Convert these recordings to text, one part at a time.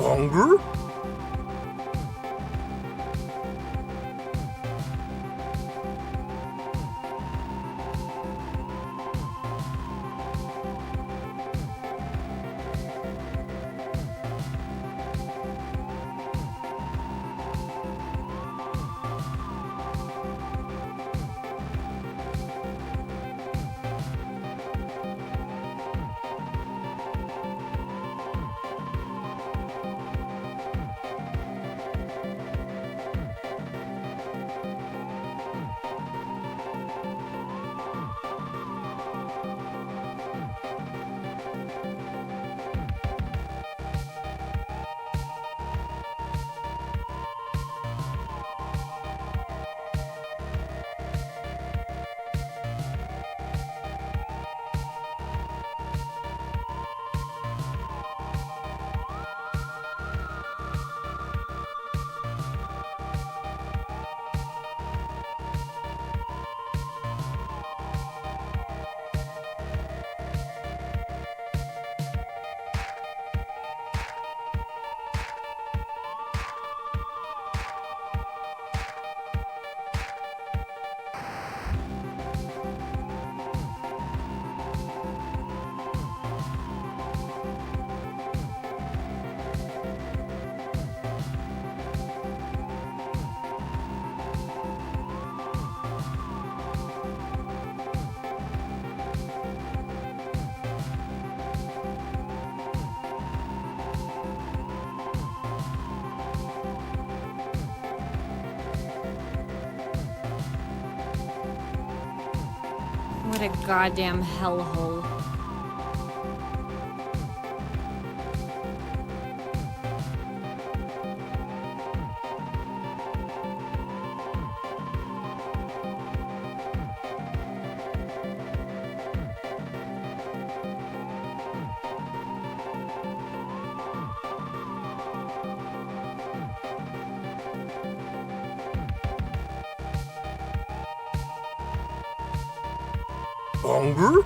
Hunger? What a goddamn hellhole. Hunger?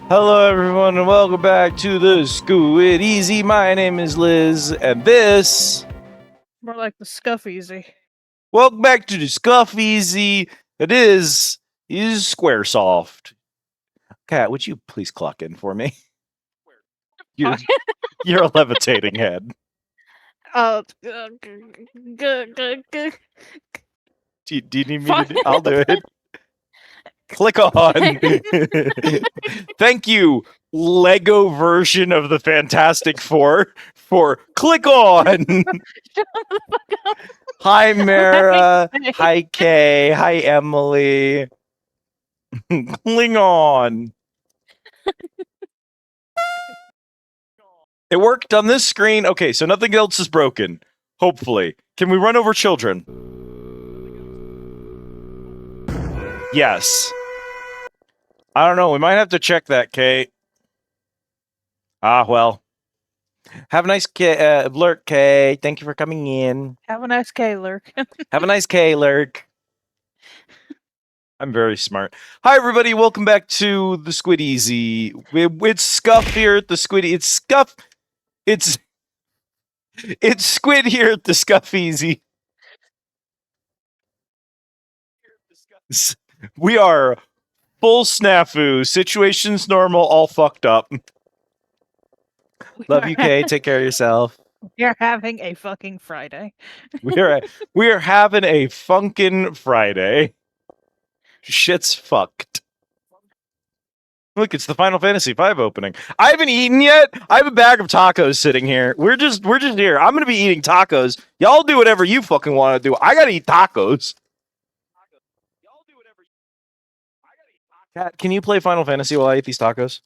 Hello, everyone, and welcome back to the Squid Easy. My name is Liz, and this. More like the Scuff Easy. Welcome back to the Scuff Easy. It is Squaresoft. Cat, would you please clock in for me? You're a levitating head. Oh, good. Do you need me to do? I'll do it. Click on. Thank you, Lego version of the Fantastic Four, for click on. Shut the fuck up. Hi, Mara. Hi, Kay. Hi, Emily. Klingon. It worked on this screen. Okay, so nothing else is broken. Hopefully. Can we run over children? Yes. I don't know. We might have to check that, Kay. Ah, well. Have a nice lurk, Kay. Thank you for coming in. Have a nice K, Lurk. Have a nice Kay, lurk. I'm very smart. Hi, everybody. Welcome back to the Squid Easy. It's Scuff here at the Squid. It's Scuff. It's Squid here at the Scuff Easy. We are full snafu. Situations normal, all fucked up. Love you, Kay. Take care of yourself. You're having a fucking Friday. We are having a funkin' Friday. Shit's fucked. Look, it's the Final Fantasy V opening. I haven't eaten yet. I have a bag of tacos sitting here. We're just here. I'm gonna be eating tacos. Y'all do whatever you fucking want to do. I gotta eat tacos. Cat, can you play Final Fantasy while I eat these tacos?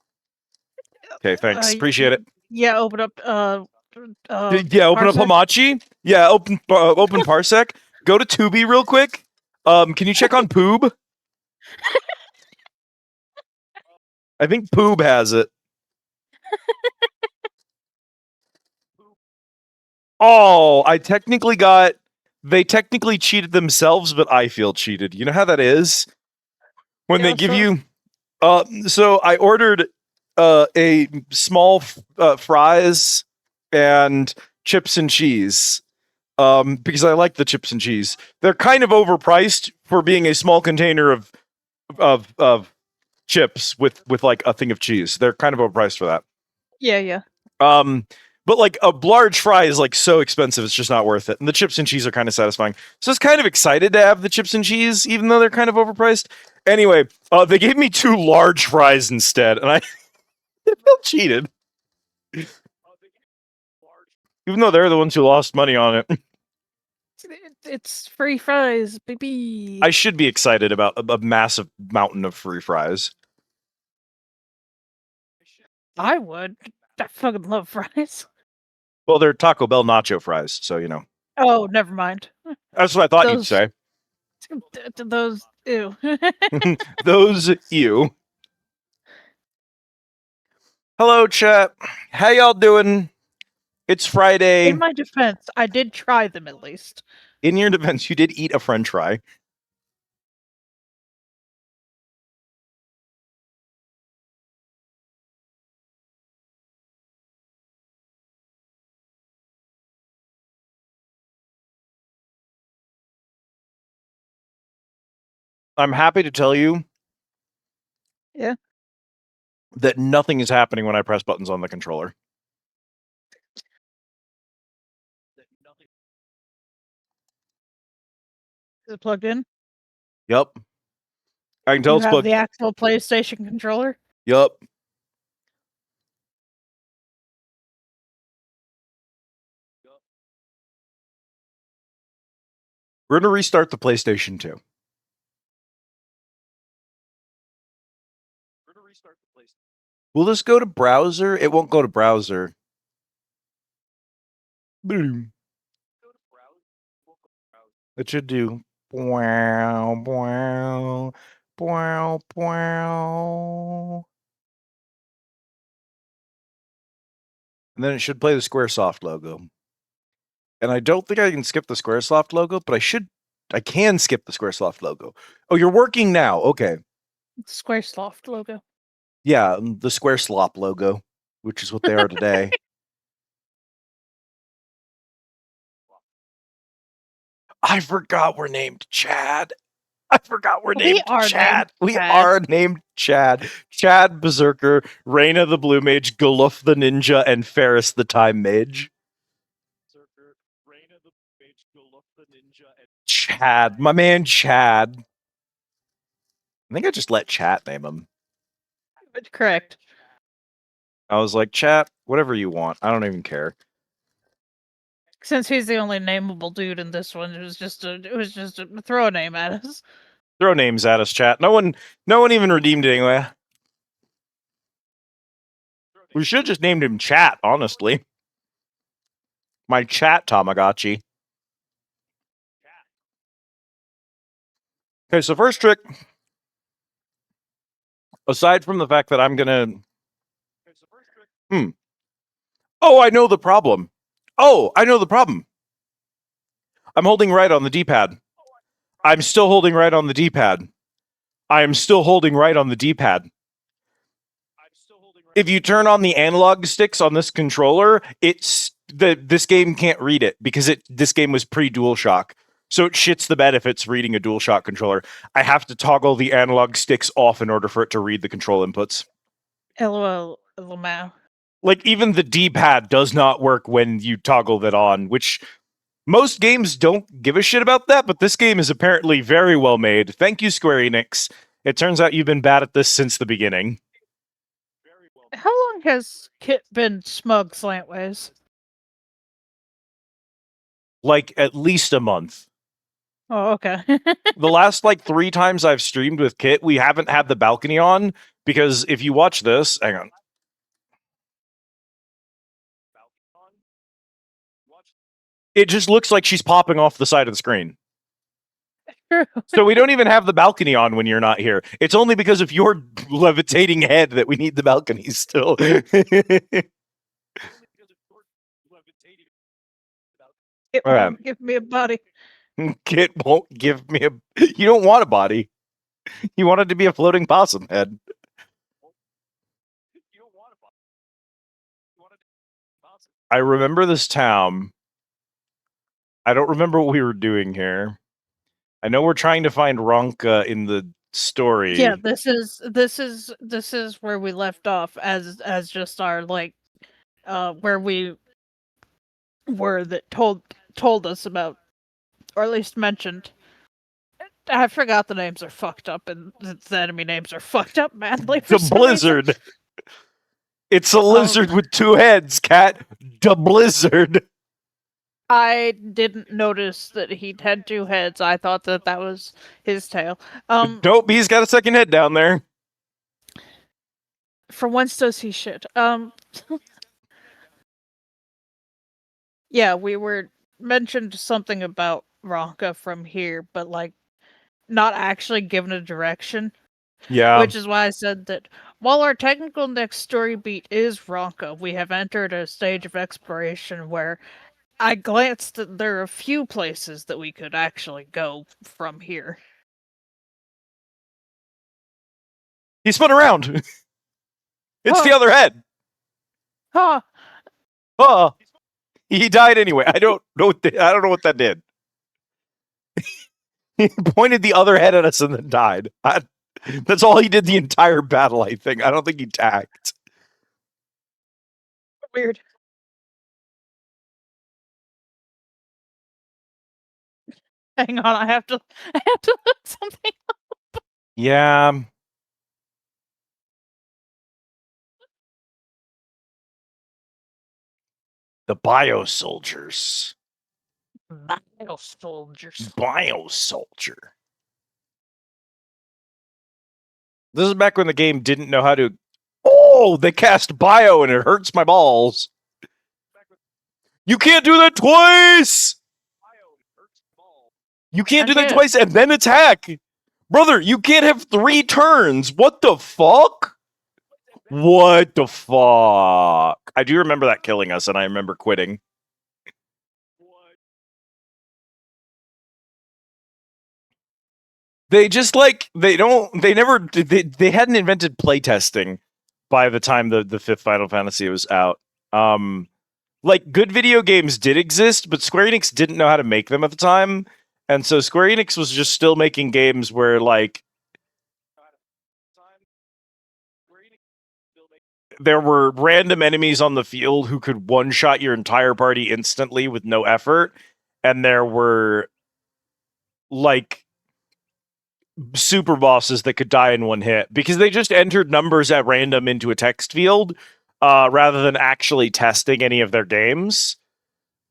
Okay, thanks. Appreciate it. Yeah, open up. Yeah, open up Parsec. Hamachi. Yeah, open Parsec. Go to Tubi real quick. Can you check on Poob? I think Poob has it. Oh, they technically cheated themselves, but I feel cheated. You know how that is? When they give you so I ordered a small fries and chips and cheese. Because I like the chips and cheese. They're kind of overpriced for being a small container of chips with like a thing of cheese. They're kind of overpriced for that. Yeah. But like a large fry is like so expensive, it's just not worth it. And the chips and cheese are kind of satisfying. So I was kind of excited to have the chips and cheese, even though they're kind of overpriced. Anyway, they gave me 2 large fries instead, and I feel cheated. Even though they're the ones who lost money on it. It's free fries, baby. I should be excited about a massive mountain of free fries. I would. I fucking love fries. Well, they're Taco Bell nacho fries, so you know. Oh, never mind. That's what I thought you'd say. Those, ew. Those, you. Hello, chat. How y'all doing? It's Friday. In my defense, I did try them at least. In your defense, you did eat a french fry. I'm happy to tell you Yeah. that nothing is happening when I press buttons on the controller. Is it plugged in? Yep. I can tell You it's have plugged. the actual PlayStation controller? Yep. We're going to restart the PlayStation 2. Will this go to browser? It won't go to browser. Boom. It should do. Wow, wow, wow, wow. And then it should play the Squaresoft logo. And I don't think I can skip the Squaresoft logo, but I can skip the Squaresoft logo. Oh, you're working now. Okay. Squaresoft logo. Yeah, the Square Slop logo, which is what they are today. I forgot we're named Chad. I forgot we're named Chad. We are named Chad. Chad Berserker, Reyna the Blue Mage, Galuf the Ninja, and Ferris the Time Mage. Chad, my man Chad. I think I just let Chat name him. Correct. I was like, Chat, whatever you want. I don't even care. Since he's the only nameable dude in this one, it was just a throw a name at us. Throw names at us, Chat. No one even redeemed it anyway. We should have just named him Chat, honestly. My Chat Tamagotchi. Okay, so first trick, aside from the fact that I'm gonna... Oh, I know the problem. I'm holding right on the D-pad. I'm still holding right on the D-pad. I am still holding right on the D-pad. If you turn on the analog sticks on this controller, this game can't read it because this game was pre-DualShock. So it shits the bed if it's reading a DualShock controller. I have to toggle the analog sticks off in order for it to read the control inputs. LOL, LMAO. Like, even the D-pad does not work when you toggle that on, which most games don't give a shit about that, but this game is apparently very well made. Thank you, Square Enix. It turns out you've been bad at this since the beginning. How long has Kit been smug slantways? Like, at least a month. Oh, okay. The last, 3 times I've streamed with Kit, we haven't had the balcony on, because if you watch this... Hang on. It just looks like she's popping off the side of the screen. So we don't even have the balcony on when you're not here. It's only because of your levitating head that we need the balcony still. It won't give me a body. Kit won't give me a... You don't want a body. You want it to be a floating possum head. I remember this town. I don't remember what we were doing here. I know we're trying to find Ronka in the story. Yeah, this is where we left off as just our where we were that told us about, or at least mentioned. I forgot the names are fucked up, and the enemy names are fucked up madly. The Blizzard. It's a lizard with 2 heads, Cat. The Blizzard. I didn't notice that he had 2 heads. I thought that was his tail. Nope, he's got a second head down there. For once does he shit. Yeah, we were mentioned something about Ronka from here, but not actually given a direction. Yeah. Which is why I said that while our technical next story beat is Ronka, we have entered a stage of exploration where I glanced that there are a few places that we could actually go from here. He spun around. It's the other head. Huh. He died anyway. I don't know what that did. He pointed the other head at us and then died. That's all he did the entire battle, I think. I don't think he tagged. Weird. Hang on, I have to look something up. Yeah. The Biosoldiers. Biosoldier. This is back when the game didn't know how to... Oh, they cast bio and it hurts my balls. You can't do that twice! You can't do that twice and then attack! Brother, you can't have 3 turns! What the fuck? What the fuck? I do remember that killing us and I remember quitting. They just they hadn't invented playtesting. by the time the fifth Final Fantasy was out. Like, good video games did exist, but Square Enix didn't know how to make them at the time. And so Square Enix was just still making games where, like, there were random enemies on the field who could one-shot your entire party instantly with no effort. And there were, like, super bosses that could die in one hit because they just entered numbers at random into a text field rather than actually testing any of their games.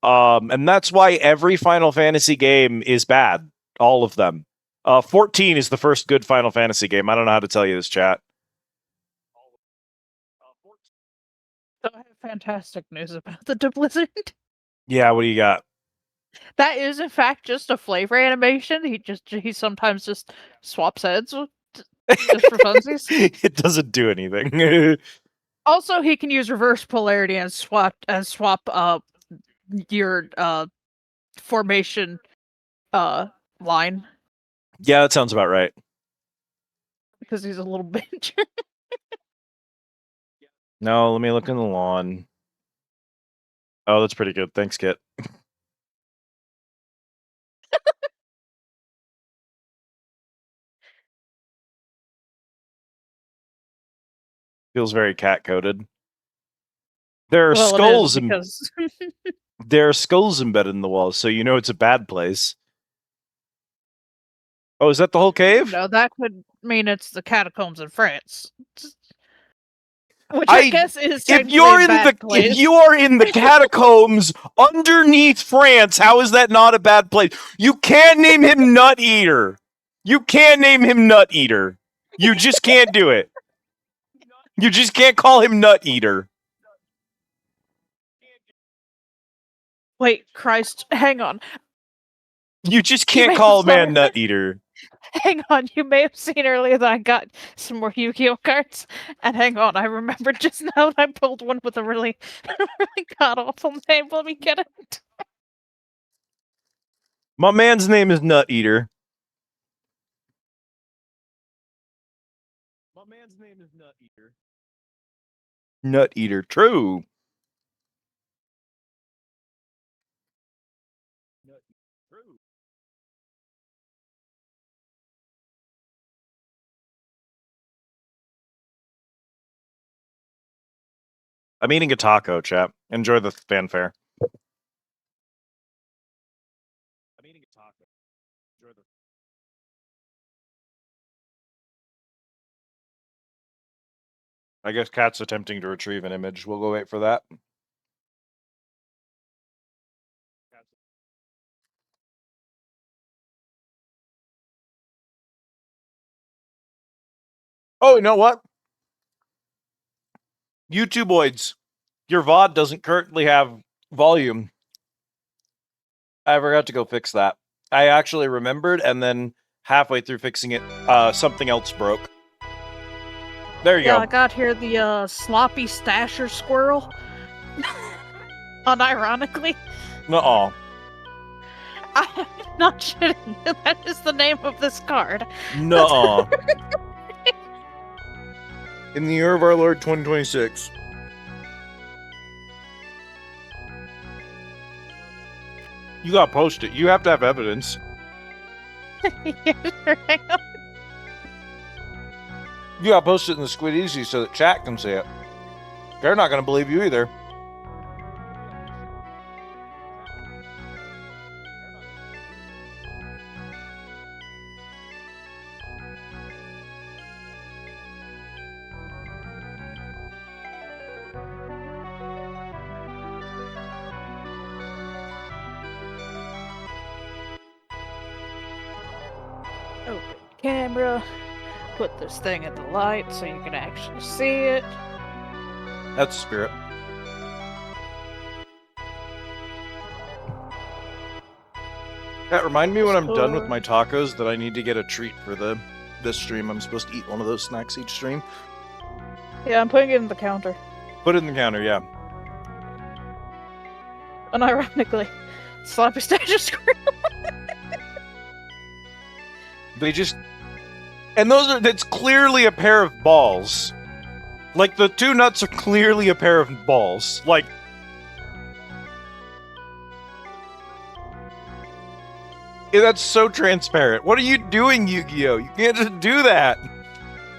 And that's why every Final Fantasy game is bad. All of them. 14 is the first good Final Fantasy game. I don't know how to tell you this, chat. So I have fantastic news about the Blizzard. Yeah, what do you got? That is in fact just a flavor animation. He sometimes just swaps heads just for funsies. It doesn't do anything. Also, he can use reverse polarity and swap your formation line Yeah, that sounds about right. because he's a little bitch. No, let me look in the lawn. Oh, that's pretty good. Thanks, Kit. Feels very cat-coded. There are skulls because there are skulls embedded in the walls, so you know it's a bad place. Oh, is that the whole cave? no, that could mean it's the catacombs in France. Which I guess is if you are in the catacombs underneath France, how is that not a bad place? You can't name him Nut Eater. You can't name him Nut Eater. You just can't do it. You just can't call him Nut Eater. Wait, Christ, hang on. You just can't call a man Nut Eater. Hang on, you may have seen earlier that I got some more Yu-Gi-Oh cards. And hang on, I remembered just now that I pulled one with a really, really god-awful name. Let me get it. My man's name is Nut Eater. My man's name is Nut Eater. Nut Eater, true. Nut Eater, true. I'm eating a taco, chap. Enjoy the fanfare. I'm eating a taco. Enjoy the. I guess Cat's attempting to retrieve an image. We'll go wait for that. Oh, you know what? YouTubeoids, your VOD doesn't currently have volume. I forgot to go fix that. I actually remembered, and then halfway through fixing it, something else broke. There you go. I got here the sloppy stasher squirrel. Unironically. Nuh-uh. I'm not shitting. That is the name of this card. Nuh-uh. In the year of our Lord 2026. You gotta post it. You have to have evidence. Yeah, sure, hang on. You gotta post it in the Squid Easy so that chat can see it. They're not gonna believe you either. Open camera. Put this thing at the light so you can actually see it. That's the spirit. That remind me when I'm done with my tacos that I need to get a treat for this stream. I'm supposed to eat one of those snacks each stream. Yeah, I'm putting it in the counter. Put it in the counter, yeah. Unironically, sloppy stasher squirrel. They just... And that's clearly a pair of balls. Like, the two nuts are clearly a pair of balls. Like... Yeah, that's so transparent. What are you doing, Yu-Gi-Oh? You can't just do that!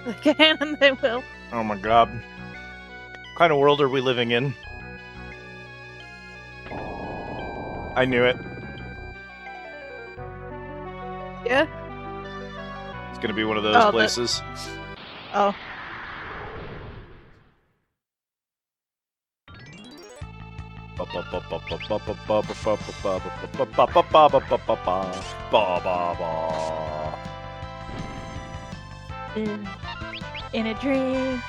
They can and they will. Oh my god. What kind of world are we living in? I knew it. Yeah? It's gonna be one of those places. Oh. In a dream,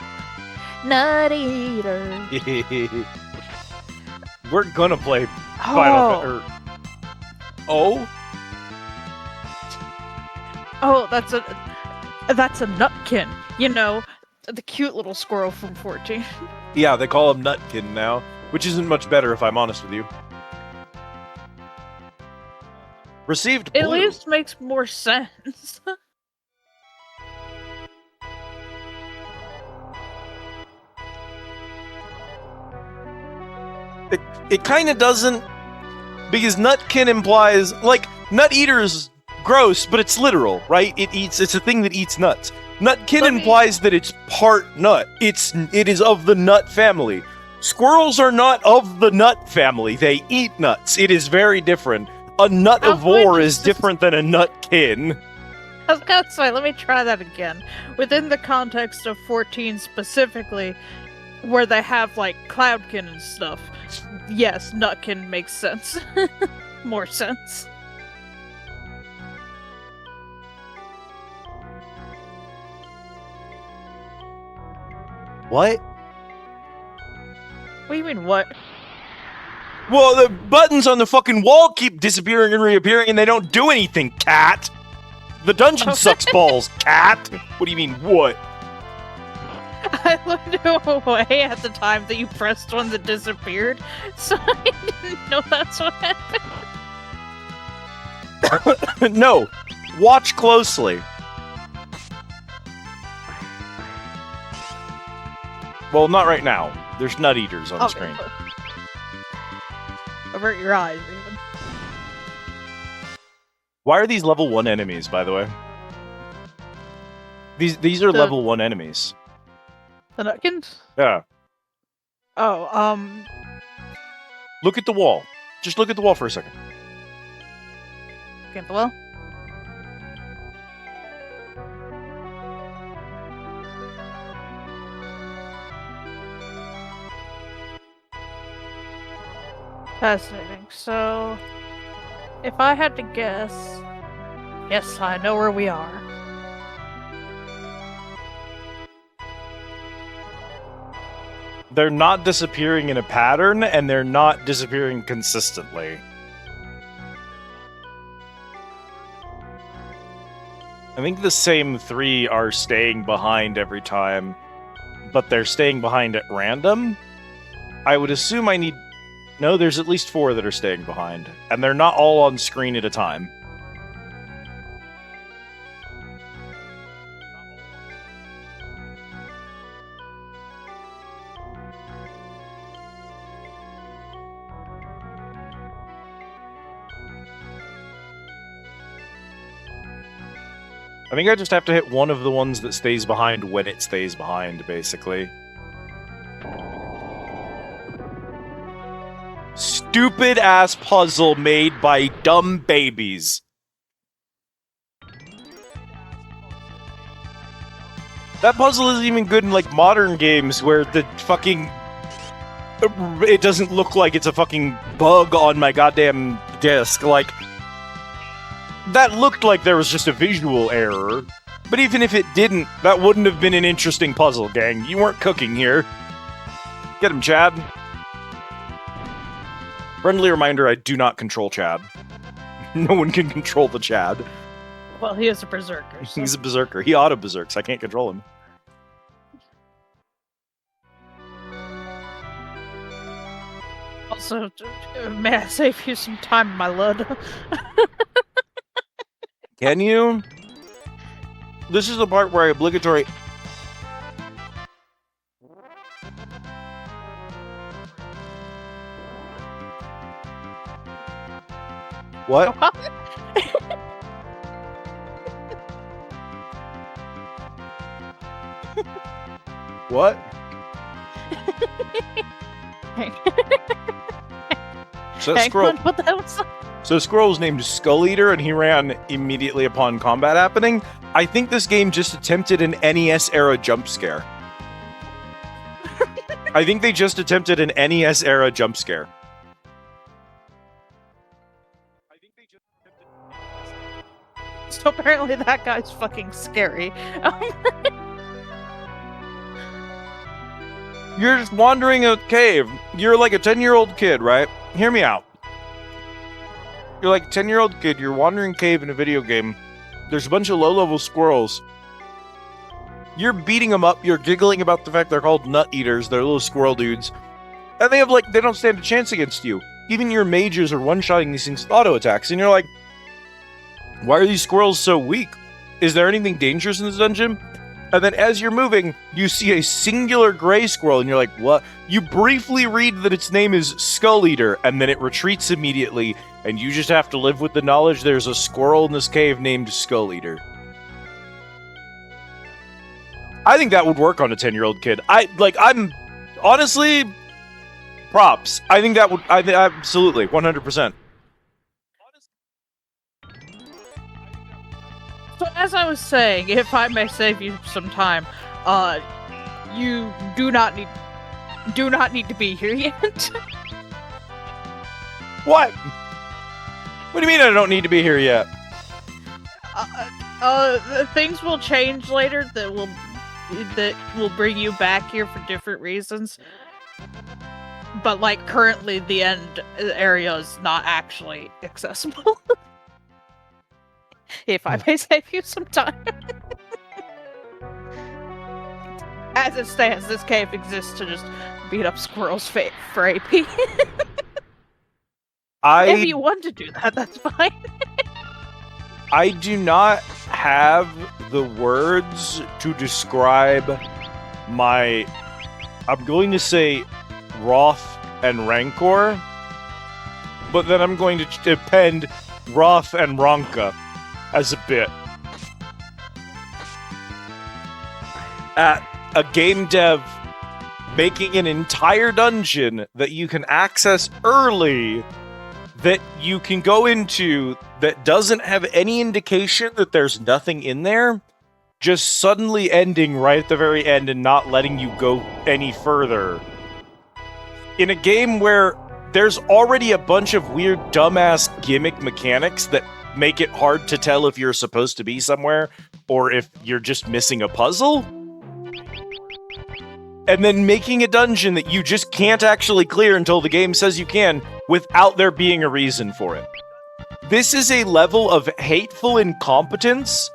nut eater. We're gonna play Final Oh? Oh, that's a nutkin. You know, the cute little squirrel from 14. Yeah, they call him Nutkin now, which isn't much better if I'm honest with you. Received blue. At least makes more sense. It kind of doesn't, because Nutkin implies, like, Nut Eater's gross, but it's literal, right? It's a thing that eats nuts. Nutkin implies that it's part nut. It is of the nut family. Squirrels are not of the nut family. They eat nuts. It is very different. A nutivore is different than a nutkin. I was gonna say, let me try that again. Within the context of 14 specifically, where they have, like, Cloudkin and stuff, yes, Nutkin makes sense. More sense. What? What do you mean, what? Well, the buttons on the fucking wall keep disappearing and reappearing, and they don't do anything, cat! The dungeon sucks balls, cat! What do you mean, what? I looked away at the time that you pressed one that disappeared, so I didn't know that's what happened. No, watch closely. Well, not right now. There's nut eaters on the screen. Avert your eyes, even. Why are these level 1 enemies, by the way? These are level 1 enemies. The Nutkins? Yeah. Oh, Look at the wall. Just look at the wall for a second. Against the wall? Fascinating. So, if I had to guess, yes, I know where we are. They're not disappearing in a pattern, and they're not disappearing consistently. I think the same 3 are staying behind every time, but they're staying behind at random. I would assume I need... No, there's at least 4 that are staying behind, and they're not all on screen at a time. I think I just have to hit one of the ones that stays behind when it stays behind, basically. Stupid-ass puzzle made by dumb babies. That puzzle isn't even good in, like, modern games where the fucking... It doesn't look like it's a fucking bug on my goddamn disc. Like, that looked like there was just a visual error. But even if it didn't, that wouldn't have been an interesting puzzle, gang. You weren't cooking here. Get him, Chad. Friendly reminder, I do not control Chad. No one can control the Chad. Well, he is a berserker. So. He's a berserker. He auto-berserks. I can't control him. Also, may I save you some time, my lord? Can you? This is the part where I obligatory... What? What? So that squirrel. What the hell was that? So Squirrel was named Skull Eater, and he ran immediately upon combat happening. I think this game just attempted an NES-era jump scare. I think they just attempted an NES-era jump scare. So apparently that guy's fucking scary. You're just wandering a cave. You're like a 10-year-old kid, right? Hear me out. You're like a 10-year-old kid. You're wandering a cave in a video game. There's a bunch of low-level squirrels. You're beating them up. You're giggling about the fact they're called nut eaters. They're little squirrel dudes. And they don't stand a chance against you. Even your mages are one-shotting these things with auto attacks. And you're like, why are these squirrels so weak? Is there anything dangerous in this dungeon? And then as you're moving, you see a singular gray squirrel, and you're like, what? You briefly read that its name is Skull Eater, and then it retreats immediately, and you just have to live with the knowledge there's a squirrel in this cave named Skull Eater. I think that would work on a 10-year-old kid. I'm honestly, props. I think that would, absolutely, 100%. So as I was saying, if I may save you some time, you do not need to be here yet. What? What do you mean I don't need to be here yet? Things will change later that will bring you back here for different reasons. But like currently the end area is not actually accessible. If I may save you some time. As it stands, this cave exists to just beat up squirrels for AP. If you want to do that, that's fine. I do not have the words to describe my, I'm going to say, wrath and rancor, but then I'm going to append wrath and Ronka as a bit. At a game dev making an entire dungeon that you can access early, that you can go into, that doesn't have any indication that there's nothing in there, just suddenly ending right at the very end and not letting you go any further. In a game where there's already a bunch of weird dumbass gimmick mechanics that make it hard to tell if you're supposed to be somewhere or if you're just missing a puzzle. And then making a dungeon that you just can't actually clear until the game says you can without there being a reason for it. This is a level of hateful incompetence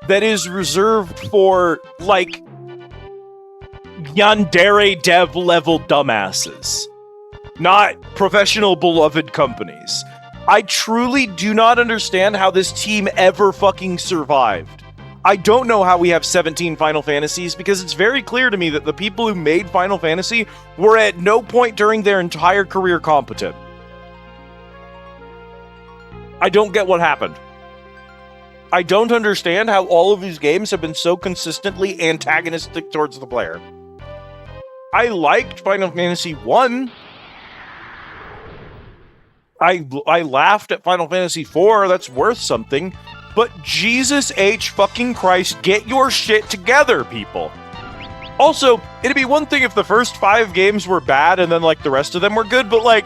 that is reserved for, like, yandere dev level dumbasses. Not professional beloved companies. I truly do not understand how this team ever fucking survived. I don't know how we have 17 Final Fantasies, because it's very clear to me that the people who made Final Fantasy were at no point during their entire career competent. I don't get what happened. I don't understand how all of these games have been so consistently antagonistic towards the player. I liked Final Fantasy 1. I laughed at Final Fantasy 4, that's worth something. But Jesus H fucking Christ, get your shit together, people. Also, it'd be one thing if the first 5 games were bad and then, like, the rest of them were good, but, like,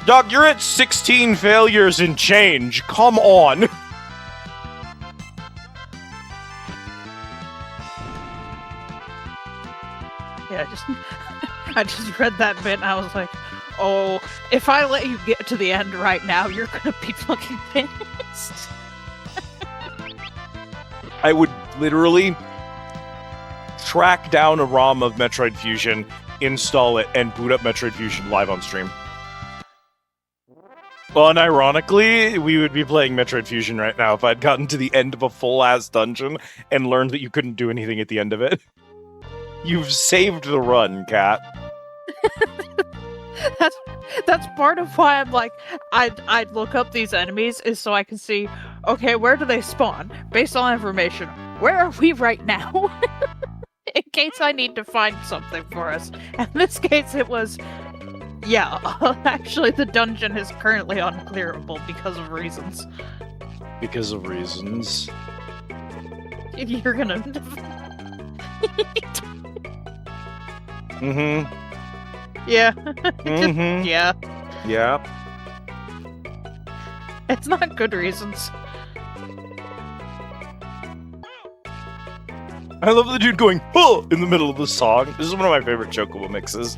dog, you're at 16 failures and change. Come on. Yeah, I just read that bit and I was like, oh, if I let you get to the end right now, you're gonna be fucking pissed. I would literally track down a ROM of Metroid Fusion, install it, and boot up Metroid Fusion live on stream. Unironically, we would be playing Metroid Fusion right now if I'd gotten to the end of a full-ass dungeon and learned that you couldn't do anything at the end of it. You've saved the run, Cat. That's part of why I'm like I'd look up these enemies is so I can see, okay, where do they spawn based on information. Where are we right now? In case I need to find something for us. In this case, it was, yeah, actually the dungeon is currently unclearable because of reasons. Because of reasons. You're gonna... Mm-hmm. Yeah. Mm-hmm. Yeah. Yeah. It's not good reasons. I love the dude going, oh, in the middle of the song. This is one of my favorite Chocobo mixes.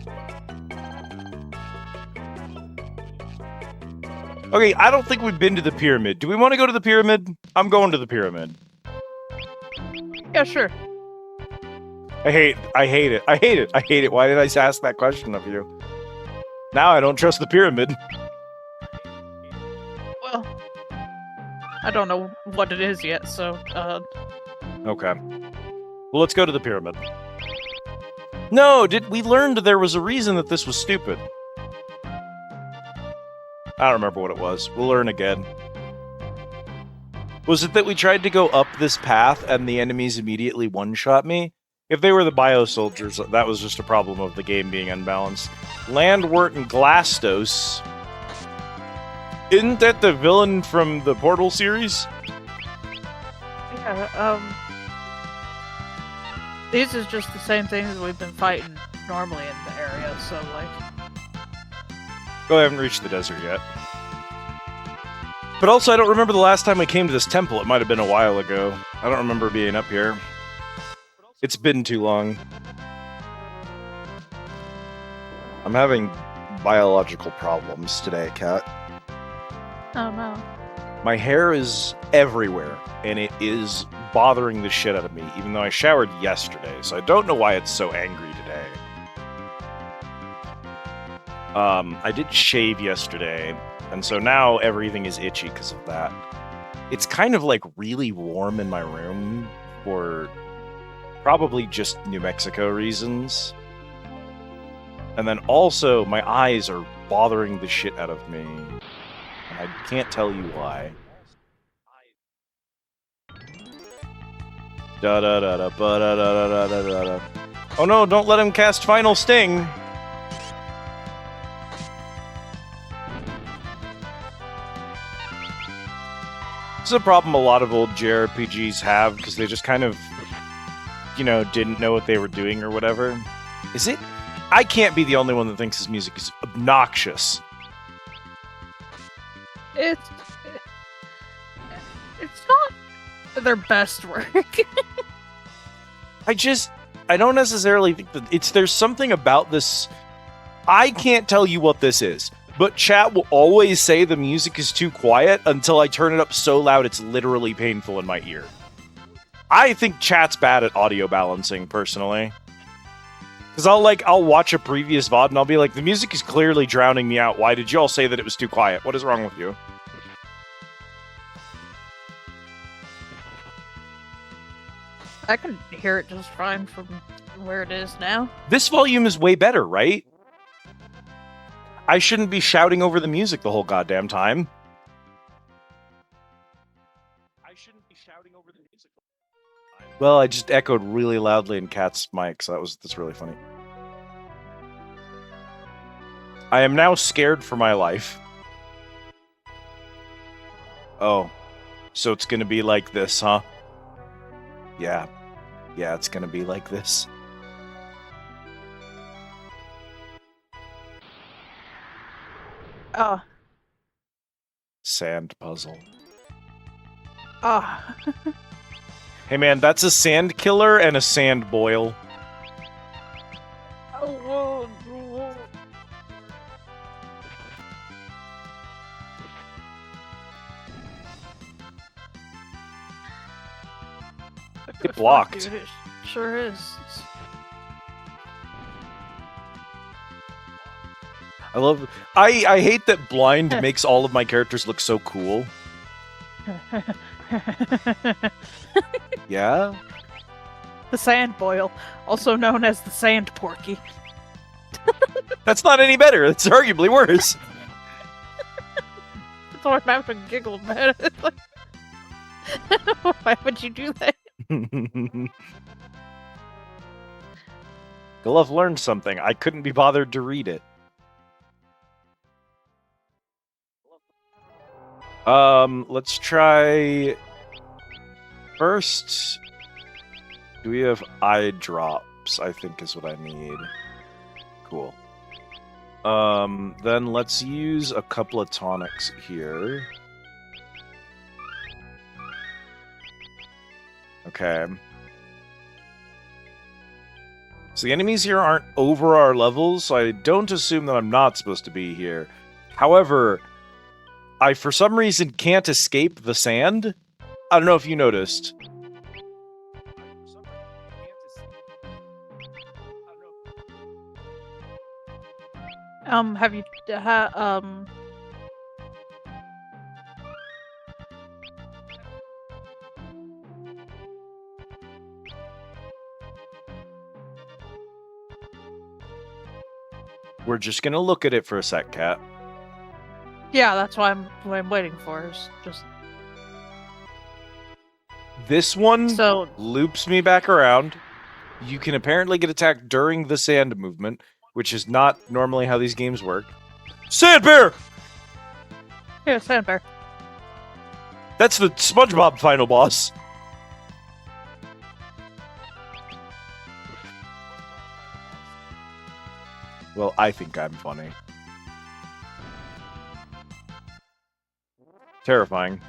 Okay, I don't think we've been to the pyramid. Do we want to go to the pyramid? I'm going to the pyramid. Yeah, sure. I hate it. Why did I ask that question of you? Now I don't trust the pyramid. Well, I don't know what it is yet, so, Okay. Well, let's go to the pyramid. No, we learned there was a reason that this was stupid. I don't remember what it was. We'll learn again. Was it that we tried to go up this path and the enemies immediately one-shot me? If they were the bio-soldiers, that was just a problem of the game being unbalanced. Landwort and Glastos. Isn't that the villain from the Portal series? yeah, these is just the same things we've been fighting normally in the area, so, like... Oh, I haven't reached the desert yet. But also, I don't remember the last time we came to this temple. It might have been a while ago. I don't remember being up here. It's been too long. I'm having biological problems today, Kat. Oh no. My hair is everywhere, and it is bothering the shit out of me, even though I showered yesterday, so I don't know why it's so angry today. I did shave yesterday, and so now everything is itchy because of that. It's kind of like really warm in my room for probably just New Mexico reasons. And then also, my eyes are bothering the shit out of me. And I can't tell you why. Da da da da ba da da da da da da. Oh no, don't let him cast Final Sting! This is a problem a lot of old JRPGs have, because they just kind of, you know, didn't know what they were doing or whatever. Is it? I can't be the only one that thinks his music is obnoxious. It's not their best work. I don't necessarily think that there's something about this. I can't tell you what this is, but chat will always say the music is too quiet until I turn it up so loud it's literally painful in my ear. I think chat's bad at audio balancing, personally. Because I'll watch a previous VOD and I'll be like, the music is clearly drowning me out. Why did you all say that it was too quiet? What is wrong with you? I can hear it just fine from where it is now. This volume is way better, right? I shouldn't be shouting over the music the whole goddamn time. I shouldn't be shouting over the music. Well, I just echoed really loudly in Kat's mic, so that's really funny. I am now scared for my life. Oh, so it's gonna be like this, huh? Yeah. Yeah, it's gonna be like this. Oh. Sand puzzle. Oh. Hey man, that's a sand killer and a sand boil. Oh, whoa, whoa. It blocked. Dude, it sure is. I love. I hate that blind makes all of my characters look so cool. Yeah. The sand boil, also known as the sand porky. That's not any better. It's arguably worse. That's why I'm having a giggle about it. Why would you do that? Glove learned something. I couldn't be bothered to read it. Let's try... First, do we have eye drops? I think is what I need. Cool. Then let's use a couple of tonics here. Okay. So the enemies here aren't over our levels, so I don't assume that I'm not supposed to be here. However, I for some reason can't escape the sand. I don't know if you noticed. Have you, We're just gonna look at it for a sec, Cat. yeah, that's why I'm waiting for is just This one so. loops me back around. You can apparently get attacked during the sand movement, which is not normally how these games work. Sand bear! Here, Sandbear. That's the SpongeBob final boss. Well, I think I'm funny. Terrifying.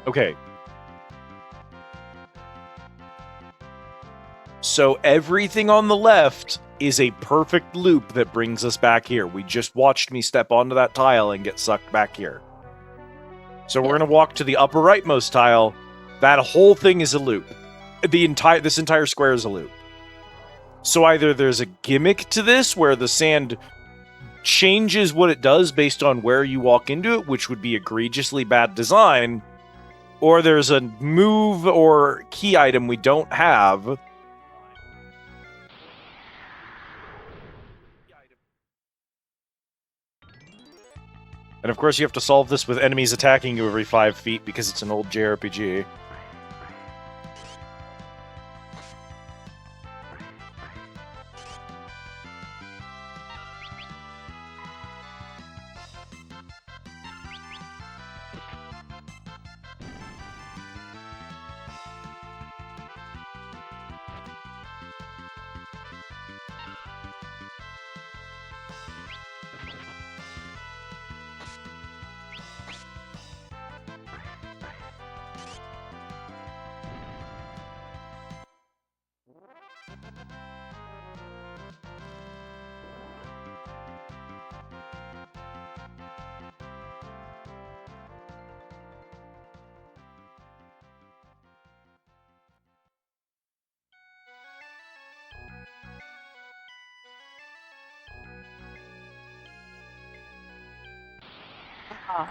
Okay. So everything on the left is a perfect loop that brings us back here. We just watched me step onto that tile and get sucked back here. So we're going to walk to the upper rightmost tile. That whole thing is a loop. This entire square is a loop. So either there's a gimmick to this where the sand changes what it does based on where you walk into it, which would be egregiously bad design, or there's a move or key item we don't have. And of course you have to solve this with enemies attacking you every 5 feet because it's an old JRPG.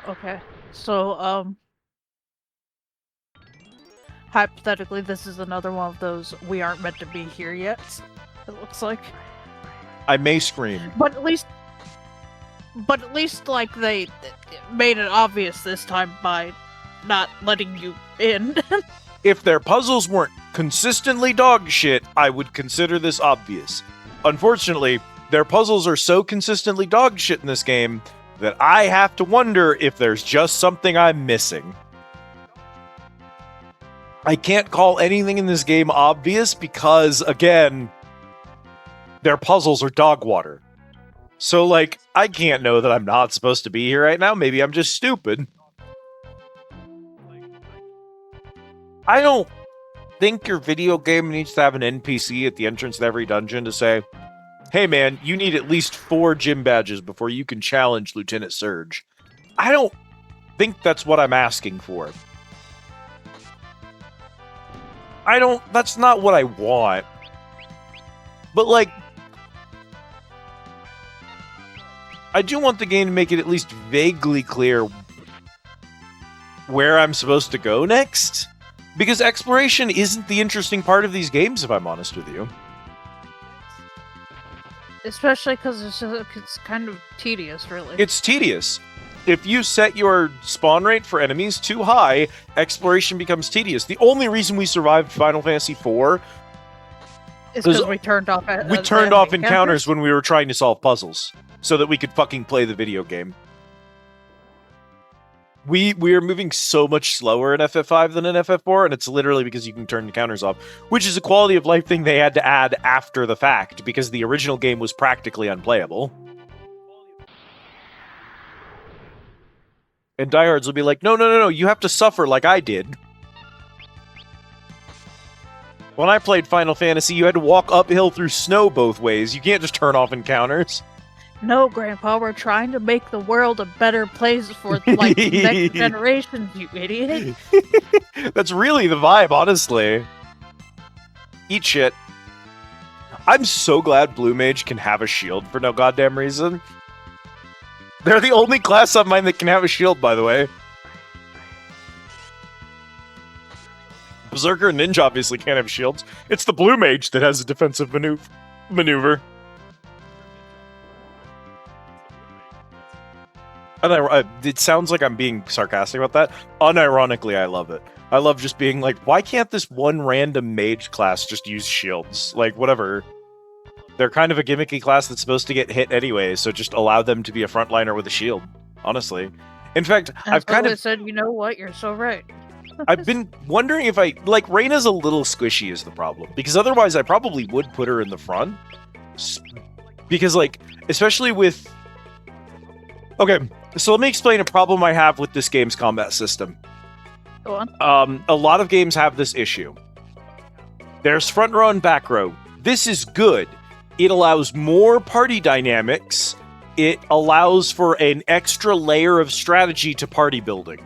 Okay. So, hypothetically, this is another one of those we aren't meant to be here yet. It looks like. I may scream. But at least, like, they made it obvious this time by not letting you in. If their puzzles weren't consistently dog shit, I would consider this obvious. Unfortunately, their puzzles are so consistently dog shit in this game that I have to wonder if there's just something I'm missing. I can't call anything in this game obvious because, again, their puzzles are dog water. So, like, I can't know that I'm not supposed to be here right now. Maybe I'm just stupid. I don't think your video game needs to have an NPC at the entrance of every dungeon to say, hey man, you need at least 4 gym badges before you can challenge Lieutenant Surge. I don't think that's what I'm asking for. That's not what I want. But like, I do want the game to make it at least vaguely clear where I'm supposed to go next. Because exploration isn't the interesting part of these games, if I'm honest with you. Especially because it's kind of tedious, really. It's tedious. If you set your spawn rate for enemies too high, exploration becomes tedious. The only reason we survived Final Fantasy IV It's because we turned off. encounters when we were trying to solve puzzles, so that we could fucking play the video game. We are moving so much slower in FF5 than in FF4, and it's literally because you can turn encounters off, which is a quality of life thing they had to add after the fact, because the original game was practically unplayable. And diehards will be like, no, you have to suffer like I did. When I played Final Fantasy, you had to walk uphill through snow both ways. You can't just turn off encounters. No, Grandpa, we're trying to make the world a better place for, like, next generations, you idiot. That's really the vibe, honestly. Eat shit. I'm so glad Blue Mage can have a shield for no goddamn reason. They're the only class of mine that can have a shield, by the way. Berserker and Ninja obviously can't have shields. It's the Blue Mage that has a defensive maneuver. It sounds like I'm being sarcastic about that. Unironically, I love it. I love just being like, why can't this one random mage class just use shields? Like, whatever. They're kind of a gimmicky class that's supposed to get hit anyway, so just allow them to be a frontliner with a shield, honestly. In fact, I've kind of said, you know what, you're so right. I've been wondering if Reyna's a little squishy is the problem, because otherwise I probably would put her in the front. Because, like, especially with... Okay, so let me explain a problem I have with this game's combat system. Go on. A lot of games have this issue. There's front row and back row. This is good. It allows more party dynamics. It allows for an extra layer of strategy to party building.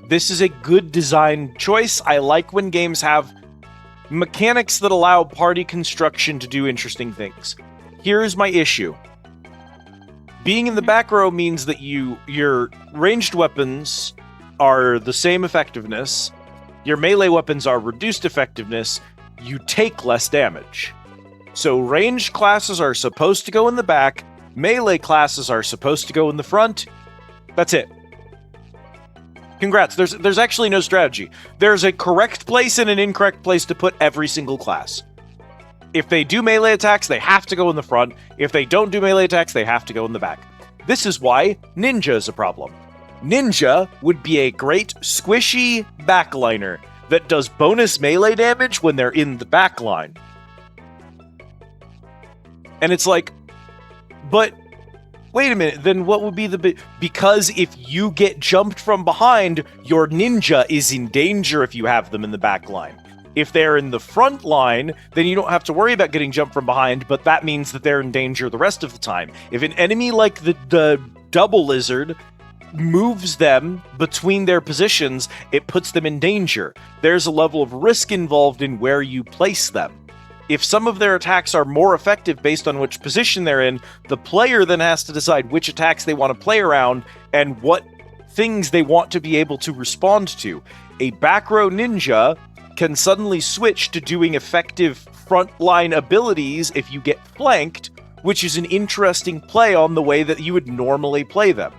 This is a good design choice. I like when games have mechanics that allow party construction to do interesting things. Here's my issue. Being in the back row means that your ranged weapons are the same effectiveness, your melee weapons are reduced effectiveness, you take less damage. So ranged classes are supposed to go in the back, melee classes are supposed to go in the front. That's it. Congrats, there's actually no strategy. There's a correct place and an incorrect place to put every single class. If they do melee attacks, they have to go in the front. If they don't do melee attacks, they have to go in the back. This is why Ninja is a problem. Ninja would be a great squishy backliner that does bonus melee damage when they're in the backline. And it's like, but wait a minute, then what would be because if you get jumped from behind, your ninja is in danger if you have them in the back line. If they're in the front line, then you don't have to worry about getting jumped from behind, but that means that they're in danger the rest of the time. If an enemy like the double lizard moves them between their positions, it puts them in danger. There's a level of risk involved in where you place them. If some of their attacks are more effective based on which position they're in, the player then has to decide which attacks they want to play around and what things they want to be able to respond to. A back row ninja can suddenly switch to doing effective frontline abilities if you get flanked, which is an interesting play on the way that you would normally play them.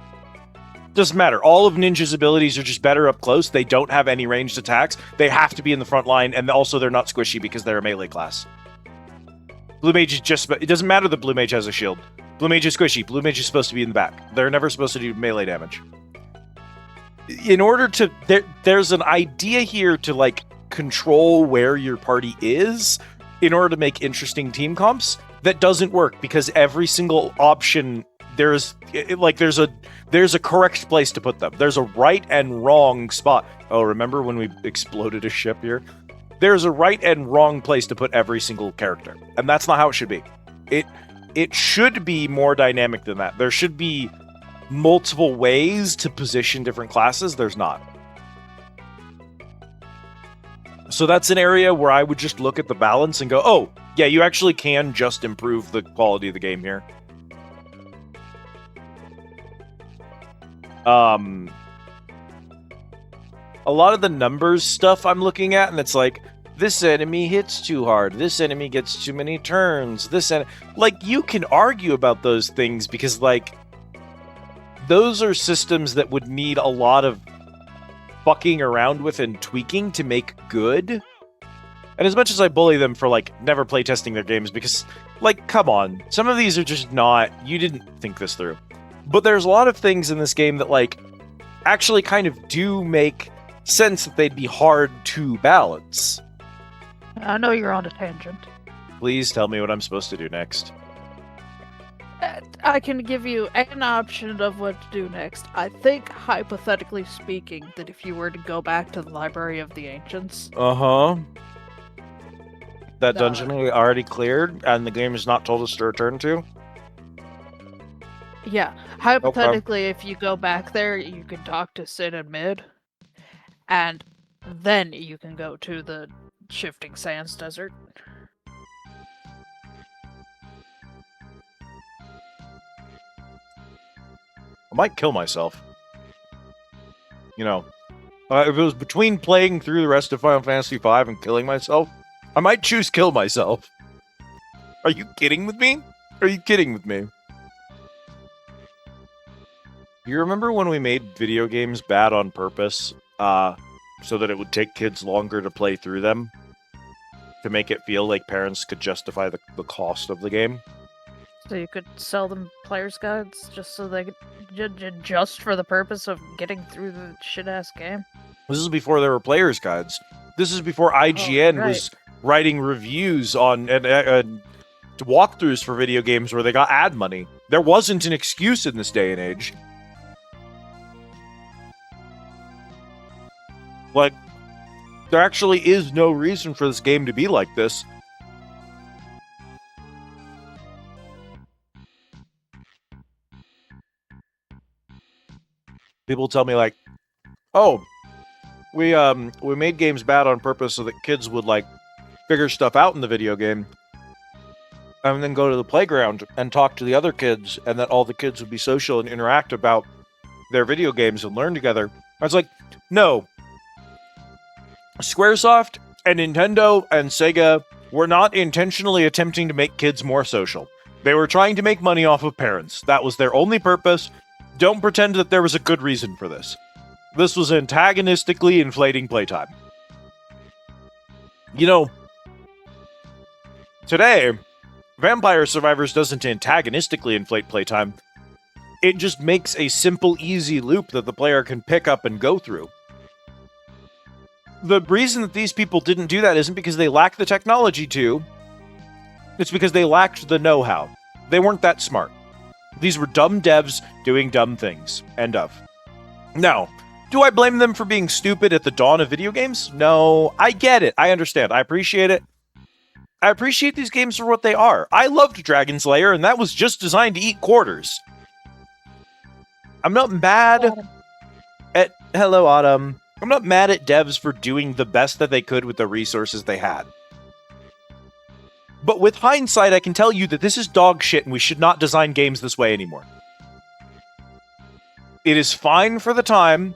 Doesn't matter. All of Ninja's abilities are just better up close. They don't have any ranged attacks. They have to be in the front line, and also they're not squishy because they're a melee class. Blue Mage is just... It doesn't matter that Blue Mage has a shield. Blue Mage is squishy. Blue Mage is supposed to be in the back. They're never supposed to do melee damage. In order to... There's an idea here to, like, control where your party is in order to make interesting team comps that doesn't work because every single option... There's a correct place to put them. There's a right and wrong spot. Oh, remember when we exploded a ship here? There's a right and wrong place to put every single character. And that's not how it should be. It should be more dynamic than that. There should be multiple ways to position different classes. There's not. So that's an area where I would just look at the balance and go, oh, yeah, you actually can just improve the quality of the game here. A lot of the numbers stuff I'm looking at, and it's like, this enemy hits too hard, this enemy gets too many turns, like, you can argue about those things because, like, those are systems that would need a lot of fucking around with and tweaking to make good. And as much as I bully them for, like, never playtesting their games, because, like, come on, some of these are just not, you didn't think this through. But there's a lot of things in this game that, like, actually kind of do make sense that they'd be hard to balance. I know you're on a tangent. Please tell me what I'm supposed to do next. I can give you an option of what to do next. I think, hypothetically speaking, that if you were to go back to the Library of the Ancients... Uh-huh. That dungeon we already cleared, and the game has not told us to return to? Yeah. Hypothetically, if you go back there, you can talk to Sid and Mid, and then you can go to the Shifting Sands Desert. I might kill myself. You know, if it was between playing through the rest of Final Fantasy V and killing myself, I might choose kill myself. Are you kidding with me? Are you kidding with me? You remember when we made video games bad on purpose, so that it would take kids longer to play through them? To make it feel like parents could justify the cost of the game? So you could sell them player's guides just so they could, just for the purpose of getting through the shit-ass game? This is before there were player's guides. This is before IGN was writing reviews on and walkthroughs for video games where they got ad money. There wasn't an excuse in this day and age. Like, there actually is no reason for this game to be like this. People tell me, like, oh, we made games bad on purpose so that kids would, like, figure stuff out in the video game and then go to the playground and talk to the other kids, and that all the kids would be social and interact about their video games and learn together. I was like, no. Squaresoft and Nintendo and Sega were not intentionally attempting to make kids more social. They were trying to make money off of parents. That was their only purpose. Don't pretend that there was a good reason for this. This was antagonistically inflating playtime. You know, today, Vampire Survivors doesn't antagonistically inflate playtime. It just makes a simple, easy loop that the player can pick up and go through. The reason that these people didn't do that isn't because they lack the technology to. It's because they lacked the know-how. They weren't that smart. These were dumb devs doing dumb things. End of. Now, do I blame them for being stupid at the dawn of video games? No, I get it. I understand. I appreciate it. I appreciate these games for what they are. I loved Dragon Slayer, and that was just designed to eat quarters. I'm not mad at... Hello, Autumn. I'm not mad at devs for doing the best that they could with the resources they had. But with hindsight, I can tell you that this is dog shit and we should not design games this way anymore. It is fine for the time,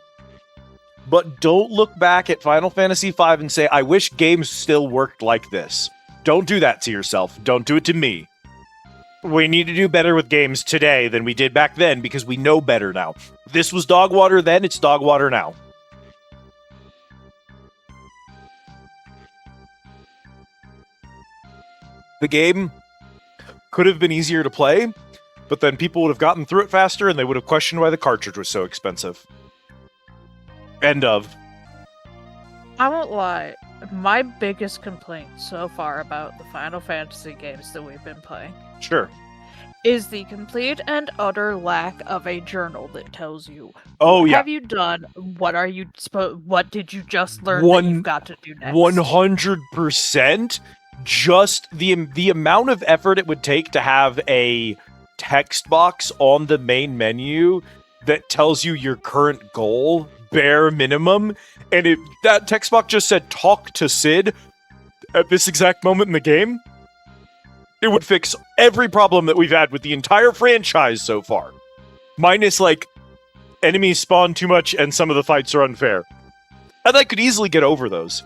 but don't look back at Final Fantasy V and say, I wish games still worked like this. Don't do that to yourself. Don't do it to me. We need to do better with games today than we did back then because we know better now. This was dog water then, it's dog water now. The game could have been easier to play, but then people would have gotten through it faster and they would have questioned why the cartridge was so expensive. End of. I won't lie. My biggest complaint so far about the Final Fantasy games that we've been playing Sure. is the complete and utter lack of a journal that tells you Oh, what yeah. have you done, what did you just learn that you've got to do next. 100%. Just the amount of effort it would take to have a text box on the main menu that tells you your current goal, bare minimum, and if that text box just said talk to Sid at this exact moment in the game, it would fix every problem that we've had with the entire franchise so far. Minus, like, enemies spawn too much and some of the fights are unfair. And I could easily get over those.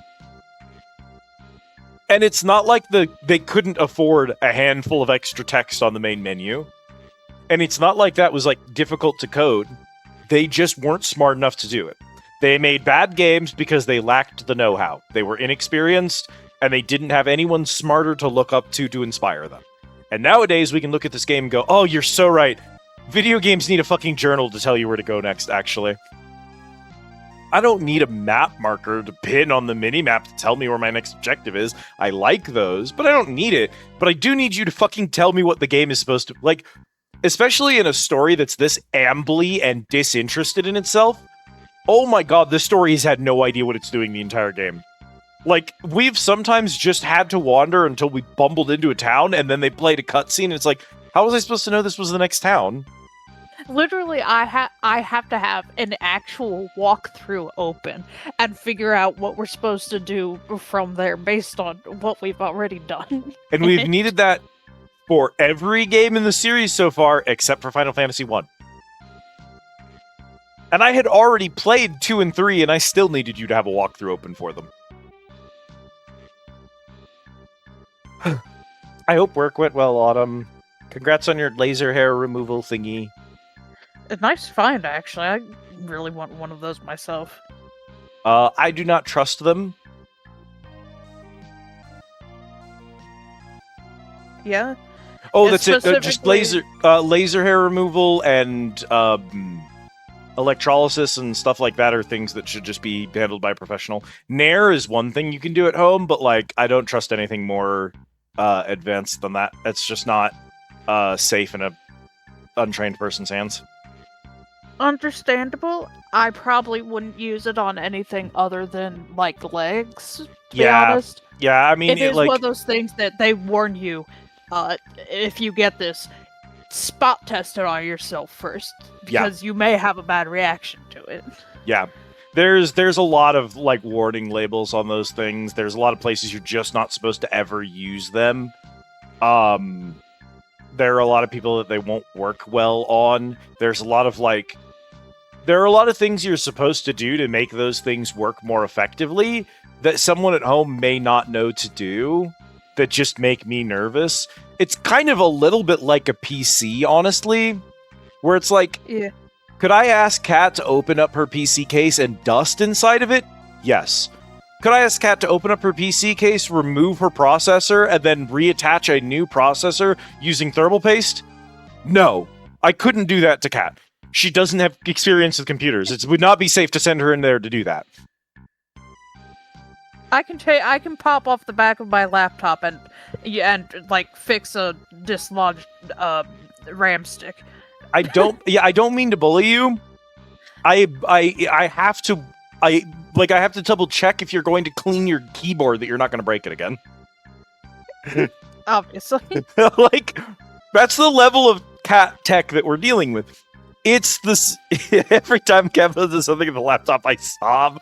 And it's not like they couldn't afford a handful of extra text on the main menu. And it's not like that was like difficult to code. They just weren't smart enough to do it. They made bad games because they lacked the know-how. They were inexperienced, and they didn't have anyone smarter to look up to inspire them. And nowadays, we can look at this game and go, oh, you're so right. Video games need a fucking journal to tell you where to go next, actually. I don't need a map marker to pin on the mini-map to tell me where my next objective is. I like those, but I don't need it. But I do need you to fucking tell me what the game is supposed to... Like, especially in a story that's this ambly and disinterested in itself. Oh my god, this story has had no idea what it's doing the entire game. Like, we've sometimes just had to wander until we bumbled into a town, and then they played a cutscene, and it's like, how was I supposed to know this was the next town? Literally, I have to have an actual walkthrough open and figure out what we're supposed to do from there based on what we've already done. And we've needed that for every game in the series so far, except for Final Fantasy 1. And I had already played 2 and 3, and I still needed you to have a walkthrough open for them. I hope work went well, Autumn. Congrats on your laser hair removal thingy. A nice find, actually. I really want one of those myself. I do not trust them. Yeah? Oh, And that's it. Just specifically- laser hair removal and electrolysis and stuff like that are things that should just be handled by a professional. Nair is one thing you can do at home, but like I don't trust anything more advanced than that. It's just not safe in a untrained person's hands. Understandable. I probably wouldn't use it on anything other than, like, legs, to be Yeah, honest. Yeah, I mean, It is like, one of those things that they warn you, if you get this, spot test it on yourself first, Yeah. because you may have a bad reaction to it. yeah. There's a lot of like warning labels on those things. There's a lot of places you're just not supposed to ever use them. There are a lot of people that they won't work well on. There's a lot of like there are a lot of things you're supposed to do to make those things work more effectively that someone at home may not know to do that just make me nervous. It's kind of a little bit like a PC, honestly, where it's like, Yeah. could I ask Kat to open up her PC case and dust inside of it? Yes. Could I ask Kat to open up her PC case, remove her processor, and then reattach a new processor using thermal paste? No. I couldn't do that to Kat. She doesn't have experience with computers. It would not be safe to send her in there to do that. I can pop off the back of my laptop and like fix a dislodged RAM stick. I don't mean to bully you. I have to double check if you're going to clean your keyboard that you're not going to break it again. Obviously. Like, that's the level of cat tech that we're dealing with. It's this every time Kevin does something in the laptop, I sob.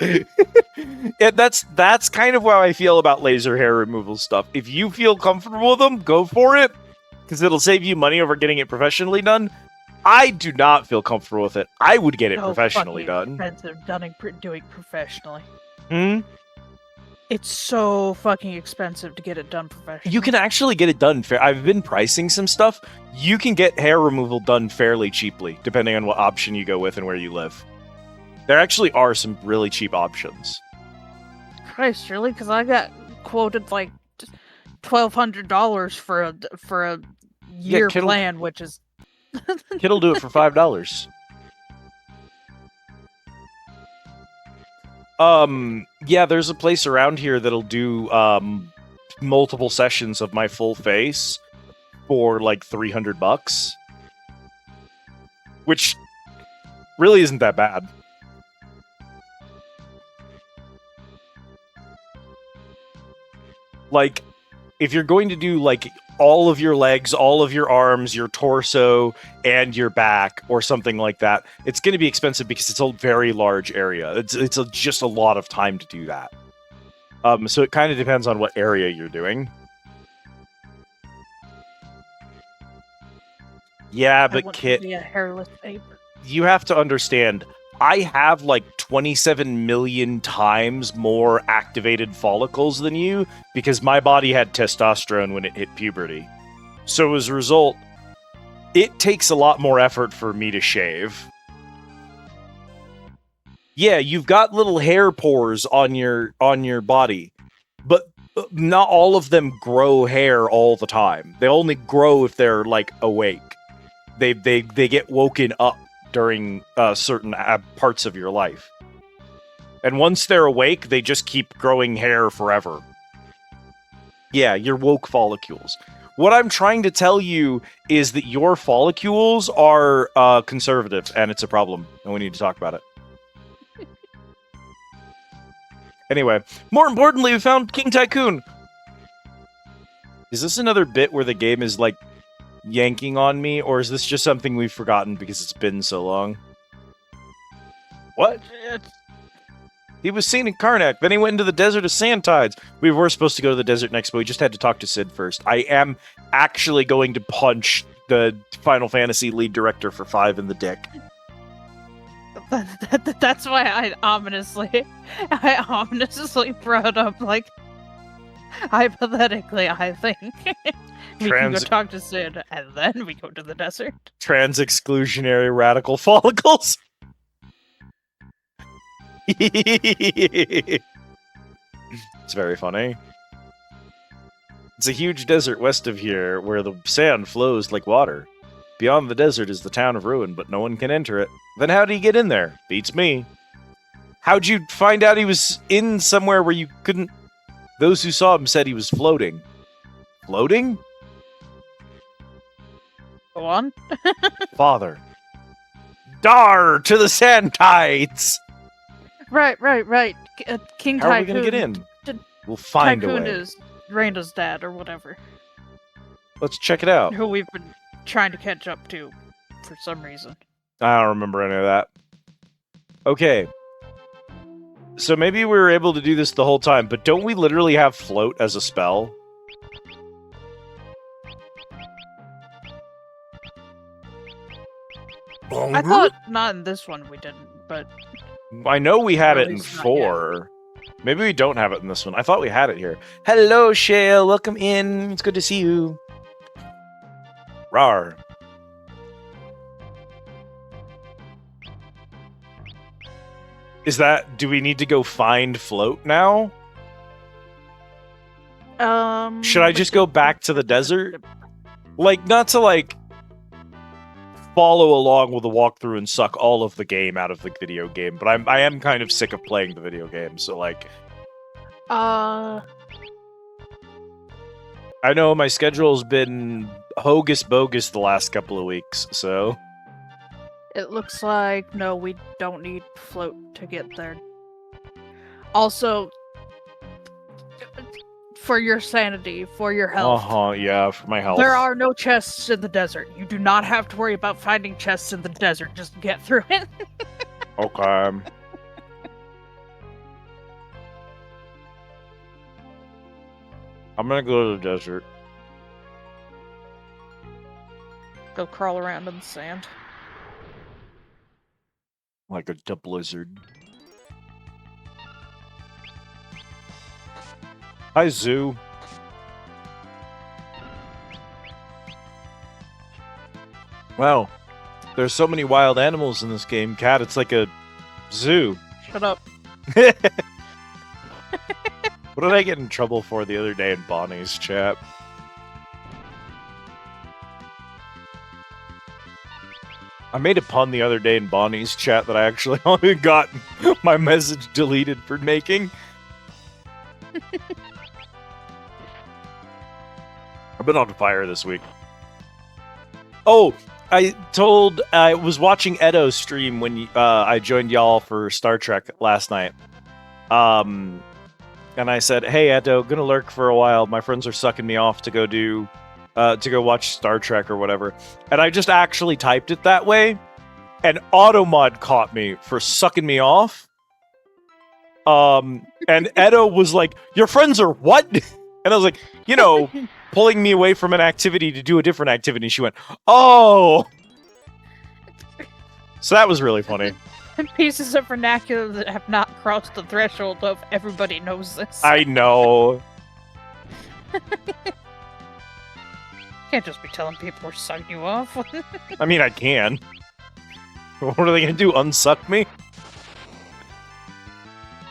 That's kind of how I feel about laser hair removal stuff. If you feel comfortable with them, go for it, because it'll save you money over getting it professionally done. I do not feel comfortable with it. I would get it professionally done. Expensive doing professionally. Hmm? It's so fucking expensive to get it done professionally. You can actually get it done fair. I've been pricing some stuff. You can get hair removal done fairly cheaply, depending on what option you go with and where you live. There actually are some really cheap options. Christ, really? Because I got quoted like $1,200 for a year Kittle- plan, which is Kid'll do it for $5. Yeah, there's a place around here that'll do multiple sessions of my full face for like $300, which really isn't that bad. Like, if you're going to do like all of your legs, all of your arms, your torso, and your back, or something like that, it's going to be expensive because it's a very large area. It's just a lot of time to do that. So it kind of depends on what area you're doing. Yeah, I but want to Kit, be a hairless ape. you have to understand, I have like 27 million times more activated follicles than you because my body had testosterone when it hit puberty. So as a result, it takes a lot more effort for me to shave. Yeah, you've got little hair pores on your body, but not all of them grow hair all the time. They only grow if they're like awake. They get woken up during certain parts of your life. And once they're awake, they just keep growing hair forever. Yeah, your woke follicles. What I'm trying to tell you is that your follicles are conservative, and it's a problem, and we need to talk about it. Anyway, more importantly, we found King Tycoon. Is this another bit where the game is, like, yanking on me, or is this just something we've forgotten because it's been so long? What? He was seen in Karnak, then he went into the Desert of Sand Tides. We were supposed to go to the desert next, but we just had to talk to Sid first. I am actually going to punch the Final Fantasy lead director for 5 in the dick. That's why I ominously brought up, like, hypothetically, I think we can go talk to Sid, and then we go to the desert. Trans-exclusionary radical follicles. It's very funny. It's a huge desert west of here, where the sand flows like water. Beyond the desert is the town of Ruin, but no one can enter it. Then how did he get in there? Beats me. How'd you find out he was in somewhere where you couldn't... Those who saw him said he was floating. Floating? Go on. Father. Dar to the sand tides! Right. King Tycoon. How are we gonna get in? We'll find Tycoon a way. is Randa's dad, or whatever. Let's check it out. Who we've been trying to catch up to for some reason. I don't remember any of that. Okay. So maybe we were able to do this the whole time, but don't we literally have float as a spell? I thought not in this one we didn't, but... I know we had Or it at in least not 4. Maybe we don't have it in this one. I thought we had it here. Hello, Shale. Welcome in. It's good to see you. Rawr. Do we need to go find float now? Should I just go back to the desert? Like, not to, like, follow along with the walkthrough and suck all of the game out of the video game, but I am kind of sick of playing the video game, so, like... I know my schedule's been hocus-bogus the last couple of weeks, so... It looks like, no, we don't need float to get there. Also, for your sanity, for your health. Yeah, for my health. There are no chests in the desert. You do not have to worry about finding chests in the desert. Just get through it. Okay. I'm gonna go to the desert. Go crawl around in the sand. Like a blizzard. Hi, Zoo. Wow. There's so many wild animals in this game, Cat. It's like a zoo. Shut up. What did I get in trouble for the other day in Bonnie's chat? I made a pun the other day in Bonnie's chat that I actually only got my message deleted for making. I've been on fire this week. Oh, I was watching Edo's stream when I joined y'all for Star Trek last night. And I said, "Hey, Edo, gonna lurk for a while. My friends are sucking me off to go watch Star Trek or whatever." And I just actually typed it that way, and Automod caught me for sucking me off. And Edo was like, "Your friends are what?" And I was like, pulling me away from an activity to do a different activity. She went, "Oh!" So that was really funny. pieces of vernacular that have not crossed the threshold of everybody knows this. I know. Can't just be telling people we're sucking you off. I mean, I can. What are they gonna do? Unsuck me?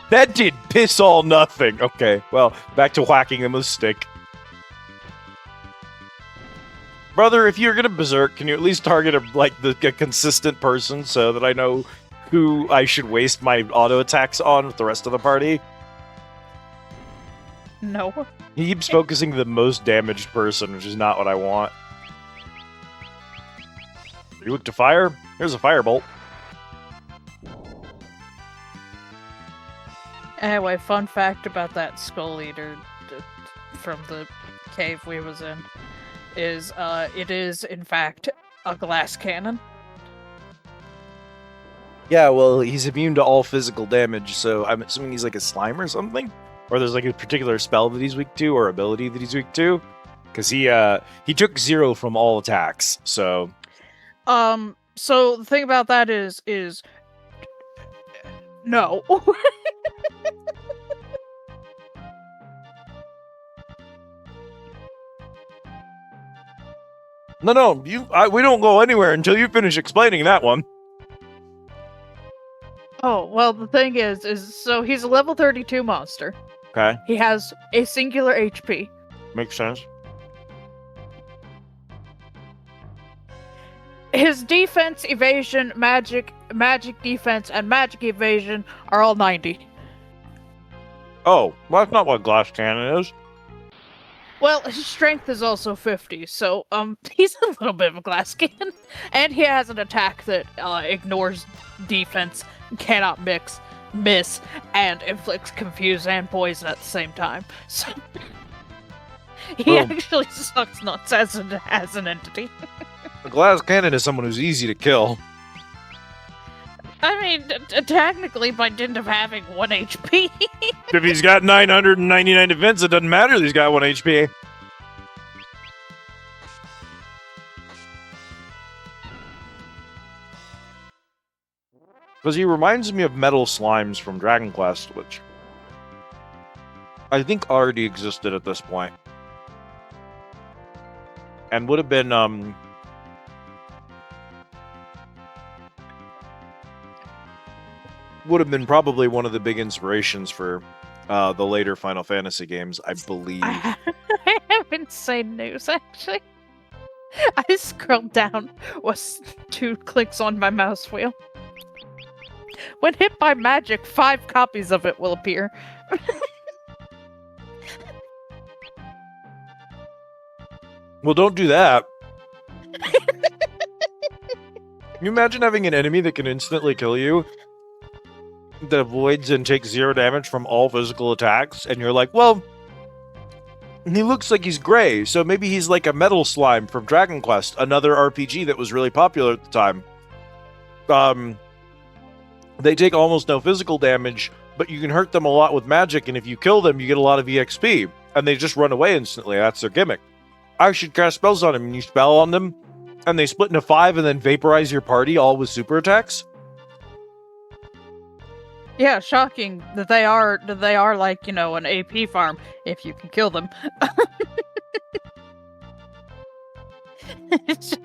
That did piss all nothing. Okay, well, back to whacking them with a stick. Brother, if you're gonna berserk, can you at least target a consistent person so that I know who I should waste my auto attacks on with the rest of the party? No. He keeps focusing the most damaged person, which is not what I want. You look to fire? Here's a firebolt. Anyway, fun fact about that skull eater from the cave we was in is it is in fact a glass cannon. Yeah, well, he's immune to all physical damage, so I'm assuming he's like a slime or something? Or there's like a particular spell that he's weak to, or ability that he's weak to? Because he took 0 from all attacks, so... So the thing about that is no. No, we don't go anywhere until you finish explaining that one. Oh, well, the thing is so he's a level 32 monster. Okay, He has a singular HP. makes sense. His defense, evasion, magic defense, and magic evasion are all 90. Oh, well, that's not what glass cannon is. Well, his strength is also 50, so he's a little bit of a glass cannon. And he has an attack that ignores defense, cannot miss, and inflicts confuse and poison at the same time. So he Boom. actually sucks nuts as an entity. A glass cannon is someone who's easy to kill. I mean, technically, by dint of having 1 HP. If he's got 999 defense, it doesn't matter that he's got 1 HP. Because he reminds me of metal slimes from Dragon Quest, which I think already existed at this point. And would have been, probably one of the big inspirations for the later Final Fantasy games, I believe. I have insane news, actually. I scrolled down, was 2 clicks on my mouse wheel. When hit by magic, 5 copies of it will appear. Well, don't do that. Can you imagine having an enemy that can instantly kill you, that avoids and takes 0 damage from all physical attacks, and you're like, well, he looks like he's gray, so maybe he's like a metal slime from Dragon Quest, another RPG that was really popular at the time. They take almost no physical damage, but you can hurt them a lot with magic, and if you kill them, you get a lot of EXP, and they just run away instantly. That's their gimmick. I should cast spells on him, and you spell on them, and they split into 5 and then vaporize your party, all with super attacks? Yeah, shocking that they are like, an AP farm if you can kill them. It's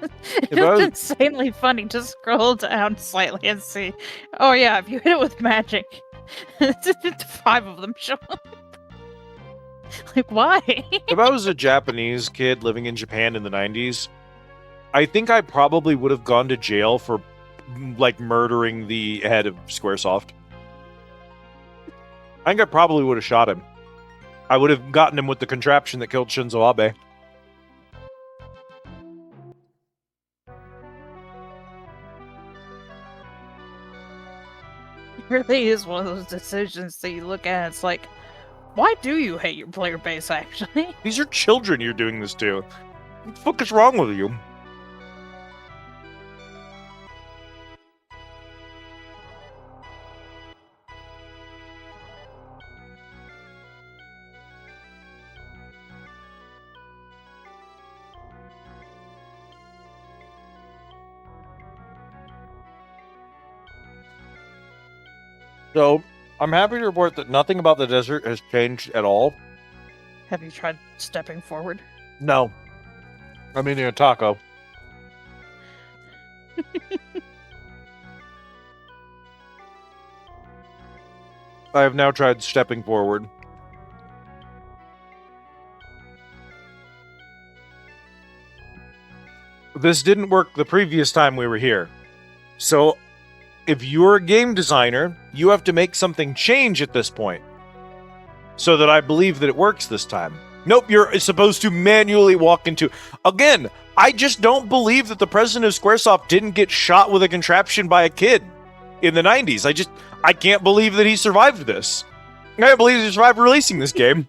just insanely funny to scroll down slightly and see. Oh yeah, if you hit it with magic, 5 of them show up. Like, why? If I was a Japanese kid living in Japan in the 90s, I think I probably would have gone to jail for, murdering the head of Squaresoft. I think I probably would have shot him. I would have gotten him with the contraption that killed Shinzo Abe. It really is one of those decisions that you look at and it's like, why do you hate your player base, actually? These are children you're doing this to. What the fuck is wrong with you? So, I'm happy to report that nothing about the desert has changed at all. Have you tried stepping forward? No. I'm eating a taco. I have now tried stepping forward. This didn't work the previous time we were here. So, if you're a game designer, you have to make something change at this point. So that I believe that it works this time. Nope, you're supposed to manually walk into... Again, I just don't believe that the president of Squaresoft didn't get shot with a contraption by a kid in the 90s. I can't believe that he survived this. I can't believe he survived releasing this game.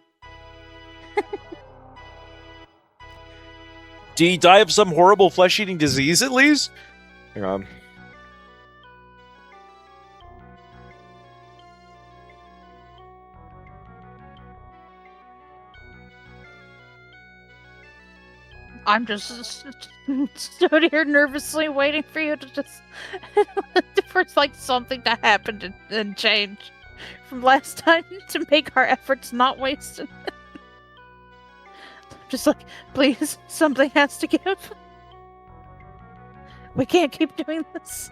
Did he die of some horrible flesh-eating disease, at least? Hang on. I'm just stood here nervously waiting for you to just for like something to happen and change from last time to make our efforts not wasted. Just like, please, something has to give. We can't keep doing this.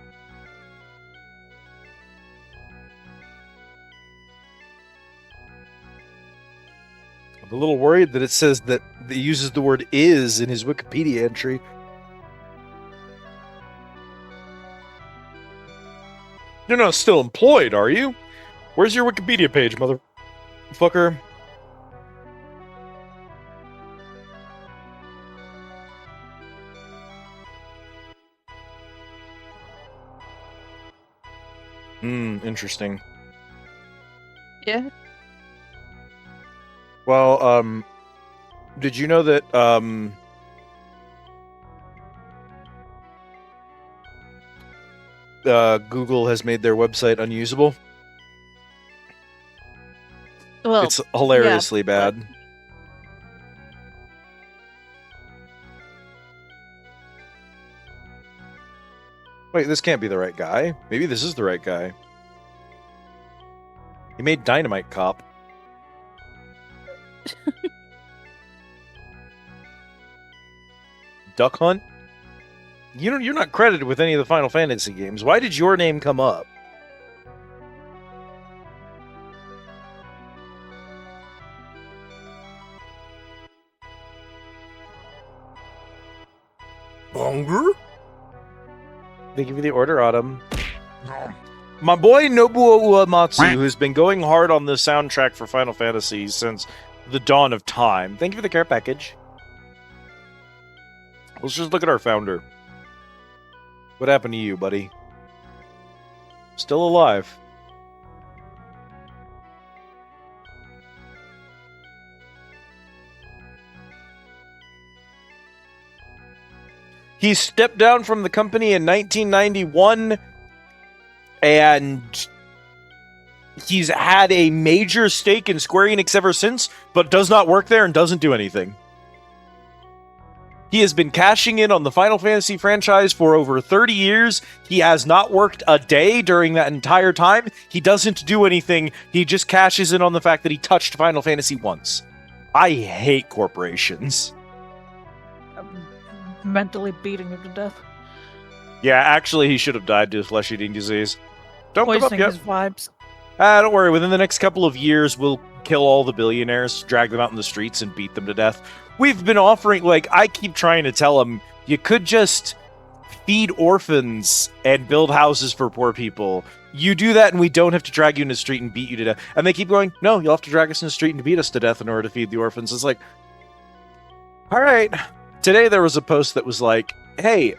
I'm a little worried that it says that it uses the word "is" in his Wikipedia entry. You're not still employed, are you? Where's your Wikipedia page, motherfucker? Interesting. Yeah. Well, did you know that, Google has made their website unusable? Well, It's hilariously yeah, bad. Wait, this can't be the right guy. Maybe this is the right guy. He made Dynamite Cop. Duck Hunt? You're not credited with any of the Final Fantasy games. Why did your name come up? Longer? Thank you for the order, Autumn. My boy Nobuo Uematsu, who's been going hard on the soundtrack for Final Fantasy since the dawn of time. Thank you for the care package. Let's just look at our founder. What happened to you, buddy? Still alive. He stepped down from the company in 1991, and he's had a major stake in Square Enix ever since, but does not work there and doesn't do anything. He has been cashing in on the Final Fantasy franchise for over 30 years. He has not worked a day during that entire time. He doesn't do anything. He just cashes in on the fact that he touched Final Fantasy once. I hate corporations. I'm mentally beating him to death. Yeah, actually, he should have died to a flesh-eating disease. Don't give up Poisoning yet. his vibes. Don't worry. Within the next couple of years, we'll kill all the billionaires, drag them out in the streets, and beat them to death. We've been offering, I keep trying to tell him, you could just feed orphans and build houses for poor people. You do that, and we don't have to drag you in the street and beat you to death. And they keep going, no, you'll have to drag us in the street and beat us to death in order to feed the orphans. It's like, all right. Today there was a post that was like, hey,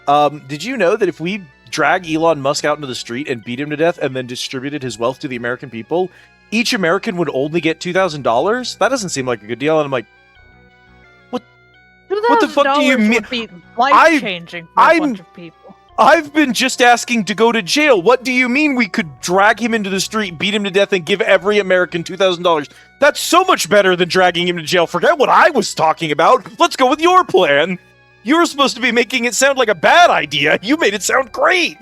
did you know that if we drag Elon Musk out into the street and beat him to death and then distributed his wealth to the American people, each American would only get $2,000? That doesn't seem like a good deal. And I'm like, what the fuck do you mean? Life changing for a bunch of people. I've been just asking to go to jail. What do you mean we could drag him into the street, beat him to death, and give every American $2,000? That's so much better than dragging him to jail. Forget what I was talking about. Let's go with your plan. You were supposed to be making it sound like a bad idea. You made it sound great.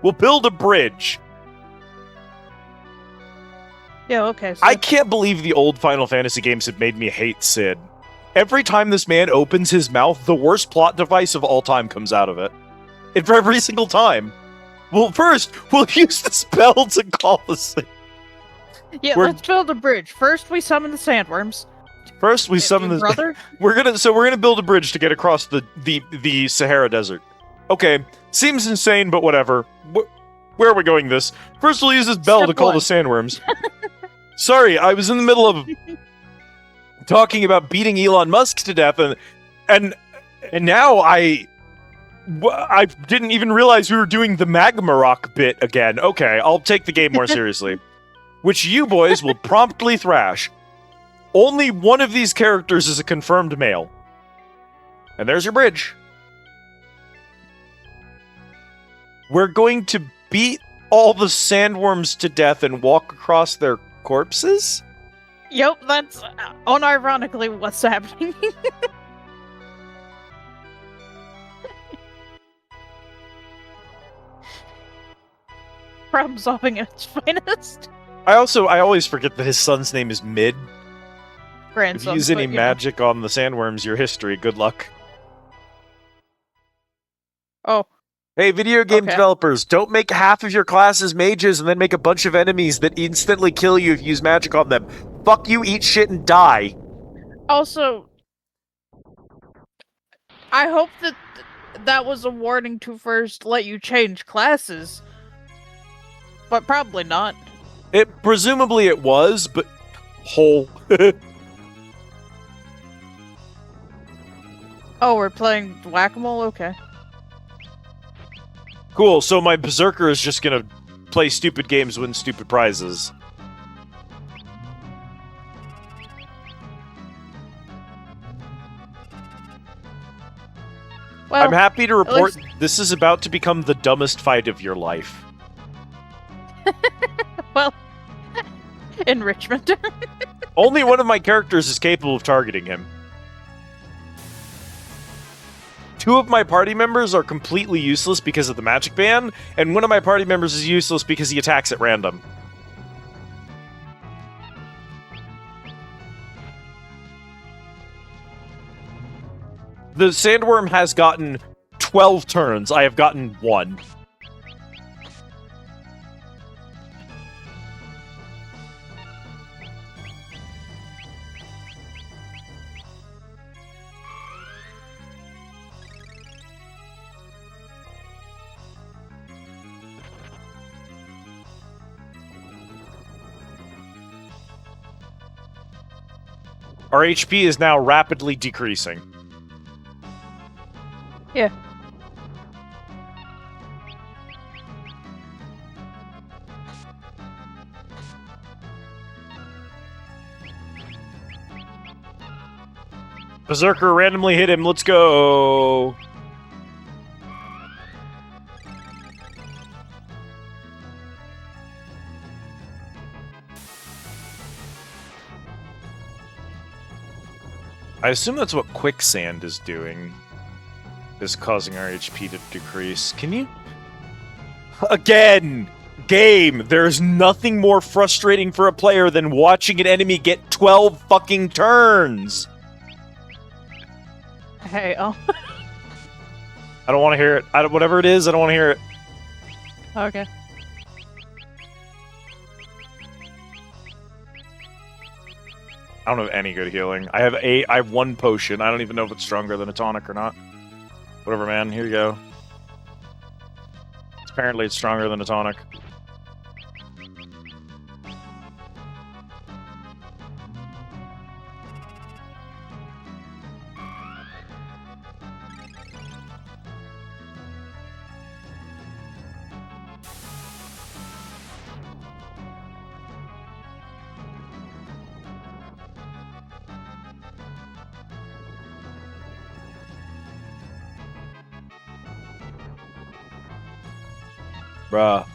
We'll build a bridge. Yeah, okay. So I can't believe the old Final Fantasy games have made me hate Sid. Every time this man opens his mouth, the worst plot device of all time comes out of it. For every single time. Well, first, we'll use the spell to call the thing. yeah, let's build a bridge. First, we summon the sandworms. First, we summon the brother. We're gonna build a bridge to get across the Sahara Desert. Okay, seems insane, but whatever. Where are we going? This first, we'll use this bell to call the sandworms. Sorry, I was in the middle of talking about beating Elon Musk to death, and now I didn't even realize we were doing the magma rock bit again. Okay, I'll take the game more seriously, which you boys will promptly thrash. Only one of these characters is a confirmed male. And there's your bridge. We're going to beat all the sandworms to death and walk across their corpses? Yep, that's unironically what's happening. Problem solving at its finest. I always forget that his son's name is Mid. Grandson. If you use any magic on the sandworms, your history. Good luck. Oh. Hey, video game developers, don't make half of your classes mages and then make a bunch of enemies that instantly kill you if you use magic on them. Fuck you, eat shit, and die. Also, I hope that was a warning to first let you change classes. But probably not. Presumably it was, but... Hole. Oh, we're playing Whack-A-Mole? Okay. Cool, so my Berserker is just gonna play stupid games, win stupid prizes. Well, I'm happy to report this is about to become the dumbest fight of your life. Well, enrichment. Only one of my characters is capable of targeting him. 2 of my party members are completely useless because of the magic ban, and one of my party members is useless because he attacks at random. The sandworm has gotten 12 turns. I have gotten 1. Our HP is now rapidly decreasing. Yeah. Berserker randomly hit him. Let's go. I assume that's what quicksand is doing. Is causing our HP to decrease. Can you... Again! Game! There's nothing more frustrating for a player than watching an enemy get 12 fucking turns! Hey, oh. I don't want to hear it. Whatever it is, I don't want to hear it. Okay. I don't have any good healing. I have 1 potion. I don't even know if it's stronger than a tonic or not. Whatever, man. Here you go. Apparently it's stronger than a tonic. Bruh.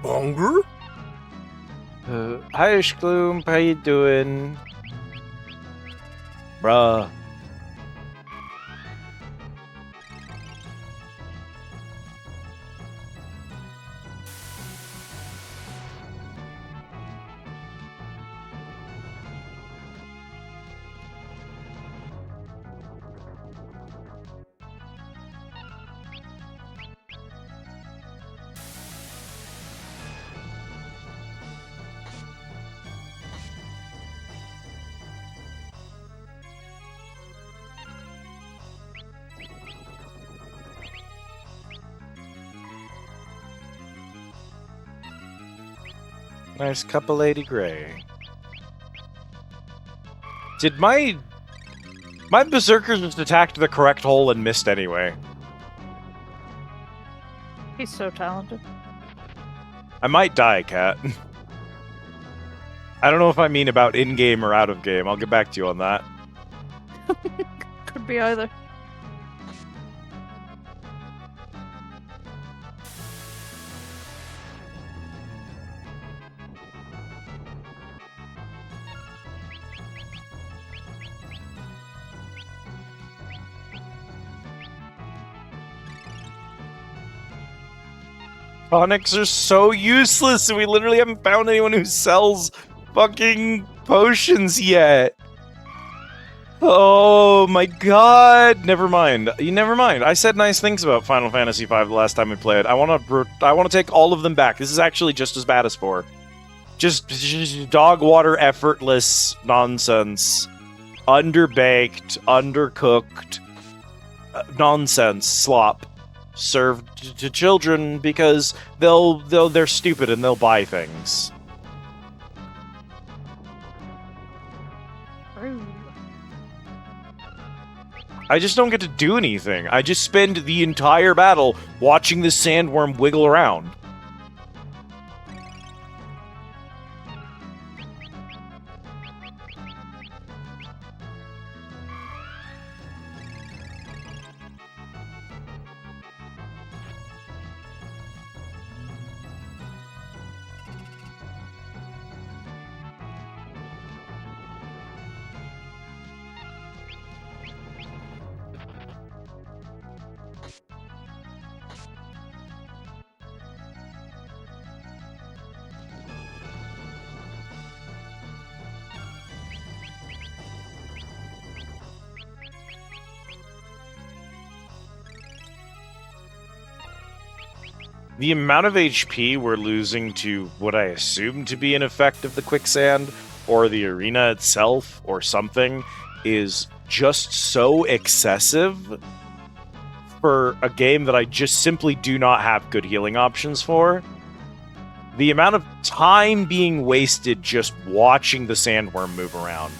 Hunger? Hi, Gloom. How you doing? Bruh. Nice cup of Lady Grey. Did my berserkers just attacked the correct hole and missed anyway? He's so talented. I might die, Cat. I don't know if I mean about in-game or out of game. I'll get back to you on that. Could be either. Tonics are so useless, and we literally haven't found anyone who sells fucking potions yet. Oh my god! Never mind. Never mind. I said nice things about Final Fantasy V the last time we played. I want to take all of them back. This is actually just as bad as 4. Just dog water, effortless nonsense, underbaked, undercooked nonsense slop served to children because they're stupid and they'll buy things. I just don't get to do anything. I just spend the entire battle watching this sandworm wiggle around. The amount of HP we're losing to what I assume to be an effect of the quicksand, or the arena itself, or something, is just so excessive for a game that I just simply do not have good healing options for. The amount of time being wasted just watching the sandworm move around.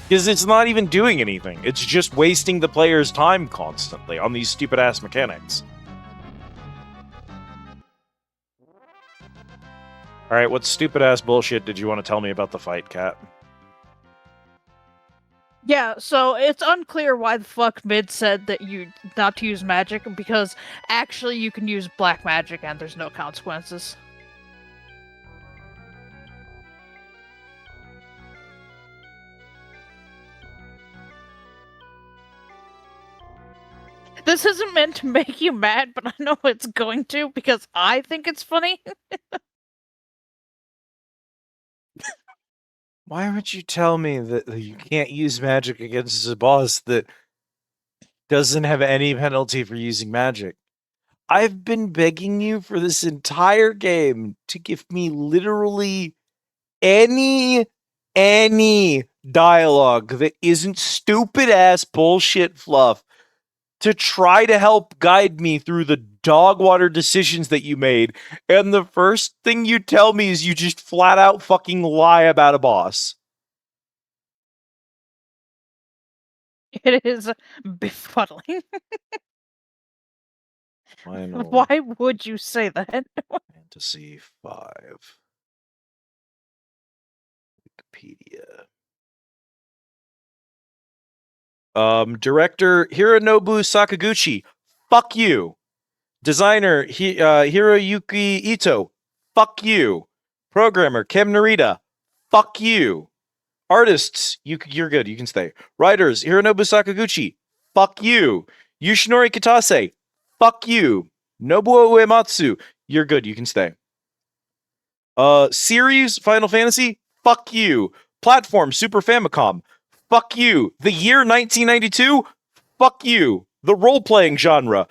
Because it's not even doing anything. It's just wasting the player's time constantly on these stupid-ass mechanics. Alright, what stupid-ass bullshit did you want to tell me about the fight, Cat? Yeah, so it's unclear why the fuck Mid said that you not to use magic, because actually you can use black magic and there's no consequences. This isn't meant to make you mad, but I know it's going to, because I think it's funny. Why would you tell me that you can't use magic against a boss that doesn't have any penalty for using magic? I've been begging you for this entire game to give me literally any dialogue that isn't stupid-ass bullshit fluff to try to help guide me through the dog water decisions that you made, and the first thing you tell me is you just flat out fucking lie about a boss. It is befuddling. Final Why would you say that? Fantasy V. Wikipedia. Director Hironobu Sakaguchi. Fuck you. Designer Hiroyuki Ito. fuck you. Programmer Kim Narita, fuck you. Artists, you're good, you can stay. Writers, Hironobu Sakaguchi, fuck you. Yoshinori Kitase, fuck you. Nobuo Uematsu, you're good, you can stay. Series, Final Fantasy, fuck you. Platform, Super Famicom, fuck you. The year 1992, fuck you. The role-playing genre,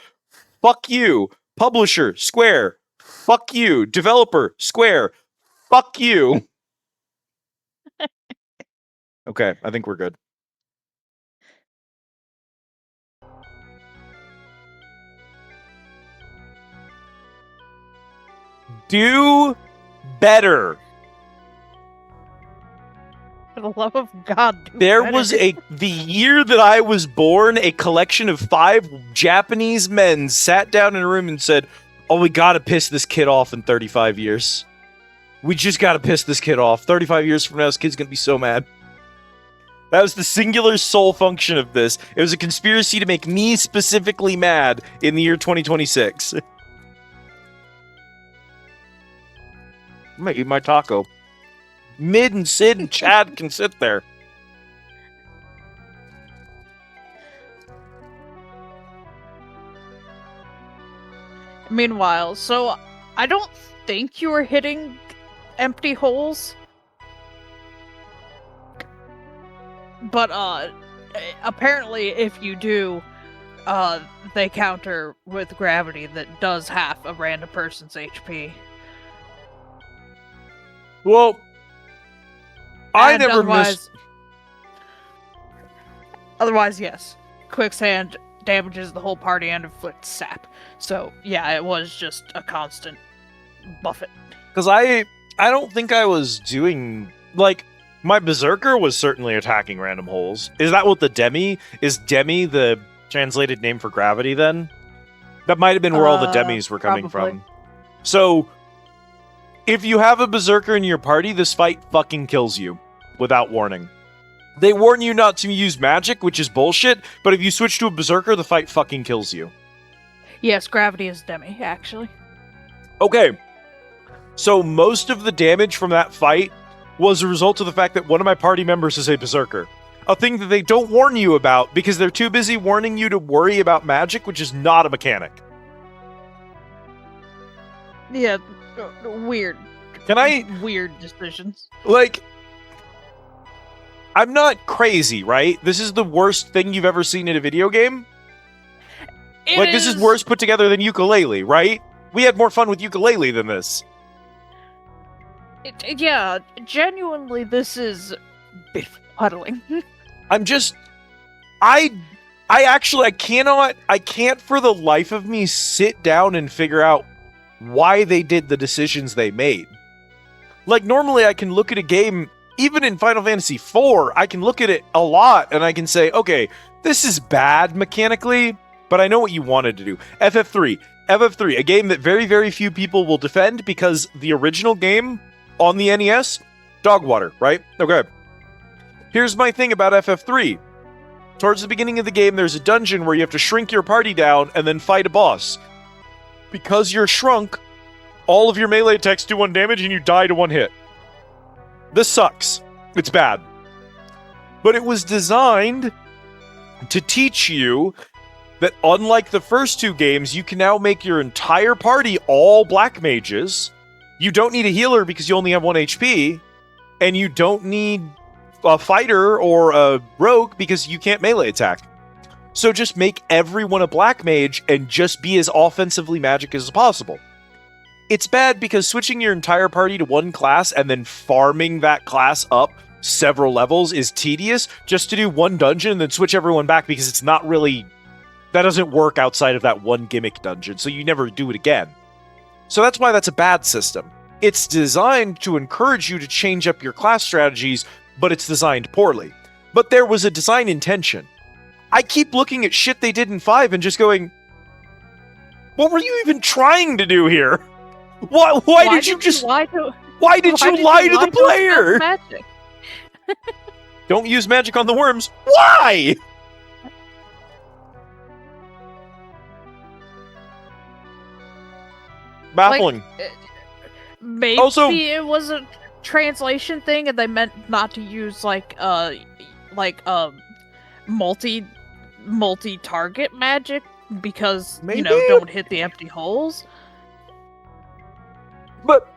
fuck you. Publisher, Square, fuck you. Developer, Square, fuck you. Okay, I think we're good. Do better. For the love of God, do There better. was the year that I was born, a collection of 5 Japanese men sat down in a room and said, "Oh, we gotta piss this kid off in 35 years. We just gotta piss this kid off. 35 years from now, this kid's gonna be so mad." That was the singular sole function of this. It was a conspiracy to make me specifically mad in the year 2026. I'm gonna eat my taco. Mid and Sid and Chad can sit there. Meanwhile, so I don't think you were hitting empty holes. But apparently if you do, they counter with gravity that does half a random person's HP. Well, I And never missed. Otherwise, yes. Quicksand damages the whole party and inflicts sap. So, yeah, it was just a constant buffet. Because I don't think I was doing, like, my Berserker was certainly attacking random holes. Is that what the Demi? Is Demi the translated name for gravity then? That might have been where all the Demis were coming probably. from. So, if you have a Berserker in your party, this fight fucking kills you without warning. They warn you not to use magic, which is bullshit, but if you switch to a Berserker, the fight fucking kills you. Yes, gravity is Demi, actually. Okay. So most of the damage from that fight was a result of the fact that one of my party members is a Berserker. A thing that they don't warn you about because they're too busy warning you to worry about magic, which is not a mechanic. Yeah, weird. Can I... Weird decisions. Like... I'm not crazy, right? This is the worst thing you've ever seen in a video game? This is worse put together than Ukulele, right? We had more fun with Ukulele than this. Yeah, genuinely, this is befuddling. I'm just... I can't for the life of me sit down and figure out why they did the decisions they made. Like, normally I can look at a game, even in Final Fantasy IV, I can look at it a lot and I can say, okay, this is bad mechanically, but I know what you wanted to do. FF3, a game that very, very few people will defend because the original game on the NES, dog water, right? Okay. Here's my thing about FF3. Towards the beginning of the game, there's a dungeon where you have to shrink your party down and then fight a boss. Because you're shrunk, all of your melee attacks do 1 damage and you die to 1 hit. This sucks. It's bad. But it was designed to teach you that unlike the first 2 games, you can now make your entire party all black mages. You don't need a healer because you only have 1 HP. And you don't need a fighter or a rogue because you can't melee attack. So just make everyone a black mage and just be as offensively magic as possible. It's bad because switching your entire party to 1 class and then farming that class up several levels is tedious just to do 1 dungeon and then switch everyone back because it's not really... That doesn't work outside of that 1 gimmick dungeon, so you never do it again. So that's why that's a bad system. It's designed to encourage you to change up your class strategies, but it's designed poorly. But there was a design intention. I keep looking at shit they did in 5 and just going, what were you even trying to do here? Why did you lie to the player? Magic? Don't use magic on the worms. Why? Baffling. maybe Also- it was a translation thing, and they meant not to use multi-target magic because Maybe? don't hit the empty holes. But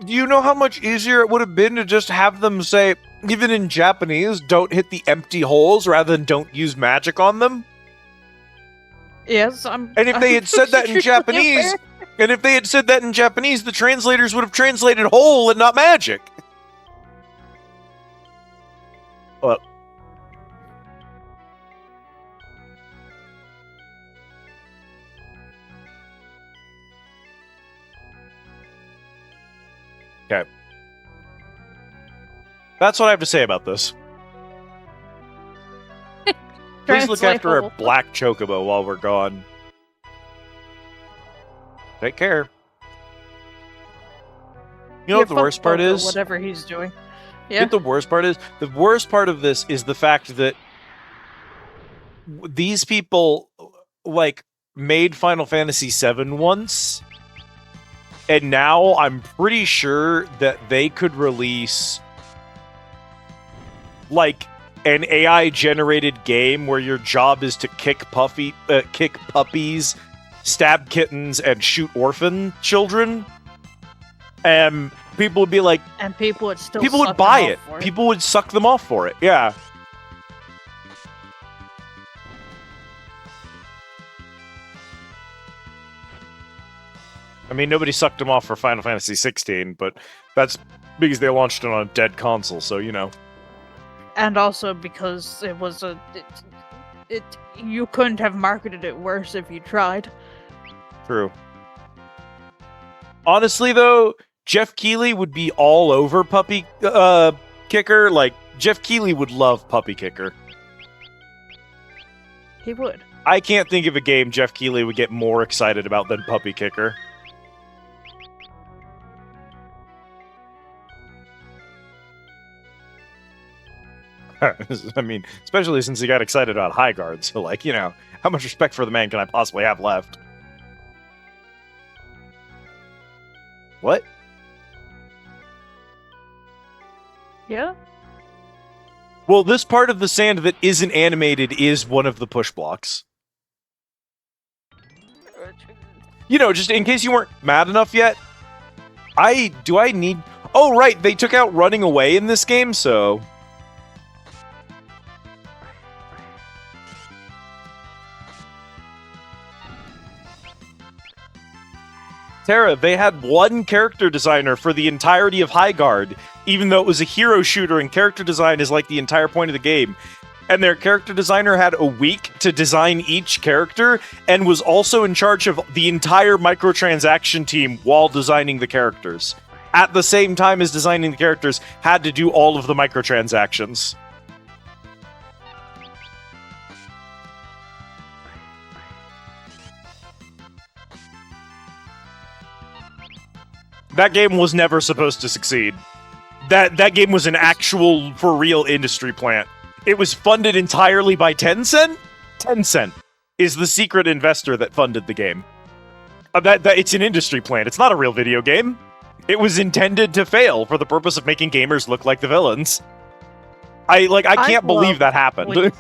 do you know how much easier it would have been to just have them say, even in Japanese, don't hit the empty holes rather than don't use magic on them? Yes, And if they had said that in Japanese, the translators would have translated hole and not magic. Well, okay. That's what I have to say about this. Please look Translate after hole. our black chocobo while we're gone. Take care. You know what the worst part is? Whatever he's doing. You Yeah. know what the worst part is? The worst part of this is the fact that these people made Final Fantasy VII once, and now I'm pretty sure that they could release an AI generated game where your job is to kick puppies, stab kittens, and shoot orphan children. And people would be like, And people would still people would suck buy them it. off for People would suck them off for it. Yeah. I mean, nobody sucked them off for Final Fantasy 16, but that's because they launched it on a dead console, so you know. And also because it was you couldn't have marketed it worse if you tried. True. Honestly, though, Jeff Keighley would be all over Puppy Kicker. Like, Jeff Keighley would love Puppy Kicker. He would. I can't think of a game Jeff Keighley would get more excited about than Puppy Kicker. I mean, especially since he got excited about High Guard, so, like, you know, how much respect for the man can I possibly have left? What? Yeah. Well, this part of the sand that isn't animated is one of the push blocks. You know, just in case you weren't mad enough yet. Do I need... Oh, right, they took out running away in this game, so... Tara, they had one character designer for the entirety of High Guard, even though it was a hero shooter and character design is like the entire point of the game. And their character designer had a week to design each character and was also in charge of the entire microtransaction team while designing the characters. At the same time as designing the characters, had to do all of the microtransactions. That game was never supposed to succeed. That game was an actual, for real industry plant. It was funded entirely by Tencent? Tencent is the secret investor that funded the game. It's an industry plant. It's not a real video game. It was intended to fail for the purpose of making gamers look like the villains. I can't believe that happened. Like,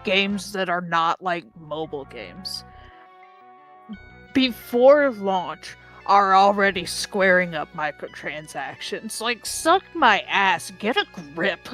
games that are not like mobile games. Before launch, are already squaring up microtransactions. Like, suck my ass, get a grip.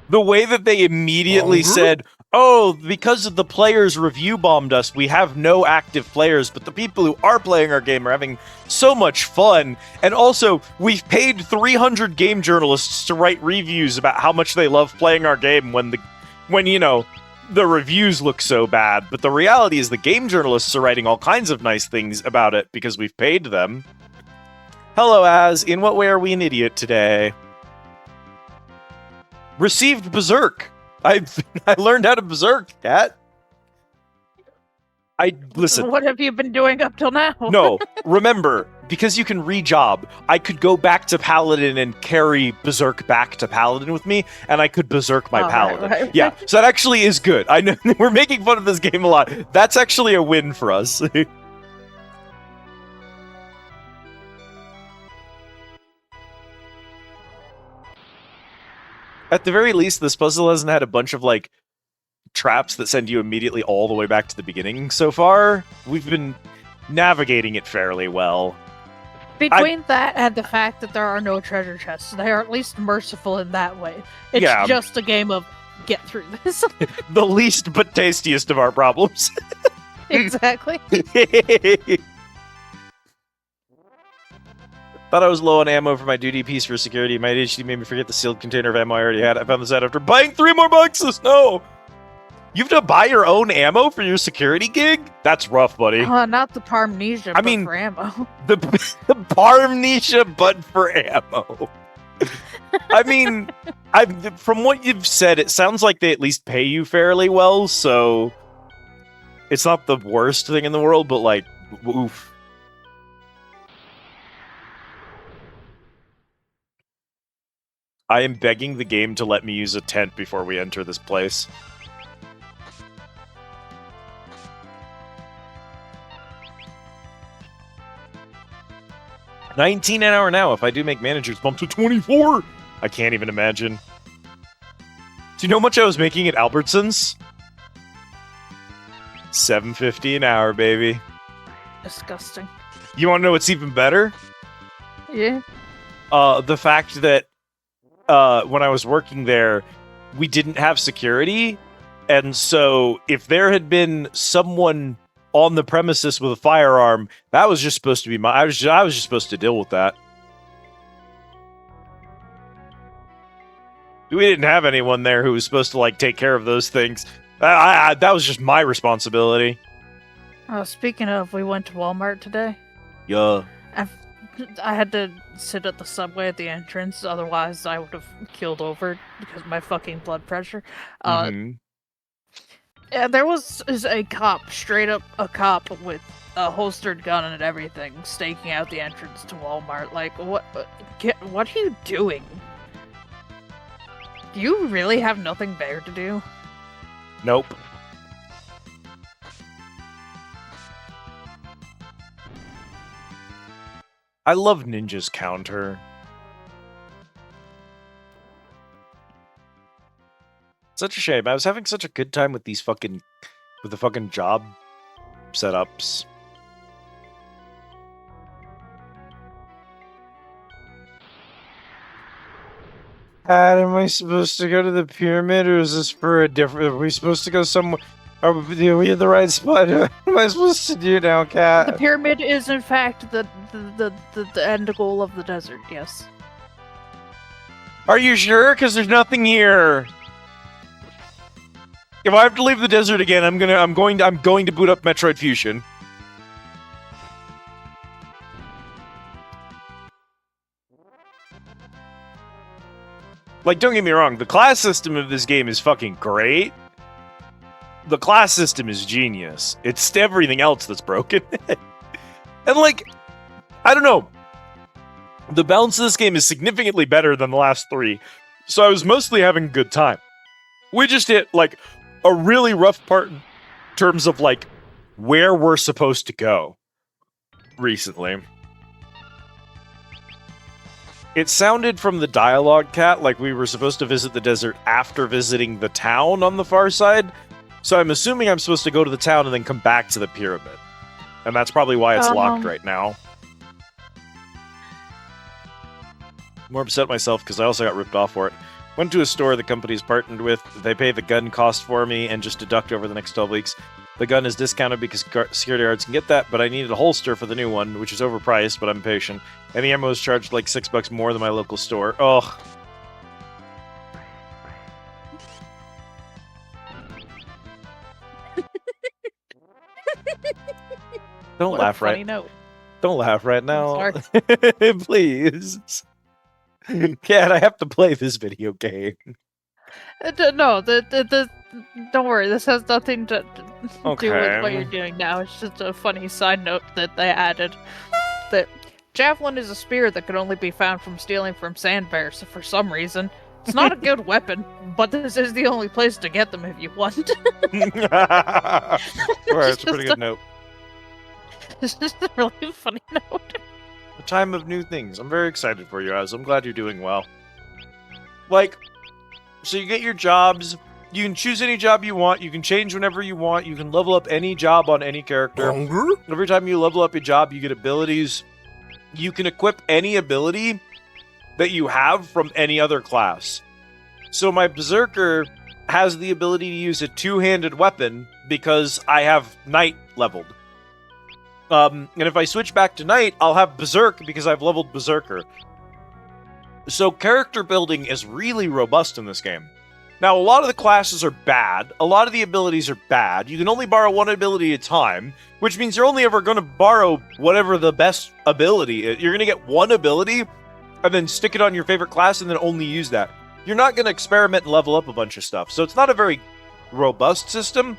The way that they immediately said, oh, because of the players review bombed us, we have no active players, but the people who are playing our game are having so much fun. And also, we've paid 300 game journalists to write reviews about how much they love playing our game when you know, the reviews look so bad, but the reality is the game journalists are writing all kinds of nice things about it because we've paid them. Hello, Az. In what way are we an idiot today? Received Berserk. I learned how to Berserk, Cat. Listen. What have you been doing up till now? No, remember, because you can re-job, I could go back to Paladin and carry Berserk back to Paladin with me, and I could Berserk my Paladin. Right. Yeah, so that actually is good. I know we're making fun of this game a lot. That's actually a win for us. At the very least, this puzzle hasn't had a bunch of, like, traps that send you immediately all the way back to the beginning so far. We've been navigating it fairly well. Between that and the fact that there are no treasure chests, they are at least merciful in that way. It's Yeah. just a game of get through this. The least but tastiest of our problems. Exactly. Thought I was low on ammo for my duty piece for security. My ADHD made me forget the sealed container of ammo I already had. I found this out after buying 3 more boxes. No! You have to buy your own ammo for your security gig? That's rough, buddy. Not the Parmnesia, but mean- for ammo. The Parmnesia, but for ammo. I mean, from what you've said, it sounds like they at least pay you fairly well, so it's not the worst thing in the world, but like, oof. I am begging the game to let me use a tent before we enter this place. $19 an hour now. If I do make managers bump to 24, I can't even imagine. Do you know how much I was making at Albertsons? $7.50 an hour, baby. Disgusting. You want to know what's even better? Yeah. The fact that when I was working there, we didn't have security, and so if there had been someone on the premises with a firearm, that was just supposed to be I was just supposed to deal with that. We didn't have anyone there who was supposed to like take care of those things. That was just my responsibility. Speaking of, we went to Walmart today. Yeah. I had to sit at the subway at the entrance, otherwise I would have keeled over because of my fucking blood pressure. Yeah, there was a cop, straight up a cop with a holstered gun and everything, staking out the entrance to Walmart. Like, what are you doing? Do you really have nothing better to do? Nope. I love Ninja's counter. Such a shame. I was having such a good time with these fucking job setups. Am I supposed to go to the pyramid, or is this for a different? Are we supposed to go somewhere? Are we in the right spot? What am I supposed to do now, Cat? The pyramid is, in fact, the end goal of the desert. Yes. Are you sure? Because there's nothing here. If I have to leave the desert again, I'm going to boot up Metroid Fusion. Like, don't get me wrong, the class system of this game is fucking great. The class system is genius. It's everything else that's broken. And like, I don't know. The balance of this game is significantly better than the last 3. So I was mostly having a good time. We just hit, like, a really rough part in terms of, like, where we're supposed to go recently. It sounded from the dialogue, Cat, like we were supposed to visit the desert after visiting the town on the far side. So I'm assuming I'm supposed to go to the town and then come back to the pyramid. And that's probably why it's locked right now. More upset myself because I also got ripped off for it. Went to a store the company's partnered with. They pay the gun cost for me and just deduct over the next 12 weeks. The gun is discounted because security guards can get that, but I needed a holster for the new one, which is overpriced, but I'm patient. And the ammo is charged like $6 more than my local store. Ugh. Don't What laugh a funny right. note. Don't laugh right now. sorry. Please. Cat, I have to play this video game. No, don't worry. This has nothing to do Okay. with what you're doing now. It's just a funny side note that they added. That javelin is a spear that can only be found from stealing from sand bears for some reason. It's not a good weapon, but this is the only place to get them if you want. Alright, it's a pretty good note. It's just a really funny note. The time of new things. I'm very excited for you, Az. I'm glad you're doing well. Like, So you get your jobs. You can choose any job you want. You can change whenever you want. You can level up any job on any character. Every time you level up a job, you get abilities. You can equip any ability that you have from any other class. So my Berserker has the ability to use a two-handed weapon because I have Knight leveled. And if I switch back to Knight, I'll have Berserk because I've leveled Berserker. So character building is really robust in this game. Now, a lot of the classes are bad. A lot of the abilities are bad. You can only borrow one ability at a time, which means you're only ever going to borrow whatever the best ability is. You're going to get one ability and then stick it on your favorite class and then only use that. You're not going to experiment and level up a bunch of stuff. So it's not a very robust system,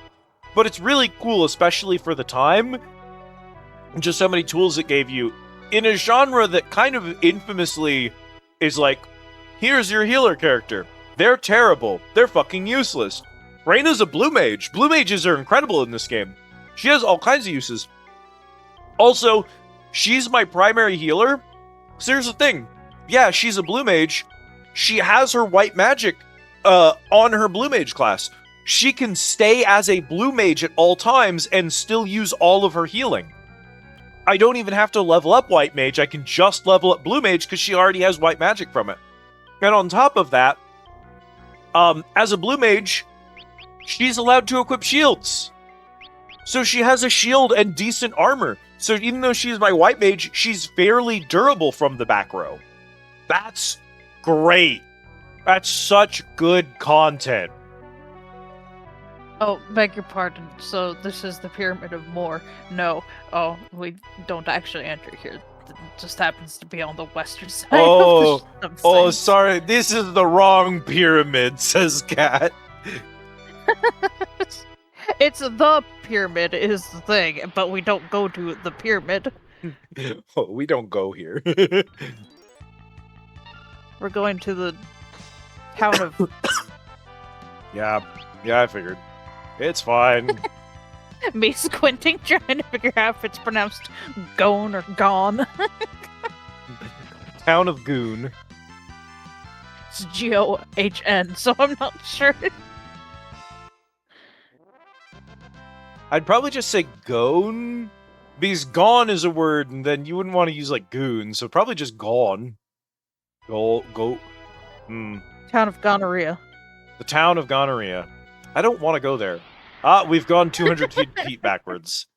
but it's really cool, especially for the time. Just how many tools it gave you in a genre that kind of infamously is like, here's your healer character. They're terrible. They're fucking useless. Reyna's a blue mage. Blue mages are incredible in this game. She has all kinds of uses. Also, she's my primary healer. So here's the thing. Yeah, she's a blue mage. She has her white magic on her blue mage class. She can stay as a blue mage at all times and still use all of her healing. I don't even have to level up white mage. I can just level up blue mage because she already has white magic from it. And on top of that, as a blue mage, she's allowed to equip shields. So she has a shield and decent armor. So even though she's my white mage, she's fairly durable from the back row. That's great. That's such good content. Oh, beg your pardon. So this is the Pyramid of Moor. No. Oh, we don't actually enter here. It just happens to be on the western side of the Oh, sorry. This is the wrong pyramid, says Cat. It's the pyramid is the thing, but we don't go to the pyramid. Oh, we don't go here. We're going to the town of... Yeah, I figured. It's fine. Me squinting, trying to figure out if it's pronounced gone or gone. Town of Goon. It's G-O-H-N, so I'm not sure. I'd probably just say gone, because gone is a word, and then you wouldn't want to use, like, goon, so probably just gone. Go. Town of gonorrhea. The town of gonorrhea. I don't want to go there. We've gone 200 feet backwards.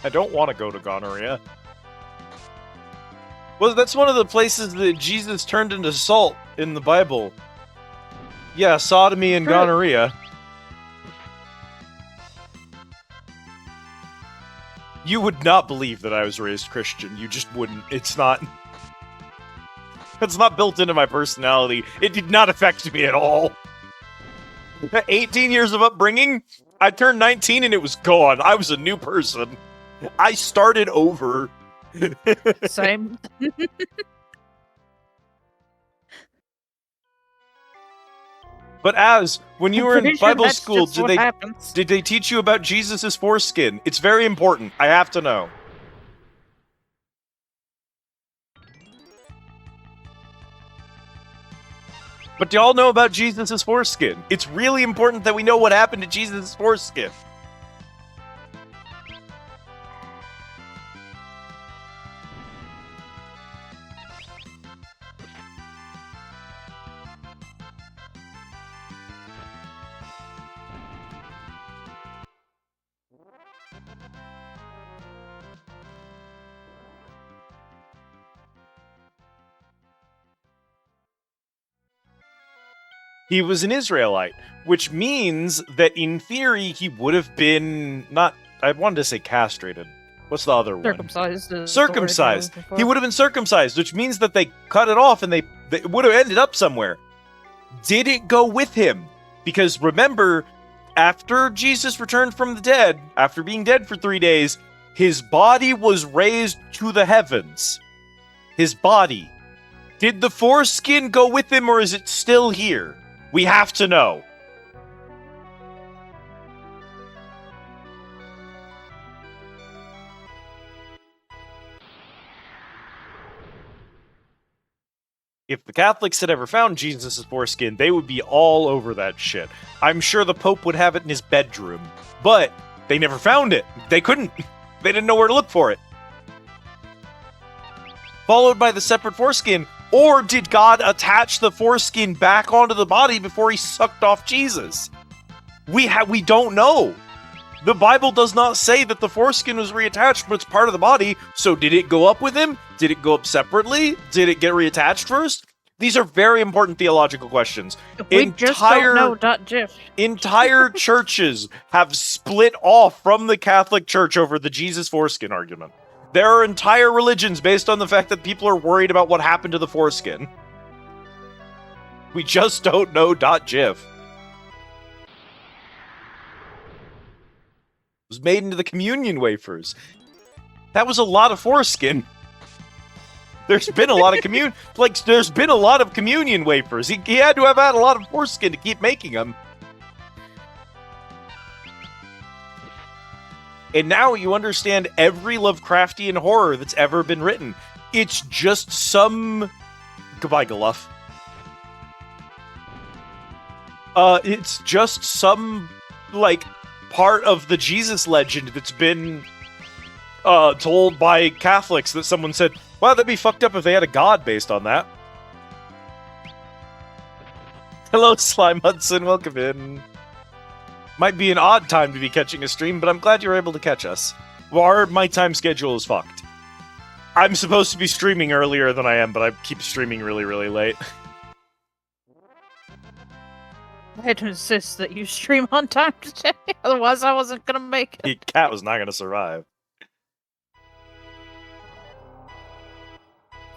I don't want to go to gonorrhea. Well, that's one of the places that Jesus turned into salt in the Bible. Yeah, sodomy and gonorrhea. You would not believe that I was raised Christian. You just wouldn't. It's not built into my personality. It did not affect me at all. 18 years of upbringing, I turned 19 and it was gone. I was a new person. I started over. Same. But when you were in Pretty sure Bible that's school, just what happens. did they teach you about Jesus' foreskin? It's very important. I have to know. But do y'all know about Jesus' foreskin? It's really important that we know what happened to Jesus' foreskin. He was an Israelite, which means that in theory he would have been I wanted to say castrated. What's the other one? Circumcised. Circumcised. He would have been circumcised, which means that they cut it off and they would have ended up somewhere. Did it go with him? Because remember, after Jesus returned from the dead, after being dead for 3 days, his body was raised to the heavens. His body. Did the foreskin go with him or is it still here? We have to know. If the Catholics had ever found Jesus' foreskin, they would be all over that shit. I'm sure the Pope would have it in his bedroom, but they never found it. They couldn't. They didn't know where to look for it. Followed by the separate foreskin, or did God attach the foreskin back onto the body before he sucked off Jesus? We don't know. The Bible does not say that the foreskin was reattached, but it's part of the body. So did it go up with him? Did it go up separately? Did it get reattached first? These are very important theological questions. We just don't know. .gif. Entire churches have split off from the Catholic Church over the Jesus foreskin argument. There are entire religions based on the fact that people are worried about what happened to the foreskin. We just don't know. .gif. Was made into the communion wafers. That was a lot of foreskin. There's been a lot of there's been a lot of communion wafers. He had to have had a lot of foreskin to keep making them. And now you understand every Lovecraftian horror that's ever been written. It's just some... Goodbye, Galuff. It's just some, like, part of the Jesus legend that's been told by Catholics that someone said, wow, that'd be fucked up if they had a god based on that. Hello, Slime Hudson, welcome in. Might be an odd time to be catching a stream, but I'm glad you're able to catch us. My time schedule is fucked. I'm supposed to be streaming earlier than I am, but I keep streaming really, really late. I had to insist that you stream on time today, otherwise I wasn't gonna make it. Cat was not gonna survive.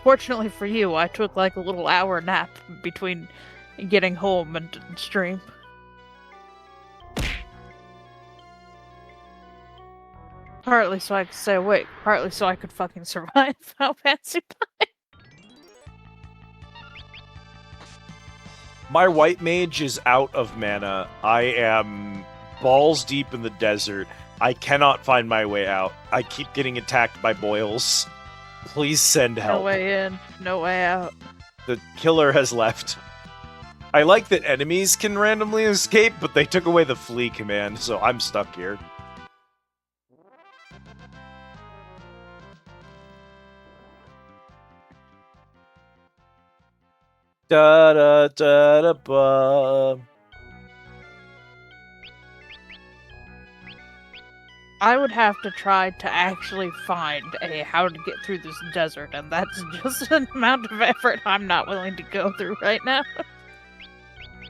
Fortunately for you, I took like a little hour nap between getting home and stream. Partly so I could stay awake, partly so I could fucking survive Final Fantasy Pie. My white mage is out of mana. I am balls deep in the desert. I cannot find my way out. I keep getting attacked by boils. Please send help. No way in, no way out. The killer has left. I like that enemies can randomly escape, but they took away the flee command, so I'm stuck here. Da da da da ba. I would have to try to actually find a how to get through this desert, and that's just an amount of effort I'm not willing to go through right now.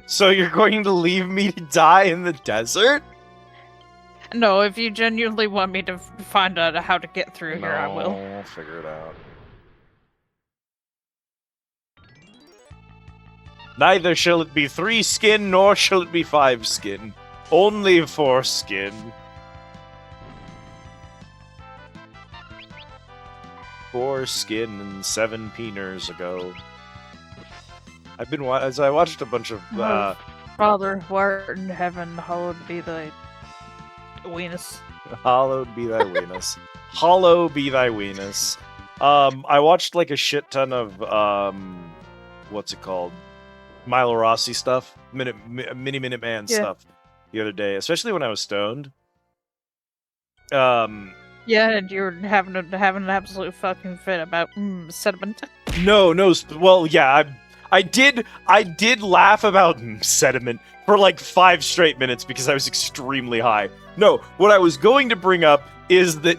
So you're going to leave me to die in the desert? No, if you genuinely want me to find out how to get through here, I will. I'll figure it out. Neither shall it be 3 skin, nor shall it be 5 skin. Only 4 skin. 4 skin and 7 peeners ago. I've been as I watched a bunch of Father, who art in heaven, hallowed be thy weenus. Hallowed be thy weenus. Hollow be thy weenus. I watched like a shit ton of what's it called? Milo Rossi stuff, Minute Man stuff the other day, especially when I was stoned. Yeah, and you were having an absolute fucking fit about sediment. No, well, yeah, I did laugh about sediment for like 5 straight minutes because I was extremely high. No, what I was going to bring up is that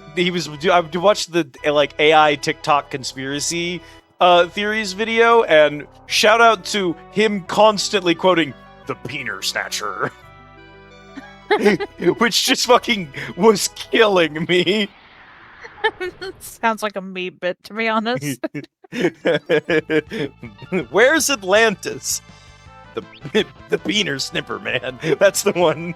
I watched the like AI TikTok conspiracy theories video, and shout out to him constantly quoting the Peener Snatcher. Which just fucking was killing me. Sounds like a me bit, to be honest. Where's Atlantis? The Peener Snipper, man. That's the one.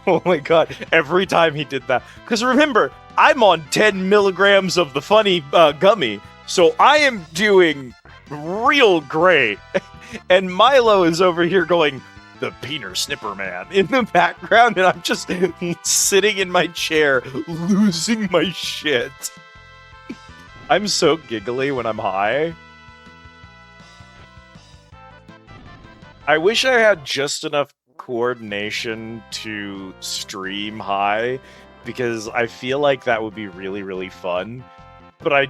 Oh my god, every time he did that. Because remember, I'm on 10 milligrams of the funny gummy, so I am doing real great. And Milo is over here going, the Peener Snipper Man, in the background, and I'm just sitting in my chair, losing my shit. I'm so giggly when I'm high. I wish I had just enough coordination to stream high, because I feel like that would be really, really fun. But I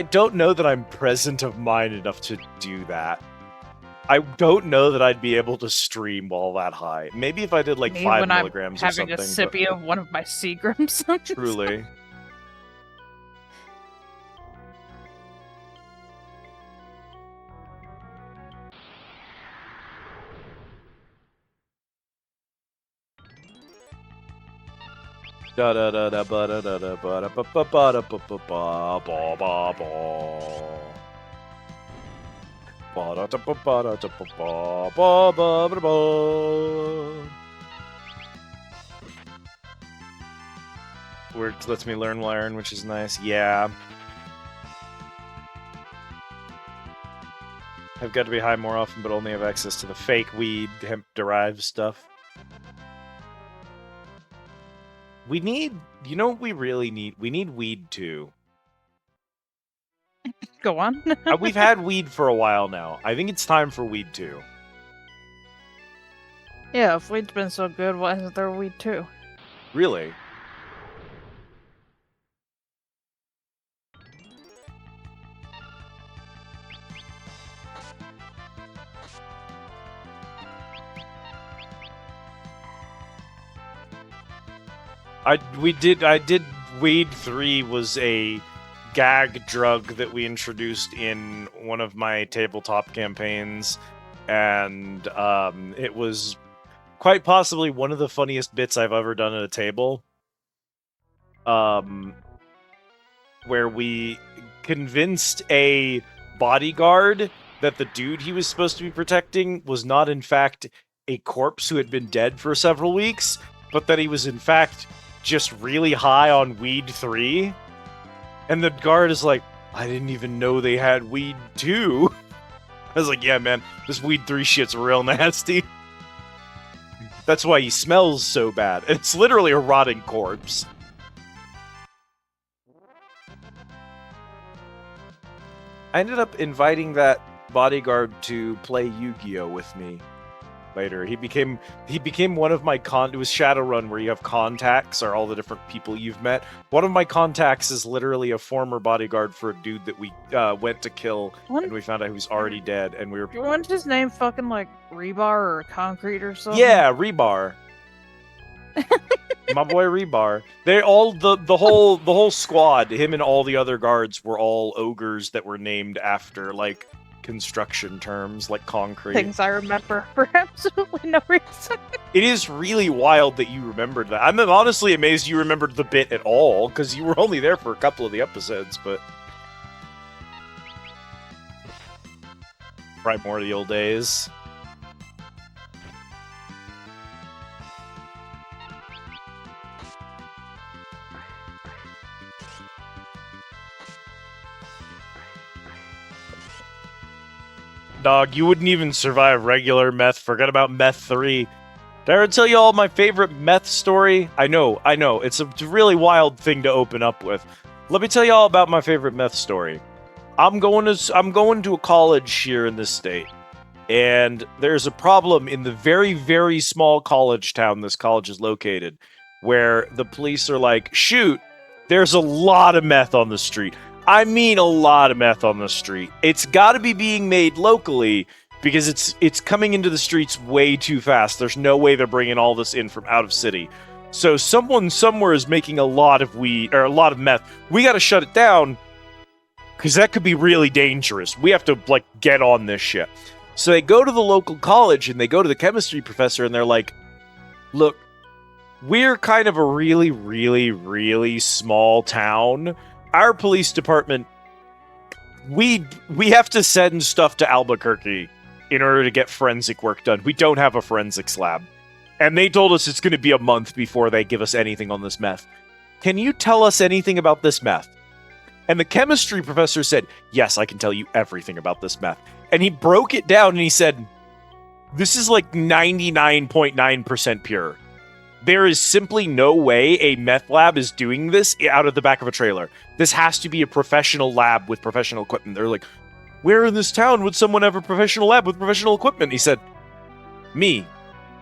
don't know that I'm present of mind enough to do that. I don't know that I'd be able to stream while that high. Maybe if I did like Me 5 when milligrams I'm or something. having a sippy of one of my Seagrams. Truly. Da da da da ba da da da ba da ba ba ba da ba ba ba ba ba ba. Ba da da ba ba da da ba ba ba ba ba ba. Where it lets me learn, which is nice. Yeah. I've got to be high more often, but only have access to the fake weed, hemp-derived stuff. We need, you know what we really need? We need weed too. Go on. We've had weed for a while now. I think it's time for weed too. Yeah, if weed's been so good, why isn't there weed too? Really? I did Weed 3 was a gag drug that we introduced in one of my tabletop campaigns, and it was quite possibly one of the funniest bits I've ever done at a table. Where we convinced a bodyguard that the dude he was supposed to be protecting was not in fact a corpse who had been dead for several weeks, but that he was in fact just really high on weed 3. And the guard is like, I didn't even know they had weed 2. I was like, yeah, man, this weed 3 shit's real nasty. That's why he smells so bad. It's literally a rotting corpse. I ended up inviting that bodyguard to play Yu-Gi-Oh with me later. He became one of my it was Shadowrun, where you have contacts, are all the different people you've met. One of my contacts is literally a former bodyguard for a dude that we went to kill, and we found out he was already dead, and we were... Wasn't his name fucking like Rebar or Concrete or something? Yeah, Rebar. My boy Rebar. They all the whole squad, him and all the other guards, were all ogres that were named after like construction terms, like concrete. Things I remember for absolutely no reason. It is really wild that you remembered that. I'm honestly amazed you remembered the bit at all, because you were only there for a couple of the episodes, but... Primordial days. Dog, you wouldn't even survive regular meth. Forget about meth 3. Did I ever tell you all my favorite meth story? I know. It's a really wild thing to open up with. Let me tell you all about my favorite meth story. I'm going to a college here in this state, and there's a problem in the very, very small college town this college is located, where the police are like, shoot, there's a lot of meth on the street. I mean a lot of meth on the street. It's got to be being made locally, because it's coming into the streets way too fast. There's no way they're bringing all this in from out of city. So someone somewhere is making a lot of weed, or a lot of meth. We got to shut it down, because that could be really dangerous. We have to, like, get on this shit. So they go to the local college, and they go to the chemistry professor, and they're like, look, we're kind of a really, really, really small town. Our police department, we have to send stuff to Albuquerque in order to get forensic work done. We don't have a forensics lab. And they told us it's going to be a month before they give us anything on this meth. Can you tell us anything about this meth? And the chemistry professor said, yes, I can tell you everything about this meth. And he broke it down and he said, this is like 99.9% pure. There is simply no way a meth lab is doing this out of the back of a trailer. This has to be a professional lab with professional equipment. They're like, where in this town would someone have a professional lab with professional equipment? He said, Me.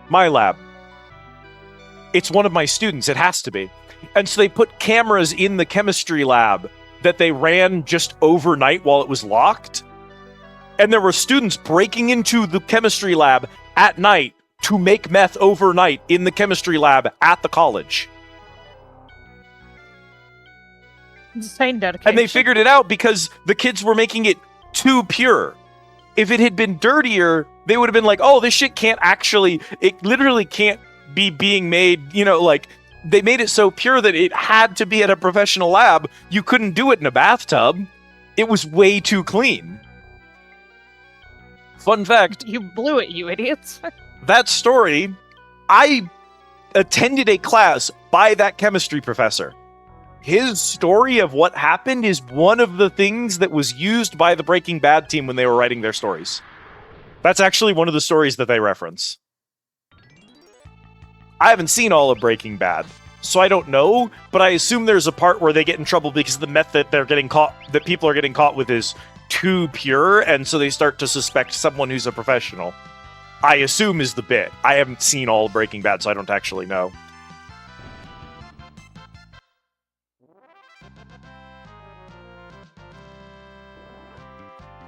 My lab. It's one of my students. It has to be. And so they put cameras in the chemistry lab that they ran just overnight while it was locked. And there were students breaking into the chemistry lab at night to make meth overnight in the chemistry lab at the college. Insane dedication. And they figured it out because the kids were making it too pure. If it had been dirtier, they would have been like, oh, this shit can't actually, it literally can't be being made, you know, like, they made it so pure that it had to be at a professional lab. You couldn't do it in a bathtub. It was way too clean. Fun fact. You blew it, you idiots. That story, I attended a class by that chemistry professor. His story of what happened is one of the things that was used by the Breaking Bad team when they were writing their stories. That's actually one of the stories that they reference. I haven't seen all of Breaking Bad, so I don't know, but I assume there's a part where they get in trouble because the meth that that people are getting caught with is too pure, and so they start to suspect someone who's a professional. I assume is the bit. I haven't seen all of Breaking Bad, so I don't actually know.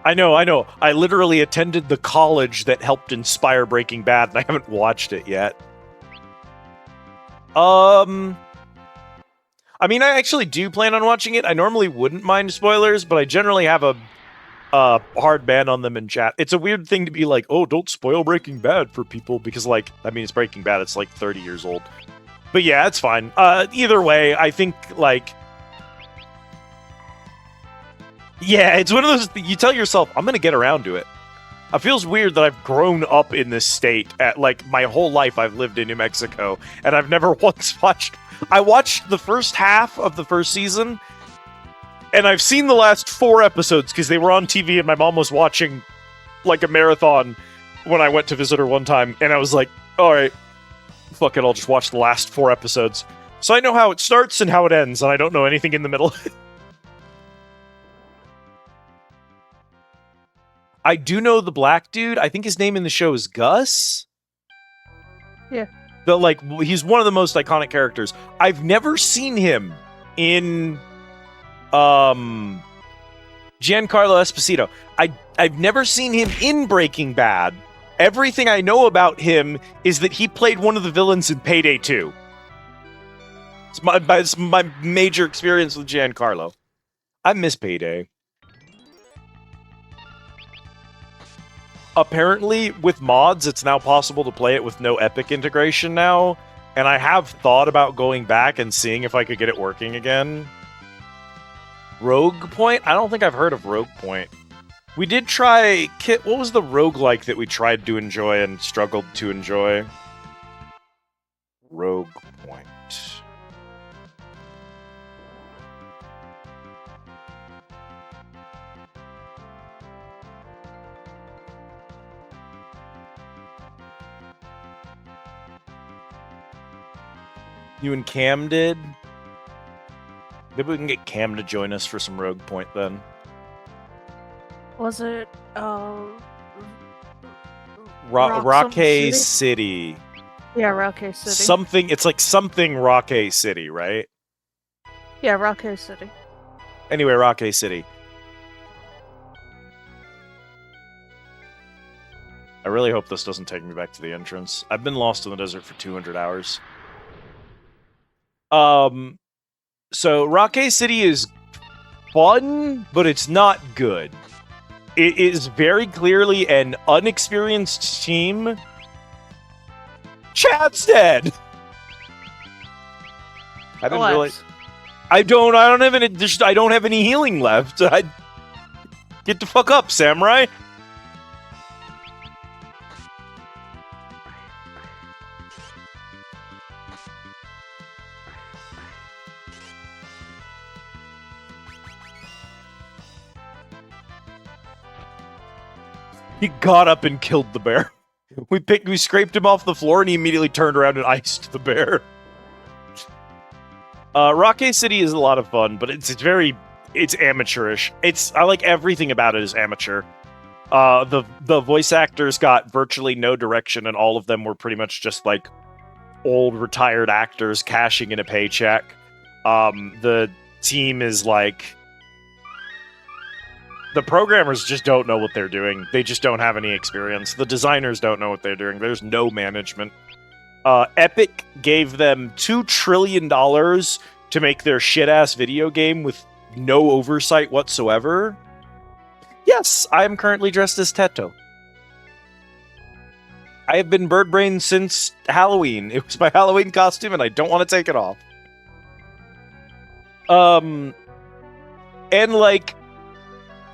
I know. I literally attended the college that helped inspire Breaking Bad, and I haven't watched it yet. I mean, I actually do plan on watching it. I normally wouldn't mind spoilers, but I generally have a hard ban on them in chat. It's a weird thing to be like, oh, don't spoil Breaking Bad for people, because, like, I mean, it's Breaking Bad. It's like 30 years old. But yeah, it's fine. Either way, I think, like... Yeah, it's one of those... You tell yourself, I'm going to get around to it. It feels weird that I've grown up in this state. Like, my whole life I've lived in New Mexico, and I've never once watched... I watched the first half of the first season, and I've seen the last 4 episodes because they were on TV and my mom was watching, like, a marathon when I went to visit her one time, and I was like, alright, fuck it, I'll just watch the last 4 episodes. So I know how it starts and how it ends, and I don't know anything in the middle. I do know the black dude. I think his name in the show is Gus. Yeah. He's one of the most iconic characters. I've never seen him in Giancarlo Esposito. I've never seen him in Breaking Bad. Everything I know about him is that he played one of the villains in Payday 2. It's my major experience with Giancarlo. I miss Payday. Apparently, with mods, it's now possible to play it with no Epic integration now, and I have thought about going back and seeing if I could get it working again. Rogue Point? I don't think I've heard of Rogue Point. We did try... What was the roguelike that we tried to enjoy and struggled to enjoy? Rogue Point. You and Cam did? Maybe we can get Cam to join us for some Rogue Point then. Was it, Rockay City. Yeah, Rockay City. Something, it's like something Rockay City, right? Yeah, Rockay City. Anyway, Rockay City. I really hope this doesn't take me back to the entrance. I've been lost in the desert for 200 hours. So Rockay City is fun, but it's not good. It is very clearly an unexperienced team. Chad's dead. I didn't really. I don't have any healing left. Get the fuck up, Samurai. He got up and killed the bear. We scraped him off the floor, and he immediately turned around and iced the bear. Rockay City is a lot of fun, but it's amateurish. I like everything about it is amateur. The voice actors got virtually no direction, and all of them were pretty much just like old retired actors cashing in a paycheck. The team is like, the programmers just don't know what they're doing. They just don't have any experience. The designers don't know what they're doing. There's no management. Epic gave them $2 trillion to make their shit-ass video game with no oversight whatsoever. Yes, I am currently dressed as Teto. I have been Birdbrain since Halloween. It was my Halloween costume, and I don't want to take it off. And like,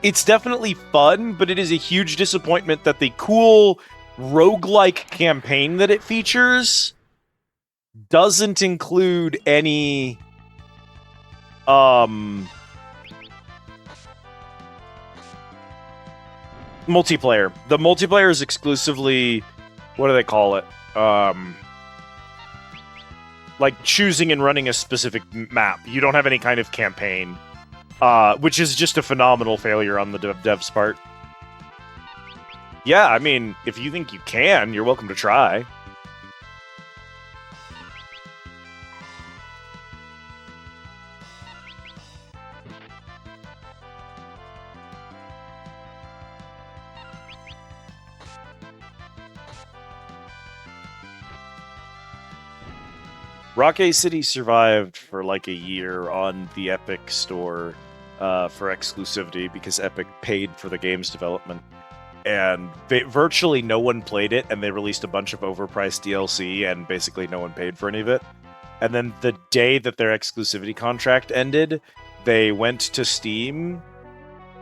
it's definitely fun, but it is a huge disappointment that the cool roguelike campaign that it features doesn't include any multiplayer. The multiplayer is exclusively, what do they call it? Like choosing and running a specific map. You don't have any kind of campaign, which is just a phenomenal failure on the devs' part. Yeah, I mean, if you think you can, you're welcome to try. Rocket City survived for like a year on the Epic store for exclusivity because Epic paid for the game's development. And virtually no one played it, and they released a bunch of overpriced DLC, and basically no one paid for any of it. And then the day that their exclusivity contract ended, they went to Steam,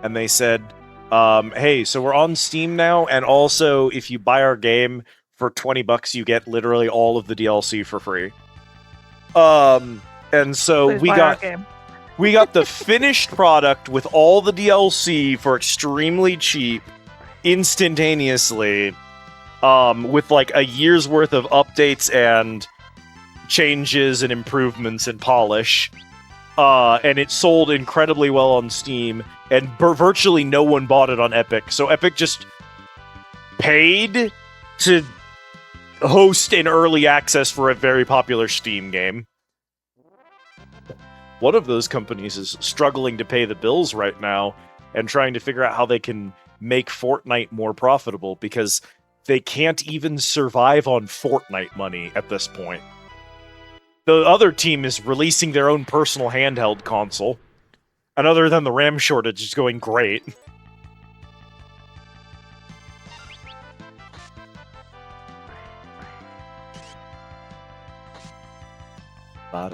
and they said, hey, so we're on Steam now, and also if you buy our game for $20, you get literally all of the DLC for free. And so Please buy our game. we got the finished product with all the DLC for extremely cheap, instantaneously, with like a year's worth of updates and changes and improvements and polish. And it sold incredibly well on Steam, and virtually no one bought it on Epic. So Epic just paid to host an early access for a very popular Steam game. One of those companies is struggling to pay the bills right now and trying to figure out how they can make Fortnite more profitable, because they can't even survive on Fortnite money at this point. The other team is releasing their own personal handheld console, and other than the RAM shortage, it's going great. Oh,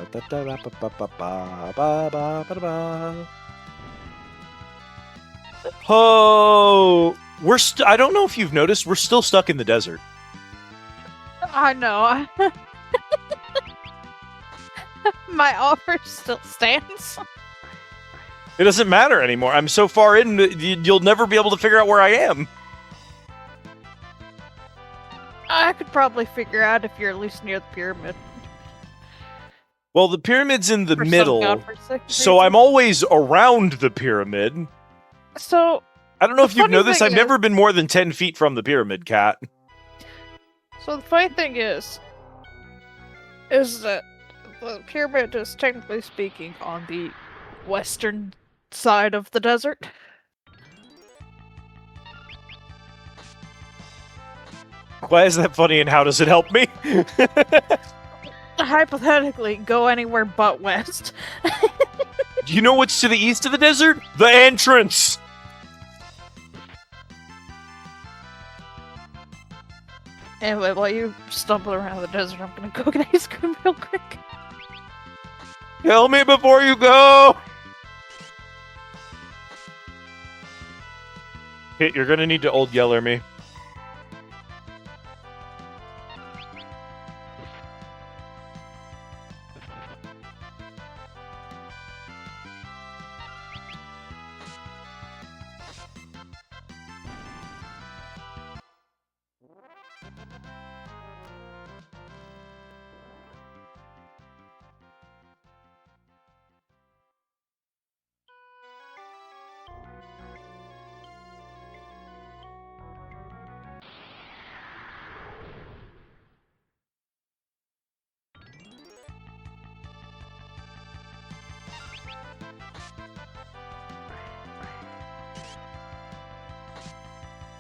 I don't know if you've noticed, we're still stuck in the desert. I know. My offer still stands. It doesn't matter anymore. I'm so far in, you'll never be able to figure out where I am. I could probably figure out if you're at least near the pyramid. Well, the pyramid's in the For some middle, godforsaken so reason. I'm always around the pyramid. So, I don't know The if you've funny noticed, thing I've never been more than 10 feet from the pyramid, Cat. so the funny thing is that the pyramid is technically speaking on the western side of the desert. Why is that funny, and how does it help me? Hypothetically, go anywhere but west. Do you know what's to the east of the desert? The entrance! Anyway, while you stumble around the desert, I'm gonna go get ice cream real quick. Kill me before you go! Hit, you're gonna need to Old Yeller me.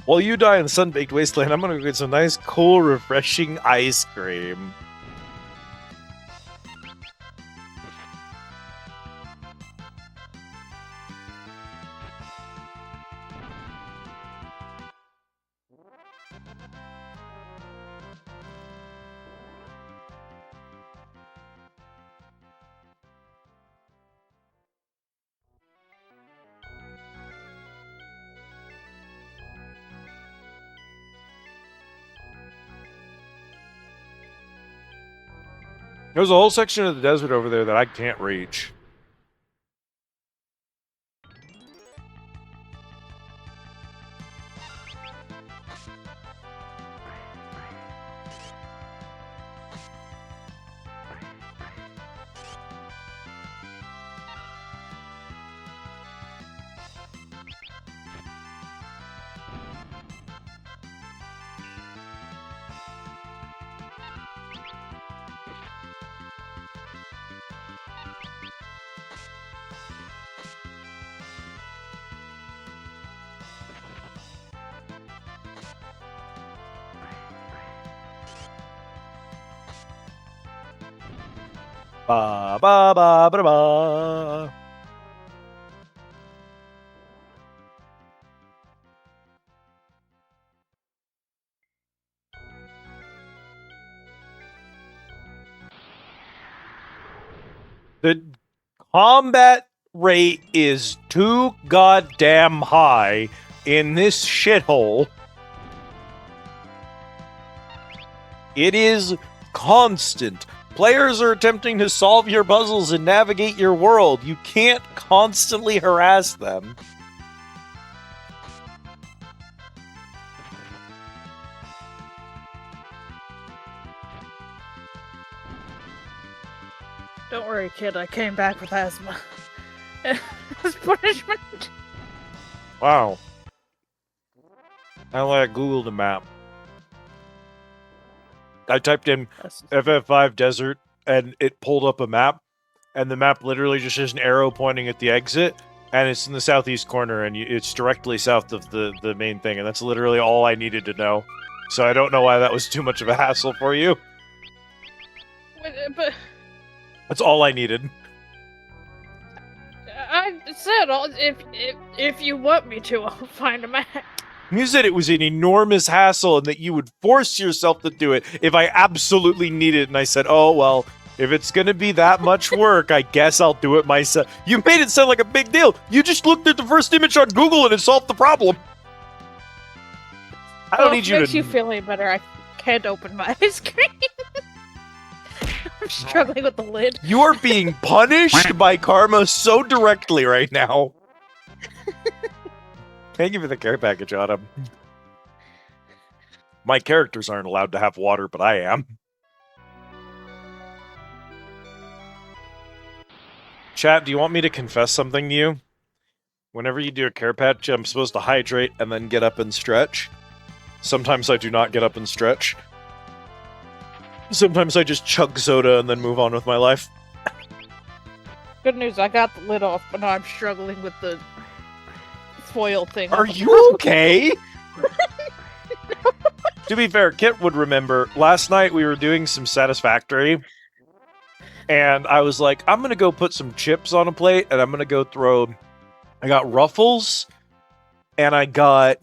While you die in the sun-baked wasteland, I'm gonna go get some nice, cool, refreshing ice cream. There's a whole section of the desert over there that I can't reach. Ba ba ba ba ba. The combat rate is too goddamn high in this shithole. It is constant. Players are attempting to solve your puzzles and navigate your world. You can't constantly harass them. Don't worry, kid. I came back with asthma. As punishment. Wow. I like Google the map. I typed in FF5 desert and it pulled up a map, and the map literally just has an arrow pointing at the exit, and it's in the southeast corner, and it's directly south of the main thing, and that's literally all I needed to know. So I don't know why that was too much of a hassle for you. But That's all I needed. I said, if you want me to, I'll find a map. You said it was an enormous hassle and that you would force yourself to do it if I absolutely need it. And I said, oh, well, if it's going to be that much work, I guess I'll do it myself. You made it sound like a big deal. You just looked at the first image on Google and it solved the problem. I don't need you to... Makes you feel any better. I can't open my ice cream. I'm struggling with the lid. You are being punished by karma so directly right now. Thank you for the care package, Autumn. My characters aren't allowed to have water, but I am. Chat, do you want me to confess something to you? Whenever you do a care patch, I'm supposed to hydrate and then get up and stretch. Sometimes I do not get up and stretch. Sometimes I just chug soda and then move on with my life. Good news, I got the lid off, but now I'm struggling with the foil thing. Are you okay? To be fair, Kit would remember, last night we were doing some Satisfactory, and I was like, I'm gonna go put some chips on a plate, and I'm gonna go throw... I got Ruffles, and I got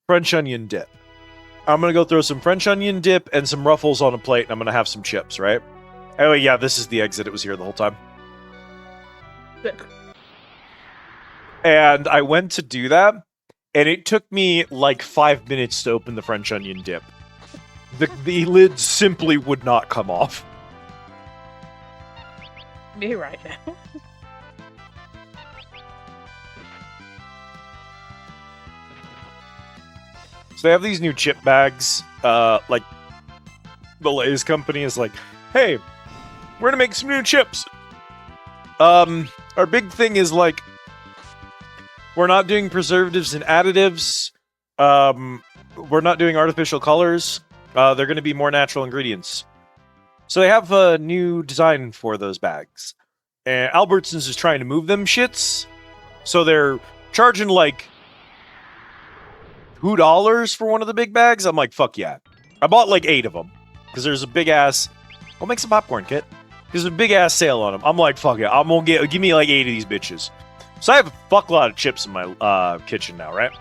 French onion dip. I'm gonna go throw some French onion dip and some Ruffles on a plate, and I'm gonna have some chips, right? Oh yeah, this is the exit. It was here the whole time. And I went to do that, and it took me like 5 minutes to open the French onion dip. The lid simply would not come off. Me right now. So they have these new chip bags, like, the Lay's company is like, hey, we're gonna make some new chips. Our big thing is, like, we're not doing preservatives and additives, we're not doing artificial colors, they're gonna be more natural ingredients. So they have a new design for those bags. And Albertsons is trying to move them shits, so they're charging, like, $2 for one of the big bags. I'm like, fuck yeah. I bought like 8 of them because there's a big ass. I'll make some popcorn, Kit. There's a big ass sale on them. I'm like, fuck it. I'm gonna give me like 8 of these bitches. So I have a fuckload of chips in my kitchen now, right?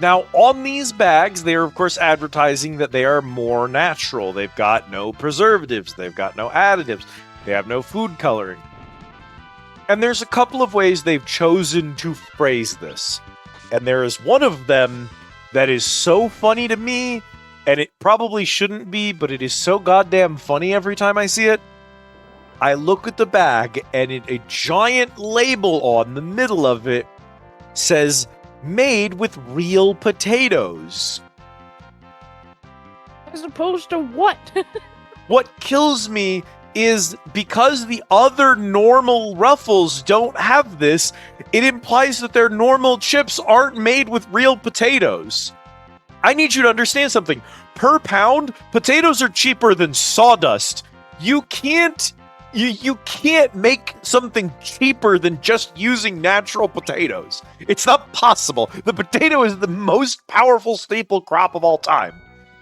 Now, on these bags, they are, of course, advertising that they are more natural. They've got no preservatives. They've got no additives. They have no food coloring. And there's a couple of ways they've chosen to phrase this. And there is one of them that is so funny to me, and it probably shouldn't be, but it is so goddamn funny every time I see it. I look at the bag, and a giant label on the middle of it says, made with real potatoes. As opposed to what? What kills me is because the other normal Ruffles don't have this, it implies that their normal chips aren't made with real potatoes. I need you to understand something. Per pound, potatoes are cheaper than sawdust. You can't make something cheaper than just using natural potatoes. It's not possible. The potato is the most powerful staple crop of all time.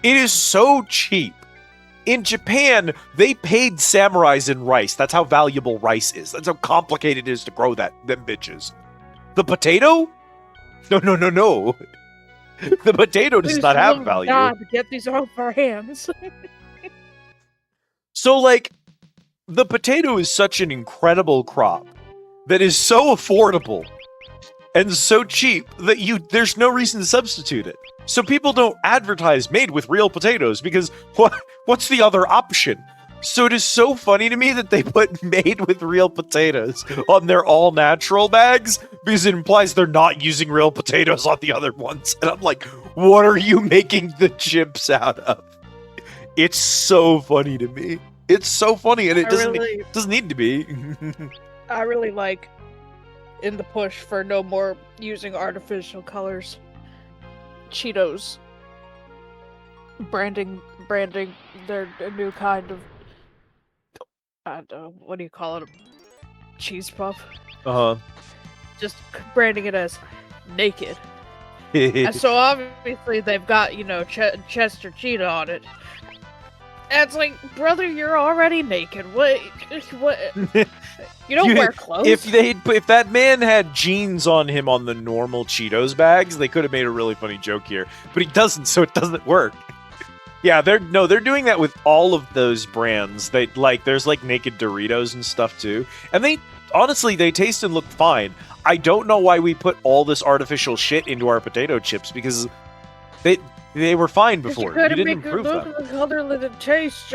It is so cheap. In Japan, they paid samurais in rice. That's how valuable rice is. That's how complicated it is to grow them bitches. The potato? No. The potato does not have value. God, get these off our hands. So, like, the potato is such an incredible crop that is so affordable and so cheap that there's no reason to substitute it. So people don't advertise made with real potatoes because what's the other option? So it is so funny to me that they put made with real potatoes on their all natural bags because it implies they're not using real potatoes on the other ones. And I'm like, what are you making the chips out of? It's so funny to me. It's so funny, and it doesn't need to be. I really like in the push for no more using artificial colors. Cheetos branding their new kind of, I don't know, what do you call it? A cheese puff? Uh-huh. Just branding it as naked. And so obviously they've got, Chester Cheetah on it. And it's like, brother, you're already naked. What? You don't wear clothes. If that man had jeans on him on the normal Cheetos bags, they could have made a really funny joke here. But he doesn't, so it doesn't work. Yeah, they're doing that with all of those brands. There's like naked Doritos and stuff too. And they taste and look fine. I don't know why we put all this artificial shit into our potato chips because they were fine before. You didn't improve them. Other than it tastes.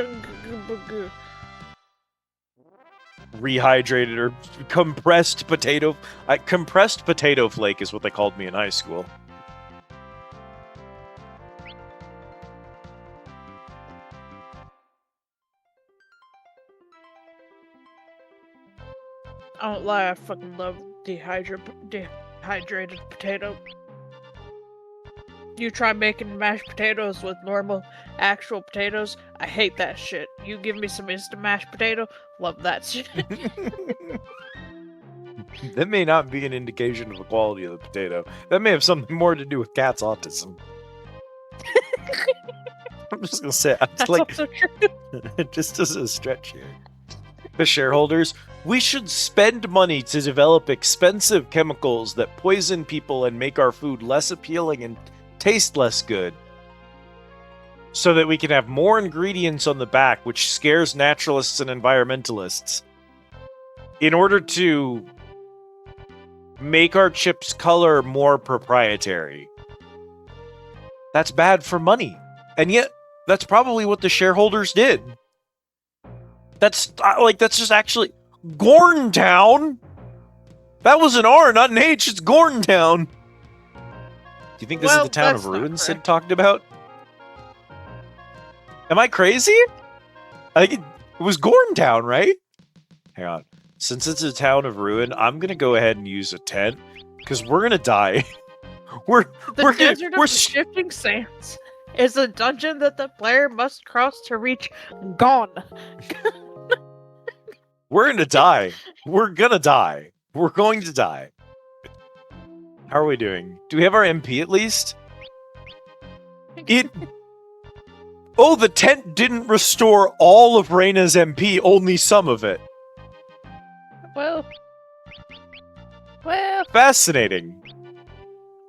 Rehydrated or compressed potato. Compressed potato flake is what they called me in high school. I don't lie, I fucking love dehydrated potato. You try making mashed potatoes with normal, actual potatoes, I hate that shit. You give me some instant mashed potato, love that shit. That may not be an indication of the quality of the potato. That may have something more to do with Cat's autism. I'm just gonna say, That's also true. Just as a stretch here. The shareholders, we should spend money to develop expensive chemicals that poison people and make our food less appealing and taste less good, so that we can have more ingredients on the back, which scares naturalists and environmentalists, in order to make our chips' color more proprietary. That's bad for money, and yet that's probably what the shareholders did. That's just actually Gorntown. That was an R, not an H. It's Gorntown. Do you think this is the town of ruins Sid talked about? Am I crazy? I think it was Gorntown, right? Hang on. Since it's a town of ruin, I'm gonna go ahead and use a tent because we're gonna die. we're Shifting Sands is a dungeon that the player must cross to reach Gone. We're gonna die. We're gonna die. We're going to die. How are we doing? Do we have our MP at least? It... Oh, the tent didn't restore all of Reyna's MP, only some of it. Well. Fascinating.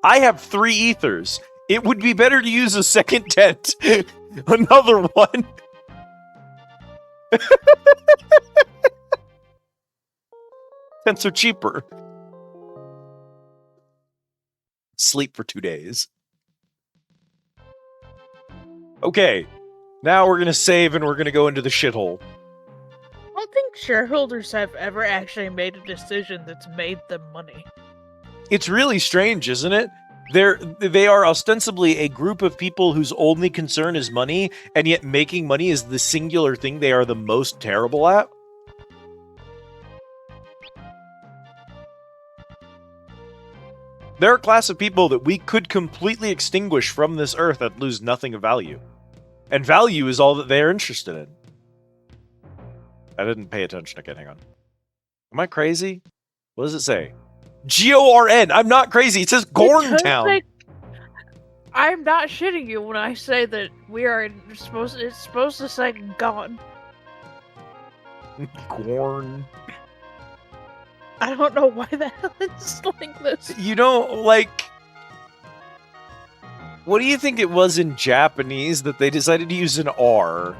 I have 3 ethers. It would be better to use a second tent. Another one. Tents are cheaper. Sleep for 2 days. Okay. Now we're gonna save and we're gonna go into the shithole. I don't think shareholders have ever actually made a decision that's made them money. It's really strange, isn't it? They are ostensibly a group of people whose only concern is money, and yet making money is the singular thing they are the most terrible at. They're a class of people that we could completely extinguish from this earth and lose nothing of value. And value is all that they're interested in. I didn't pay attention again, hang on. Am I crazy? What does it say? G-O-R-N. I'm not crazy. It says Gorntown. I'm not shitting you when I say that we are supposed. It's supposed to say gone. Gorn. I don't know why the hell it's like this. You know, like... What do you think it was in Japanese that they decided to use an R?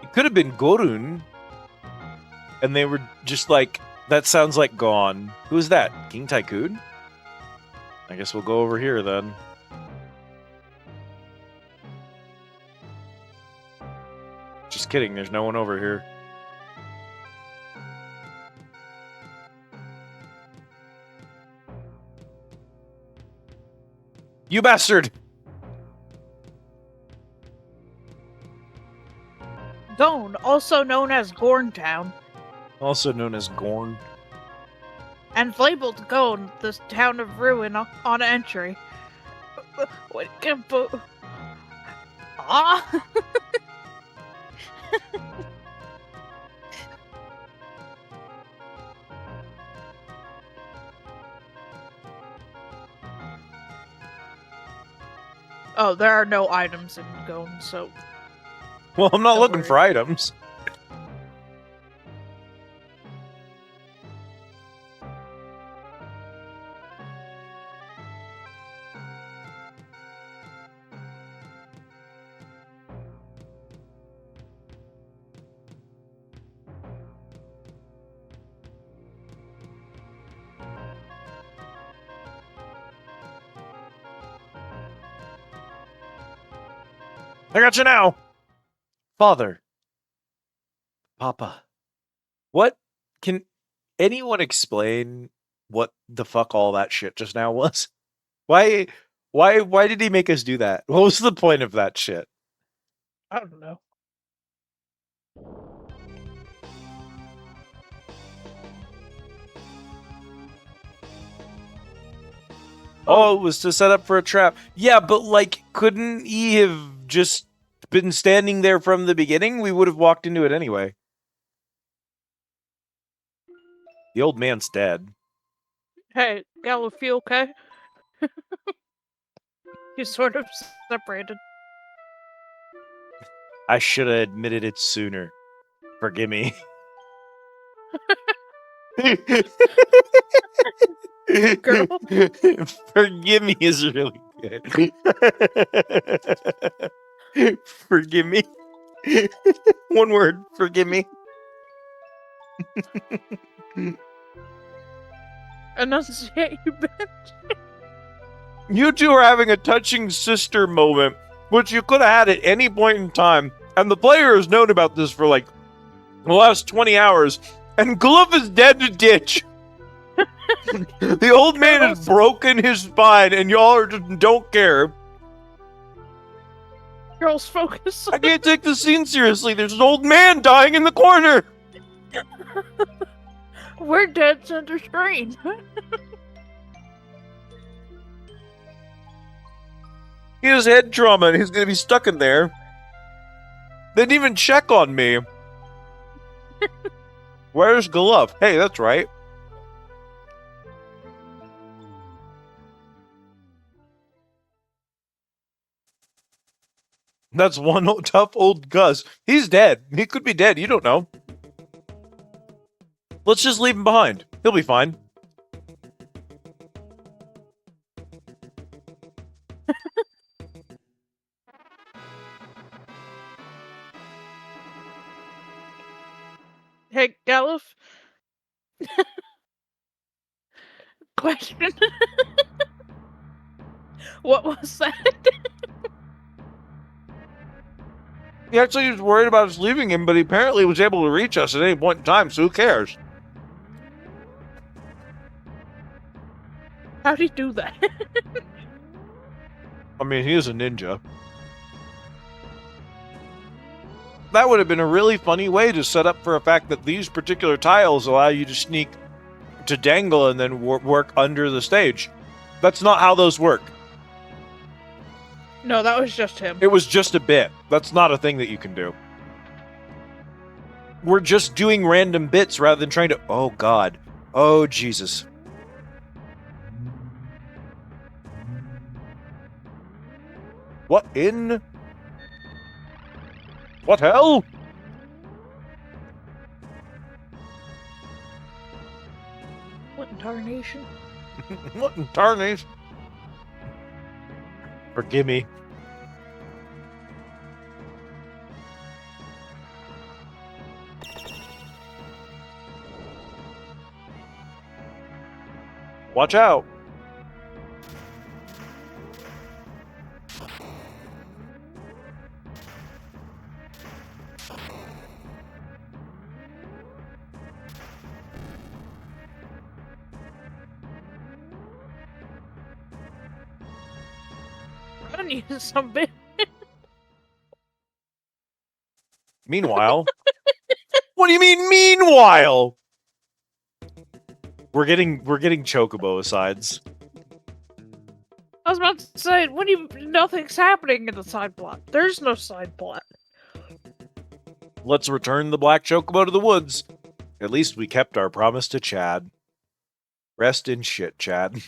It could have been Gorun. And they were just like, that sounds like gone. Who is that? King Tycoon? I guess we'll go over here then. Just kidding, there's no one over here. You bastard! Gone, also known as Gorntown. Also known as Gorn. And labeled Gone, the town of ruin on entry. What can Ah! Oh, there are no items in Gone, so... Well, I'm not Don't looking worry. for items. I got you now! Father. Papa. What? Can anyone explain what the fuck all that shit just now was? Why did he make us do that? What was the point of that shit? I don't know. Oh, it was to set up for a trap. Yeah, but like, couldn't he have just been standing there from the beginning? We would have walked into it anyway. The old man's dead. Hey, Gallup, you okay? You sort of separated. I should have admitted it sooner. Forgive me. Girl. Forgive me is really good. Forgive me. One word. Forgive me. Enunciate, you bitch. You two are having a touching sister moment, which you could have had at any point in time, and the player has known about this for like the last 20 hours, and Glove is dead in a ditch. The old man has broken his spine, and y'all are just don't care. Girls, focus. I can't take the scene seriously. There's an old man dying in the corner. We're dead center screen. He has head trauma, and he's gonna be stuck in there. They didn't even check on me. Where's Glove? Hey, that's right. That's one tough old Gus. He's dead. He could be dead. You don't know. Let's just leave him behind. He'll be fine. Hey, Galuf. Question. What was that? He actually was worried about us leaving him, but he apparently was able to reach us at any point in time, so who cares? How'd he do that? I mean, he is a ninja. That would have been a really funny way to set up for a fact that these particular tiles allow you to sneak, to dangle, and then work under the stage. That's not how those work. No, that was just him. It was just a bit. That's not a thing that you can do. We're just doing random bits rather than trying to... Oh, God. Oh, Jesus. What in... What hell? What in tarnation? What in tarnation? Forgive me. Watch out. I need some bit. Meanwhile... What do you mean, meanwhile? We're getting chocobo asides. I was about to say, what do you? Nothing's happening in the side plot. There's no side plot. Let's return the black chocobo to the woods. At least we kept our promise to Chad. Rest in shit, Chad.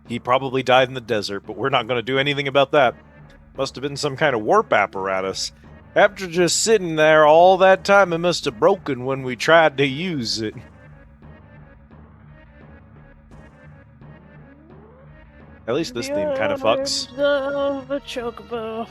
He probably died in the desert, but we're not going to do anything about that. Must have been some kind of warp apparatus. After just sitting there all that time, it must have broken when we tried to use it. At least this theme kind of fucks. Of a chocobo.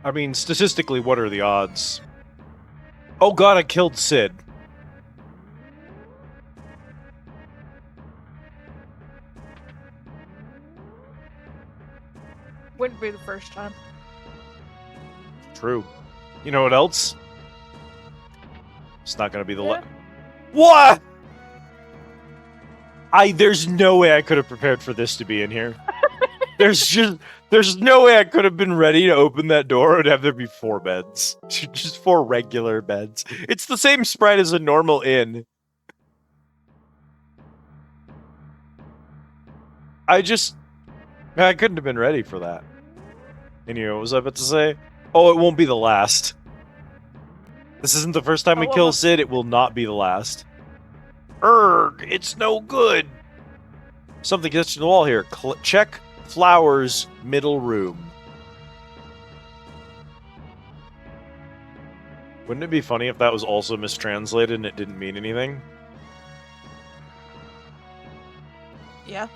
I mean, statistically, what are the odds? Oh god, I killed Sid. Wouldn't be the first time. True. You know what else? It's not gonna be the What? There's no way I could have prepared for this to be in here. There's no way I could have been ready to open that door and have there be 4 beds. Just 4 regular beds. It's the same spread as a normal inn. I couldn't have been ready for that. Anyway, what was I about to say? Oh, it won't be the last. This isn't the first time we kill Sid, it will not be the last. Erg, it's no good. Something gets to the wall here. Check flowers, middle room. Wouldn't it be funny if that was also mistranslated and it didn't mean anything? Yeah.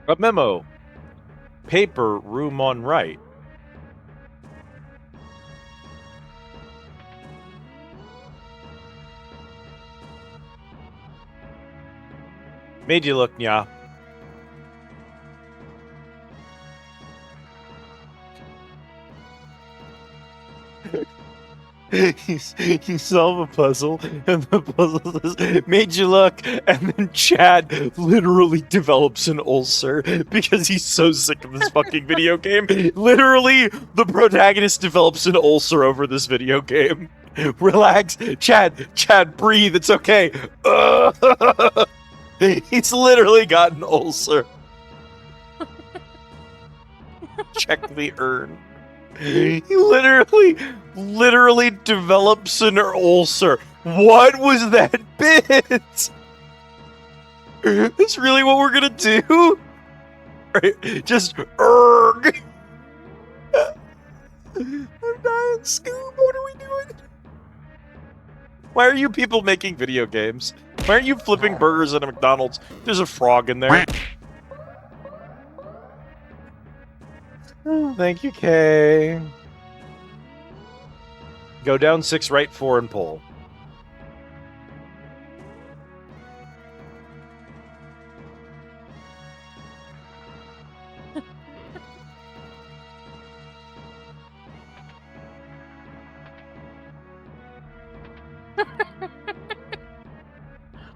A memo. Paper, room on right. Made you look, nya. You solve a puzzle, and the puzzle says, made you look, and then Chad literally develops an ulcer because he's so sick of this fucking video game. Literally, the protagonist develops an ulcer over this video game. Relax, Chad, breathe, it's okay. He's literally got an ulcer. Check the urn. He literally develops an ulcer. What was that bit? That's really what we're gonna do? Right, just erg. I'm dying, Scoob. What are we doing? Why are you people making video games? Why aren't you flipping burgers at a McDonald's? There's a frog in there. Oh, thank you, Kay. Go down 6 right, 4, and pull.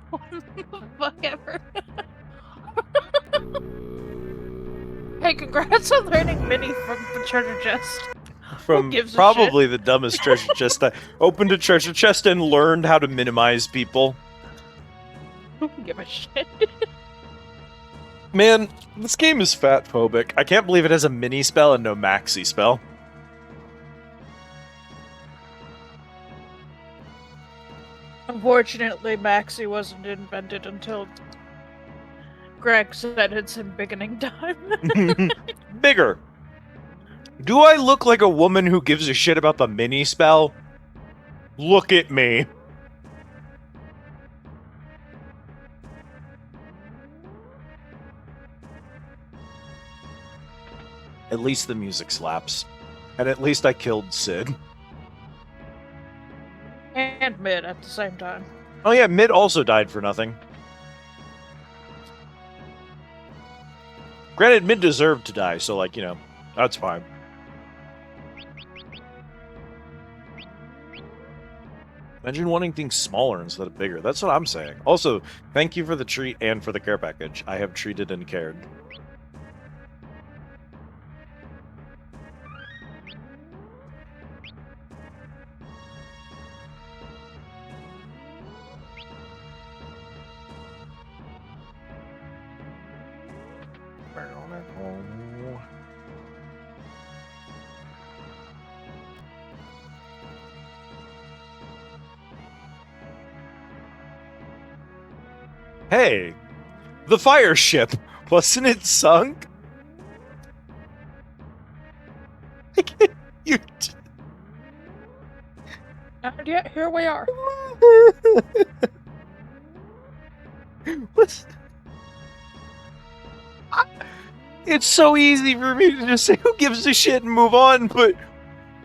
What the fuck ever? Hey, congrats on learning Mini from the treasure chest. From gives a probably the dumbest treasure chest. I opened a treasure chest and learned how to minimize people. Who can give a shit? Man, this game is fat phobic. I can't believe it has a mini spell and no maxi spell. Unfortunately, Maxi wasn't invented until Greg said it's in beginning time. Bigger. Do I look like a woman who gives a shit about the mini spell? Look at me. At least the music slaps. And at least I killed Sid. And Mid at the same time. Oh yeah, Mid also died for nothing. Granted, Mid deserved to die, so like, you know, that's fine. Imagine wanting things smaller instead of bigger. That's what I'm saying. Also, thank you for the treat and for the care package. I have treated and cared. Hey, the fire ship, wasn't it sunk? You And yet, here we are. What's... It's so easy for me to just say who gives a shit and move on, but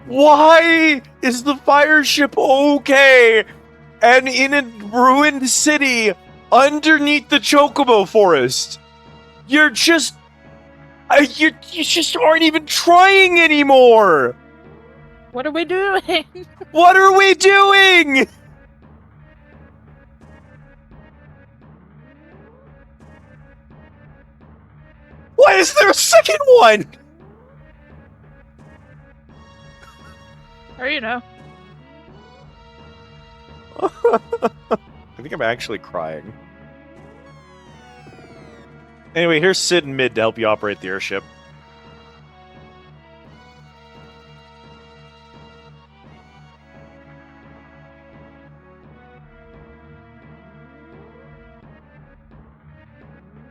why is the fire ship okay and in a ruined city underneath the Chocobo Forest? You're just... you just aren't even trying anymore! What are we doing? What are we doing? Why is there a second one? Or, you know. I think I'm actually crying. Anyway, here's Sid and Mid to help you operate the airship.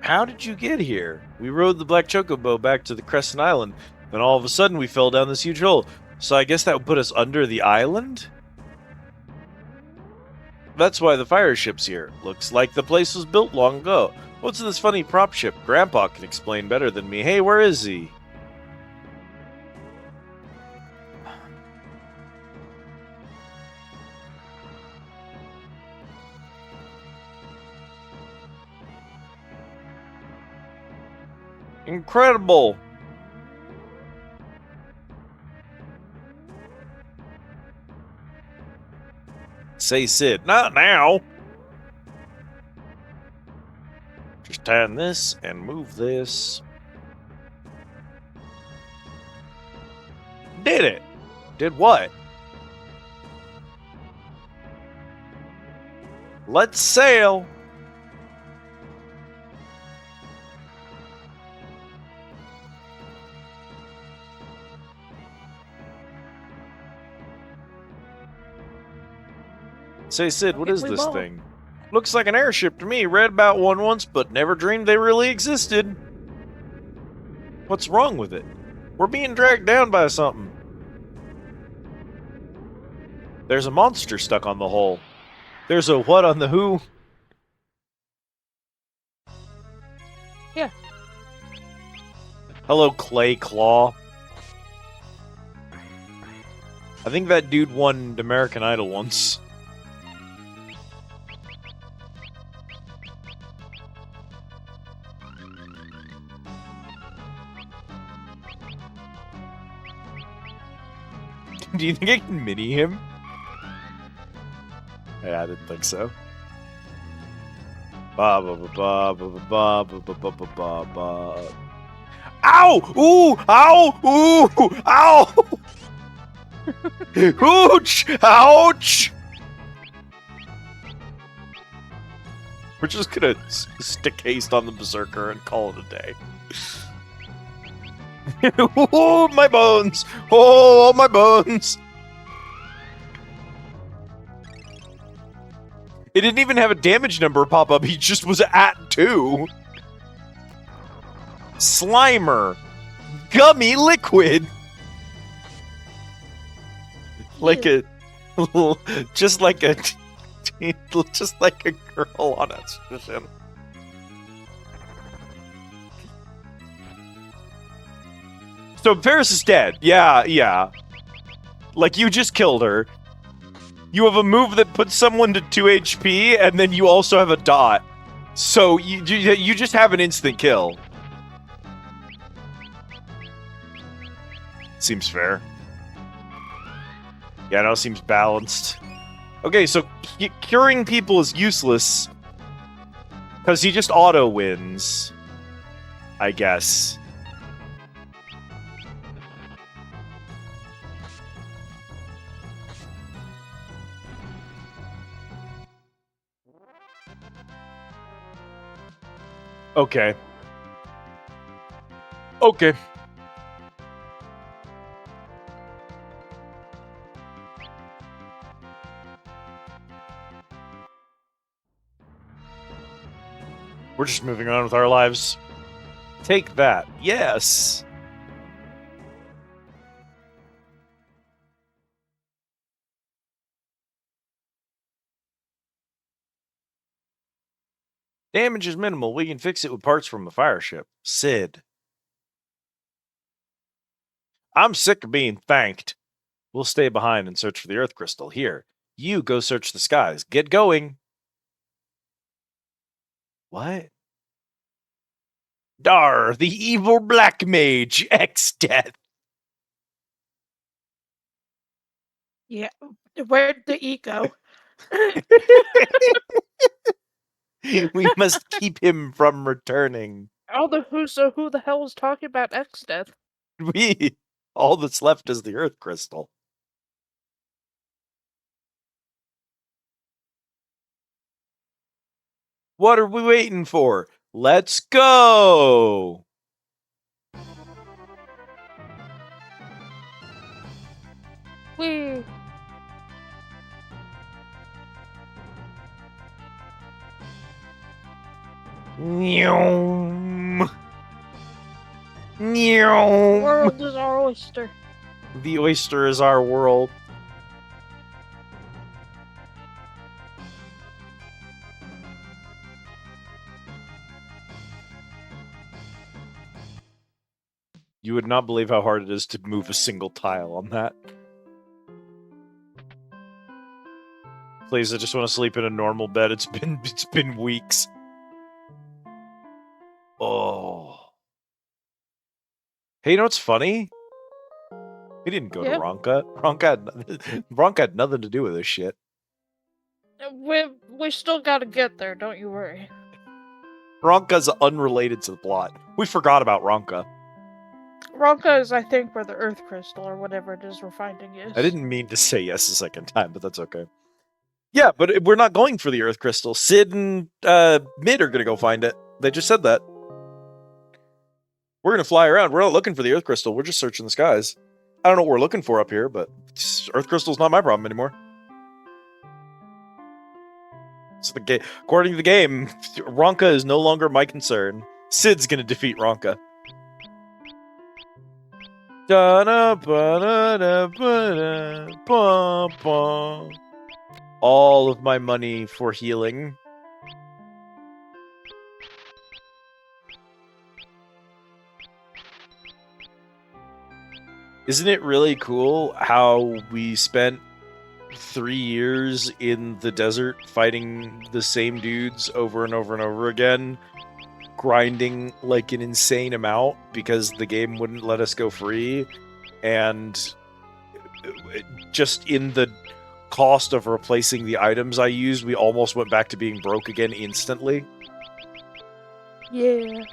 How did you get here? We rode the Black Chocobo back to the Crescent Island, then all of a sudden we fell down this huge hole. So I guess that would put us under the island? That's why the fire ship's here. Looks like the place was built long ago. What's this funny prop ship? Grandpa can explain better than me. Hey, where is he? Incredible! Say Sid. Not now. Just turn this and move this. Did it. Did what? Let's sail. Say, Sid, what is this thing? Looks like an airship to me. Read about one once, but never dreamed they really existed. What's wrong with it? We're being dragged down by something. There's a monster stuck on the hull. There's a what on the who? Yeah. Hello, Clay Claw. I think that dude won American Idol once. Do you think I can mini him? Yeah, I didn't think so. Ba ba ba ba ba ba ba ba ba ba ba. Ow! Ooh! Ow! Ooh! Ow! Ouch! Ouch! We're just gonna stick haste on the Berserker and call it a day. Oh, my bones! Oh, my bones! It didn't even have a damage number pop up, he just was at 2. Slimer. Gummy liquid. Like a... just like a... just like a girl on estrogen. So Paris is dead. Yeah. Like, you just killed her. You have a move that puts someone to 2 HP, and then you also have a dot. So you just have an instant kill. Seems fair. Yeah, no, seems balanced. Okay, so curing people is useless. Because he just auto-wins. I guess. Okay. Okay. We're just moving on with our lives. Take that. Yes. Damage is minimal. We can fix it with parts from a fire ship. Sid. I'm sick of being thanked. We'll stay behind and search for the Earth Crystal. Here, you go search the skies. Get going. What? Dar, the evil black mage, X-Death. Yeah. Where'd the E go? We must keep him from returning. Who the hell is talking about X-Death? All that's left is the Earth Crystal. What are we waiting for? Let's go! Whee! Nyom. The Nyom. world is our oyster. The oyster is our world. You would not believe how hard it is to move a single tile on that. Please, I just want to sleep in a normal bed. It's been weeks. Oh. Hey, you know what's funny? He didn't go to Yeah. Ronka. Ronka had nothing to do with this shit. We still gotta get there, don't you worry. Ronka's unrelated to the plot. We forgot about Ronka. Ronka is, I think, where the Earth Crystal or whatever it is we're finding is. I didn't mean to say yes a second time, but that's okay. Yeah, but we're not going for the Earth Crystal. Sid and Mid are going to go find it. They just said that. We're going to fly around. We're not looking for the Earth Crystal. We're just searching the skies. I don't know what we're looking for up here, but Earth Crystal's not my problem anymore. So according to the game, Ronka is no longer my concern. Sid's going to defeat Ronka. All of my money for healing. Isn't it really cool how we spent 3 years in the desert fighting the same dudes over and over and over again, grinding like an insane amount because the game wouldn't let us go free, and just in the cost of replacing the items I used, we almost went back to being broke again instantly? Yeah.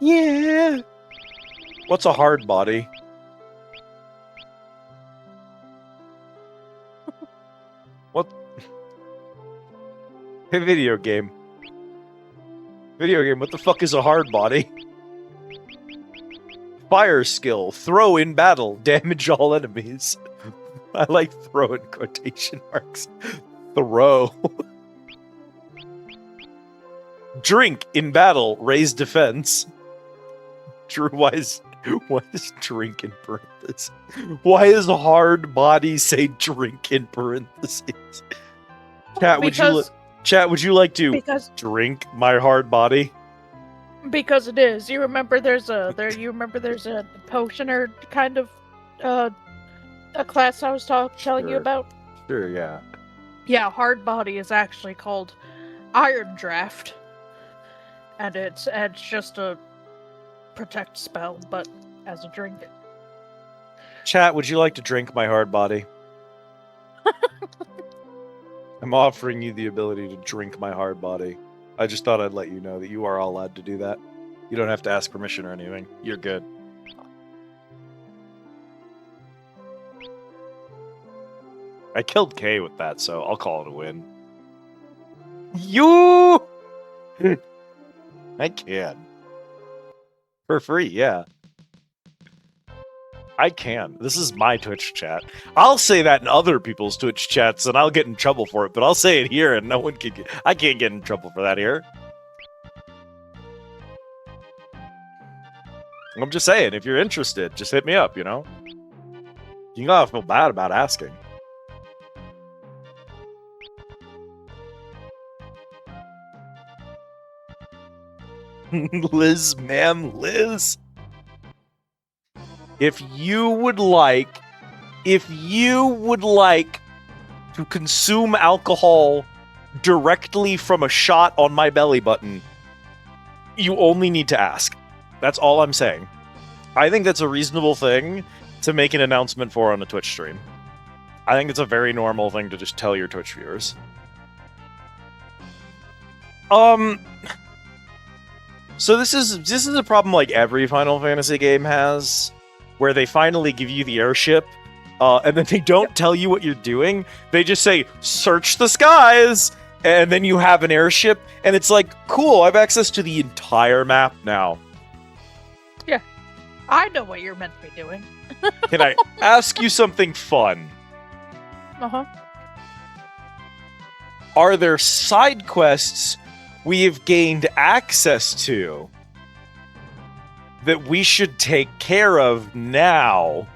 Yeah. What's a hard body? What? Hey, video game. Video game, what the fuck is a hard body? Fire skill. Throw in battle. Damage all enemies. I like throw in quotation marks. Throw. Drink in battle. Raise defense. Drew, why is drink in parentheses? Why is hard body say drink in parentheses? Chat, would you like to drink my hard body? Because it is. You remember there's a potion or kind of a class I was telling you about? Sure, yeah. Yeah, hard body is actually called Iron Draft. And it's just a protect spell, but as a drink. Chat, would you like to drink my hard body? I'm offering you the ability to drink my hard body. I just thought I'd let you know that you are all allowed to do that. You don't have to ask permission or anything. You're good. I killed Kay with that, so I'll call it a win. You! I can. For free, yeah. I can. This is my Twitch chat. I'll say that in other people's Twitch chats, and I'll get in trouble for it, but I'll say it here, and no one can get... I can't get in trouble for that here. I'm just saying, if you're interested, just hit me up, you know? You gotta feel bad about asking. Liz, ma'am, Liz. If you would like to consume alcohol directly from a shot on my belly button, you only need to ask. That's all I'm saying. I think that's a reasonable thing to make an announcement for on a Twitch stream. I think it's a very normal thing to just tell your Twitch viewers. So this is a problem like every Final Fantasy game has, where they finally give you the airship, and then they don't tell you what you're doing. They just say, search the skies, and then you have an airship, and it's like, cool, I have access to the entire map now. Yeah, I know what you're meant to be doing. Can I ask you something fun? Uh-huh. Are there side quests we have gained access to that we should take care of now?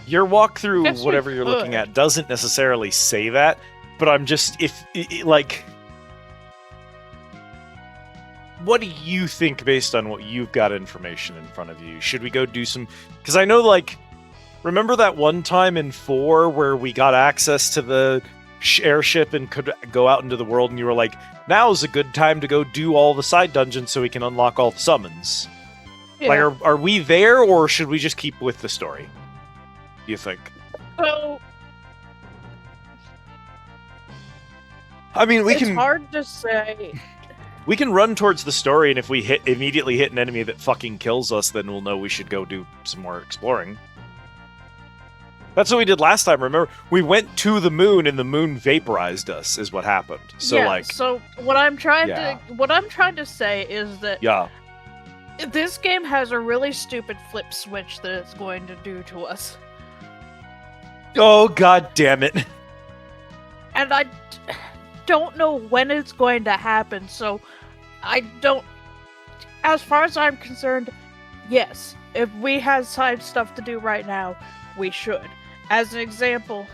Your walkthrough, whatever you're looking at, doesn't necessarily say that, but I'm just, like, what do you think based on what you've got information in front of you? Should we go do some, because I know, like, Remember that one time in 4 where we got access to the airship and could go out into the world, and you were like, now's a good time to go do all the side dungeons so we can unlock all the summons. Yeah. Like, are we there, or should we just keep with the story? Do you think? So I mean, it's hard to say. We can run towards the story, and if we immediately hit an enemy that fucking kills us, then we'll know we should go do some more exploring. That's what we did last time, remember? We went to the moon, and the moon vaporized us, is what happened. So, yeah, so what I'm trying to say is that yeah. this game has a really stupid flip switch that it's going to do to us. Oh, god damn it. And I don't know when it's going to happen, so I don't... As far as I'm concerned, yes, if we had side stuff to do right now, we should. As an example,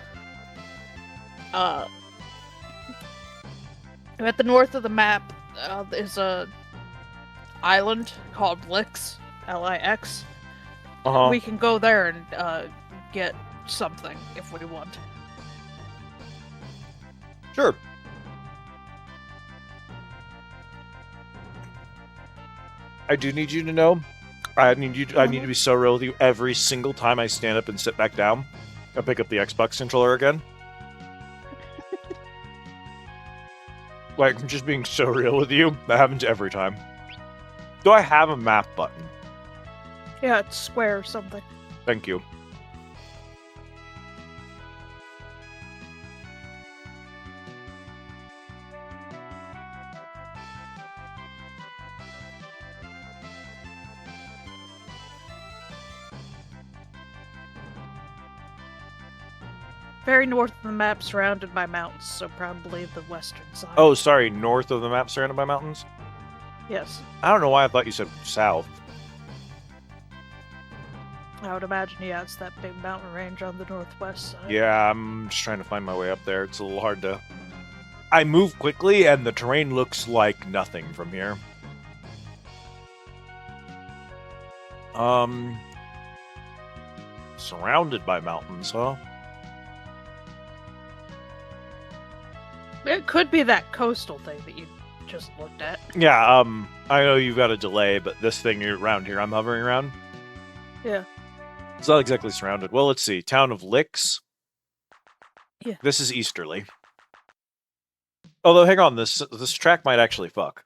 at the north of the map is a island called Lix, Lix. Uh-huh. We can go there and get something if we want. Sure. I do need you to know, I need to be so real with you every single time I stand up and sit back down. I'll pick up the Xbox controller again. Like, I'm just being so real with you. That happens every time. Do I have a map button? Yeah, it's square or something. Thank you. Very north of the map, surrounded by mountains, so probably the western side. Oh, sorry, north of the map surrounded by mountains? Yes. I don't know why I thought you said south. I would imagine, yeah, it's that big mountain range on the northwest side. Yeah, I'm just trying to find my way up there. It's a little hard to... I move quickly, and the terrain looks like nothing from here. Surrounded by mountains, huh? It could be that coastal thing that you just looked at. Yeah, I know you've got a delay, but this thing around here I'm hovering around, Yeah. it's not exactly surrounded. Well, let's see. Town of Licks. Yeah. This is easterly. Although, hang on, this track might actually fuck.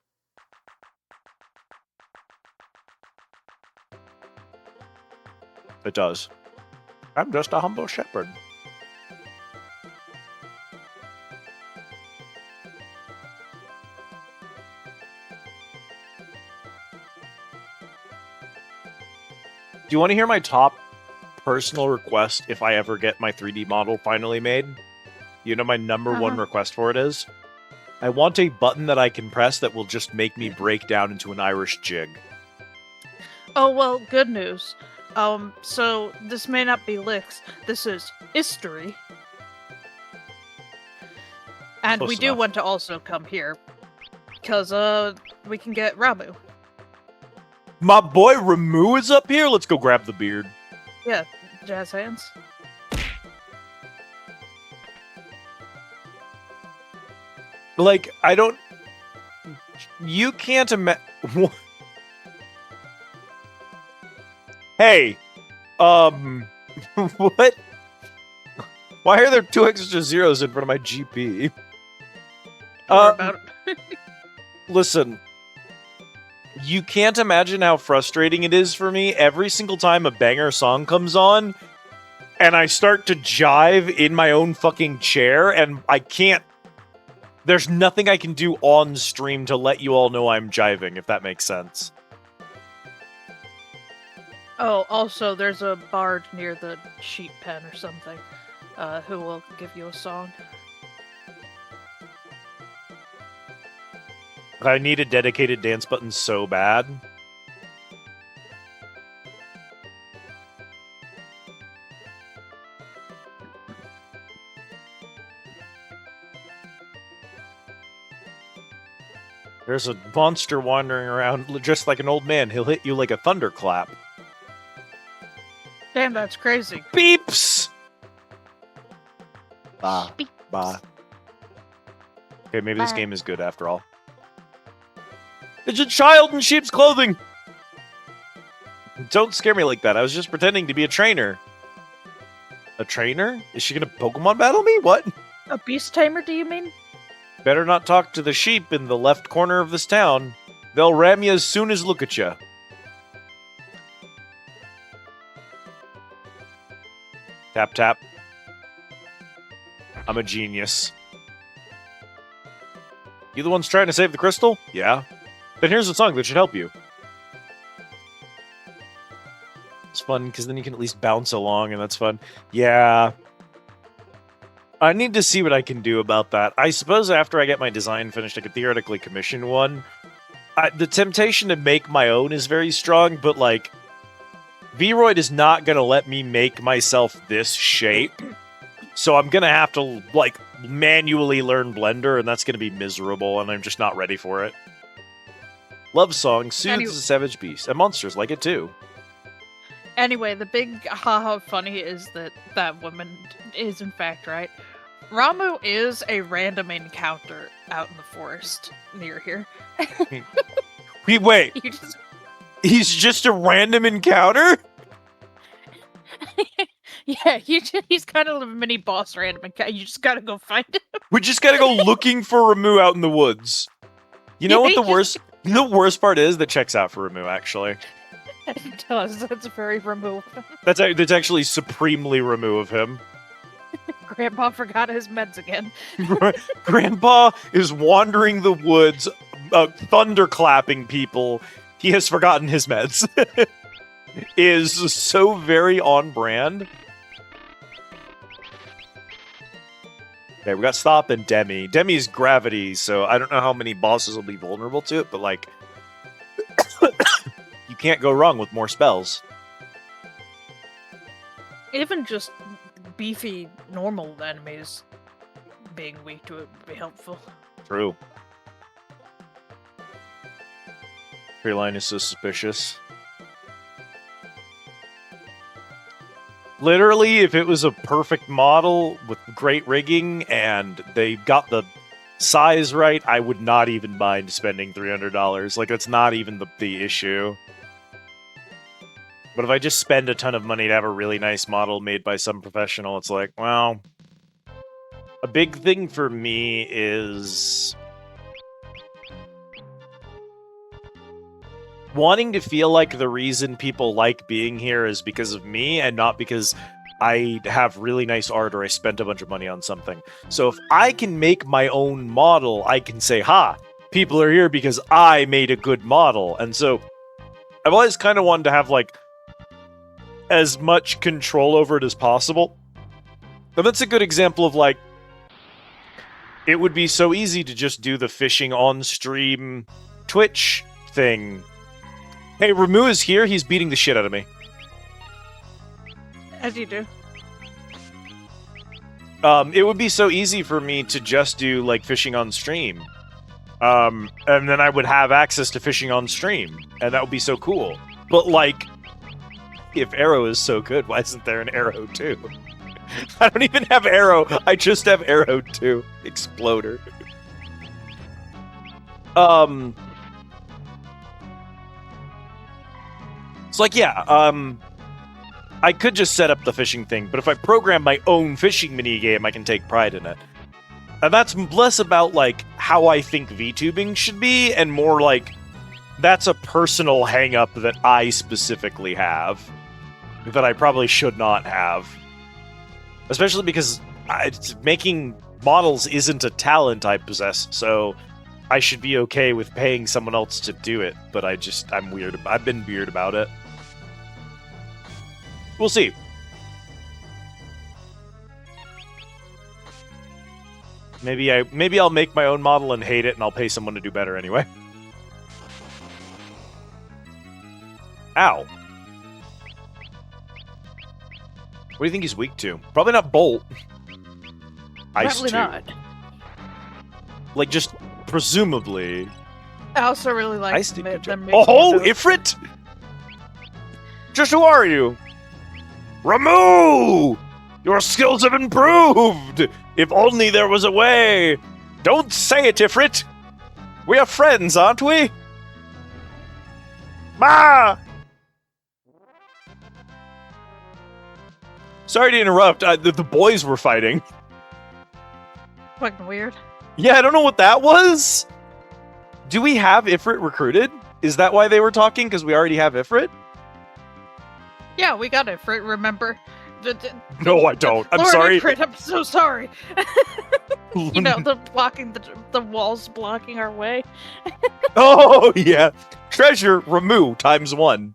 It does. I'm just a humble shepherd. Do you want to hear my top personal request if I ever get my 3D model finally made? You know my number one request for it is? I want a button that I can press that will just make me break down into an Irish jig. Oh, well, good news. So this may not be Licks. This is history. And Close we do enough. want to also come here. Because, we can get Ramu. My boy Ramu is up here? Let's go grab the beard. Yeah, jazz hands. Like, I don't... You can't imagine... Hey! What? Why are there 2 extra zeros in front of my GP? Don't worry about it. Listen, you can't imagine how frustrating it is for me every single time a banger song comes on, and I start to jive in my own fucking chair, and I can't... There's nothing I can do on stream to let you all know I'm jiving, if that makes sense. Oh, also, there's a bard near the sheep pen or something, who will give you a song. I need a dedicated dance button so bad. There's a monster wandering around just like an old man. He'll hit you like a thunderclap. Damn. Damn, that's crazy. Beeps! Bah. Bah. Okay, maybe this Bah. game is good after all. It's a child in sheep's clothing! Don't scare me like that. I was just pretending to be a trainer. A trainer? Is she gonna Pokemon battle me? What? A beast tamer, do you mean? Better not talk to the sheep in the left corner of this town. They'll ram you as soon as look at you. Tap, tap. I'm a genius. You the ones trying to save the crystal? Yeah. Then here's a song that should help you. It's fun, because then you can at least bounce along, and that's fun. Yeah. I need to see what I can do about that. I suppose after I get my design finished, I could theoretically commission one. The temptation to make my own is very strong, but, like, Vroid is not going to let me make myself this shape. So I'm going to have to, like, manually learn Blender, and that's going to be miserable, and I'm just not ready for it. Love song soothes a savage beast, and monsters like it too. Anyway, the big haha funny is that that woman is in fact right. Ramu is a random encounter out in the forest near here. Wait, You just he's just a random encounter? yeah, he's kind of a mini boss random encounter. You just gotta go find him. We just gotta go looking for Ramu out in the woods. You know what the worst? The worst part is that checks out for Ramu, actually. It does. That's very Ramu. That's actually supremely Ramu of him. Grandpa forgot his meds again. Grandpa is wandering the woods, thunderclapping people. He has forgotten his meds. Is so very on brand. Okay, we got Stop and Demi. Demi's gravity, so I don't know how many bosses will be vulnerable to it, but like... you can't go wrong with more spells. Even just beefy, normal enemies being weak to it would be helpful. True. Your line is so suspicious. Literally, if it was a perfect model with great rigging and they got the size right, I would not even mind spending $300. Like, that's not even the issue. But if I just spend a ton of money to have a really nice model made by some professional, it's like, well... A big thing for me is... wanting to feel like the reason people like being here is because of me and not because I have really nice art or I spent a bunch of money on something. So if I can make my own model, I can say, ha, people are here because I made a good model. And so I've always kind of wanted to have, like, as much control over it as possible. And that's a good example of, like, it would be so easy to just do the fishing on-stream Twitch thing. Hey, Ramu is here. He's beating the shit out of me. As you do. It would be so easy for me to just do, like, fishing on stream. And then I would have access to fishing on stream. And that would be so cool. But, like, if Arrow is so good, why isn't there an Arrow 2? I don't even have Arrow. I just have Arrow 2. Exploder. It's like, yeah, I could just set up the fishing thing, but if I program my own fishing minigame, I can take pride in it. And that's less about, like, how I think VTubing should be, and more like, that's a personal hang-up that I specifically have, that I probably should not have. Especially because making models isn't a talent I possess, so I should be okay with paying someone else to do it, but I'm weird. I've been weird about it. We'll see. Maybe I'll make my own model and hate it, and I'll pay someone to do better anyway. Ow. What do you think he's weak to? Probably not Bolt. Ice Probably too. not. Like, just presumably. I also really like Ice them did good job. making Oh, those- Ifrit! Just who are you? Ramu! Your skills have improved! If only there was a way! Don't say it, Ifrit! We are friends, aren't we? Ma! Sorry to interrupt. The boys were fighting. Fucking weird. Yeah, I don't know what that was. Do we have Ifrit recruited? Is that why they were talking? Because we already have Ifrit? Yeah, we got it. Remember? No, I don't. I'm Lord sorry. Ifrit, I'm so sorry. You know, the walls blocking our way. Oh, yeah. Treasure, Ramu, ×1.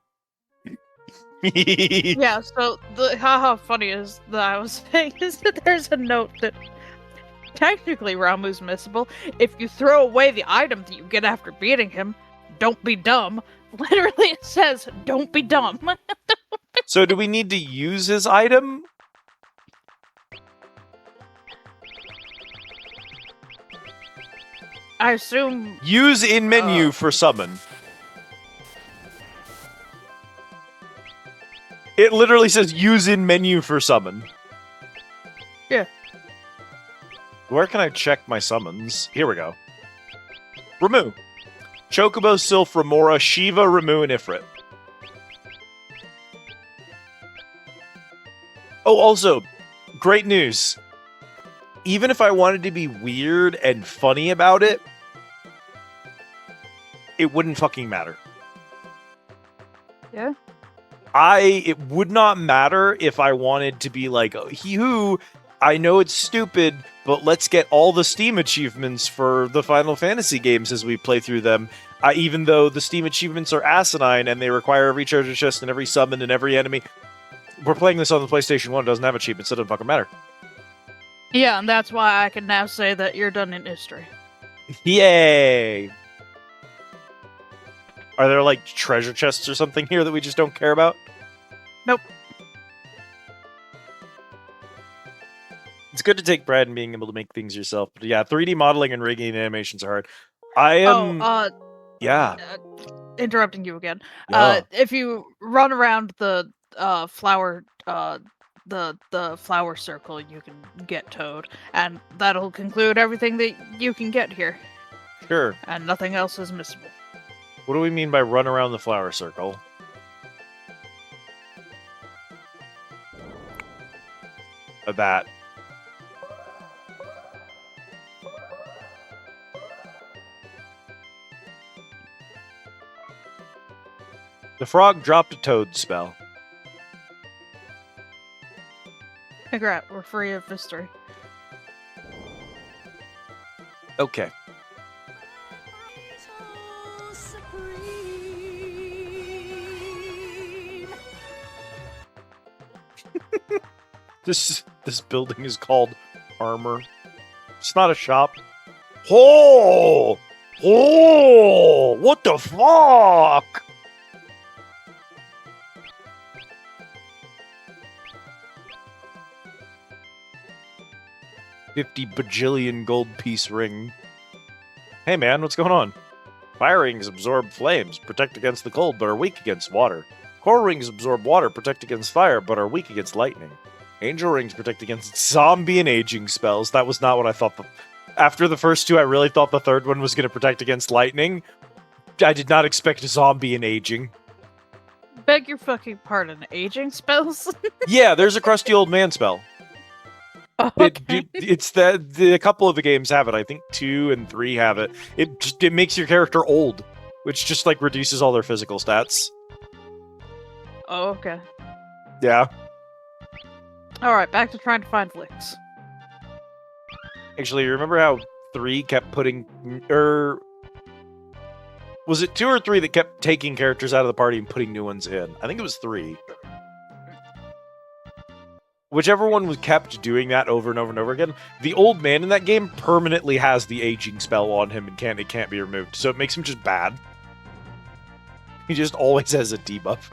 Yeah, so how funny is that I was saying is that there's a note that technically Ramu's missable. If you throw away the item that you get after beating him, don't be dumb. Literally it says, don't be dumb. So do we need to use his item? I assume... Use in menu for summon. It literally says use in menu for summon. Yeah. Where can I check my summons? Here we go. Ramu. Chocobo, Sylph, Remora, Shiva, Ramu, and Ifrit. Oh, also, great news. Even if I wanted to be weird and funny about it, it wouldn't fucking matter. Yeah? It would not matter if I wanted to be like, oh, he-hoo, I know it's stupid, but let's get all the Steam achievements for the Final Fantasy games as we play through them. Even though the Steam achievements are asinine and they require every treasure chest and every summon and every enemy. We're playing this on the PlayStation 1, it doesn't have achievements, so it doesn't fucking matter. Yeah, and that's why I can now say that you're done in history. Yay! Are there, like, treasure chests or something here that we just don't care about? Nope. It's good to take pride in being able to make things yourself. But yeah, 3D modeling and rigging animations are hard. I am... yeah. Interrupting you again. Yeah. If you run around the flower the flower circle, you can get Toad, and that'll conclude everything that you can get here. Sure. And nothing else is missable. What do we mean by run around the flower circle? That. The frog dropped a toad spell. Congrats, we're free of history. Okay. This building is called Armor. It's not a shop. Oh! Oh! What the fuck? $50 bajillion gold piece ring. Hey man, what's going on? Fire rings absorb flames, protect against the cold, but are weak against water. Core rings absorb water, protect against fire, but are weak against lightning. Angel rings protect against zombie and aging spells. That was not what I thought. After the first two, I really thought the third one was going to protect against lightning. I did not expect zombie and aging. Beg your fucking pardon, aging spells? Yeah, there's a crusty old man spell. Okay. It's that a couple of the games have it. I think 2 and 3 have it. It makes your character old, which just like reduces all their physical stats. Oh, okay. Yeah. Alright, back to trying to find Flicks. Actually, remember how 3 kept putting... was it 2 or 3 that kept taking characters out of the party and putting new ones in? I think it was 3. Whichever one was kept doing that over and over and over again, the old man in that game permanently has the aging spell on him and it can't be removed. So it makes him just bad. He just always has a debuff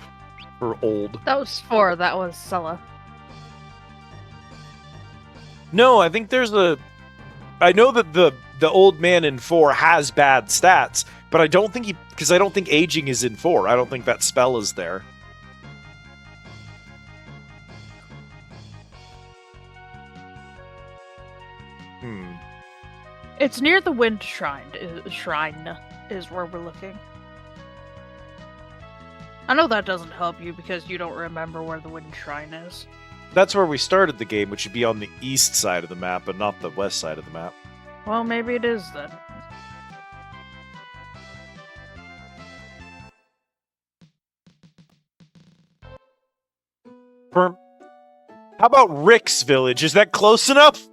for old. That was 4, that was Sella. No, I think there's I know that the old man in 4 has bad stats, but I don't think because I don't think aging is in 4. I don't think that spell is there. It's near the Wind Shrine. Shrine is where we're looking. I know that doesn't help you because you don't remember where the Wind Shrine is. That's where we started the game, which should be on the east side of the map, but not the west side of the map. Well, maybe it is then. How about Rick's village? Is that close enough?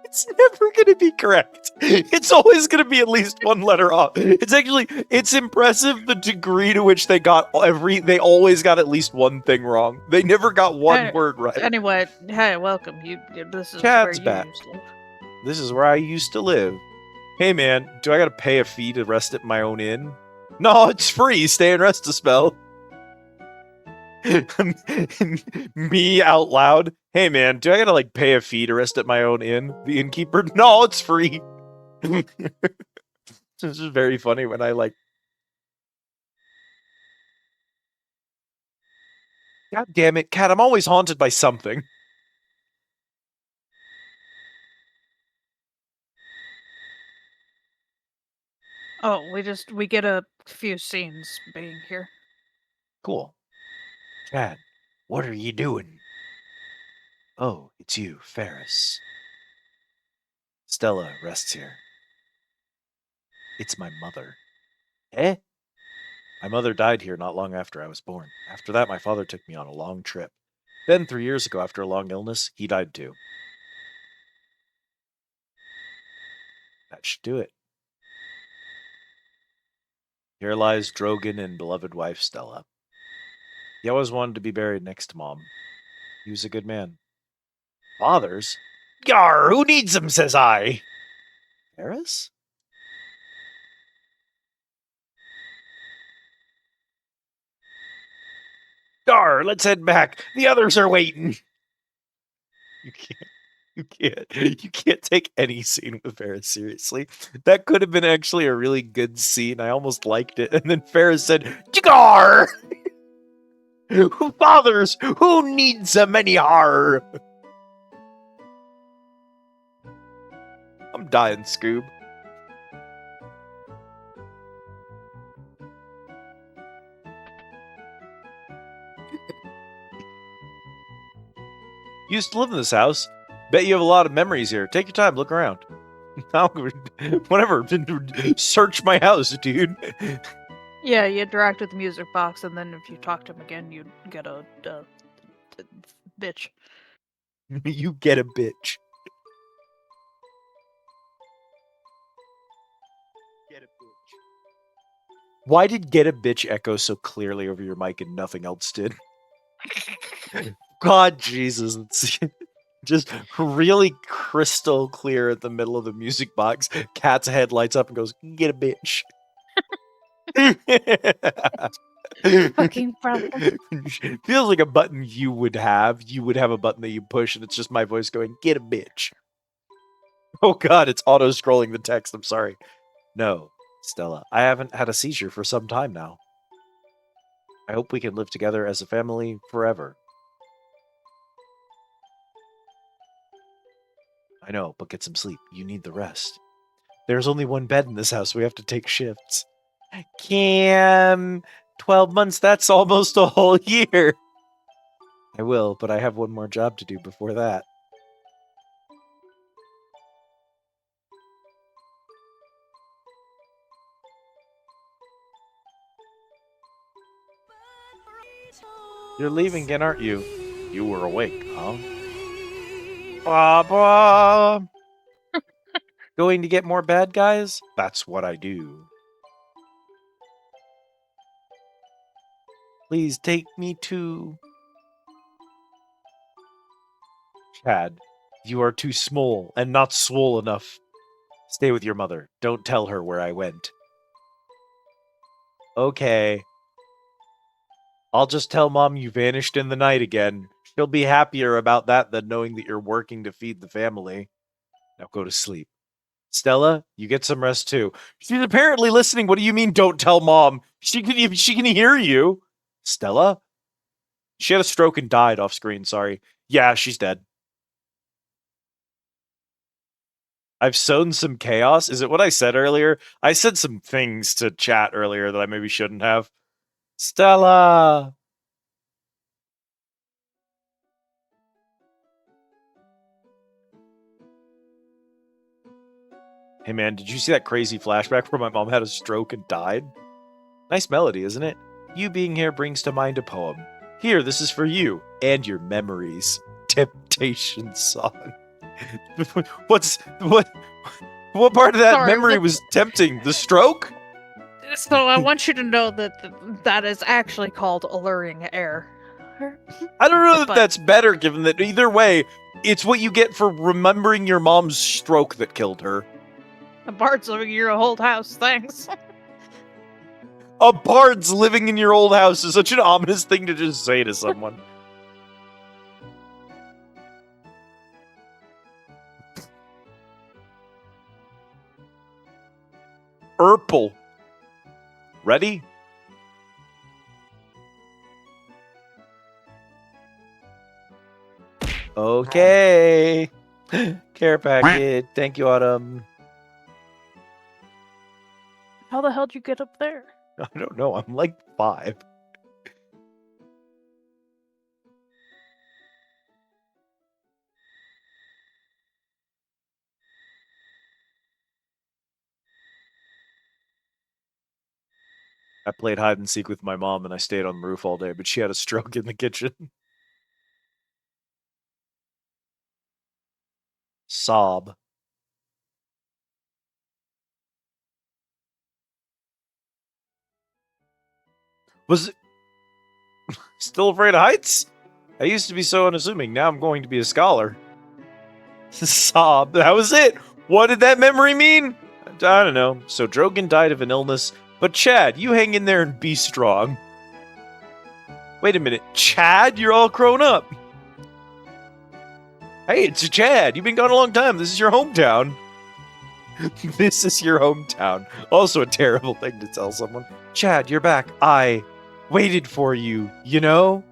It's never going to be correct. It's always going to be at least one letter off. It's impressive the degree to which they always got at least one thing wrong. They never got one word right. Anyway, hey, welcome. This is Chad's where back. you used to live. This is where I used to live. Hey man, do I got to pay a fee to rest at my own inn? No, it's free. Stay and rest a spell. Me out loud. Hey man, do I gotta pay a fee to rest at my own inn? The innkeeper? No, it's free. This is very funny when I God damn it, Cat, I'm always haunted by something. Oh, we get a few scenes being here. Cool. Chad, what are you doing? Oh, it's you, Ferris. Stella rests here. It's my mother. Eh? My mother died here not long after I was born. After that, my father took me on a long trip. Then, 3 years ago, after a long illness, he died too. That should do it. Here lies Drogon and beloved wife Stella. He always wanted to be buried next to Mom. He was a good man. Fathers? Yar, who needs them, says I. Ferris? Dar, let's head back. The others are waiting. You can't take any scene with Ferris seriously. That could have been actually a really good scene. I almost liked it. And then Ferris said, Jigar! Fathers, who needs so many har? I'm dying, Scoob. You used to live in this house. Bet you have a lot of memories here. Take your time, look around. Whatever. Search my house, dude. Yeah, you interact with the music box, and then if you talk to him again, you get a bitch. You get a bitch. Get a bitch. Why did get a bitch echo so clearly over your mic and nothing else did? God, Jesus. It's just really crystal clear at the middle of the music box. Cat's head lights up and goes, get a bitch. Fucking brother. Feels like a button you would have. You would have a button that you push, and it's just my voice going, get a bitch. Oh god, it's auto-scrolling the text. I'm sorry. No, Stella, I haven't had a seizure for some time now. I hope we can live together as a family forever. I know, but get some sleep. You need the rest. There's only one bed in this house. We have to take shifts. Cam, 12 months, that's almost a whole year. I will, but I have one more job to do before that. You're leaving again, aren't you? You were awake, huh? Baba! Going to get more bad guys? That's what I do. Please take me too. Chad, you are too small and not swole enough. Stay with your mother. Don't tell her where I went. Okay. I'll just tell Mom you vanished in the night again. She'll be happier about that than knowing that you're working to feed the family. Now go to sleep. Stella, you get some rest too. She's apparently listening. What do you mean, don't tell Mom? She can hear you. Stella? She had a stroke and died off screen, sorry. Yeah, she's dead. I've sown some chaos. Is it what I said earlier? I said some things to chat earlier that I maybe shouldn't have. Stella! Hey man, did you see that crazy flashback where my mom had a stroke and died? Nice melody, isn't it? You being here brings to mind a poem. Here, this is for you and your memories. Temptation song. What part of that Sorry, memory what- was tempting? The stroke? So I want you to know that that is actually called alluring air. I don't know that But- that's better, given that either way, it's what you get for remembering your mom's stroke that killed her. The Bart's living in your old house, thanks. A bard's living in your old house is such an ominous thing to just say to someone. Urple. Ready? Okay. Care packet. Thank you, Autumn. How the hell did you get up there? I don't know. I'm like 5. I played hide and seek with my mom and I stayed on the roof all day, but she had a stroke in the kitchen. Sob. Was it still afraid of heights? I used to be so unassuming. Now I'm going to be a scholar. Sob. That was it. What did that memory mean? I don't know. So Drogon died of an illness, but Chad, you hang in there and be strong. Wait a minute. Chad, you're all grown up. Hey, it's Chad. You've been gone a long time. This is your hometown. This is your hometown. Also a terrible thing to tell someone. Chad, you're back. I waited for you, you know?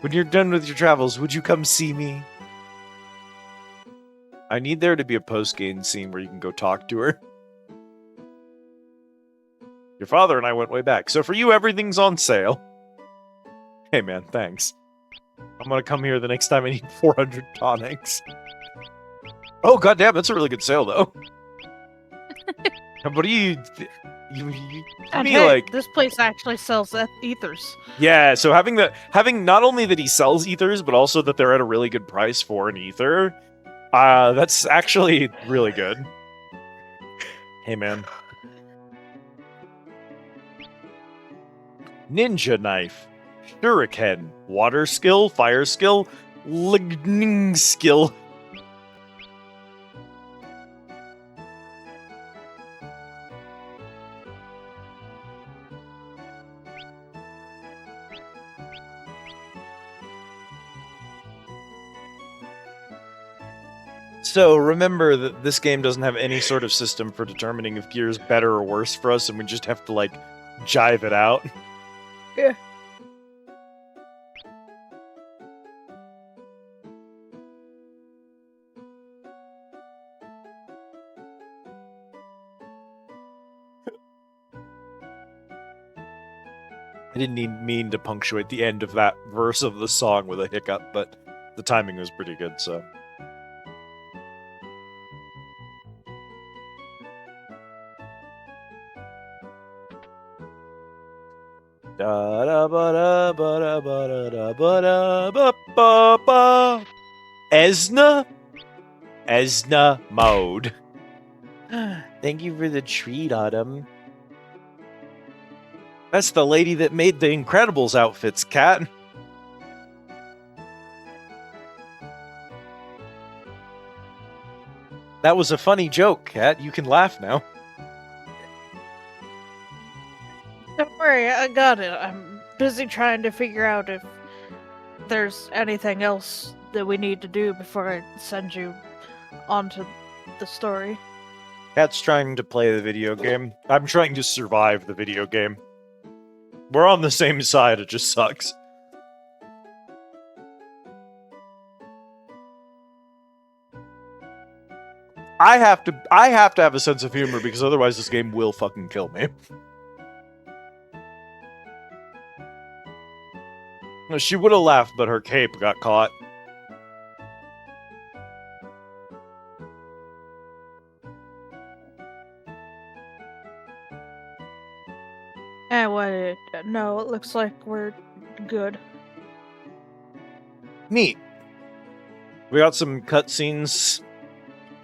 When you're done with your travels, would you come see me? I need there to be a post-game scene where you can go talk to her. Your father and I went way back. So for you, everything's on sale. Hey man, thanks. I'm gonna come here the next time I need 400 tonics. Oh goddamn, that's a really good sale though. What do you And me hey, like this place actually sells ethers. yeah, so having not only that he sells ethers, but also that they're at a really good price for an ether, that's actually really good. Hey man. Ninja knife. Shuriken. Water skill, fire skill, lightning skill. So remember that this game doesn't have any sort of system for determining if gear is better or worse for us, and we just have to like jive it out. Yeah. I didn't mean to punctuate the end of that verse of the song with a hiccup, but the timing was pretty good, so. Da da ba da ba da ba da da ba da ba ba ba. Esna? Esna mode. Thank you for the treat, Autumn. That's the lady that made the Incredibles outfits, Cat. That was a funny joke, Cat. You can laugh now. Don't worry, I got it. I'm busy trying to figure out if there's anything else that we need to do before I send you onto the story. Cat's trying to play the video game. I'm trying to survive the video game. We're on the same side, it just sucks. I have to have a sense of humor because otherwise this game will fucking kill me. No, she would have laughed, but her cape got caught. Anyway, no, it looks like we're good. Neat. We got some cutscenes.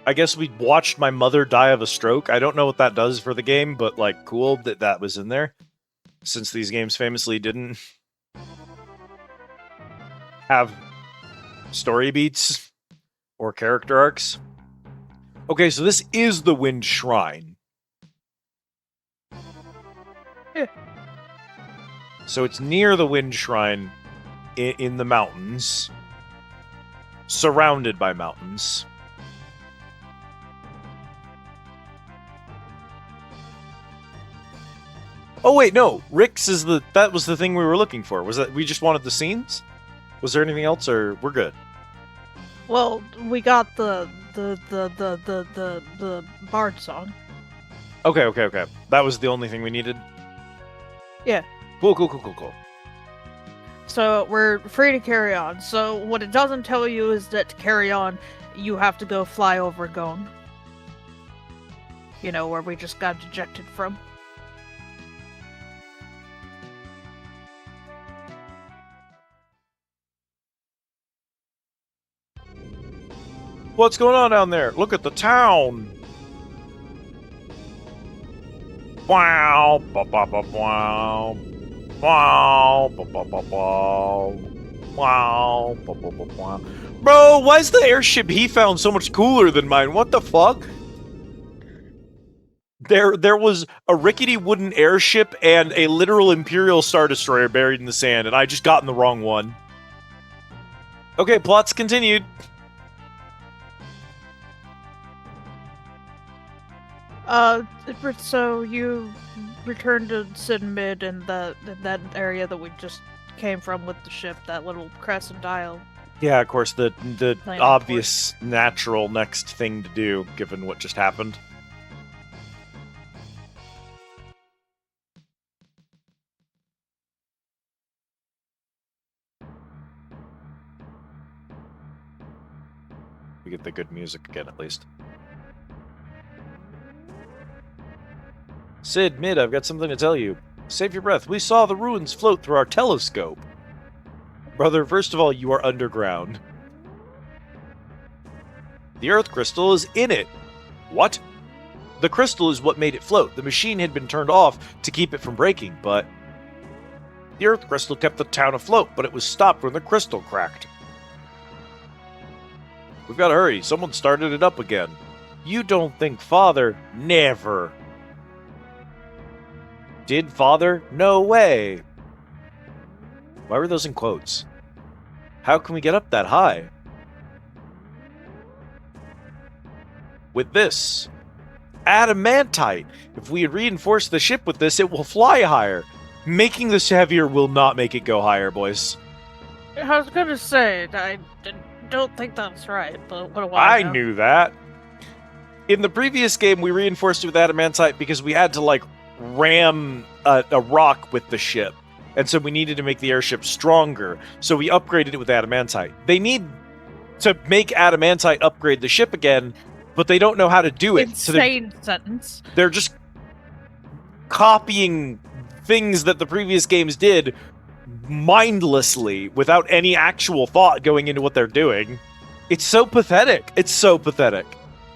I guess we watched my mother die of a stroke. I don't know what that does for the game, but like, cool that that was in there. Since these games famously didn't have story beats or character arcs. Okay, so this is the Wind Shrine. Yeah. So it's near the Wind Shrine in the mountains, surrounded by mountains. Oh wait, no. Rick's is that was the thing we were looking for. Was that we just wanted the scenes? Was there anything else, or we're good? Well, we got the bard song. Okay. That was the only thing we needed. Yeah. Cool. So we're free to carry on. So what it doesn't tell you is that to carry on, you have to go fly over Gone. You know, where we just got ejected from. What's going on down there? Look at the town. Wow, ba ba ba wow. Wow, ba ba ba wow. Wow, ba ba ba wow. Bro, why is the airship he found so much cooler than mine? What the fuck? There was a rickety wooden airship and a literal Imperial Star Destroyer buried in the sand, and I just got in the wrong one. Okay, plots continued. So you return to Sin Mid in that area that we just came from with the ship, that little crescent dial. Yeah, of course, the Landing obvious, natural next thing to do, given what just happened. We get the good music again, at least. Sid, Mid, I've got something to tell you. Save your breath. We saw the ruins float through our telescope. Brother, first of all, you are underground. The Earth crystal is in it. What? The crystal is what made it float. The machine had been turned off to keep it from breaking, but... The Earth crystal kept the town afloat, but it was stopped when the crystal cracked. We've got to hurry. Someone started it up again. You don't think Father... Never. Did Father? No way. Why were those in quotes? How can we get up that high? With this. Adamantite. If we reinforce the ship with this, it will fly higher. Making this heavier will not make it go higher, boys. I was gonna say, I don't think that's right, but what do I know? knew that. In the previous game, we reinforced it with adamantite because we had to, like, ram a rock with the ship. And so we needed to make the airship stronger. So we upgraded it with adamantite. They need to make adamantite upgrade the ship again, but they don't know how to do it. Insane sentence. They're just copying things that the previous games did mindlessly without any actual thought going into what they're doing. It's so pathetic. It's so pathetic.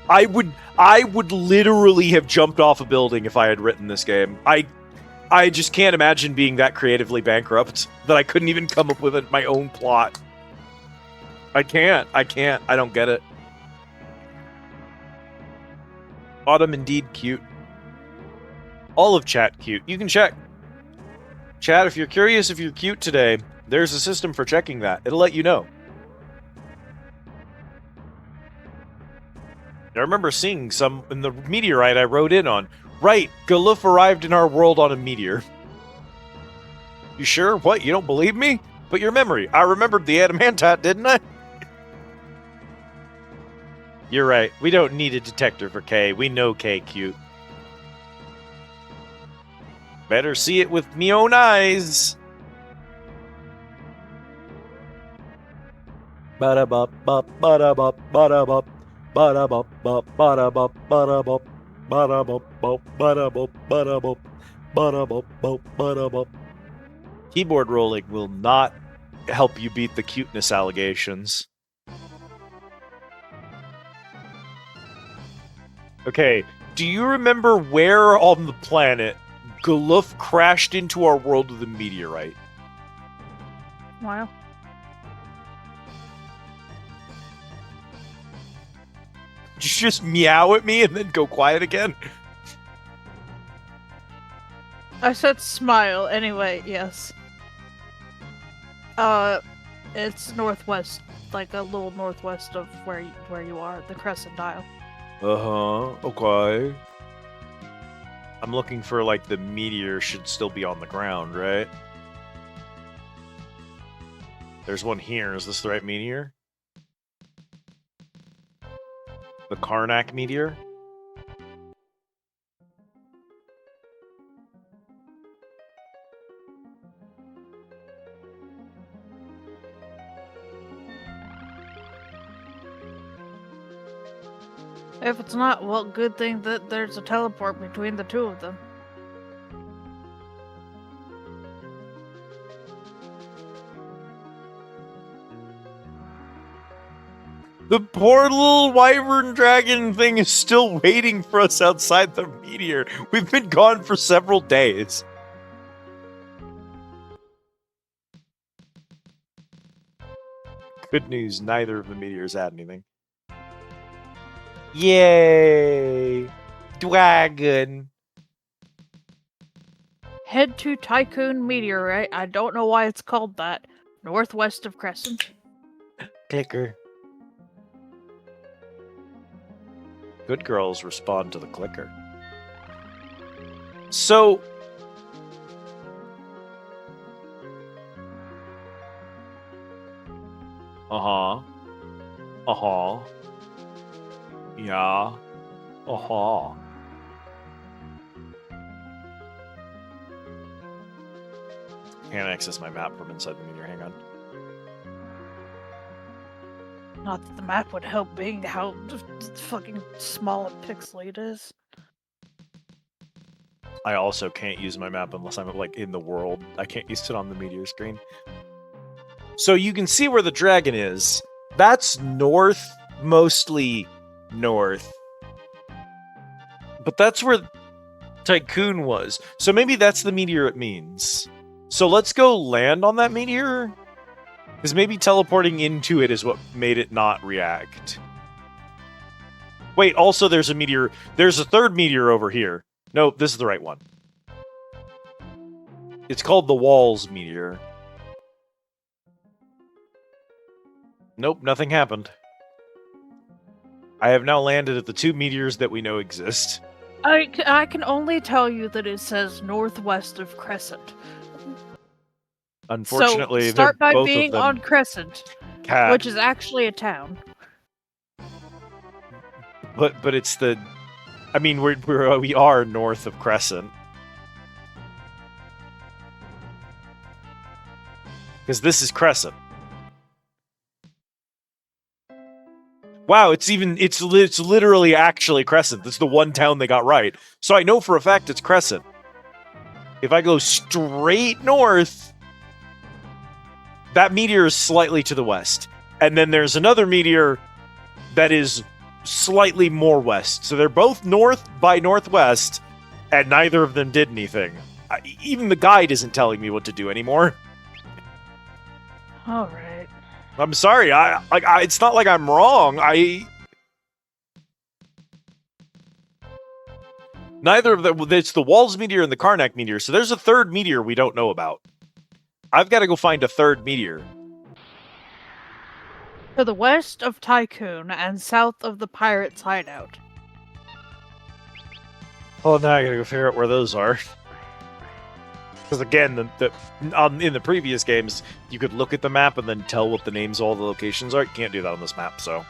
I would literally have jumped off a building if I had written this game. I just can't imagine being that creatively bankrupt that I couldn't even come up with my own plot. I can't. I don't get it. Autumn indeed cute. All of chat cute. You can check. Chat, if you're curious if you're cute today, there's a system for checking that. It'll let you know. I remember seeing some in the meteorite I rode in on. Right, Galuf arrived in our world on a meteor. You sure? What, you don't believe me? But your memory. I remembered the adamantite, didn't I? You're right. We don't need a detector for K. We know K cute. Better see it with me own eyes. Ba-da-bop, bop, ba-da-bop, ba-da-bop, ba-da-bop, bop, ba-da-bop, ba-da-bop, ba-da-bop, bop, ba-da-bop, ba-da-bop, ba-da-bop, bop, ba-da-bop. Keyboard rolling will not help you beat the cuteness allegations. Okay, do you remember where on the planet Galuf crashed into our world with a meteorite? Wow. Did you just meow at me and then go quiet again? I said smile anyway, yes. It's northwest, like a little northwest of where you are, the Crescent Dial. Okay. I'm looking for, like, the meteor should still be on the ground, right? There's one here. Is this the right meteor? The Karnak meteor? If it's not, well, good thing that there's a teleport between the two of them. The poor little wyvern dragon thing is still waiting for us outside the meteor. We've been gone for several days. Good news, neither of the meteors had anything. Yay! Dragon! Head to Tycoon Meteorite. I don't know why it's called that. Northwest of Crescent. Clicker. Good girls respond to the clicker. So... Uh-huh. Uh-huh. Yeah. Uh-huh. Can't access my map from inside the meteor. Hang on. Not that the map would help being how fucking small and pixely it is. I also can't use my map unless I'm, like, in the world. I can't use it on the meteor screen. So you can see where the dragon is. That's north, mostly north. But that's where Tycoon was. So maybe that's the meteor it means. So let's go land on that meteor? Because maybe teleporting into it is what made it not react. Wait, also there's a meteor. There's a third meteor over here. No, this is the right one. It's called the Walls meteor. Nope, nothing happened. I have now landed at the two meteors that we know exist. I can only tell you that it says northwest of Crescent. Unfortunately, so start they're by both being of them on Crescent, cat. which is actually a town. But it's the, I mean, we are north of Crescent. Because this is Crescent. Wow, it's literally actually Crescent. This is the one town they got right. So I know for a fact it's Crescent. If I go straight north, that meteor is slightly to the west. And then there's another meteor that is slightly more west. So they're both north by northwest, and neither of them did anything. Even the guide isn't telling me what to do anymore. All right. I'm sorry. It's not like I'm wrong. Neither of them. It's the Walls meteor and the Karnak meteor. So there's a third meteor we don't know about. I've got to go find a third meteor. To the west of Tycoon and south of the pirates' hideout. Well, now I gotta go figure out where those are. Because again, in the previous games, you could look at the map and then tell what the names of all the locations are. You can't do that on this map, so.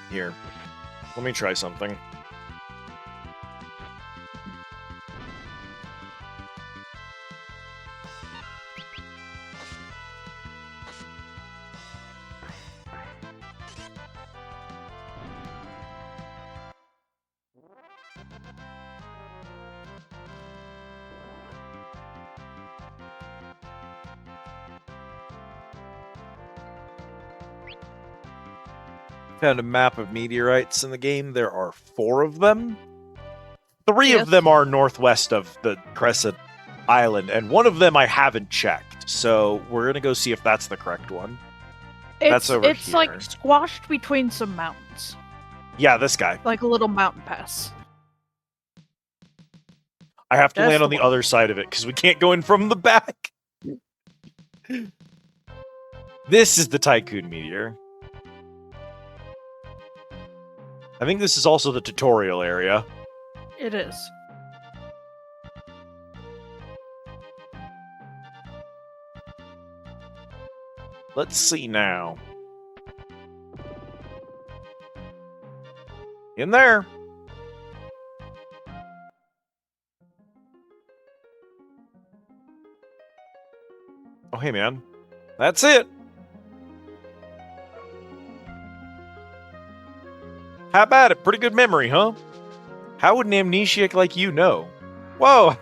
Here. Let me try something. Found a map of meteorites in the game. There are 4 of them. 3 of Yes. them are northwest of the Crescent Island, and 1 of them I haven't checked. So we're gonna go see if that's the correct one. That's over It's like here. squashed between some mountains, Yeah, this guy. like a little mountain pass. I have to That's land the on the one. other side of it because we can't go in from the back. This is the Tycoon meteor. I think this is also the tutorial area. It is. Let's see now. In there. Oh, hey, man. That's it. How about it? Pretty good memory, huh? How would an amnesiac like you know? Whoa!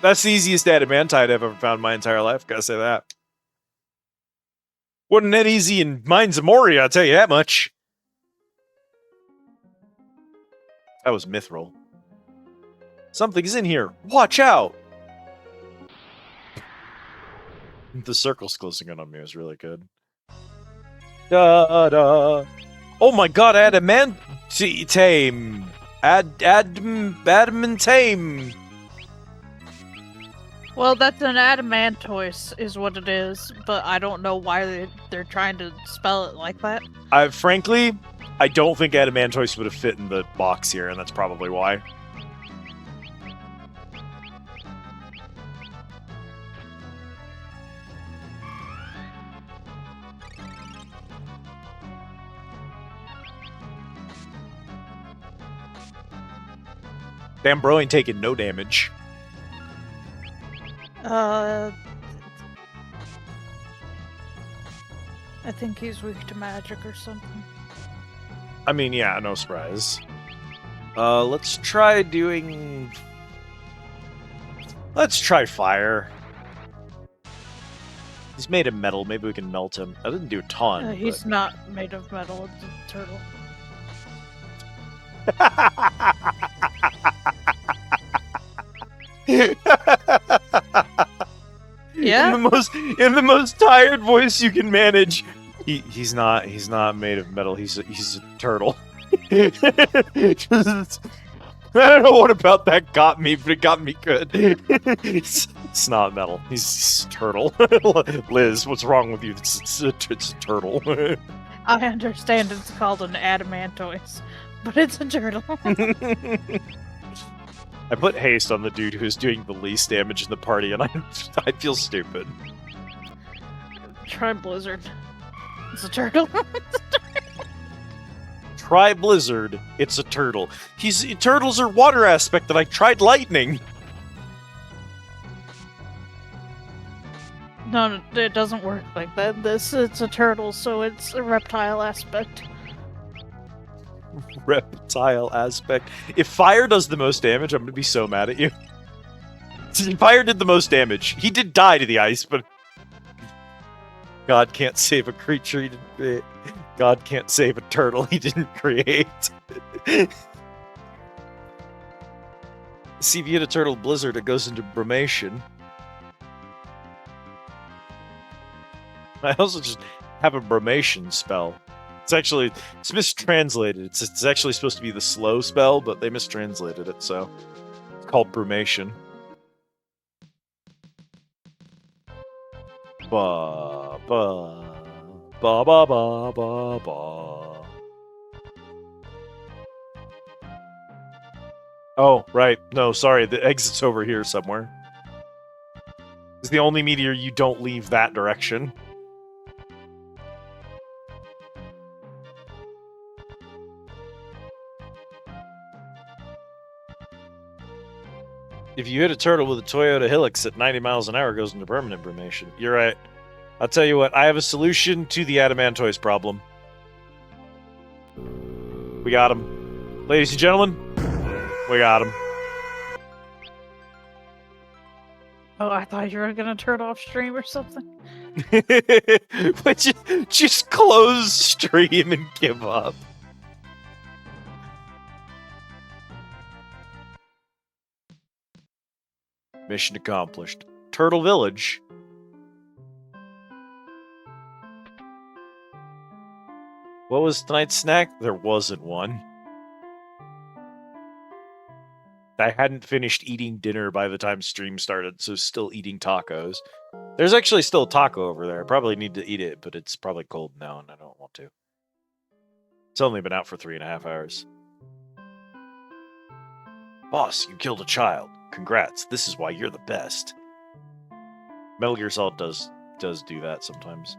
That's the easiest adamantite I've ever found in my entire life, gotta say that. Wasn't that easy in Mines of Moria, I'll tell you that much. That was Mithril. Something's in here. Watch out! The circle's closing in on me is really good. Da da. Oh my god, adamantame. Adamantame. Well, that's an adamantoise, is what it is, but I don't know why they're trying to spell it like that. Frankly, I don't think adamantoise would have fit in the box here, and that's probably why. Damn bro ain't taking no damage. I think he's weak to magic or something. I mean, yeah, no surprise. Let's try doing... Let's try fire. He's made of metal. Maybe we can melt him. I didn't do a ton. He's not made of metal, it's a turtle. Yeah? In the most tired voice you can manage. He's not made of metal. He's a turtle. Just, I don't know what about that got me, but it got me good. It's not metal. He's a turtle. Liz, what's wrong with you? It's a turtle. I understand it's called an adamantoise, but it's a turtle. I put haste on the dude who's doing the least damage in the party, and I feel stupid. Try Blizzard. It's a turtle. Try Blizzard. It's a turtle. Turtles are water aspect, and I tried lightning. No, it doesn't work like that. It's a turtle, so it's a reptile aspect. Reptile aspect. If fire does the most damage, I'm gonna be so mad at you. Fire did the most damage. He did die to the ice, but God can't save a creature he didn't create. God can't save a turtle he didn't create. See, if you hit a turtle blizzard, it goes into brumation. I also just have a brumation spell. It's mistranslated. It's actually supposed to be the slow spell, but they mistranslated it, so it's called brumation. Ba ba ba ba ba ba ba. Oh, right. No, sorry. The exit's over here somewhere. It's the only meteor you don't leave that direction. If you hit a turtle with a Toyota Hilux at 90 miles an hour, it goes into permanent brumation. You're right. I'll tell you what, I have a solution to the Adamantoise problem. We got him. Ladies and gentlemen, we got him. Oh, I thought you were gonna turn off stream or something. Just close stream and give up. Mission accomplished. Turtle Village. What was tonight's snack? There wasn't one. I hadn't finished eating dinner by the time stream started, so still eating tacos. There's actually still a taco over there. I probably need to eat it, but it's probably cold now and I don't want to. It's only been out for 3.5 hours. Boss, you killed a child. Congrats. This is why you're the best. Metal Gear Solid does do that sometimes.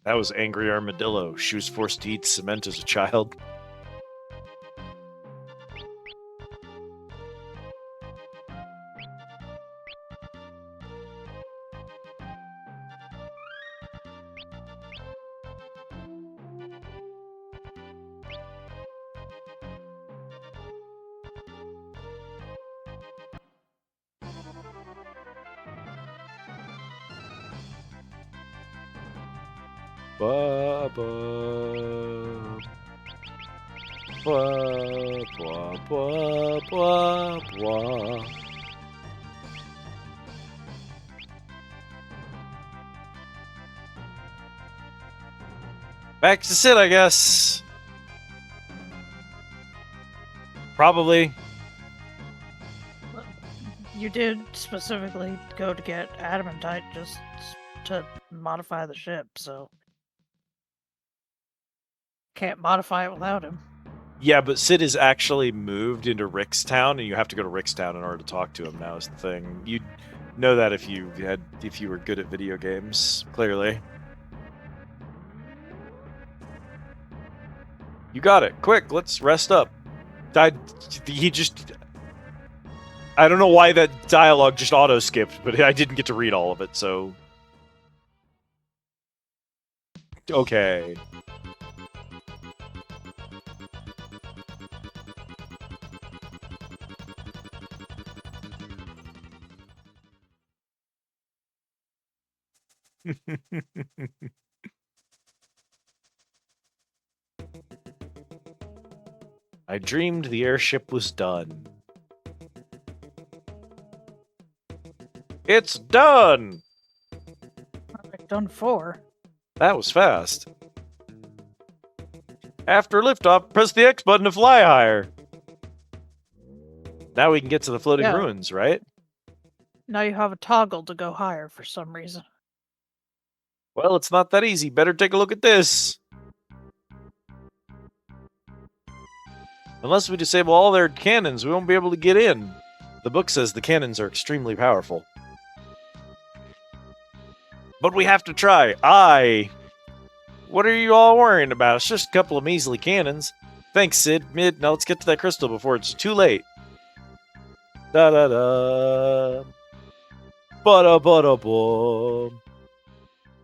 That was Angry Armadillo. She was forced to eat cement as a child. Ba ba ba ba ba ba ba. Back to sit, I guess. Probably. You did specifically go to get adamantite just to modify the ship, so can't modify it without him. Yeah, but Sid is actually moved into Rickstown, and you have to go to Rickstown in order to talk to him now is the thing. You'd know that if you were good at video games, clearly. You got it. Quick, let's rest up. I don't know why that dialogue just auto-skipped, but I didn't get to read all of it, so... Okay. I dreamed the airship was done. It's done! Like done for. That was fast. After liftoff, press the X button to fly higher. Now we can get to the floating Yeah. ruins, right? Now you have a toggle to go higher for some reason. Well, it's not that easy. Better take a look at this. Unless we disable all their cannons, we won't be able to get in. The book says the cannons are extremely powerful. But we have to try. What are you all worrying about? It's just a couple of measly cannons. Thanks, Sid. Now let's get to that crystal before it's too late. Da-da-da. Ba-da-ba-da-ba.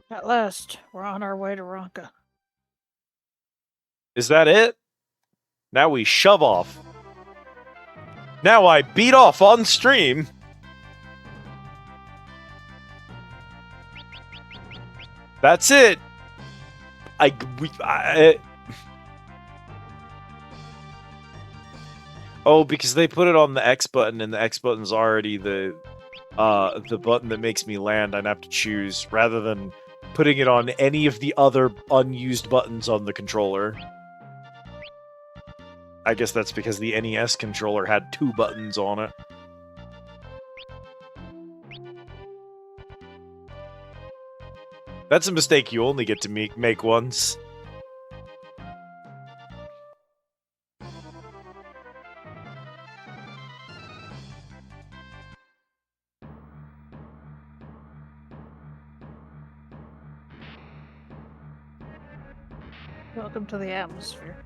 At last, we're on our way to Ronka. Is that it? Now we shove off. Now I beat off on stream. That's it. Oh, because they put it on the X button, and the X button's already the button that makes me land. I'd have to choose rather than putting it on any of the other unused buttons on the controller. I guess that's because the NES controller had 2 buttons on it. That's a mistake you only get to make once. Welcome to the atmosphere.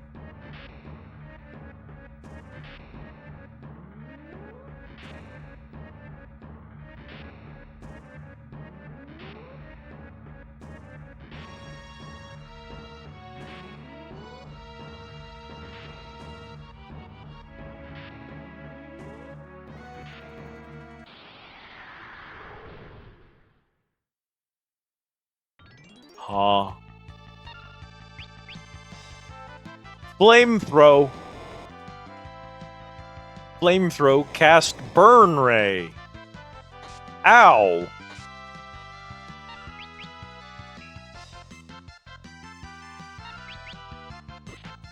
Huh. Flamethrow. Flamethrow cast burn ray. Ow.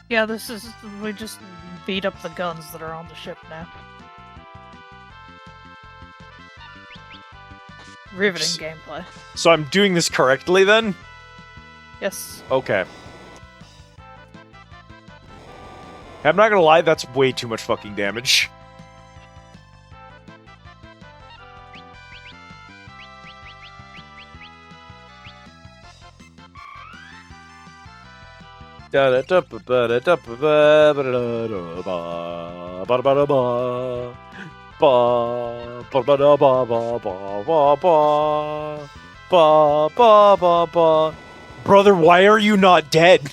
Yeah, this is. We just beat up the guns that are on the ship now. Riveting gameplay. So I'm doing this correctly then? Yes. Okay. I'm not gonna lie, that's way too much fucking damage. Brother, why are you not dead?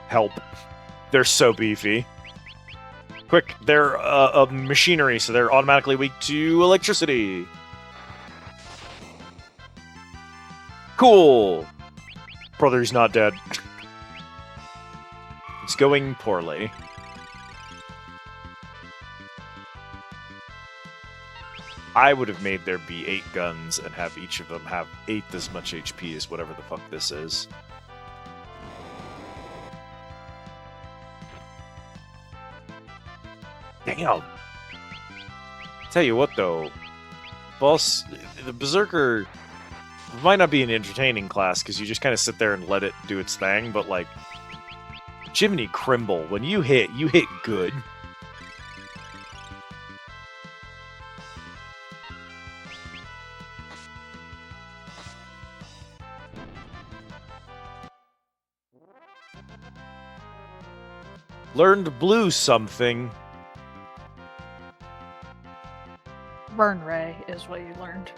Help. They're so beefy. Quick, they're of machinery, so they're automatically weak to electricity. Cool. Brother's not dead. It's going poorly. I would have made there be 8 guns and have each of them have 8 as much HP as whatever the fuck this is. Damn. Tell you what though, boss, the Berserker might not be an entertaining class because you just kind of sit there and let it do its thing, but like, Jiminy Crimble, when you hit good. Learned blue something. Burn ray is what you learned.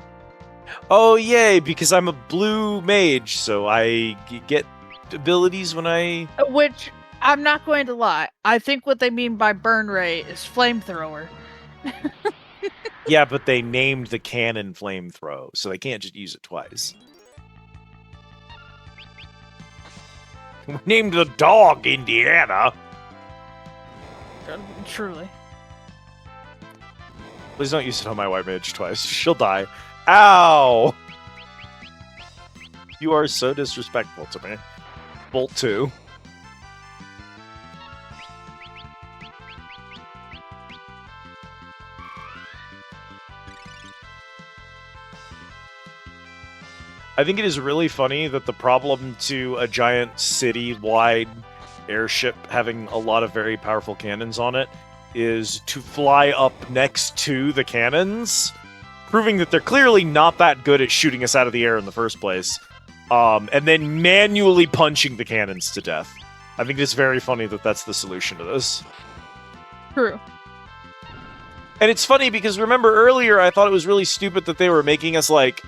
Oh, yay, because I'm a blue mage, so I get abilities when I... Which, I'm not going to lie, I think what they mean by burn ray is flamethrower. Yeah, but they named the cannon flamethrow, so they can't just use it twice. We named the dog Indiana. Truly. Please don't use it on my white mage twice. She'll die. Ow! You are so disrespectful to me. Bolt 2. I think it is really funny that the problem to a giant city-wide airship having a lot of very powerful cannons on it is to fly up next to the cannons, proving that they're clearly not that good at shooting us out of the air in the first place, and then manually punching the cannons to death. I think it's very funny that that's the solution to this. True. And it's funny because remember earlier I thought it was really stupid that they were making us, like,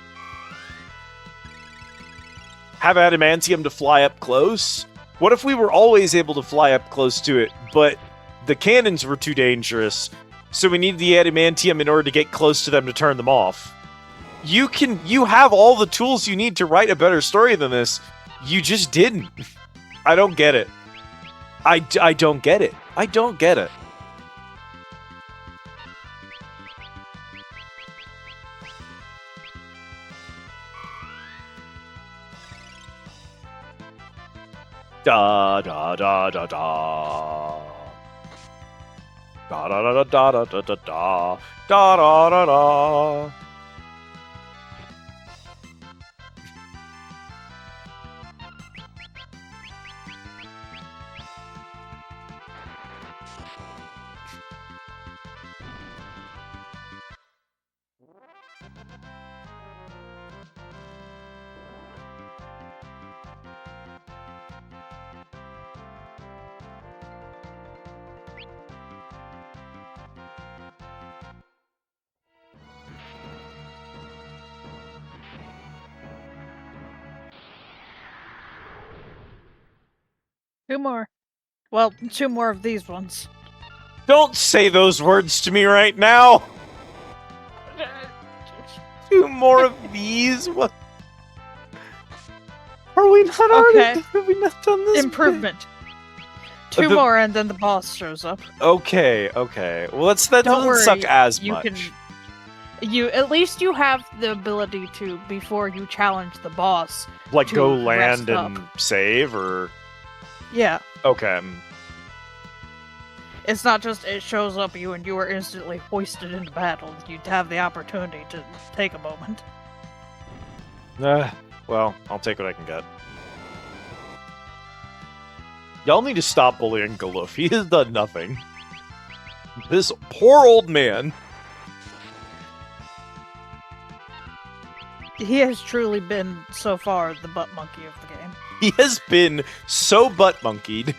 have adamantium to fly up close? What if we were always able to fly up close to it, but the cannons were too dangerous, so we needed the adamantium in order to get close to them to turn them off? You have all the tools you need to write a better story than this. You just didn't. I don't get it. I don't get it. I don't get it. Da da da da da. Da da da da da da da da da da da da. 2 more. Well, 2 more of these ones. Don't say those words to me right now! 2 more of these? What? Are we not already? Have we not done this? Improvement. 2 more and then the boss shows up. Okay. Well, that Don't doesn't worry, suck as you much. At least you have the ability to, before you challenge the boss, Like, to go land rest and up. save, or... Yeah. Okay. It's not just it shows up you and you are instantly hoisted into battle. You'd have the opportunity to take a moment. Well, I'll take what I can get. Y'all need to stop bullying Galuf. He has done nothing. This poor old man. He has truly been, so far, the butt monkey of the game. He has been so butt-monkeyed.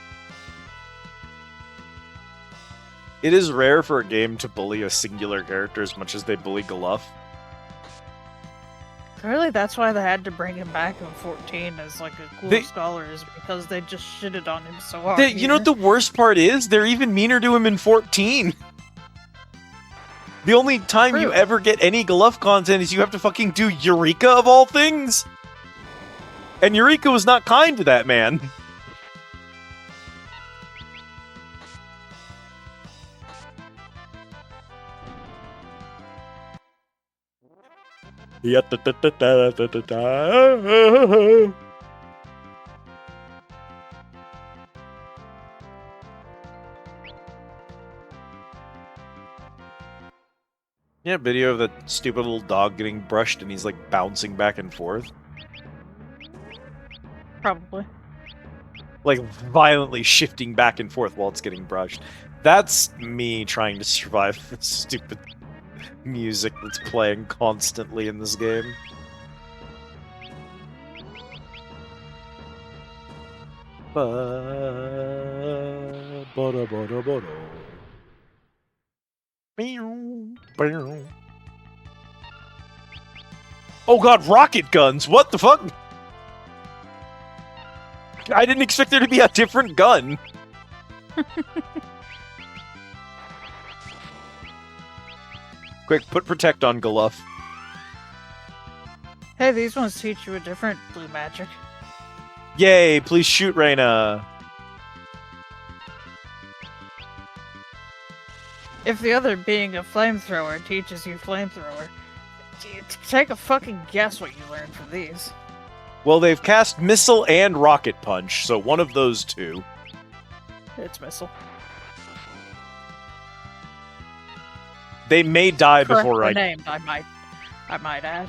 It is rare for a game to bully a singular character as much as they bully Galuf. Clearly, that's why they had to bring him back in 14 as like a cool scholar, is because they just shitted on him so hard. You know what the worst part is? They're even meaner to him in 14. The only time you ever get any Galuf content is you have to fucking do Eureka of all things. And Eureka was not kind to that man. Yeah. Yeah, video of that stupid little dog getting brushed and he's like bouncing back and forth. Probably. Like violently shifting back and forth while it's getting brushed. That's me trying to survive the stupid music that's playing constantly in this game. Oh god, rocket guns! What the fuck? I didn't expect there to be a different gun. Quick, put protect on Galuf. Hey, these ones teach you a different blue magic. Yay, please shoot Reyna. If the other being a flamethrower teaches you flamethrower, take a fucking guess what you learned from these. Well, they've cast Missile and Rocket Punch, so one of those two. It's Missile. They may die before Correctly named, I might add.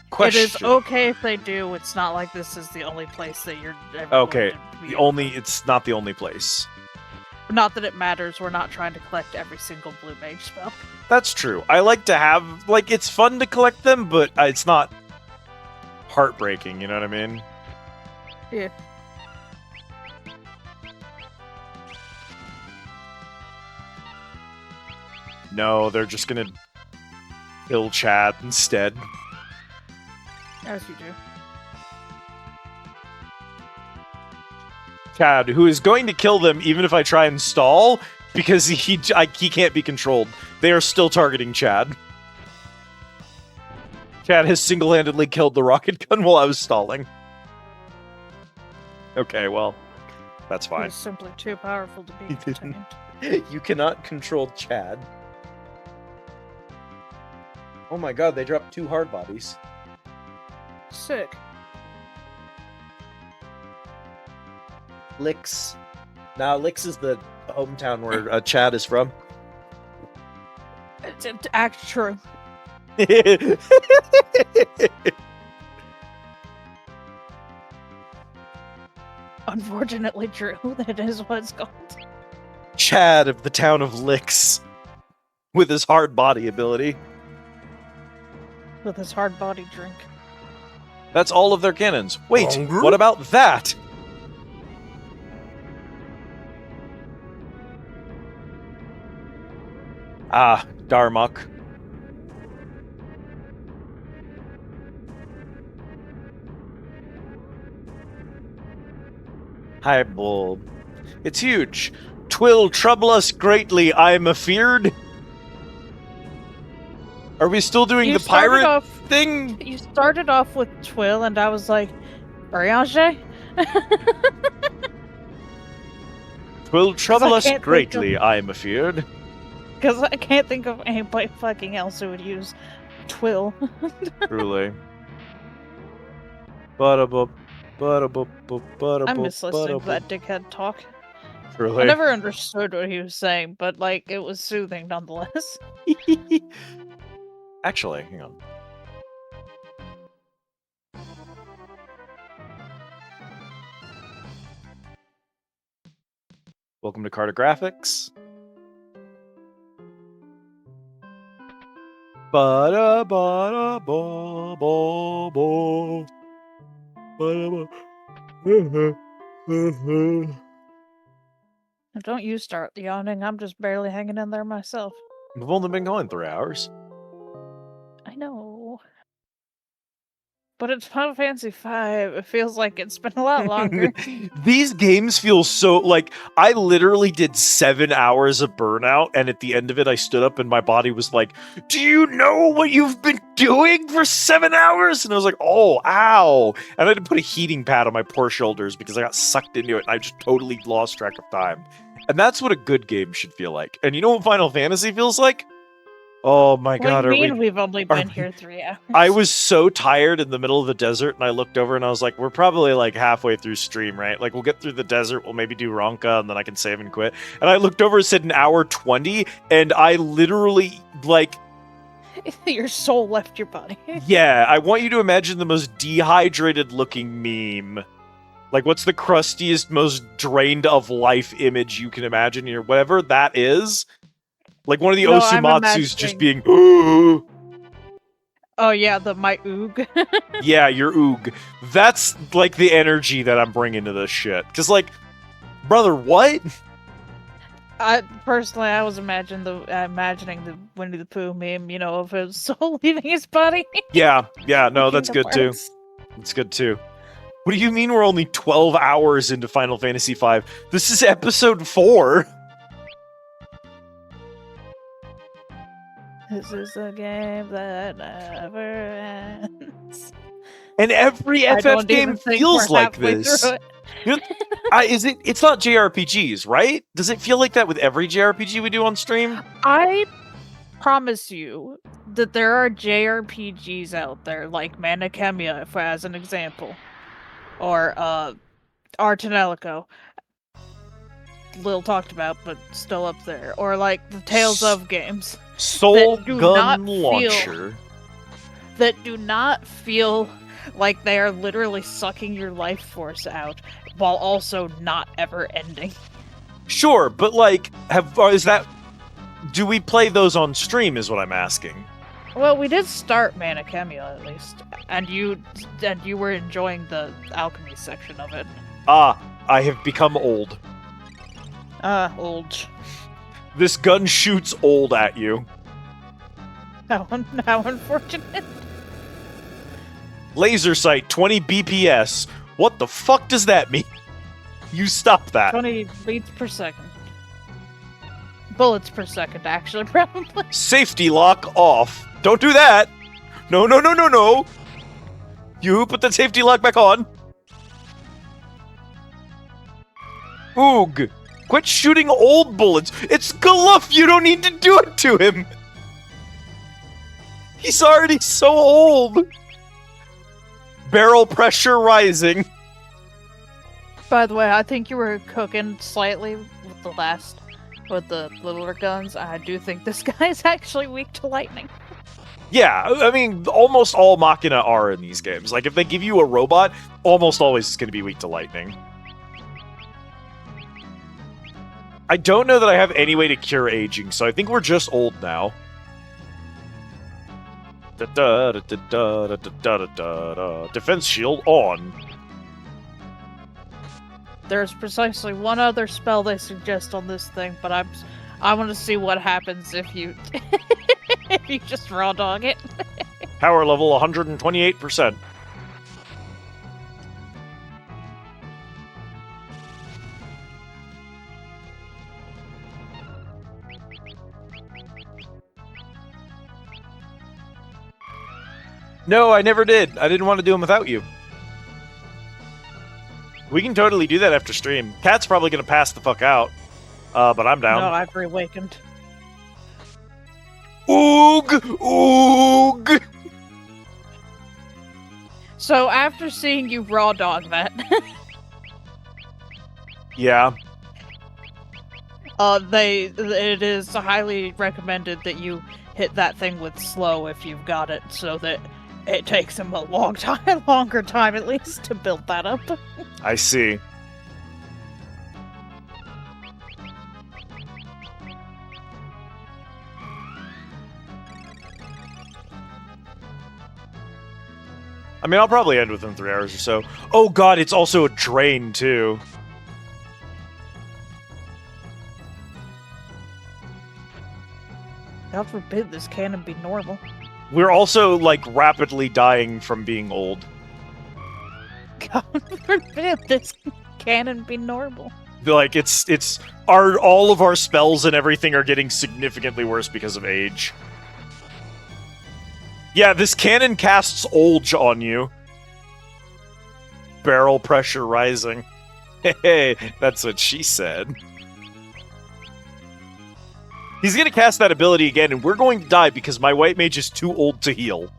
Question. It is okay if they do. It's not like this is the only place that you're ever Okay, going to be. it's not the only place. Not that it matters. We're not trying to collect every single blue mage spell. That's true. I like to have, like, it's fun to collect them, but it's not heartbreaking, you know what I mean? Yeah. No, they're just gonna kill Chad instead. As you do. Chad, who is going to kill them even if I try and stall, because he can't be controlled. They are still targeting Chad. Chad has single-handedly killed the rocket gun while I was stalling. Okay, well, that's fine. He's simply too powerful to be contained. You cannot control Chad. Oh my god, they dropped 2 hard bodies. Sick. Licks. Now, Licks is the hometown where Chad is from. It's act true. Unfortunately true. That is what it's called. Chad of the town of Licks. With his hard body ability. With his hard body drink. That's all of their cannons. Wait, Longer? what about that? Ah, Darmok. Hi, bulb. It's huge. 'Twill trouble us greatly, I'm afeared. Are we still doing the pirate thing? You started off with Twill, and I was like, Oriange? 'Twill trouble us greatly, I'm afeared. Because I can't think of anybody fucking else who would use Twill. Truly. I miss listening to that dickhead talk. Truly. I never understood what he was saying, but like it was soothing nonetheless. Actually, hang on. Welcome to Cartographics. Don't you start yawning, I'm just barely hanging in there myself. We've only been going 3 hours. I know. But it's Final Fantasy V. It feels like it's been a lot longer. These games feel so like I literally did 7 hours of burnout, and at the end of it, I stood up and my body was like, "Do you know what you've been doing for 7 hours?" And I was like, "Oh, ow!" And I had to put a heating pad on my poor shoulders because I got sucked into it, and I just totally lost track of time. And that's what a good game should feel like. And you know what Final Fantasy feels like? Oh my god, What do you mean we've only been here 3 hours? I was so tired in the middle of the desert, and I looked over and I was like, we're probably like halfway through stream, right? Like, we'll get through the desert, we'll maybe do Ronka, and then I can save and quit. And I looked over and said an hour 20, and I literally, like... Your soul left your body. Yeah, I want you to imagine the most dehydrated-looking meme. Like, what's the crustiest, most drained of life image you can imagine, or whatever that is? Like one of the Osumatsu's just being, ooh. Oh yeah, my oog. Yeah, your oog. That's like the energy that I'm bringing to this shit. Cause like, brother, what? I was imagining the Winnie the Pooh meme, you know, of his soul leaving his body. Yeah, no, that's good too. That's good too. What do you mean we're only 12 hours into Final Fantasy V? This is episode 4. This is a game that never ends. And every FF game feels like this. You know, it's not JRPGs, right? Does it feel like that with every JRPG we do on stream? I promise you that there are JRPGs out there, like Manakemia, as an example. Or, Artanelico. Little talked about, but still up there. Or, like, the Tales of games. Soul Gun Launcher. That do not feel like they are literally sucking your life force out, while also not ever ending. Sure, but like, do we play those on stream is what I'm asking. Well, we did start Manakemia at least, and you were enjoying the alchemy section of it. Ah, I have become old. Old. This gun shoots old at you. How unfortunate. Laser sight, 20 BPS. What the fuck does that mean? You stop that. 20 beats per second. Bullets per second, actually, probably. Safety lock off. Don't do that. No. You put the safety lock back on. Oog. Quit shooting old bullets. It's Galuf. You don't need to do it to him. He's already so old. Barrel pressure rising. By the way, I think you were cooking slightly with the littler guns. I do think this guy is actually weak to lightning. Yeah, I mean, almost all Machina are in these games. Like, if they give you a robot, almost always it's going to be weak to lightning. I don't know that I have any way to cure aging, so I think we're just old now. Defense shield on. There's precisely one other spell they suggest on this thing, but I want to see what happens if you if you just raw dog it. Power level 128%. No, I never did. I didn't want to do them without you. We can totally do that after stream. Cat's probably going to pass the fuck out. But I'm down. No, I've reawakened. Oog! Oog! So after seeing you raw dog that, Yeah. it is highly recommended that you hit that thing with slow if you've got it, so that it takes him a longer time at least to build that up. I see. I mean, I'll probably end within 3 hours or so. Oh god, it's also a drain, too. God forbid this cannon be normal. We're also, like, rapidly dying from being old. God forbid this cannon be normal. Like, all of our spells and everything are getting significantly worse because of age. Yeah, this cannon casts Olge on you. Barrel pressure rising. Hey, that's what she said. He's gonna cast that ability again, and we're going to die because my white mage is too old to heal.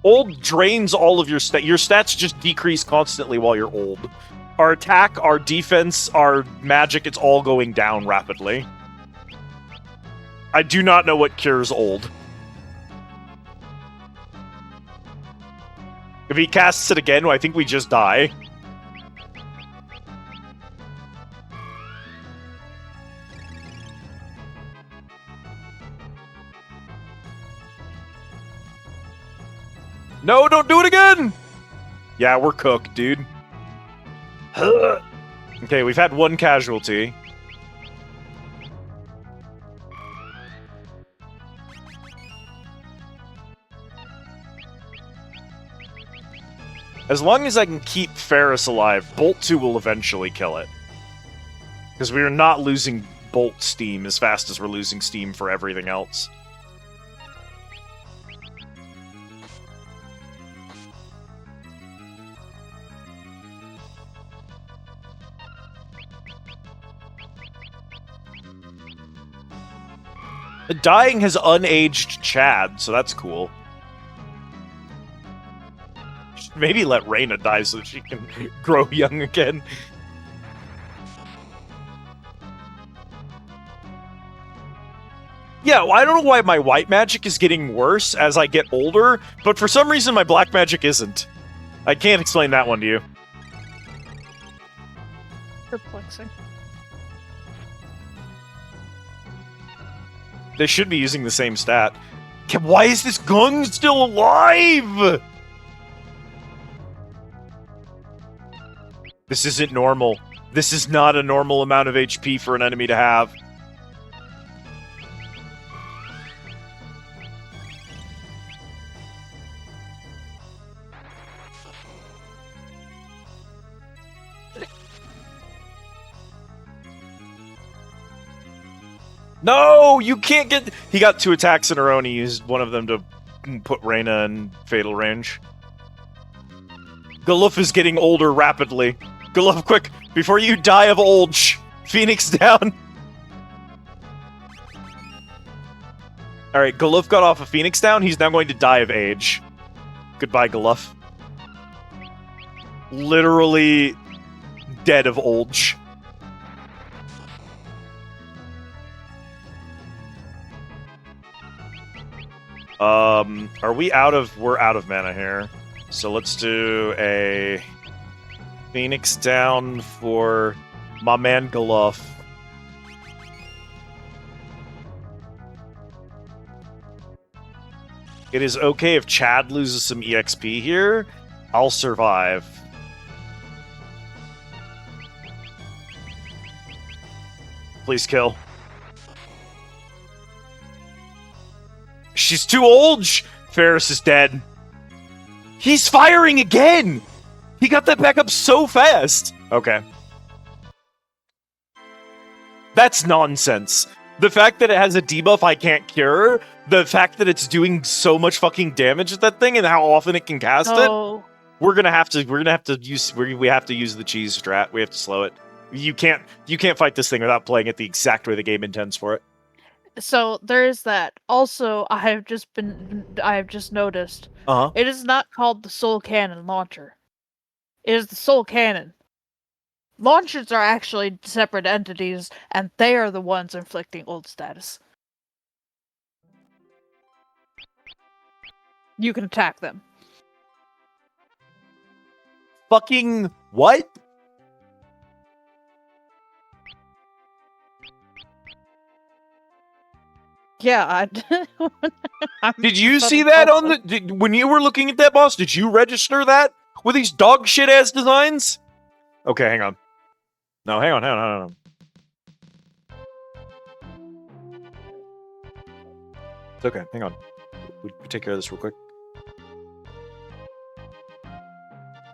Old drains all of your stats. Your stats just decrease constantly while you're old. Our attack, our defense, our magic, it's all going down rapidly. I do not know what cures old. If he casts it again, I think we just die. No, don't do it again! Yeah, we're cooked, dude. Okay, we've had one casualty. As long as I can keep Ferris alive, Bolt 2 will eventually kill it. Because we are not losing Bolt steam as fast as we're losing steam for everything else. Dying has unaged Chad, so that's cool. Should maybe let Reyna die so that she can grow young again. Yeah, well, I don't know why my white magic is getting worse as I get older, but for some reason my black magic isn't. I can't explain that one to you. Perplexing. They should be using the same stat. Why is this gun still alive? This isn't normal. This is not a normal amount of HP for an enemy to have. No, you can't get... He got 2 attacks in a row and he used one of them to put Reyna in fatal range. Galuf is getting older rapidly. Galuf, quick, before you die of Olge. Phoenix down. Alright, Galuf got off a Phoenix down. He's now going to die of age. Goodbye, Galuf. Literally dead of Olge. Are we out of... We're out of mana here. So let's do a... Phoenix down for my man Galuf. It is okay if Chad loses some EXP here. I'll survive. Please kill. She's too old! Ferris is dead. He's firing again! He got that back up so fast! Okay. That's nonsense. The fact that it has a debuff I can't cure, the fact that it's doing so much fucking damage at that thing and how often it can cast it, we're gonna have to use the cheese strat. We have to slow it. You can't fight this thing without playing it the exact way the game intends for it. So there's that. Also, I have just noticed. It is not called the Soul Cannon launcher. It is the Soul Cannon. Launchers are actually separate entities, and they are the ones inflicting ult status. You can attack them. Fucking what? Yeah, Did you see that on the when you were looking at that, boss? Did you register that with these dog shit ass designs? Okay, hang on. No, hang on. It's okay, hang on. We take care of this real quick.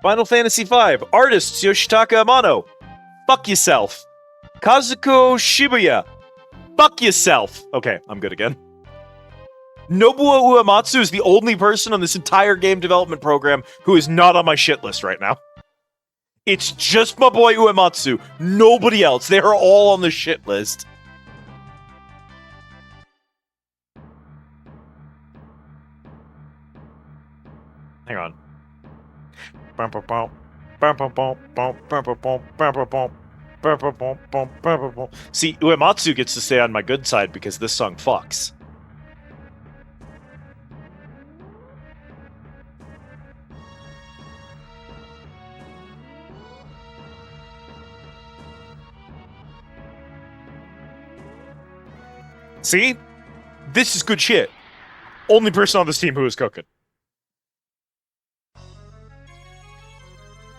Final Fantasy V. Artists Yoshitaka Amano. Fuck yourself. Kazuko Shibuya. Fuck yourself. Okay, I'm good again. Nobuo Uematsu is the only person on this entire game development program who is not on my shit list right now. It's just my boy Uematsu. Nobody else. They are all on the shit list. Hang on. See, Uematsu gets to stay on my good side because this song fucks. See? This is good shit. Only person on this team who is cooking.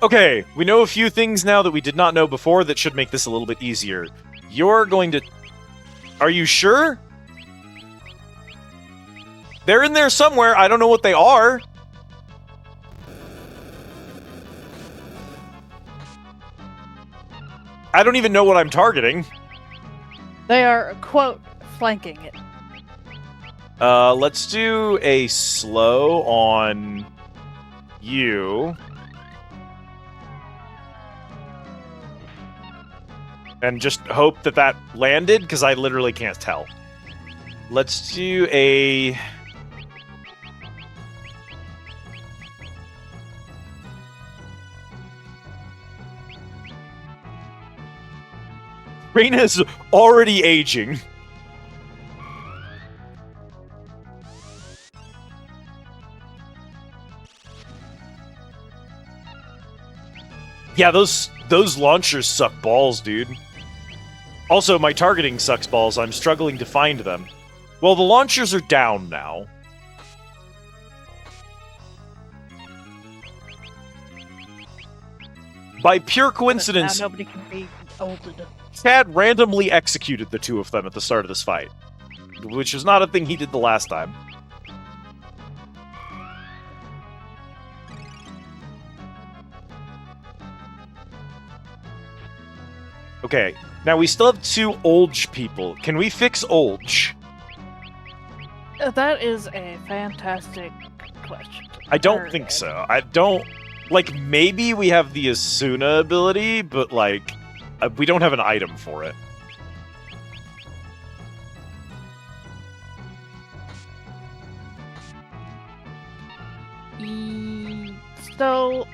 Okay, we know a few things now that we did not know before that should make this a little bit easier. You're going to... Are you sure? They're in there somewhere. I don't know what they are. I don't even know what I'm targeting. They are, quote, flanking it. Let's do a slow on you. And just hope that that landed, because I literally can't tell. Let's do a... Reina's already aging. Yeah, those launchers suck balls, dude. Also, my targeting sucks balls. I'm struggling to find them. Well, the launchers are down now. By pure coincidence, now nobody can be ulted. Chad randomly executed the two of them at the start of this fight, which is not a thing he did the last time. Okay, now we still have two Olge people. Can we fix Olge? That is a fantastic question. I don't think so. I don't... Like, maybe we have the Asuna ability, but, like, we don't have an item for it. So,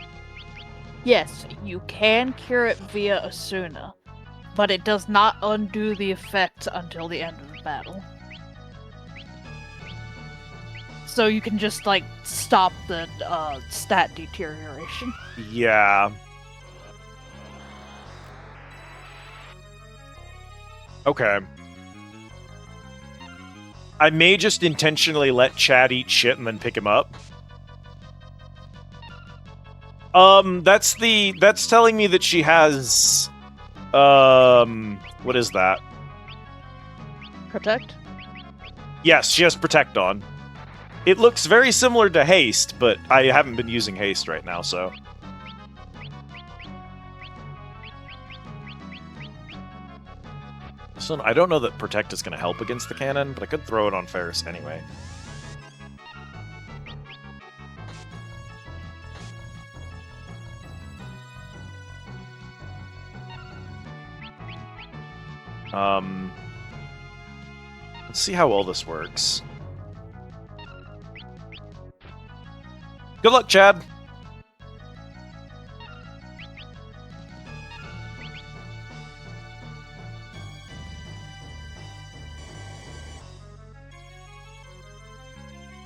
yes, you can cure it via Asuna, but it does not undo the effect until the end of the battle. So you can just, like, stop the stat deterioration. Yeah. Okay. I may just intentionally let Chad eat shit and then pick him up. That's telling me that she has, what is that? Protect? Yes, she has Protect on. It looks very similar to Haste, but I haven't been using Haste right now, so... So I don't know that Protect is going to help against the cannon, but I could throw it on Ferris anyway. Let's see how well this works. Good luck, Chad.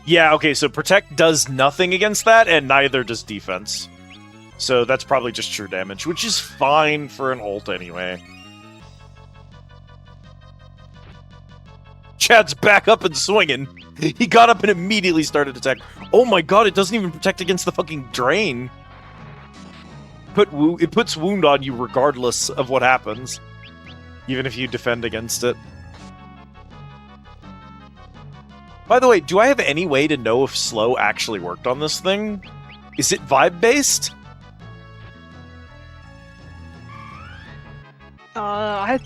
Yeah, okay, so Protect does nothing against that, and neither does Defense. So that's probably just true damage, which is fine for an ult anyway. Chad's back up and swinging. He got up and immediately started attacking. Oh my god, it doesn't even protect against the fucking drain. It puts wound on you regardless of what happens. Even if you defend against it. By the way, do I have any way to know if slow actually worked on this thing? Is it vibe-based? I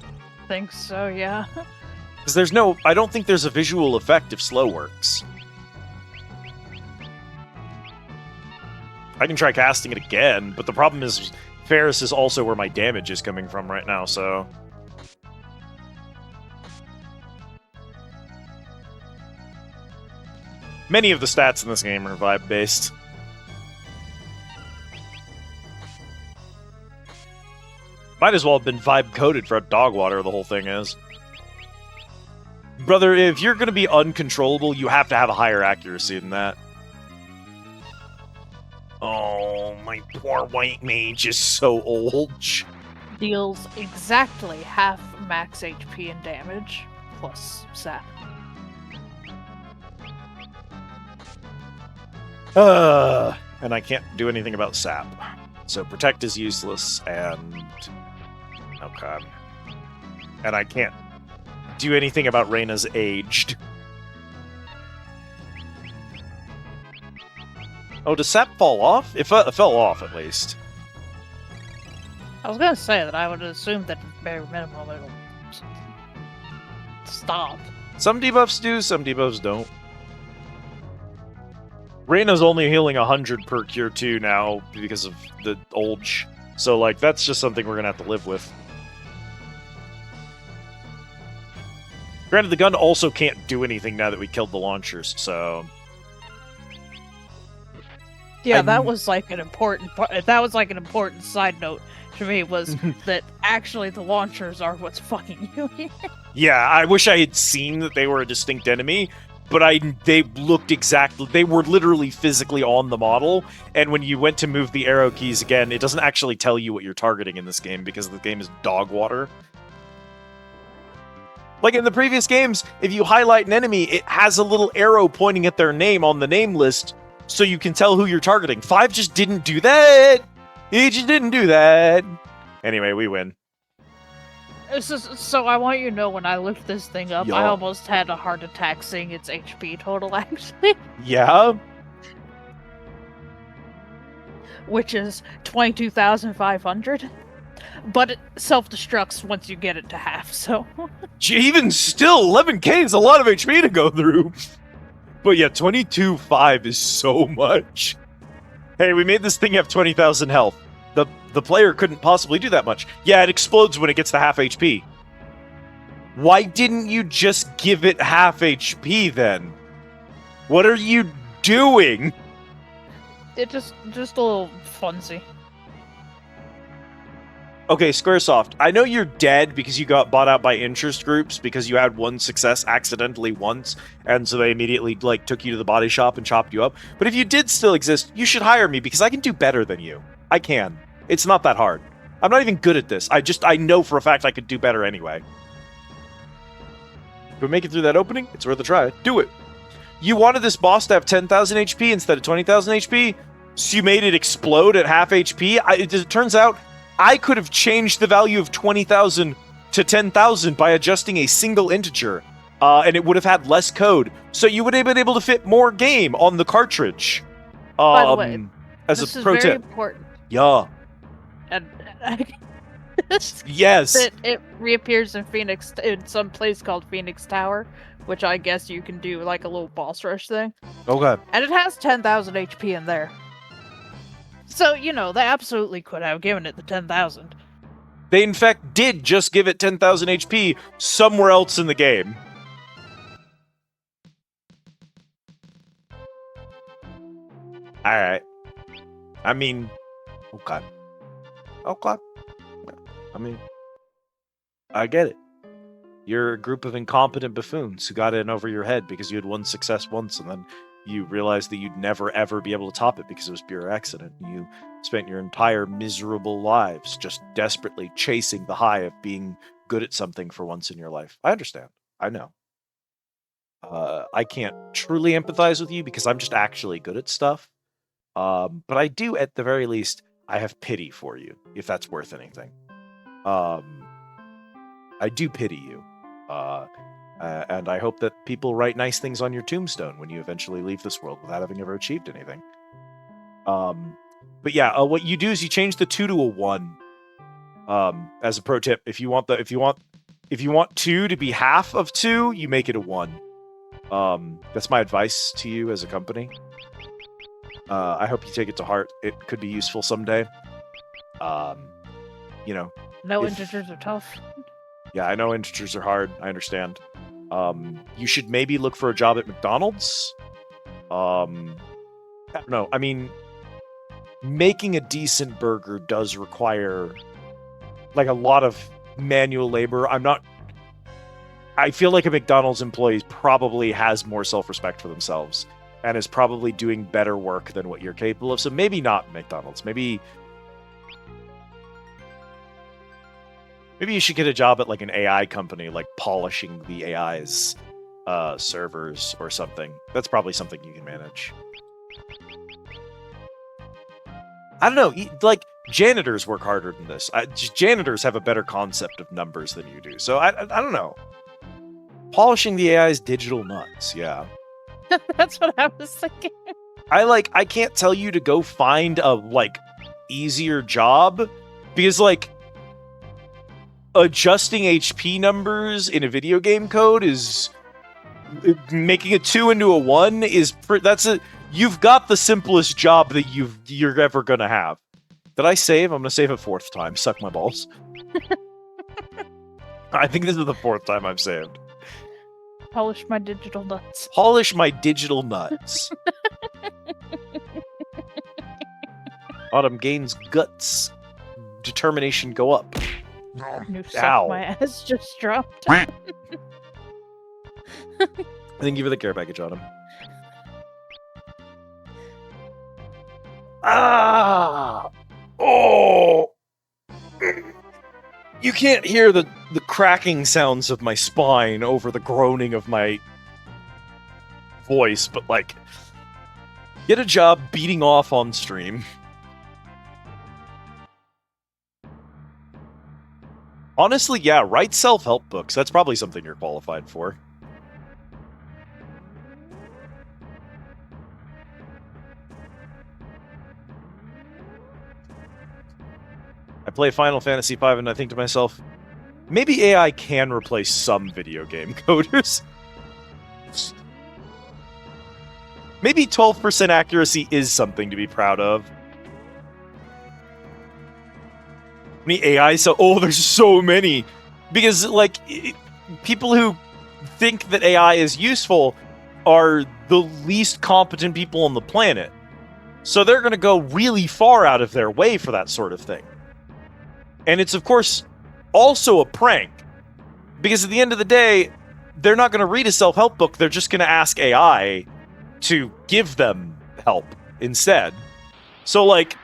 think so, yeah. Because I don't think there's a visual effect if slow works. I can try casting it again, but the problem is Ferris is also where my damage is coming from right now, so... Many of the stats in this game are vibe-based. Might as well have been vibe-coded for how dog water the whole thing is. Brother, if you're going to be uncontrollable, you have to have a higher accuracy than that. Oh, my poor white mage is so old. Deals exactly half max HP and damage, plus sap. And I can't do anything about sap. So Protect is useless, and... Oh god. And I can't do anything about Reyna's aged. Oh, does sap fall off? It fell off, at least. I was gonna say that I would assume that at bare minimum it'll stop. Some debuffs do, some debuffs don't. Reyna's only healing 100 per cure 2 now because of the Olge. So, like, that's just something we're gonna have to live with. Granted, the gun also can't do anything now that we killed the launchers, so... Yeah, that was like an important side note to me, was that actually the launchers are what's fucking you here. Yeah, I wish I had seen that they were a distinct enemy, but they looked exactly... They were literally physically on the model, and when you went to move the arrow keys again, it doesn't actually tell you what you're targeting in this game, because the game is dog water. Like in the previous games, if you highlight an enemy, it has a little arrow pointing at their name on the name list, so you can tell who you're targeting. 5 just didn't do that! It just didn't do that! Anyway, we win. So I want you to know, when I lift this thing up, Yeah. I almost had a heart attack seeing its HP total, actually. Yeah? Which is 22,500. But it self-destructs once you get it to half, so... Even still, 11k is a lot of HP to go through. But yeah, 22.5 is so much. Hey, we made this thing have 20,000 health. The player couldn't possibly do that much. Yeah, it explodes when it gets to half HP. Why didn't you just give it half HP then? What are you doing? It just a little funsy. Okay, Squaresoft, I know you're dead because you got bought out by interest groups because you had one success accidentally once, and so they immediately, like, took you to the body shop and chopped you up. But if you did still exist, you should hire me because I can do better than you. I can. It's not that hard. I'm not even good at this. I know for a fact I could do better anyway. If we make it through that opening, it's worth a try. Do it. You wanted this boss to have 10,000 HP instead of 20,000 HP, so you made it explode at half HP. It turns out I could have changed the value of 20,000 to 10,000 by adjusting a single integer, and it would have had less code, so you would have been able to fit more game on the cartridge. By the way, as this a is pro very tip. important. Yeah. And Yes. that it reappears in some place called Phoenix Tower, which I guess you can do like a little boss rush thing. Okay. And it has 10,000 HP in there. So, they absolutely could have given it the 10,000. They, in fact, did just give it 10,000 HP somewhere else in the game. Alright. I mean, okay. Okay. I mean, I get it. You're a group of incompetent buffoons who got in over your head because you had one success once, and then you realized that you'd never ever be able to top it because it was pure accident. You spent your entire miserable lives just desperately chasing the high of being good at something for once in your life. I understand. I know. I can't truly empathize with you because I'm just actually good at stuff. But I do, at the very least, I have pity for you, if that's worth anything. I do pity you. And I hope that people write nice things on your tombstone when you eventually leave this world without having ever achieved anything. But yeah, what you do is you change the 2 to a 1. As a pro tip, if you want 2 to be half of 2, you make it a 1. That's my advice to you as a company. I hope you take it to heart. It could be useful someday. No integers are tough. Yeah, I know integers are hard. I understand. You should maybe look for a job at McDonald's. I don't know. I mean, making a decent burger does require like a lot of manual labor. I feel like a McDonald's employee probably has more self-respect for themselves and is probably doing better work than what you're capable of. So maybe not McDonald's. Maybe you should get a job at like an AI company, like polishing the AI's servers or something. That's probably something you can manage. I don't know. Like, janitors work harder than this. Janitors have a better concept of numbers than you do. So I don't know. Polishing the AI's digital nuts, yeah. That's what I was thinking. I can't tell you to go find a, like, easier job, because, like, adjusting HP numbers in a video game code is... Making a 2 into a 1 is... You've got the simplest job that you're ever gonna have. Did I save? I'm gonna save a 4th time. Suck my balls. I think this is the 4th time I've saved. Polish my digital nuts. Polish my digital nuts. Autumn gains guts. Determination go up. New Ow. suck my ass just dropped. Thank you for the care package, Autumn. Ah! Oh! You can't hear the cracking sounds of my spine over the groaning of my voice, but, like, get a job beating off on stream. Honestly, yeah, write self-help books. That's probably something you're qualified for. I play Final Fantasy V and I think to myself, maybe AI can replace some video game coders. Maybe 12% accuracy is something to be proud of. I mean, AI, there's so many. Because, like, people who think that AI is useful are the least competent people on the planet. So they're going to go really far out of their way for that sort of thing. And it's, of course, also a prank. Because at the end of the day, they're not going to read a self-help book. They're just going to ask AI to give them help instead. So, like,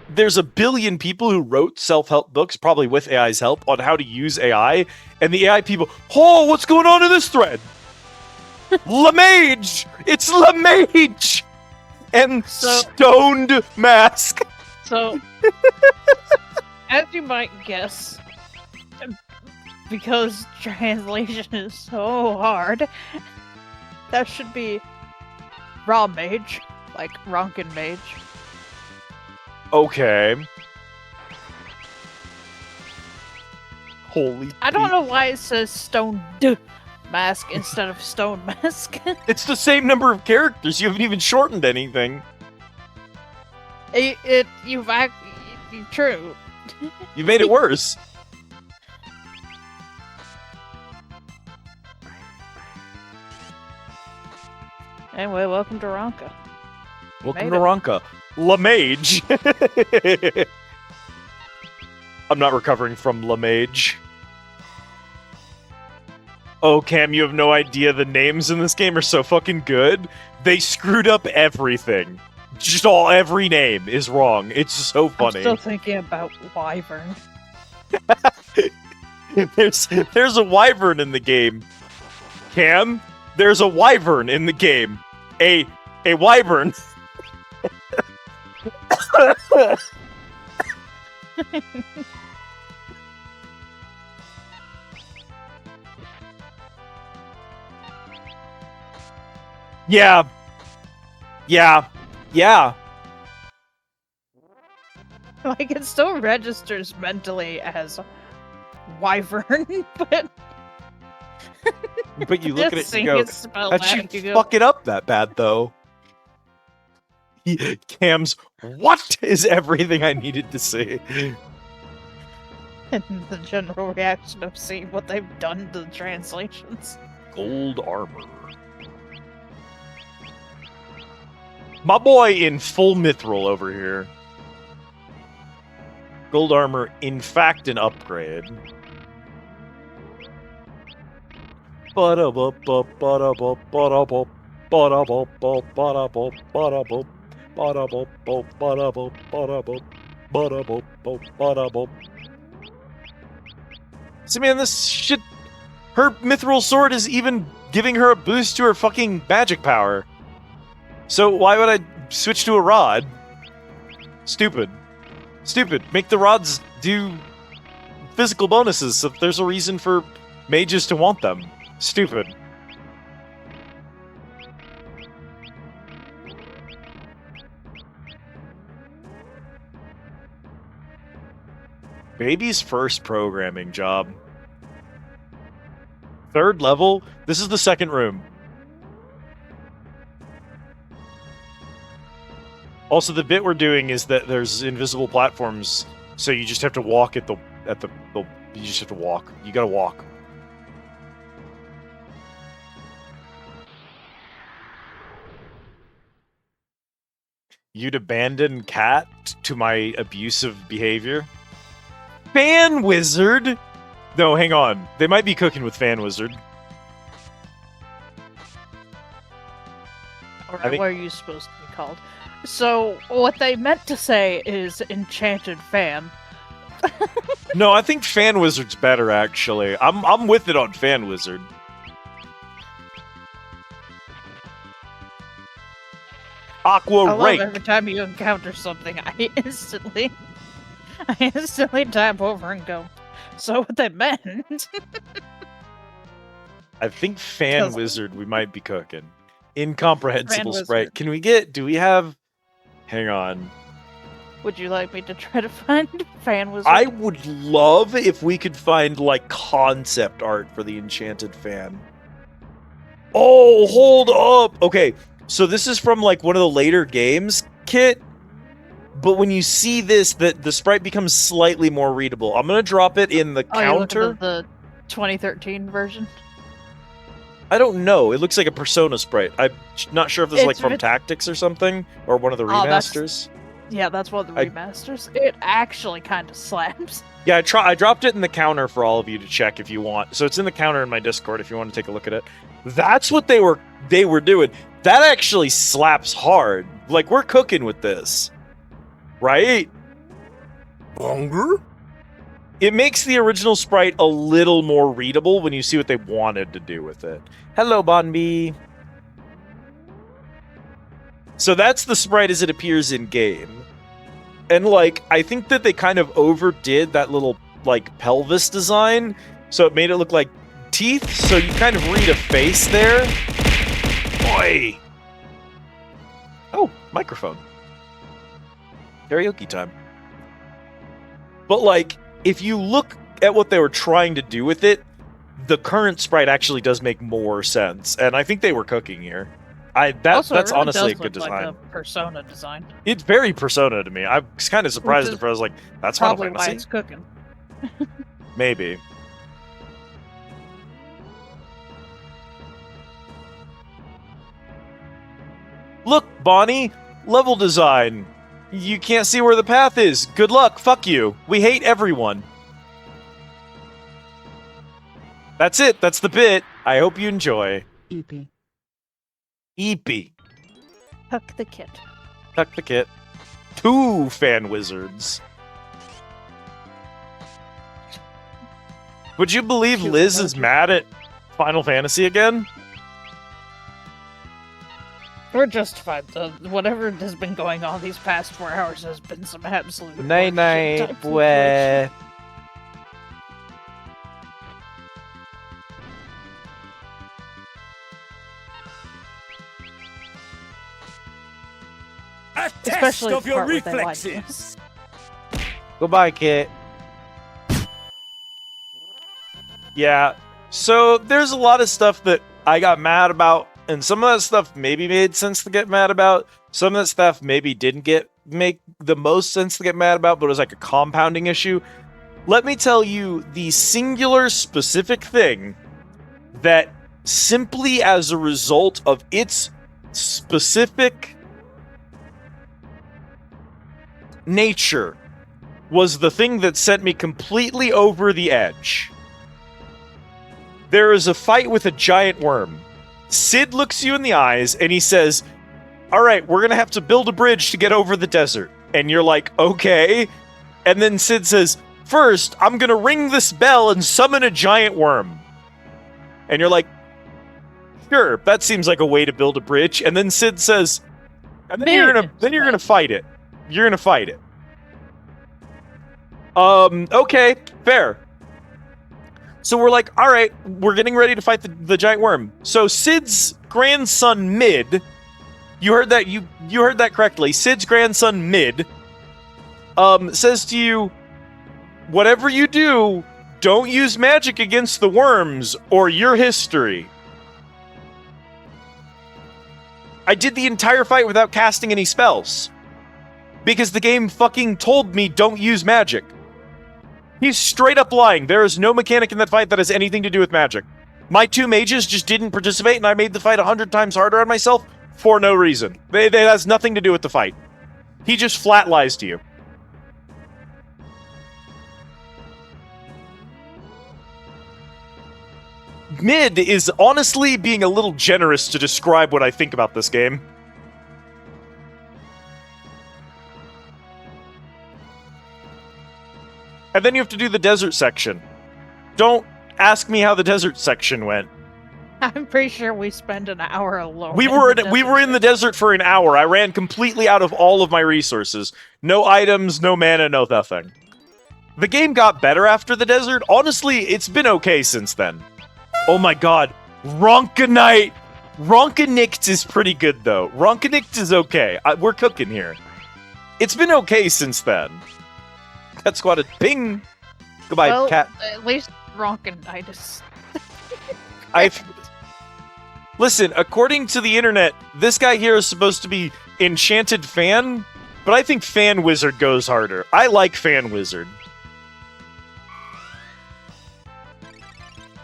there's a billion people who wrote self-help books, probably with AI's help, on how to use AI. And the AI people, oh, what's going on in this thread? LaMage! It's LaMage! And Stoned Mask. So... As you might guess, because translation is so hard, that should be Raw Mage, like Ronkan Mage. Okay. Holy I don't Pete. know why it says stone mask instead of stone mask. It's the same number of characters. You haven't even shortened anything. True. You made it worse. Anyway, welcome to Ronka. Welcome Made to it. Ronka. La Mage. I'm not recovering from La Mage. Oh, Cam, you have no idea the names in this game are so fucking good. They screwed up everything. Just every name is wrong. It's so funny. I'm still thinking about Wyvern. There's a wyvern in the game. Cam, there's a wyvern in the game. A wyvern. Yeah. Like, it still registers mentally as Wyvern, but... But you look at it just and seeing go, it spelled how'd out, you you go, fuck it up that bad, though? Cam's, what is everything I needed to see? and the general reaction of seeing what they've done to the translations. Gold armor. My boy in full mithril over here. Gold armor, in fact, an upgrade. See, man, this shit. Her mithril sword is even giving her a boost to her fucking magic power. So why would I switch to a rod? Stupid. Make the rods do physical bonuses so there's a reason for mages to want them. Stupid. Baby's first programming job. 3rd level? This is the 2nd room. Also, the bit we're doing is that there's invisible platforms, so you just have to walk at the you just have to walk. You gotta walk. You'd abandon Cat to my abusive behavior? Fan Wizard? No, hang on. They might be cooking with Fan Wizard. Or I think- what are you supposed to be called? So, what they meant to say is Enchanted Fan. No, I think Fan Wizard's better, actually. I'm with it on Fan Wizard. Aqua I love Rake. every time you encounter something, I instantly tap over and go, so what they meant? I think Fan 'Cause- Wizard we might be cooking. Incomprehensible Fan sprite. Wizard. Can we get, do we have, hang on. Would you like me to try to find Fan Wizard? I would love if we could find, like, concept art for the Enchanted Fan. Oh, hold up! Okay, so this is from, like, one of the later games, Kit. But when you see this, the sprite becomes slightly more readable. I'm gonna drop it in the Oh, you're looking counter. at the 2013 version? I don't know. It looks like a Persona sprite. I'm not sure if this is, like, It's from writ- Tactics or something, or one of the Oh, that's- remasters. Yeah, that's one of the I- remasters. It actually kind of slaps. Yeah, I dropped it in the counter for all of you to check if you want. So it's in the counter in my Discord if you want to take a look at it. That's what they were doing. That actually slaps hard. Like, we're cooking with this. Right? Longer? It makes the original sprite a little more readable when you see what they wanted to do with it. Hello, Bonbee. So that's the sprite as it appears in game. And, like, I think that they kind of overdid that little, like, pelvis design. So it made it look like teeth. So you kind of read a face there. Boy. Oh, microphone. Karaoke time. But, like, if you look at what they were trying to do with it, the current sprite actually does make more sense, and I think they were cooking here. That's Really honestly a does good look design. like a Persona design. It's very Persona to me. I was kind of surprised is if I was like, that's Final Probably why Fantasy? it's cooking. Maybe. Look, Bonnie, level design. You can't see where the path is. Good luck. Fuck you. We hate everyone. That's it. That's the bit. I hope you enjoy. Eepy. Eepy. Tuck the kit. Tuck the kit. 2 fan wizards. Would you believe Cute Liz is emoji. mad at Final Fantasy again? We're justified. Whatever has been going on these past 4 hours has been some absolute Night horseshit night, type situation. boy. A test Especially of the your part where they lied to reflexes. Goodbye, Kit. Yeah, so there's a lot of stuff that I got mad about, and some of that stuff maybe made sense to get mad about. Some of that stuff maybe didn't make the most sense to get mad about, but it was like a compounding issue. Let me tell you the singular specific thing that simply as a result of its specific nature was the thing that sent me completely over the edge. There is a fight with a giant worm. Sid looks you in the eyes and he says, all right, we're going to have to build a bridge to get over the desert. And you're like, okay. And then Sid says, first, I'm going to ring this bell and summon a giant worm. And you're like, sure, that seems like a way to build a bridge. And then Sid says, and then you're going to fight it. You're going to fight it. Okay, fair. So we're like, all right, we're getting ready to fight the giant worm. So Sid's grandson Mid, you heard that you heard that correctly. Sid's grandson Mid says to you, whatever you do, don't use magic against the worms or your history. I did the entire fight without casting any spells. Because the game fucking told me don't use magic. He's straight up lying. There is no mechanic in that fight that has anything to do with magic. My 2 mages just didn't participate, and I made the fight 100 times harder on myself for no reason. It has nothing to do with the fight. He just flat lies to you. Mid is honestly being a little generous to describe what I think about this game. And then you have to do the desert section. Don't ask me how the desert section went. I'm pretty sure we spent an hour alone. We were in the desert for an hour. I ran completely out of all of my resources. No items, no mana, no nothing. The game got better after the desert. Honestly, it's been okay since then. Oh my god. Ronkanite! Ronkanict is pretty good, though. Ronkanict is okay. We're cooking here. It's been okay since then. Cat squatted. Ping! Goodbye, well, cat. At least Ronkanitis. Listen, according to the internet, this guy here is supposed to be Enchanted Fan, but I think Fan Wizard goes harder. I like Fan Wizard.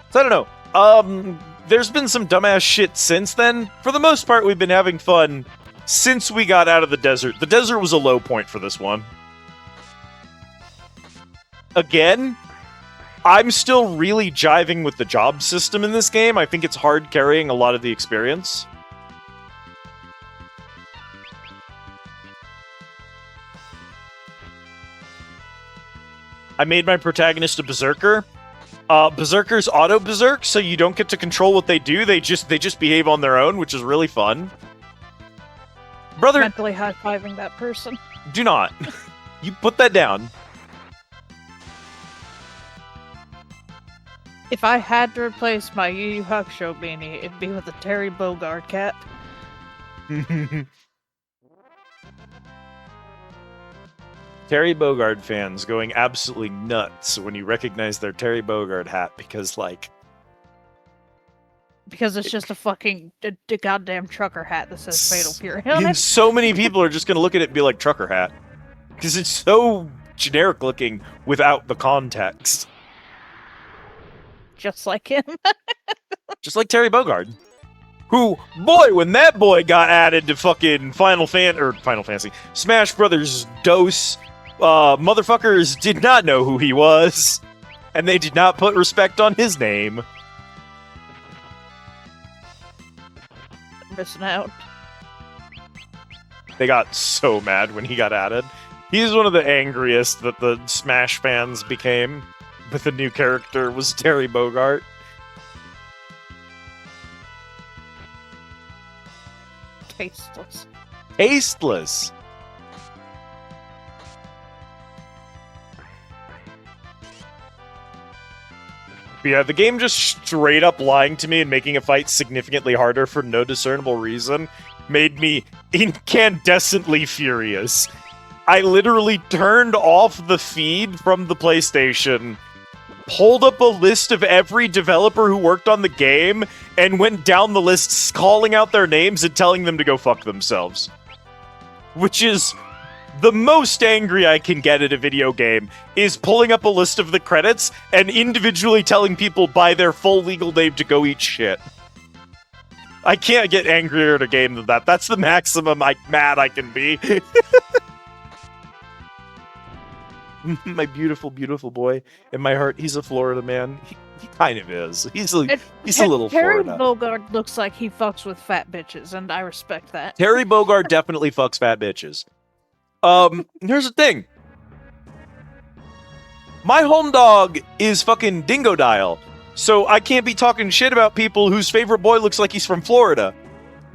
So I don't know. There's been some dumbass shit since then. For the most part, we've been having fun since we got out of the desert. The desert was a low point for this one. Again, I'm still really jiving with the job system in this game. I think it's hard carrying a lot of the experience. I made my protagonist a berserker. Berserkers auto-berserk, so you don't get to control what they do. They just behave on their own, which is really fun. Brother, Mentally high-fiving that person. do not. You put that down. If I had to replace my Yu Yu Hakusho beanie, it'd be with a Terry Bogard cap. Terry Bogard fans going absolutely nuts when you recognize their Terry Bogard hat because, like... Because it's just a fucking a goddamn trucker hat that says Fatal Fury on And it. so many people are just going to look at it and be like, trucker hat. Because it's so generic looking without the context. Just like him. Just like Terry Bogard. Who, boy, when that boy got added to fucking Final Fantasy, Smash Brothers DOS, motherfuckers did not know who he was. And they did not put respect on his name. Missing out. They got so mad when he got added. He's one of the angriest that the Smash fans became with the new character was Terry Bogard. Tasteless. Tasteless. But yeah, the game just straight up lying to me and making a fight significantly harder for no discernible reason made me incandescently furious. I literally turned off the feed from the PlayStation, pulled up a list of every developer who worked on the game, and went down the lists calling out their names and telling them to go fuck themselves. Which is the most angry I can get at a video game, is pulling up a list of the credits and individually telling people by their full legal name to go eat shit. I can't get angrier at a game than that. That's the maximum mad I can be. My beautiful, beautiful boy. In my heart, he's a Florida man. He kind of is. He's a little Terry Florida. Bogard looks like he fucks with fat bitches, and I respect that. Terry Bogard definitely fucks fat bitches. Here's the thing. My home dog is fucking Dingo Dial, so I can't be talking shit about people whose favorite boy looks like he's from Florida.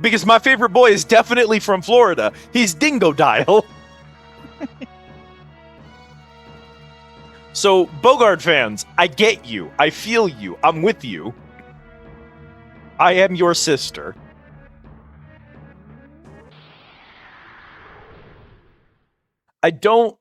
Because my favorite boy is definitely from Florida. He's Dingo Dial. So, Bogard fans, I get you. I feel you. I'm with you. I am your sister. I don't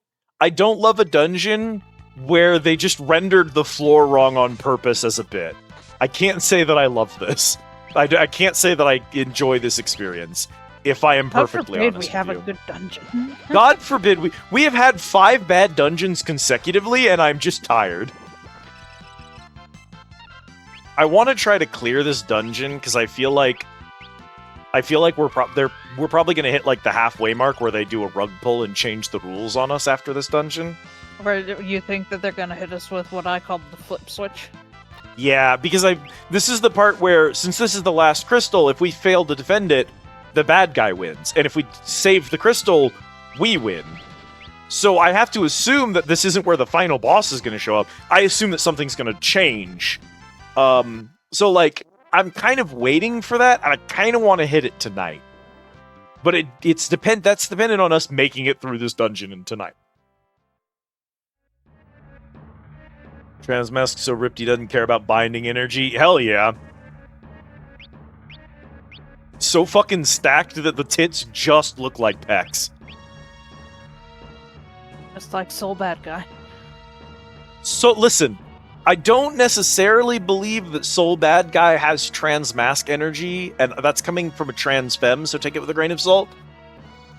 love a dungeon where they just rendered the floor wrong on purpose as a bit. I can't say that I love this. I can't say that I enjoy this experience. If I am perfectly honest we have with a you. good dungeon. God forbid we have had 5 bad dungeons consecutively, and I'm just tired. I want to try to clear this dungeon because I feel like we're probably gonna hit like the halfway mark where they do a rug pull and change the rules on us after this dungeon. Or you think that they're gonna hit us with what I call the flip switch? Yeah, because this is the part where, since this is the last crystal, if we fail to defend it, the bad guy wins. And if we save the crystal, we win. So I have to assume that this isn't where the final boss is going to show up. I assume that something's going to change. So, like, I'm kind of waiting for that, and I kind of want to hit it tonight. But that's dependent on us making it through this dungeon tonight. Transmask so ripped he doesn't care about binding energy. Hell yeah. So fucking stacked that the tits just look like pecs. Just like Soul Bad Guy. So listen, I don't necessarily believe that Soul Bad Guy has transmask energy, and that's coming from a trans femme, so take it with a grain of salt.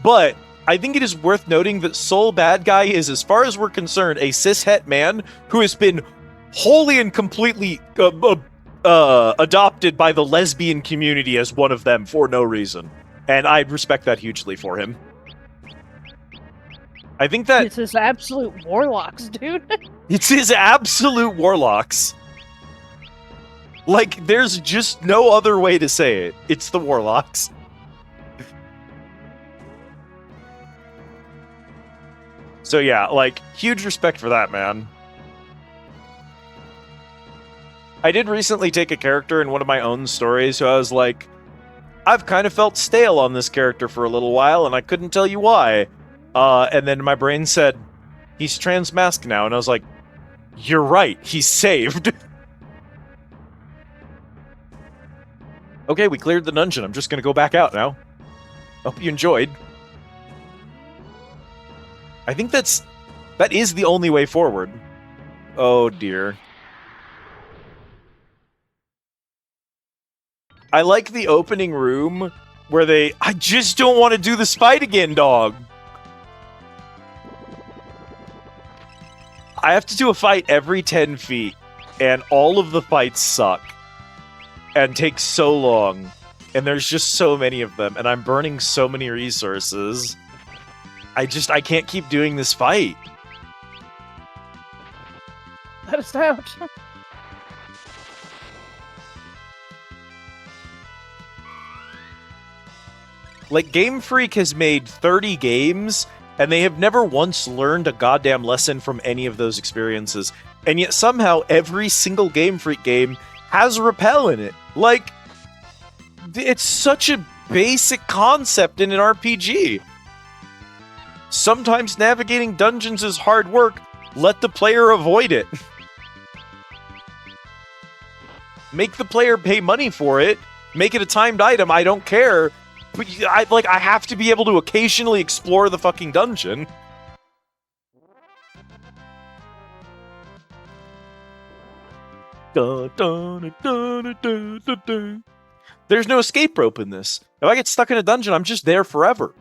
But I think it is worth noting that Soul Bad Guy is, as far as we're concerned, a cishet man who has been wholly and completely adopted by the lesbian community as one of them for no reason. And I respect that hugely for him. I think that... It's his absolute warlocks, dude. It's his absolute warlocks. Like, there's just no other way to say it. It's the warlocks. So yeah, like, huge respect for that, man. I did recently take a character in one of my own stories who I was like, I've kind of felt stale on this character for a little while, and I couldn't tell you why. And then my brain said, he's transmasked now, and I was like, you're right, he's saved. Okay, we cleared the dungeon. I'm just gonna go back out now. Hope you enjoyed. I think that's That is the only way forward. Oh dear. I like the opening room where I just don't want to do this fight again, dog. I have to do a fight every 10 feet, and all of the fights suck. And take so long. And there's just so many of them, and I'm burning so many resources. I can't keep doing this fight. Let us out. Like, Game Freak has made 30 games, and they have never once learned a goddamn lesson from any of those experiences. And yet somehow every single Game Freak game has rappel in it. Like, it's such a basic concept in an RPG. Sometimes navigating dungeons is hard work. Let the player avoid it. Make the player pay money for it. Make it a timed item. I don't care. But I have to be able to occasionally explore the fucking dungeon. Dun, dun, dun, dun, dun, dun. There's no escape rope in this. If I get stuck in a dungeon, I'm just there forever.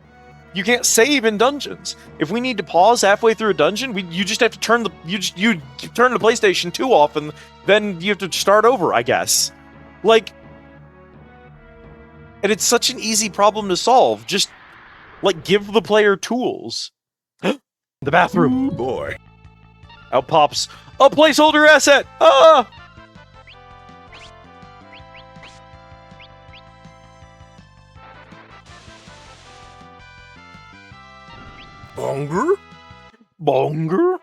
You can't save in dungeons. If we need to pause halfway through a dungeon, you just have to turn the turn the PlayStation 2 off, and then you have to start over, I guess. Like, and it's such an easy problem to solve. Just like give the player tools. The bathroom. Ooh, boy. Out pops a placeholder asset. Ah! Bonger? Bonger?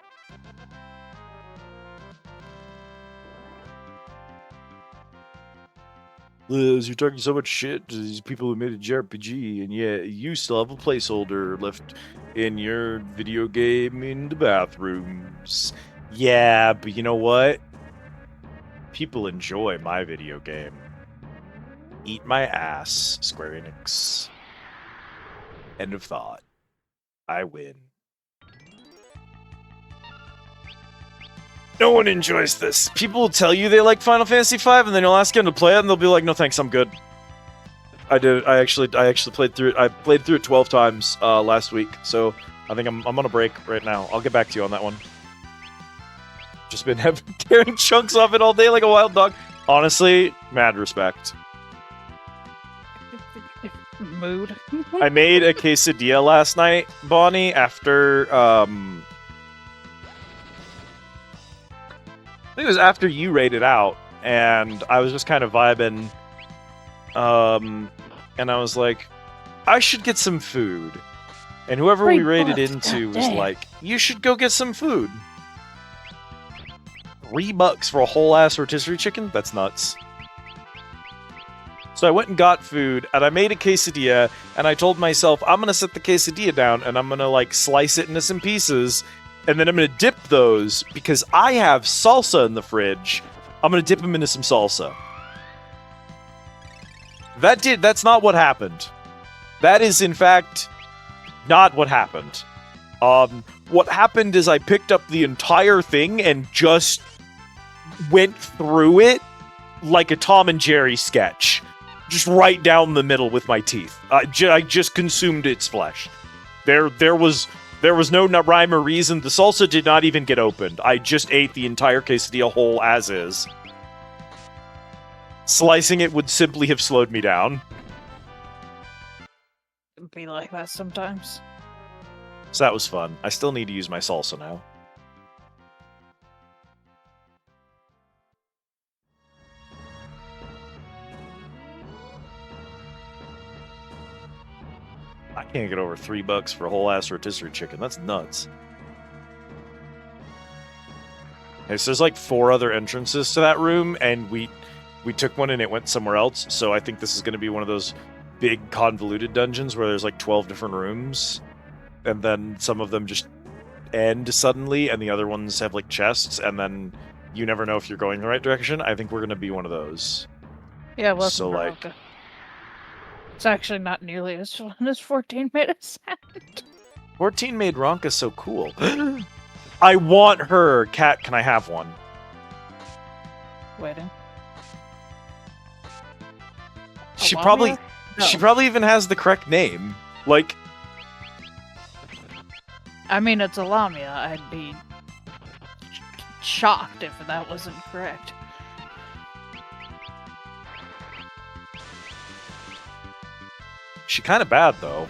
Liz, you're talking so much shit to these people who made a JRPG, and yet you still have a placeholder left in your video game in the bathrooms. Yeah, but you know what? People enjoy my video game. Eat my ass, Square Enix. End of thought. I win. No one enjoys this. People will tell you they like Final Fantasy V, and then you'll ask them to play it, and they'll be like, "No, thanks, I'm good." I did. I actually played through it. I played through it 12 times last week, so I think I'm on a break right now. I'll get back to you on that one. Just been tearing chunks off it all day like a wild dog. Honestly, mad respect. Mood. I made a quesadilla last night, Bonnie, after I think it was after you raided out, and I was just kind of vibing, and I was like, I should get some food. And whoever we raided into was like, you should go get some food. $3 for a whole ass rotisserie chicken? That's nuts. So I went and got food, and I made a quesadilla, and I told myself, I'm gonna set the quesadilla down, and I'm gonna, like, slice it into some pieces, and then I'm gonna dip those, because I have salsa in the fridge. I'm gonna dip them into some salsa. That's not what happened. That is, in fact, not what happened. What happened is I picked up the entire thing and just went through it like a Tom and Jerry sketch. Just right down the middle with my teeth. I just consumed its flesh. There was no rhyme or reason. The salsa did not even get opened. I just ate the entire quesadilla whole as is. Slicing it would simply have slowed me down. It'd be like that sometimes. So that was fun. I still need to use my salsa now. I can't get over $3 for a whole ass rotisserie chicken. That's nuts. Okay, so there's like 4 other entrances to that room, and we took one and it went somewhere else. So I think this is going to be one of those big convoluted dungeons where there's like 12 different rooms, and then some of them just end suddenly, and the other ones have like chests, and then you never know if you're going the right direction. I think we're going to be one of those. Yeah, well, So, like- it's actually not nearly as fun as 14 made it sound. 14 made Ronka so cool. I want her. Cat, can I have one? Waiting. She Allow probably me? No. she probably even has the correct name. Like, I mean, it's a Lamia. I'd be shocked if that wasn't correct. she kind of bad though.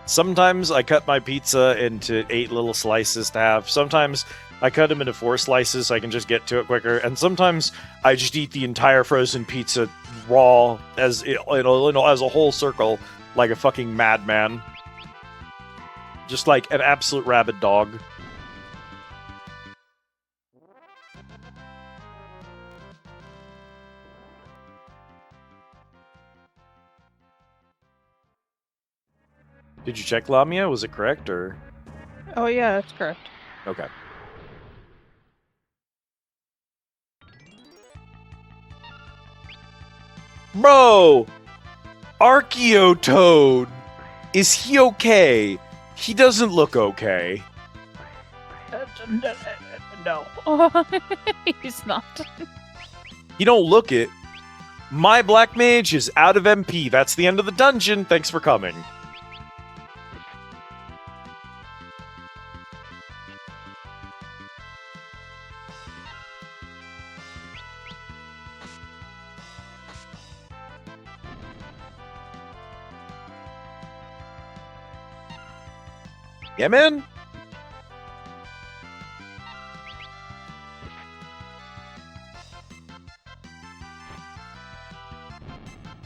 Sometimes I cut my pizza into 8 little slices to have. Sometimes I cut them into 4 slices so I can just get to it quicker. And sometimes I just eat the entire frozen pizza raw as as a whole circle, like a fucking madman. Just like an absolute rabid dog. Did you check Lamia? Was it correct or? Oh yeah, that's correct. Okay. Bro! Archaeotoad! Is he okay? He doesn't look okay. No. He's not. He don't look it. My black mage is out of MP. That's the end of the dungeon. Thanks for coming. Yeah, man?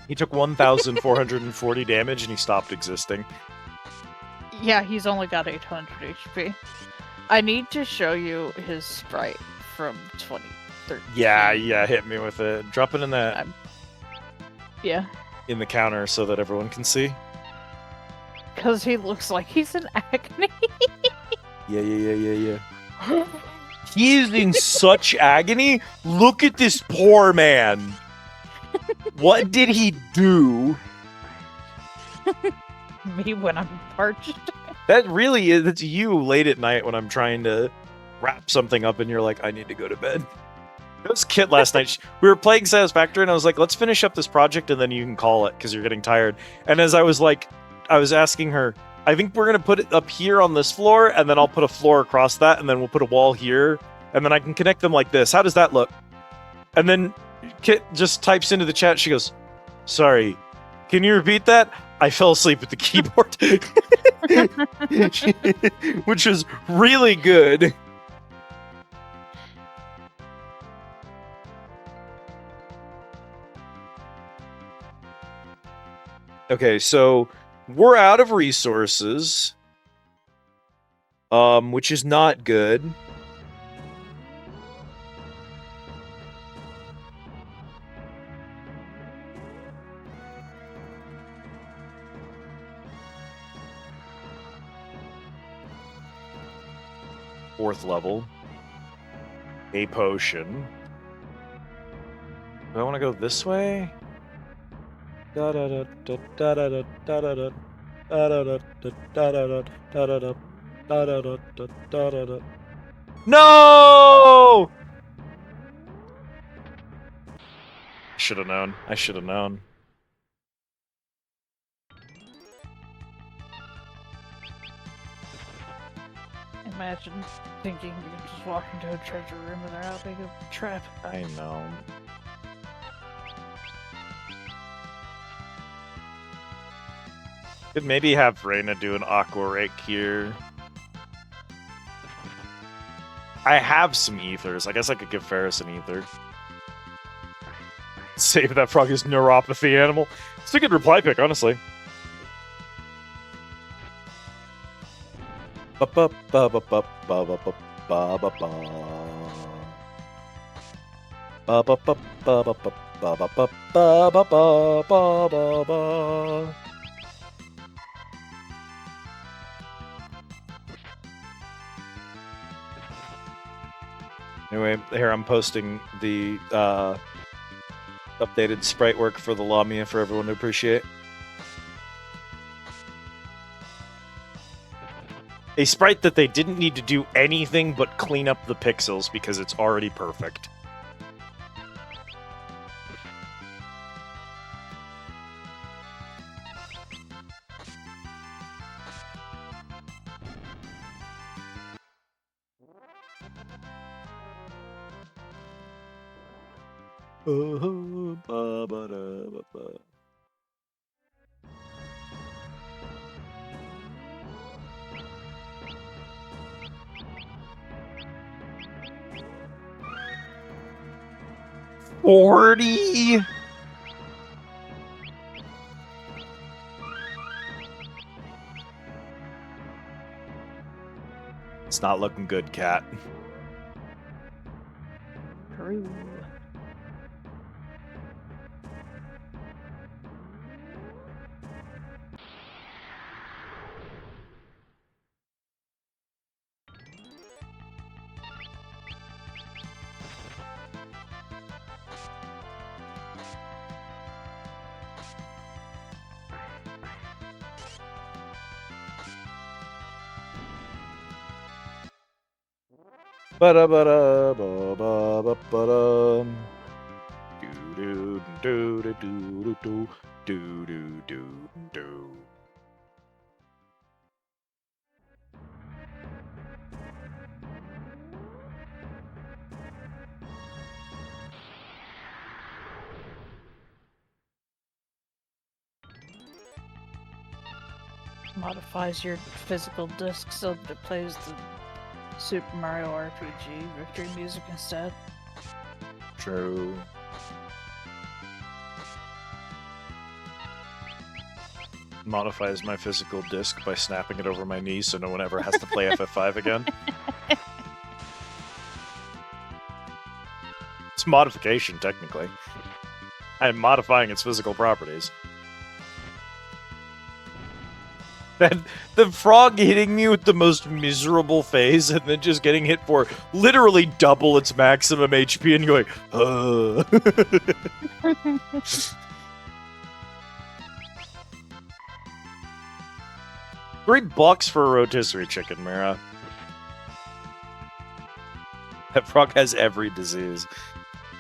He took 1,440 damage and he stopped existing. Yeah, he's only got 800 HP. I need to show you his sprite from 2013. Yeah, hit me with it. Drop it in that Yeah, in the counter so that everyone can see. because he looks like he's in agony. Yeah. He is in such agony. Look at this poor man. What did he do? Me when I'm parched. That really is. It's you late at night when I'm trying to wrap something up and you're like, I need to go to bed. It was Kit last night. We were playing Satisfactory and I was like, let's finish up this project and then you can call it because you're getting tired. And as I was asking her, I think we're going to put it up here on this floor and then I'll put a floor across that and then we'll put a wall here and then I can connect them like this. How does that look? And then Kit just types into the chat. She goes, sorry, can you repeat that? I fell asleep at the keyboard. Which is really good. Okay, so we're out of resources. Which is not good. Fourth level. A potion. Do I want to go this way? No! Should have known. I should have known. Imagine thinking you can just walk into a treasure room without how big of a trap. I know. Could maybe have Reyna do an aqua rake here. I have some ethers. I guess I could give Ferris an ether. Save that frog is neuropathy animal. It's a good reply pick, honestly. Anyway, here I'm posting the updated sprite work for the Lamia for everyone to appreciate. A sprite that they didn't need to do anything but clean up the pixels because it's already perfect. $40? It's not looking good, Cat. True. Ba-da-ba-da-ba-ba-ba-ba-da. Do-do-do-do-do-do-do-do-do. Modifies your physical disc so that it plays the Super Mario RPG victory music instead. True. Modifies my physical disc by snapping it over my knee so no one ever has to play FF5 again. It's modification, technically. I'm modifying its physical properties. And the frog hitting me with the most miserable phase and then just getting hit for literally double its maximum HP and going, $3 for a rotisserie chicken, Mira. That frog has every disease.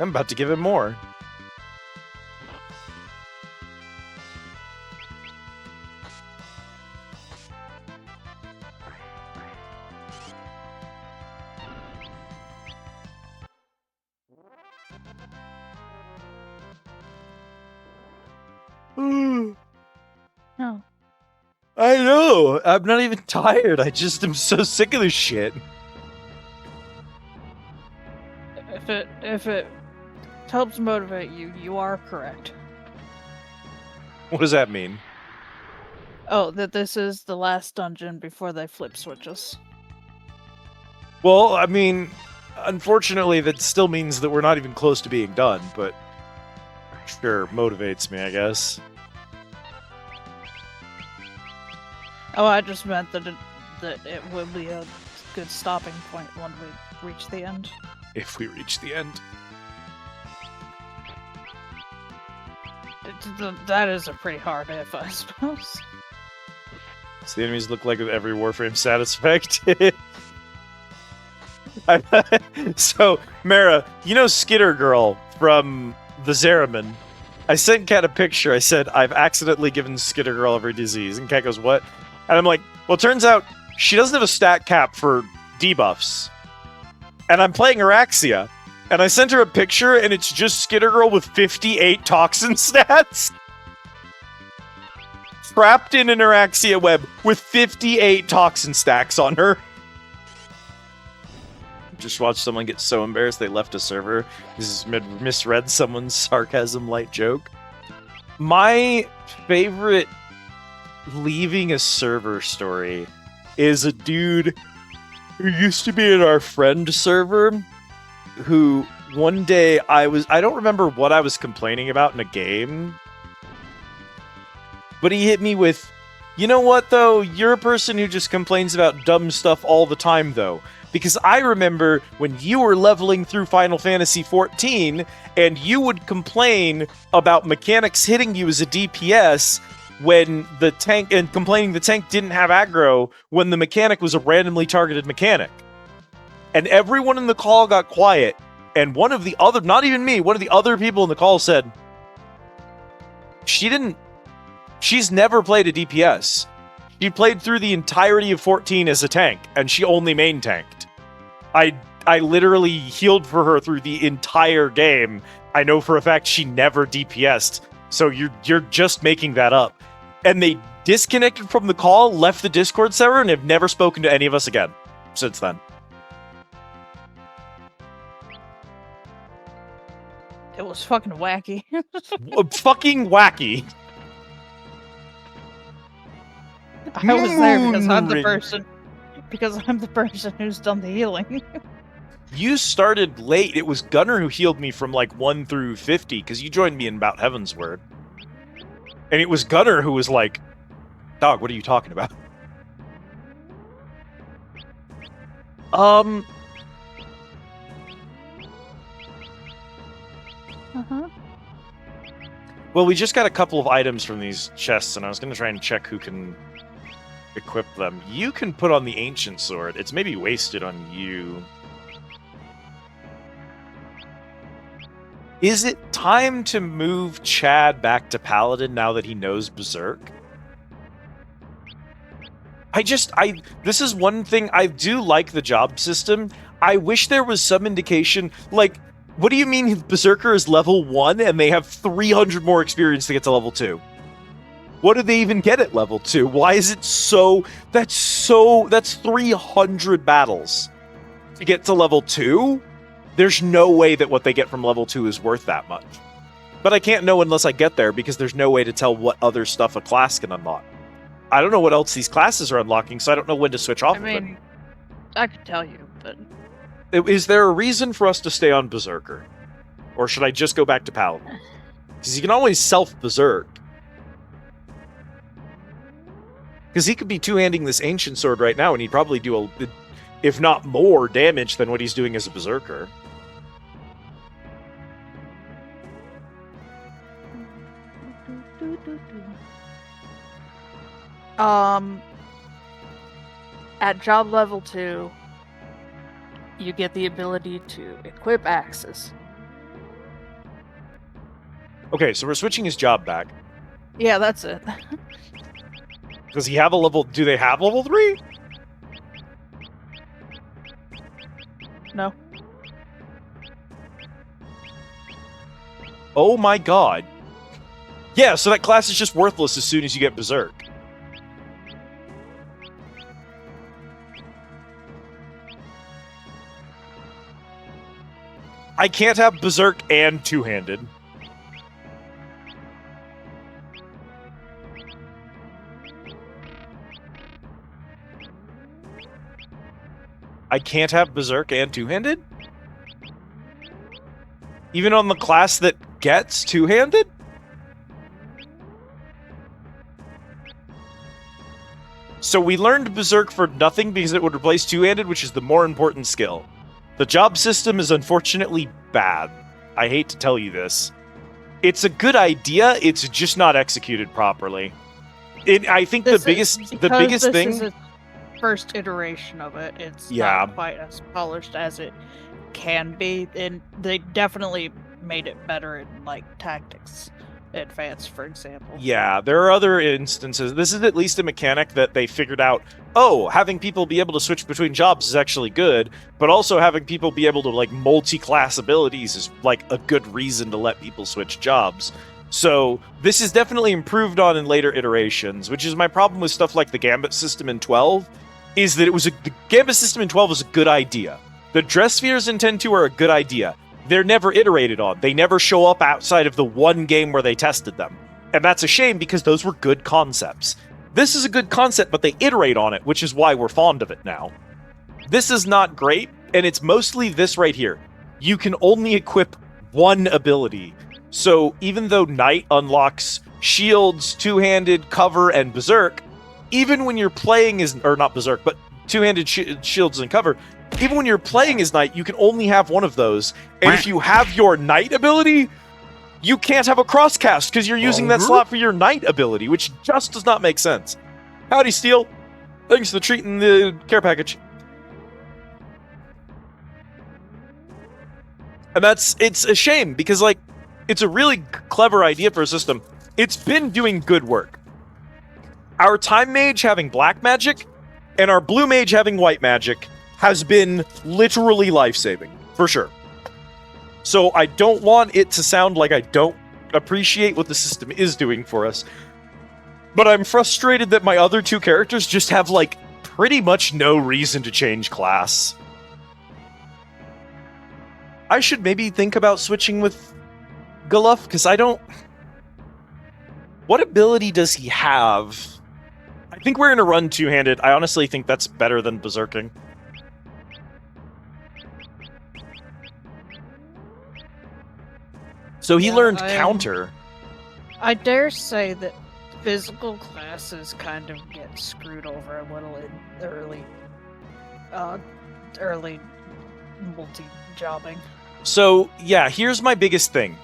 I'm about to give him more. No. I know. I'm not even tired. I just am so sick of this shit. If it helps motivate you, you are correct. What does that mean? Oh, that this is the last dungeon before they flip switches. Well, I mean, unfortunately, that still means that we're not even close to being done, but sure, motivates me, I guess. Oh, I just meant that it will be a good stopping point when we reach the end. If we reach the end. That is a pretty hard if, I suppose. So the enemies look like every Warframe status effect. So, Mara, you know Skitter Girl from the Zeraman? I sent Kat a picture. I said, I've accidentally given Skitter Girl every disease. And Kat goes, what? And I'm like, well, it turns out she doesn't have a stat cap for debuffs. And I'm playing Araxia. And I sent her a picture, and it's just Skitter Girl with 58 toxin stats. Trapped in an Araxia web with 58 toxin stacks on her. Just watched someone get so embarrassed they left a server. This is misread someone's sarcasm light joke. My favorite leaving a server story is a dude who used to be in our friend server who one day I don't remember what I was complaining about in a game, but he hit me with, you know what though, you're a person who just complains about dumb stuff all the time though. because I remember when you were leveling through Final Fantasy XIV and you would complain about mechanics hitting you as a DPS when the tank, and complaining the tank didn't have aggro when the mechanic was a randomly targeted mechanic. And everyone in the call got quiet, and one of the other, not even me, one of the other people in the call said, she's never played a DPS. She played through the entirety of 14 as a tank, and she only main tanked. I literally healed for her through the entire game. I know for a fact she never DPS'd, so you're just making that up. And they disconnected from the call, left the Discord server, and have never spoken to any of us again since then. It was fucking wacky. Fucking wacky. I was there because I'm the person who's done the healing. You started late. It was Gunner who healed me from like 1 through 50 because you joined me in about Heaven's Word. And it was Gunner who was like, "Dog, what are you talking about?" Uh-huh. Well, we just got a couple of items from these chests, and I was going to try and check who can equip them. You can put on the Ancient Sword. It's maybe wasted on you. Is it time to move Chad back to Paladin now that he knows Berserk? This is one thing, I do like the job system. I wish there was some indication, like, what do you mean Berserker is level 1 and they have 300 more experience to get to level 2? What do they even get at level 2? Why is it so... That's 300 battles to get to level 2? There's no way that what they get from level 2 is worth that much. But I can't know unless I get there because there's no way to tell what other stuff a class can unlock. I don't know what else these classes are unlocking, so I don't know when to switch off of it. I could tell you, but... Is there a reason for us to stay on Berserker? Or should I just go back to Paladin? Because you can always self-Berserk. Because he could be two-handing this Ancient Sword right now, and he'd probably do, if not more, damage than what he's doing as a Berserker. At job level 2, you get the ability to equip axes. Okay, so we're switching his job back. Yeah, that's it. Does he have a level... Do they have level 3? No. Oh my god. Yeah, so that class is just worthless as soon as you get Berserk. I can't have Berserk and two-handed. I can't have Berserk and two-handed? Even on the class that gets two-handed? So we learned Berserk for nothing because it would replace two-handed, which is the more important skill. The job system is unfortunately bad. I hate to tell you this. It's a good idea, it's just not executed properly. I think the biggest thing... This is a first iteration of it. It's not quite as polished as it can be, and they definitely made it better in, like, Tactics Advanced, for example. Yeah, there are other instances. This is at least a mechanic that they figured out, oh, having people be able to switch between jobs is actually good, but also having people be able to, like, multi-class abilities is, like, a good reason to let people switch jobs. So, this is definitely improved on in later iterations, which is my problem with stuff like the Gambit system in 12, is that the Gambit system in 12 is a good idea. The Dress Spheres in 10.2 are a good idea. They're never iterated on. They never show up outside of the one game where they tested them. And that's a shame because those were good concepts. This is a good concept, but they iterate on it, which is why we're fond of it now. This is not great, and it's mostly this right here. You can only equip one ability. So even though Knight unlocks shields, two-handed, cover, and Berserk, even when you're playing as, or not Berserk, but two-handed shields and cover. Even when you're playing as knight, you can only have one of those. And if you have your knight ability, you can't have a crosscast because you're using that slot for your knight ability, which just does not make sense. Howdy, Steel. Thanks for the treat and the care package. And it's a shame because, like, it's a really clever idea for a system. It's been doing good work. Our time mage having black magic and our blue mage having white magic has been literally life-saving, for sure. So I don't want it to sound like I don't appreciate what the system is doing for us. But I'm frustrated that my other two characters just have, like, pretty much no reason to change class. I should maybe think about switching with Galuf, because I don't... What ability does he have? I think we're going to run two-handed. I honestly think that's better than Berserking. So he learned Counter. I dare say that physical classes kind of get screwed over a little in early multi-jobbing. So, yeah, here's my biggest thing.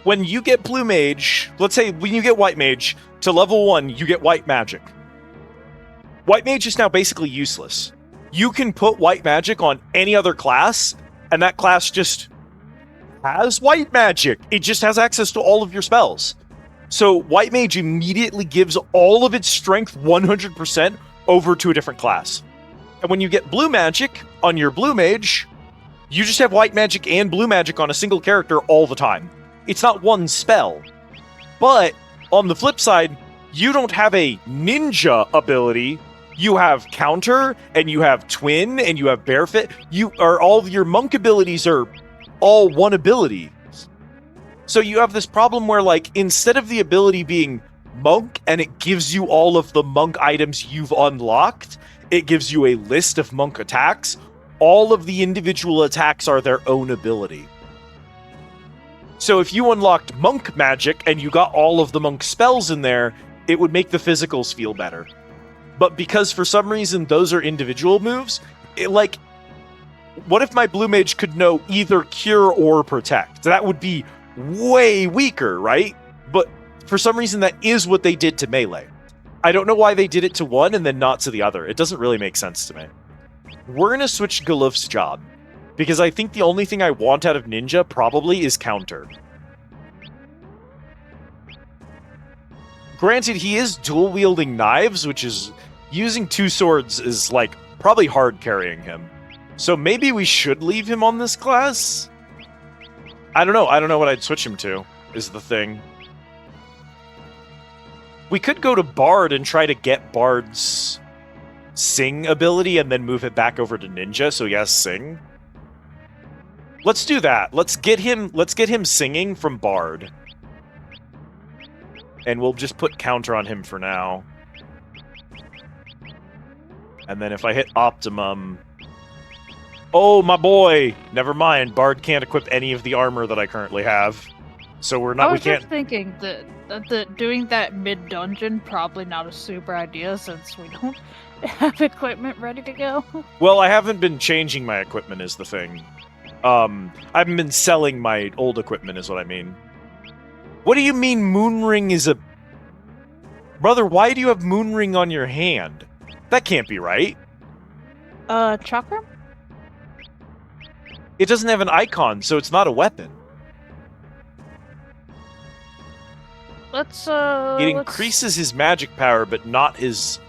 When you get Blue Mage, let's say when you get White Mage, to level 1, you get White Magic. White Mage is now basically useless. You can put White Magic on any other class, and that class just has White Magic. It just has access to all of your spells. So White Mage immediately gives all of its strength 100% over to a different class. And when you get Blue Magic on your Blue Mage, you just have White Magic and Blue Magic on a single character all the time. It's not one spell. But on the flip side, you don't have a ninja ability. You have Counter, and you have Twin, and you have Barefit. All of your monk abilities are all one ability. So you have this problem where, like, instead of the ability being monk, and it gives you all of the monk items you've unlocked, it gives you a list of monk attacks. All of the individual attacks are their own ability. So if you unlocked monk magic and you got all of the monk spells in there, it would make the physicals feel better. But because for some reason those are individual moves, what if my Blue Mage could know either Cure or Protect? That would be way weaker, right? But for some reason that is what they did to Melee. I don't know why they did it to one and then not to the other. It doesn't really make sense to me. We're going to switch Galuf's job, because I think the only thing I want out of Ninja probably is Counter. Granted, he is dual-wielding knives, which is... Using two swords is, like, probably hard carrying him. So maybe we should leave him on this class? I don't know. I don't know what I'd switch him to, is the thing. We could go to Bard and try to get Bard's Sing ability and then move it back over to Ninja so he has Sing. Let's do that. Let's get him singing from Bard. And we'll just put Counter on him for now. And then if I hit Optimum... Oh, my boy! Never mind. Bard can't equip any of the armor that I currently have. So we're not... I was just thinking that doing that mid-dungeon probably not a super idea since we don't have equipment ready to go. Well, I haven't been changing my equipment is the thing. I haven't been selling my old equipment is what I mean. What do you mean Moonring is a... Brother, why do you have Moonring on your hand? That can't be right. Chakram? It doesn't have an icon, so it's not a weapon. It increases his magic power, but not his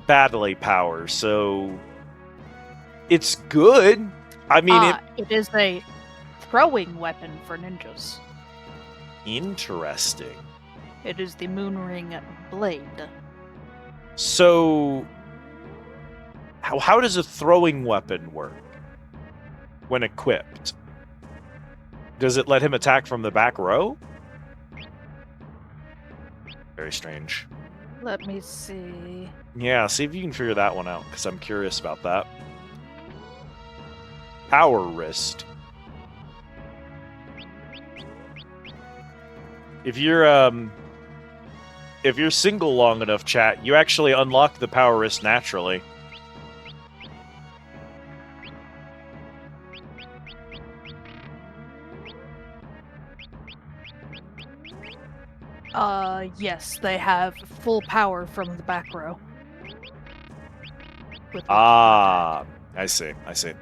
battle power, so... It's good. I mean, it is a throwing weapon for ninjas. Interesting. It is the Moonring Blade. So... How does a throwing weapon work? When equipped? Does it let him attack from the back row? Very strange. Let me see. Yeah, see if you can figure that one out, because I'm curious about that. Power wrist. If you're, if you're single long enough, chat, you actually unlock the power wrist naturally. Yes, they have full power from the back row. With Ah, I see.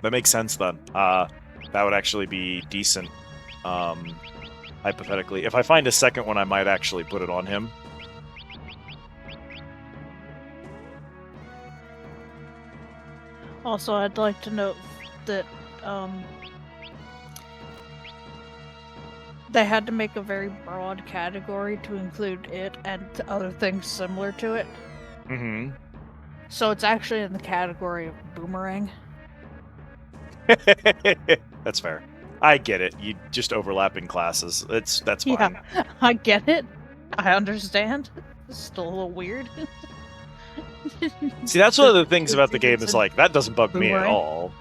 That makes sense then. That would actually be decent. Hypothetically, if I find a second one, I might actually put it on him. Also, I'd like to note that they had to make a very broad category to include it and other things similar to it. Mm-hmm. So it's actually in the category of boomerang. That's fair. I get it. You just overlapping classes. That's fine. Yeah, I get it. I understand. It's still a little weird. See, that's one of the things about the game It's is a like that doesn't bug me at boomerang. all.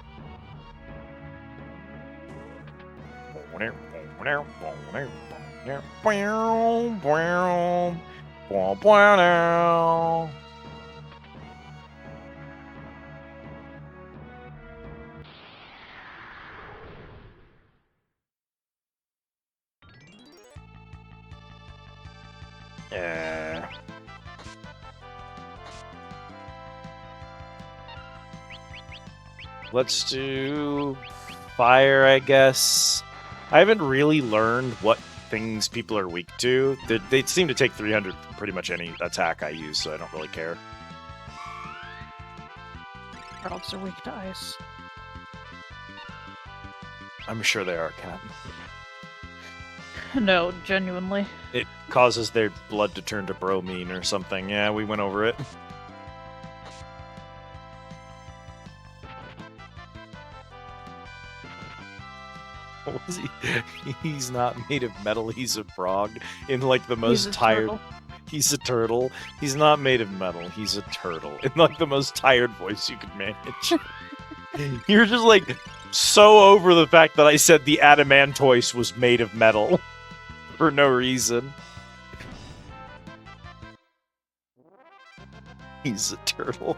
Yeah. Let's do fire, I guess. I haven't really learned what things people are weak to. They seem to take 300 from pretty much any attack I use, so I don't really care. Frogs are weak to ice. I'm sure they are, Cat. No, genuinely. It causes their blood to turn to bromine or something. Yeah, we went over it. What was he? He's not made of metal, he's a frog. In like the most He's a tired... turtle. He's a turtle. He's not made of metal, he's a turtle. In like the most tired voice you could manage. You're just like so over the fact that I said the adamantoise was made of metal. For no reason. He's a turtle.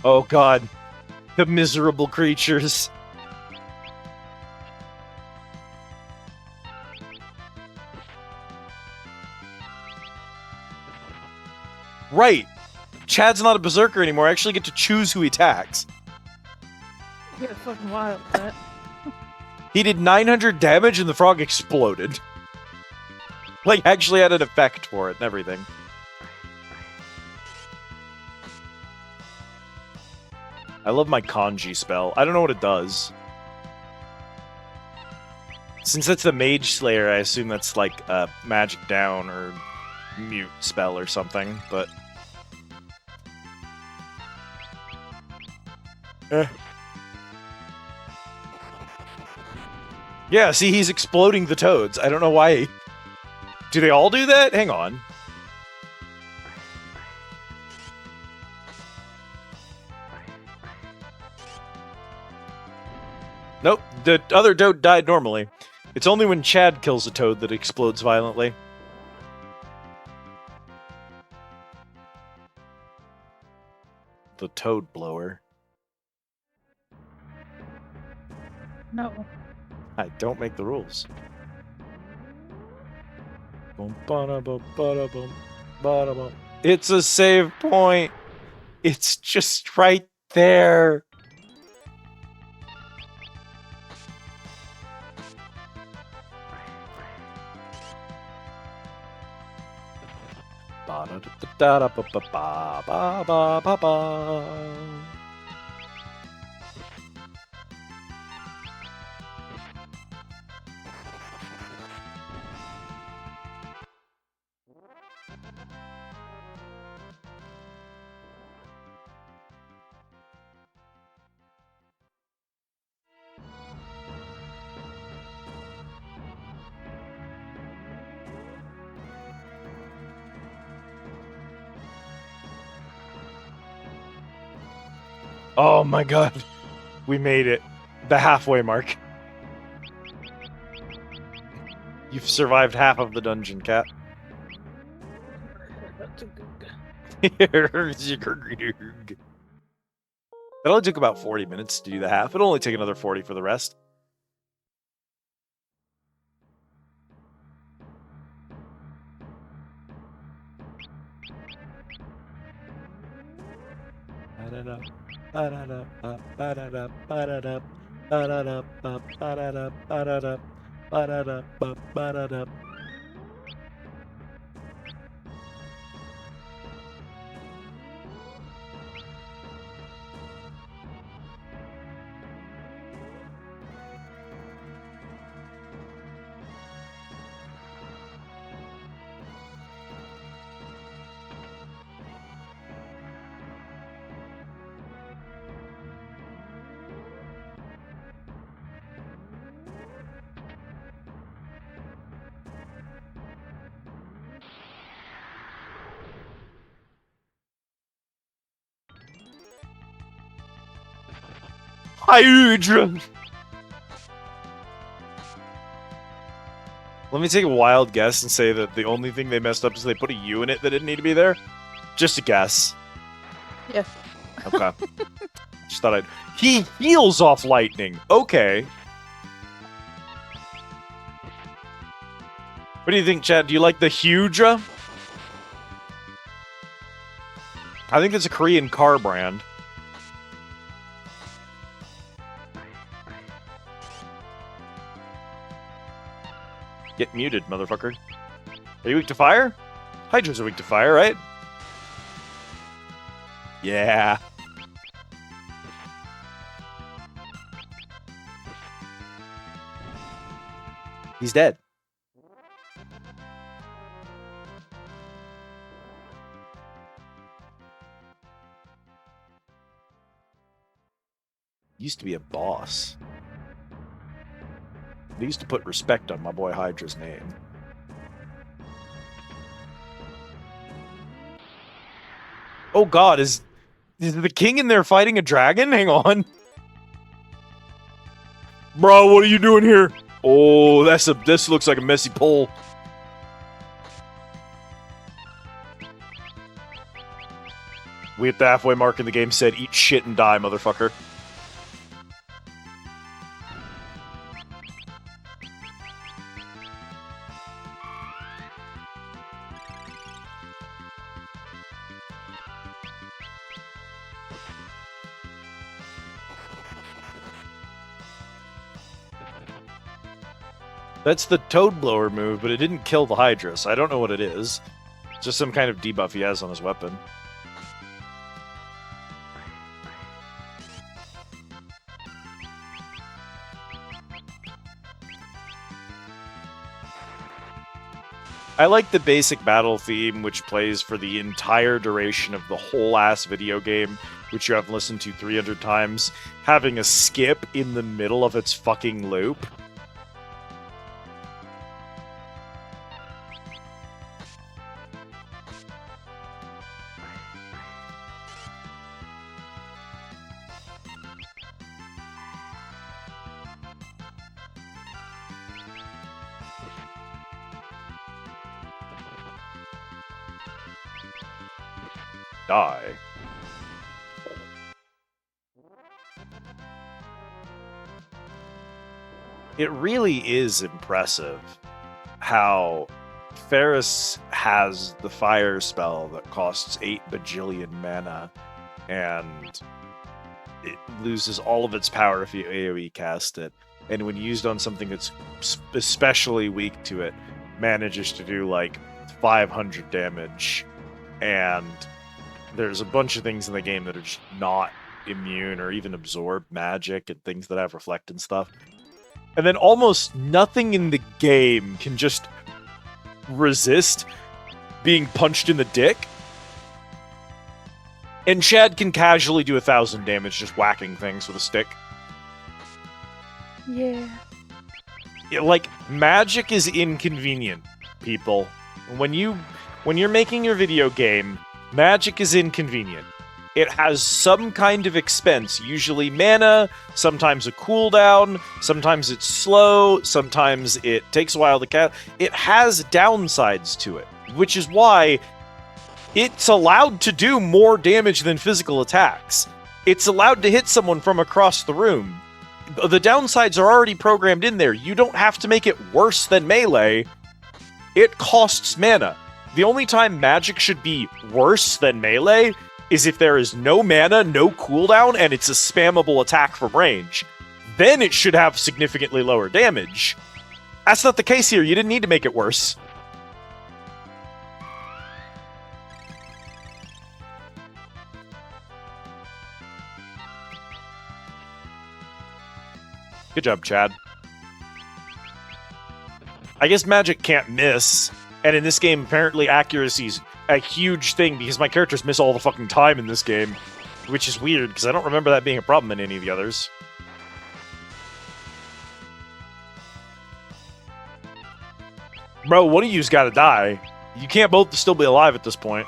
Oh god. The miserable creatures. Right. Chad's not a berserker anymore. I actually get to choose who he attacks. Yeah, fucking wild, that. He did 900 damage and the frog exploded. Like, actually had an effect for it and everything. I love my kanji spell. I don't know what it does. Since that's the Mage Slayer, I assume that's like a magic down or mute spell or something, but... Yeah, see, he's exploding the toads. I don't know why. Do they all do that? Hang on. Nope, the other toad died normally. It's only when Chad kills a toad that explodes violently. The toad blower. No. I don't make the rules. It's a save point. It's just right there. Oh my god. We made it. The halfway mark. You've survived half of the dungeon, Cat. That'll only took about 40 minutes to do the half. It'll only take another 40 for the rest. Hydra! Let me take a wild guess and say that the only thing they messed up is they put a U in it that didn't need to be there. Just a guess. Yeah. Okay. Just thought I'd... He heals off lightning. Okay. What do you think, Chad? Do you like the Hydra? I think it's a Korean car brand. Get muted, motherfucker. Are you weak to fire? Hydras are weak to fire, right? Yeah. He's dead. Used to be a boss. They used to put respect on my boy Hydra's name. Oh god, is the king in there fighting a dragon? Hang on. Bro, what are you doing here? Oh, this looks like a messy pole. We at the halfway mark in the game said, eat shit and die, motherfucker. That's the Toad Blower move, but it didn't kill the Hydra, so I don't know what it is. It's just some kind of debuff he has on his weapon. I like the basic battle theme, which plays for the entire duration of the whole ass video game, which you have listened to 300 times, having a skip in the middle of its fucking loop. Die. It really is impressive how Ferris has the fire spell that costs 8 bajillion mana, and it loses all of its power if you AoE cast it. And when used on something that's especially weak to it, manages to do like 500 damage. And there's a bunch of things in the game that are just not immune or even absorb magic and things that have reflect and stuff. And then almost nothing in the game can just resist being punched in the dick. And Chad can casually do 1,000 damage just whacking things with a stick. Yeah. Like, magic is inconvenient, people. When you're making your video game, magic is inconvenient. it has some kind of expense, usually mana, sometimes a cooldown, sometimes it's slow, sometimes it takes a while to cast. It has downsides to it, which is why it's allowed to do more damage than physical attacks. It's allowed to hit someone from across the room. The downsides are already programmed in there. You don't have to make it worse than melee. It costs mana. The only time magic should be worse than melee is if there is no mana, no cooldown, and it's a spammable attack from range. Then it should have significantly lower damage. That's not the case here. You didn't need to make it worse. Good job, Chad. I guess magic can't miss, and in this game, apparently accuracy's a huge thing because my characters miss all the fucking time in this game, which is weird because I don't remember that being a problem in any of the others. Bro, one of you's gotta die. You can't both still be alive at this point.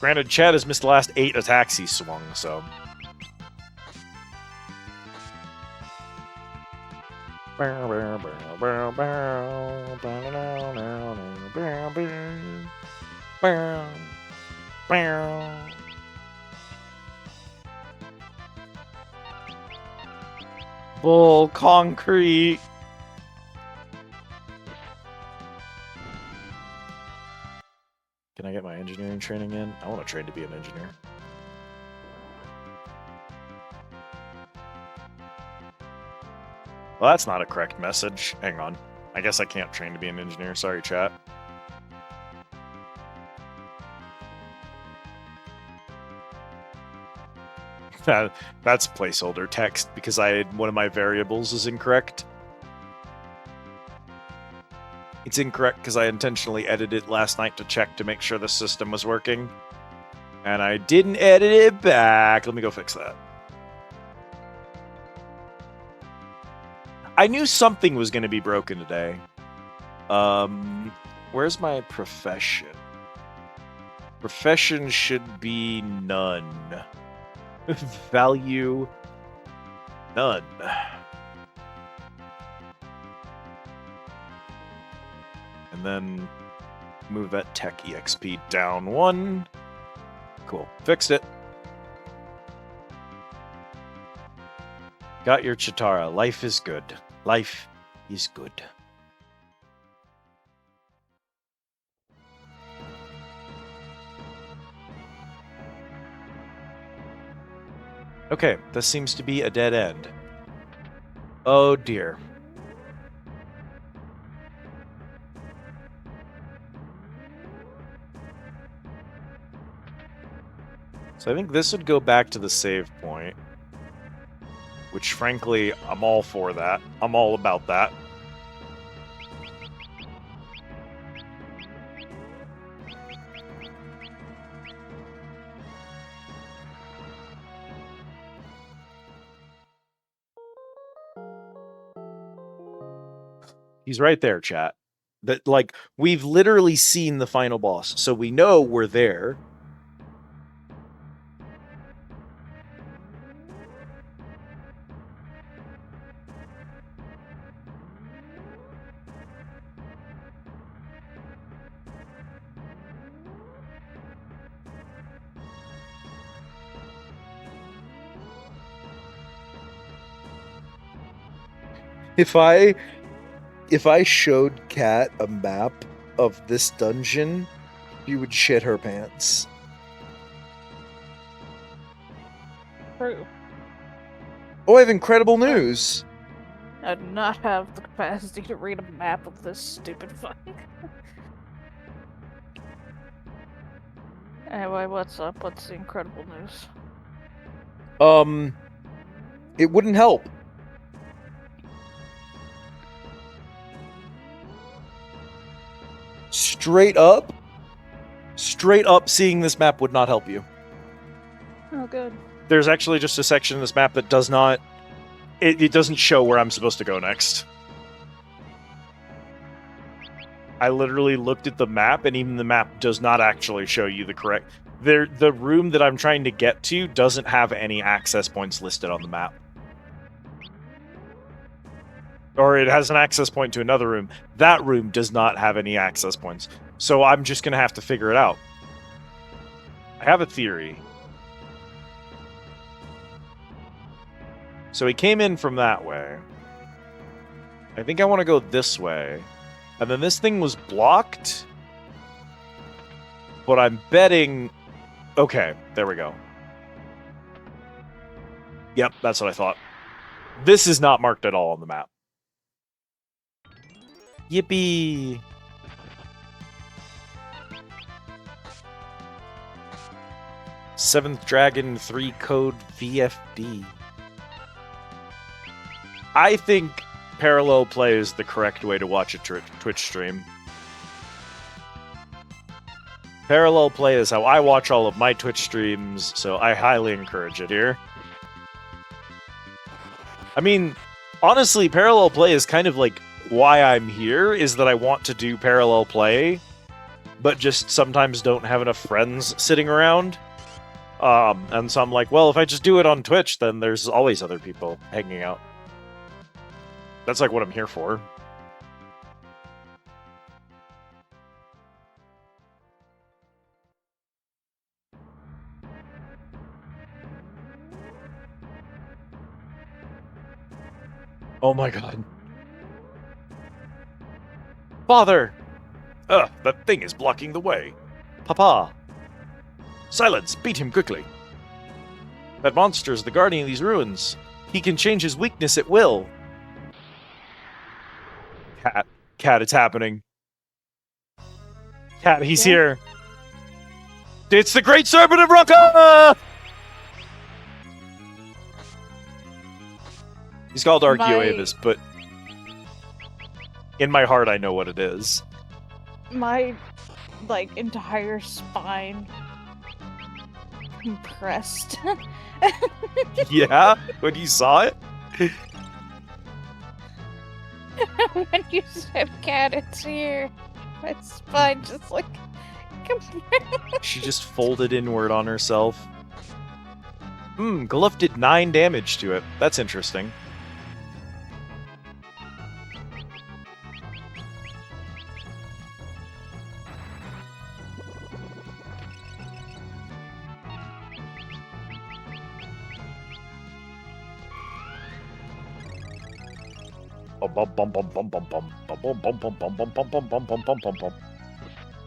Granted, Chad has missed the last 8 attacks he's swung, so... Bull concrete. Can I get my engineering training in? I want to train to be an engineer. Well, that's not a correct message. Hang on. I guess I can't train to be an engineer. Sorry, chat. That's placeholder text because one of my variables is incorrect. It's incorrect because I intentionally edited it last night to check to make sure the system was working. And I didn't edit it back. Let me go fix that. I knew something was going to be broken today. Where's my profession? Profession should be none. Value, none. And then move that tech EXP down 1. Cool. Fixed it. Got your Chitara. Life is good. Life is good. Okay, this seems to be a dead end. Oh dear. So I think this would go back to the save point. Which, frankly, I'm all for that. I'm all about that. He's right there, chat. That, like, we've literally seen the final boss, so we know we're there. If I showed Kat a map of this dungeon, she would shit her pants. True. Oh, I have incredible news. I do not have the capacity to read a map of this stupid fuck. Anyway, what's up? What's the incredible news? It wouldn't help. Straight up, seeing this map would not help you. Oh, good. There's actually just a section in this map that does not... It doesn't show where I'm supposed to go next. I literally looked at the map, and even the map does not actually show you the correct... The room that I'm trying to get to doesn't have any access points listed on the map. Or it has an access point to another room. That room does not have any access points. So I'm just going to have to figure it out. I have a theory. So he came in from that way. I think I want to go this way. And then this thing was blocked. But I'm betting... Okay, there we go. Yep, that's what I thought. This is not marked at all on the map. Yippee! Seventh Dragon 3 code VFD. I think parallel play is the correct way to watch a Twitch stream. Parallel play is how I watch all of my Twitch streams, so I highly encourage it here. I mean, honestly, parallel play is kind of like why I'm here, is that I want to do parallel play, but just sometimes don't have enough friends sitting around. And so I'm like, well, if I just do it on Twitch, then there's always other people hanging out. That's like what I'm here for. Oh my god. Father! Ugh, that thing is blocking the way. Papa! Silence! Beat him quickly! That monster is the guardian of these ruins. He can change his weakness at will. Cat, it's happening. Cat, he's here. It's the Great Serpent of Ronkan! He's called Archaeoavis, but in my heart I know what it is. My, like, entire spine compressed. Yeah? When you saw it? When you said cat, it's here. My spine just, like, compressed. She just folded inward on herself. Gluff did 9 damage to it. That's interesting.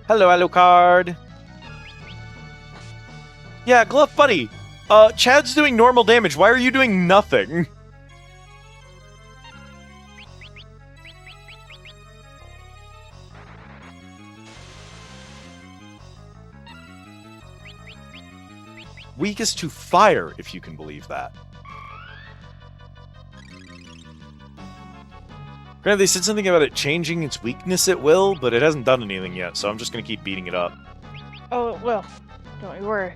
Hello, Alucard. Yeah, Gluff buddy. Chad's doing normal damage. Why are you doing nothing? Weakest to fire, if you can believe that. Granted, they said something about it changing its weakness at will, but it hasn't done anything yet, so I'm just gonna keep beating it up. Oh, well, don't you worry.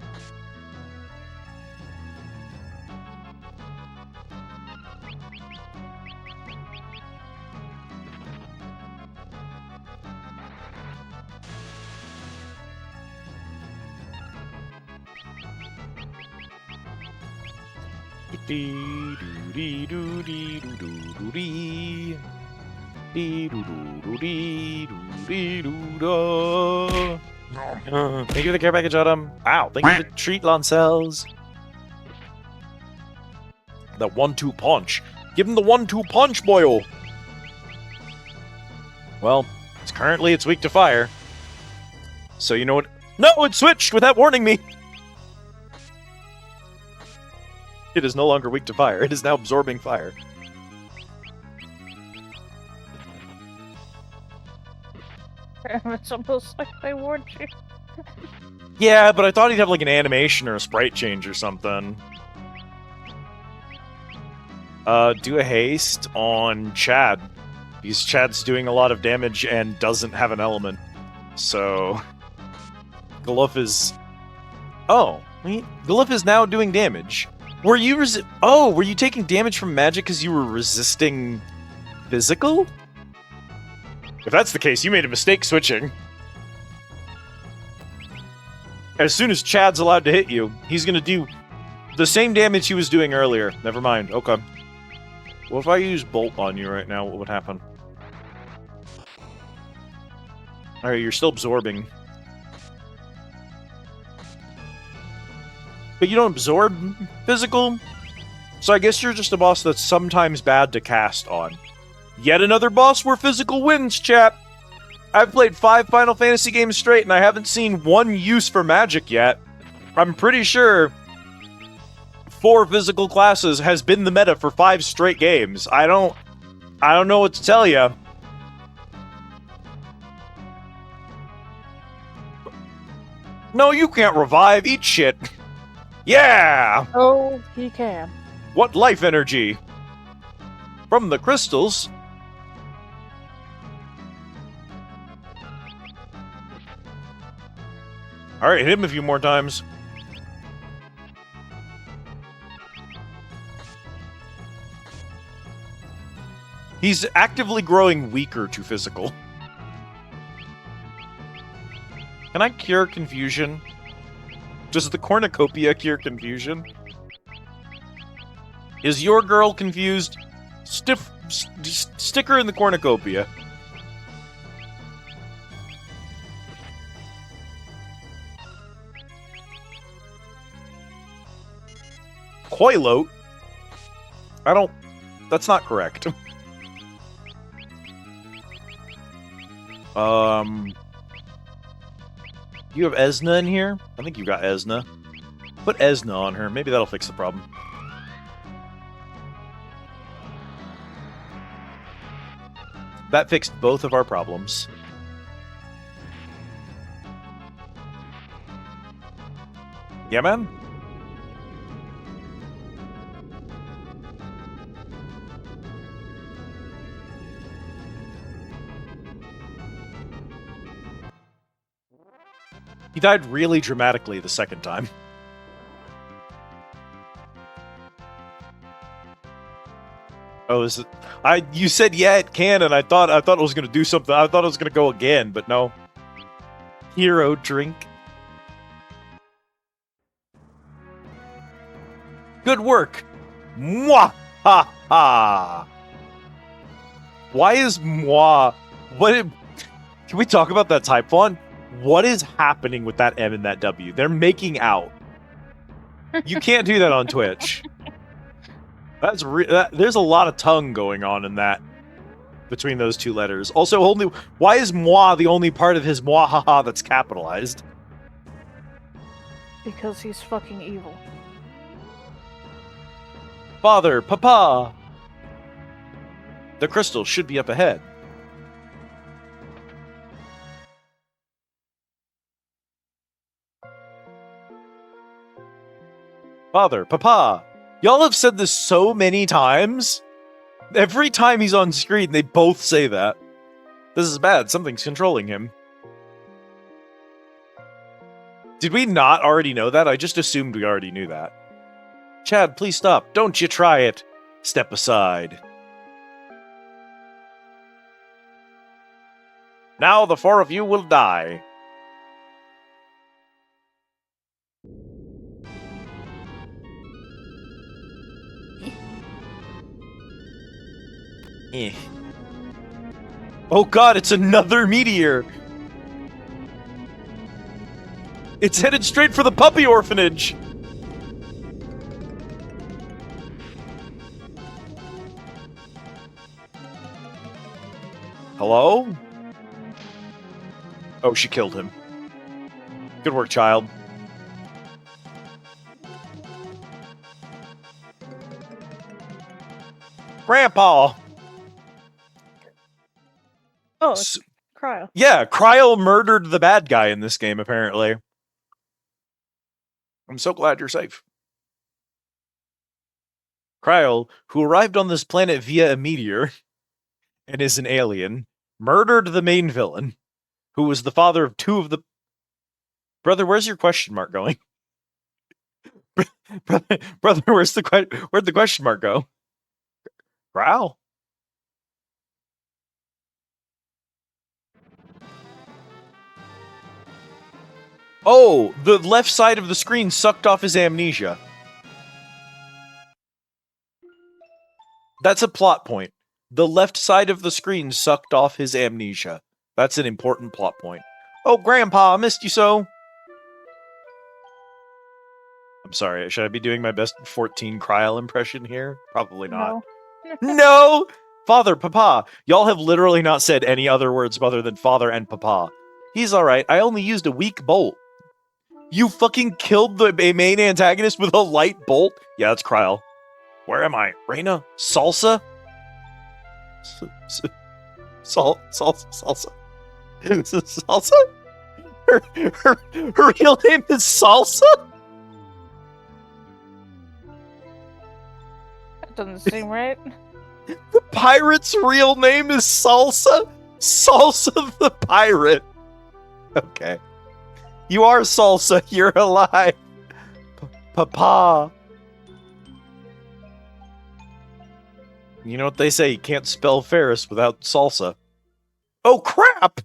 Thank you for the care package, Autumn. Wow, thank you for the treat, Lancels. The 1-2 punch. Give him the 1-2 punch, boyo. Well, currently it's weak to fire. So you know what? No, it switched without warning me. It is no longer weak to fire. It is now absorbing fire. It's almost like I warned you. Yeah, but I thought he'd have like an animation or a sprite change or something. Do a haste on Chad. Because Chad's doing a lot of damage and doesn't have an element. So... Gluff is... Oh, Gluff is now doing damage. Were you were you taking damage from magic because you were resisting physical? If that's the case, you made a mistake switching. As soon as Chad's allowed to hit you, he's gonna do the same damage he was doing earlier. Never mind. Okay. Well, if I use Bolt on you right now, what would happen? Alright, you're still absorbing. But you don't absorb physical? So I guess you're just a boss that's sometimes bad to cast on. Yet another boss where physical wins, chap! I've played 5 Final Fantasy games straight and I haven't seen one use for magic yet. I'm pretty sure 4 physical classes has been the meta for 5 straight games. I don't know what to tell you. No, you can't revive. Eat shit. Yeah! Oh, he can. What life energy? From the crystals. Alright, hit him a few more times. He's actively growing weaker to physical. Can I cure confusion? Does the cornucopia cure confusion? Is your girl confused? Stick her in the cornucopia. Coilote? That's not correct. You have Esna in here? I think you got Esna. Put Esna on her. Maybe that'll fix the problem. That fixed both of our problems. Yeah, man? He died really dramatically the second time. Oh, is it? You said yeah, it can, and I thought it was gonna do something. I thought it was gonna go again, but no. Hero drink. Good work. Mwah ha ha. Why is moi? Can we talk about that type font? What is happening with that M and that W? They're making out. You can't do that on Twitch. There's a lot of tongue going on in that between those 2 letters. Also, why is moi the only part of his mwahaha that's capitalized? Because he's fucking evil. Father, Papa. The crystal should be up ahead. Father, Papa. Y'all have said this so many times. Every time he's on screen, they both say that. This is bad. Something's controlling him. Did we not already know that? I just assumed we already knew that. Chad, please stop. Don't you try it. Step aside. Now the 4 of you will die. Eh. Oh god, it's another meteor! It's headed straight for the puppy orphanage! Hello? Oh, she killed him. Good work, child. Grandpa! Oh, it's Cryo. Yeah, Cryo murdered the bad guy in this game, apparently. I'm so glad you're safe. Cryo, who arrived on this planet via a meteor and is an alien, murdered the main villain, who was the father of 2 of the... Brother, where's your question mark going? Brother, where'd the question mark go? Cryo? Oh, the left side of the screen sucked off his amnesia. That's a plot point. The left side of the screen sucked off his amnesia. That's an important plot point. Oh, Grandpa, I missed you so. I'm sorry, should I be doing my best 14 Kryl impression here? Probably not. No. No! Father, Papa, y'all have literally not said any other words other than father and Papa. He's alright, I only used a weak bolt. You fucking killed the main antagonist with a light bolt? Yeah, that's Kryl. Where am I? Reina? Salsa? Salsa? Salsa? Her real name is Salsa? That doesn't seem right. The pirate's real name is Salsa? Salsa the pirate. Okay. You are Salsa. You're alive. Papa. You know what they say, you can't spell Ferris without salsa. Oh, crap!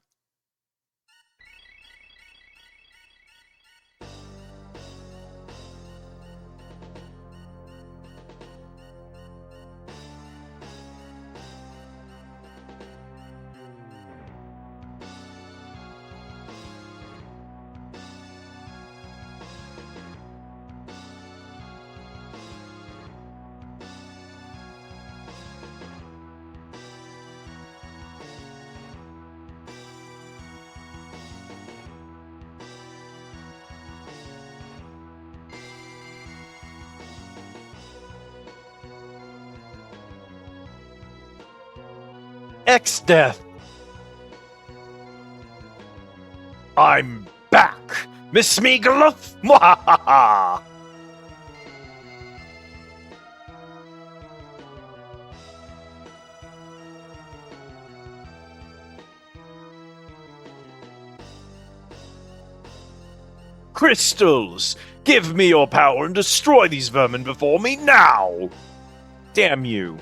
X-Death. I'm back, Miss Smeagolov. Mwahaha. Crystals, give me your power and destroy these vermin before me now. Damn you.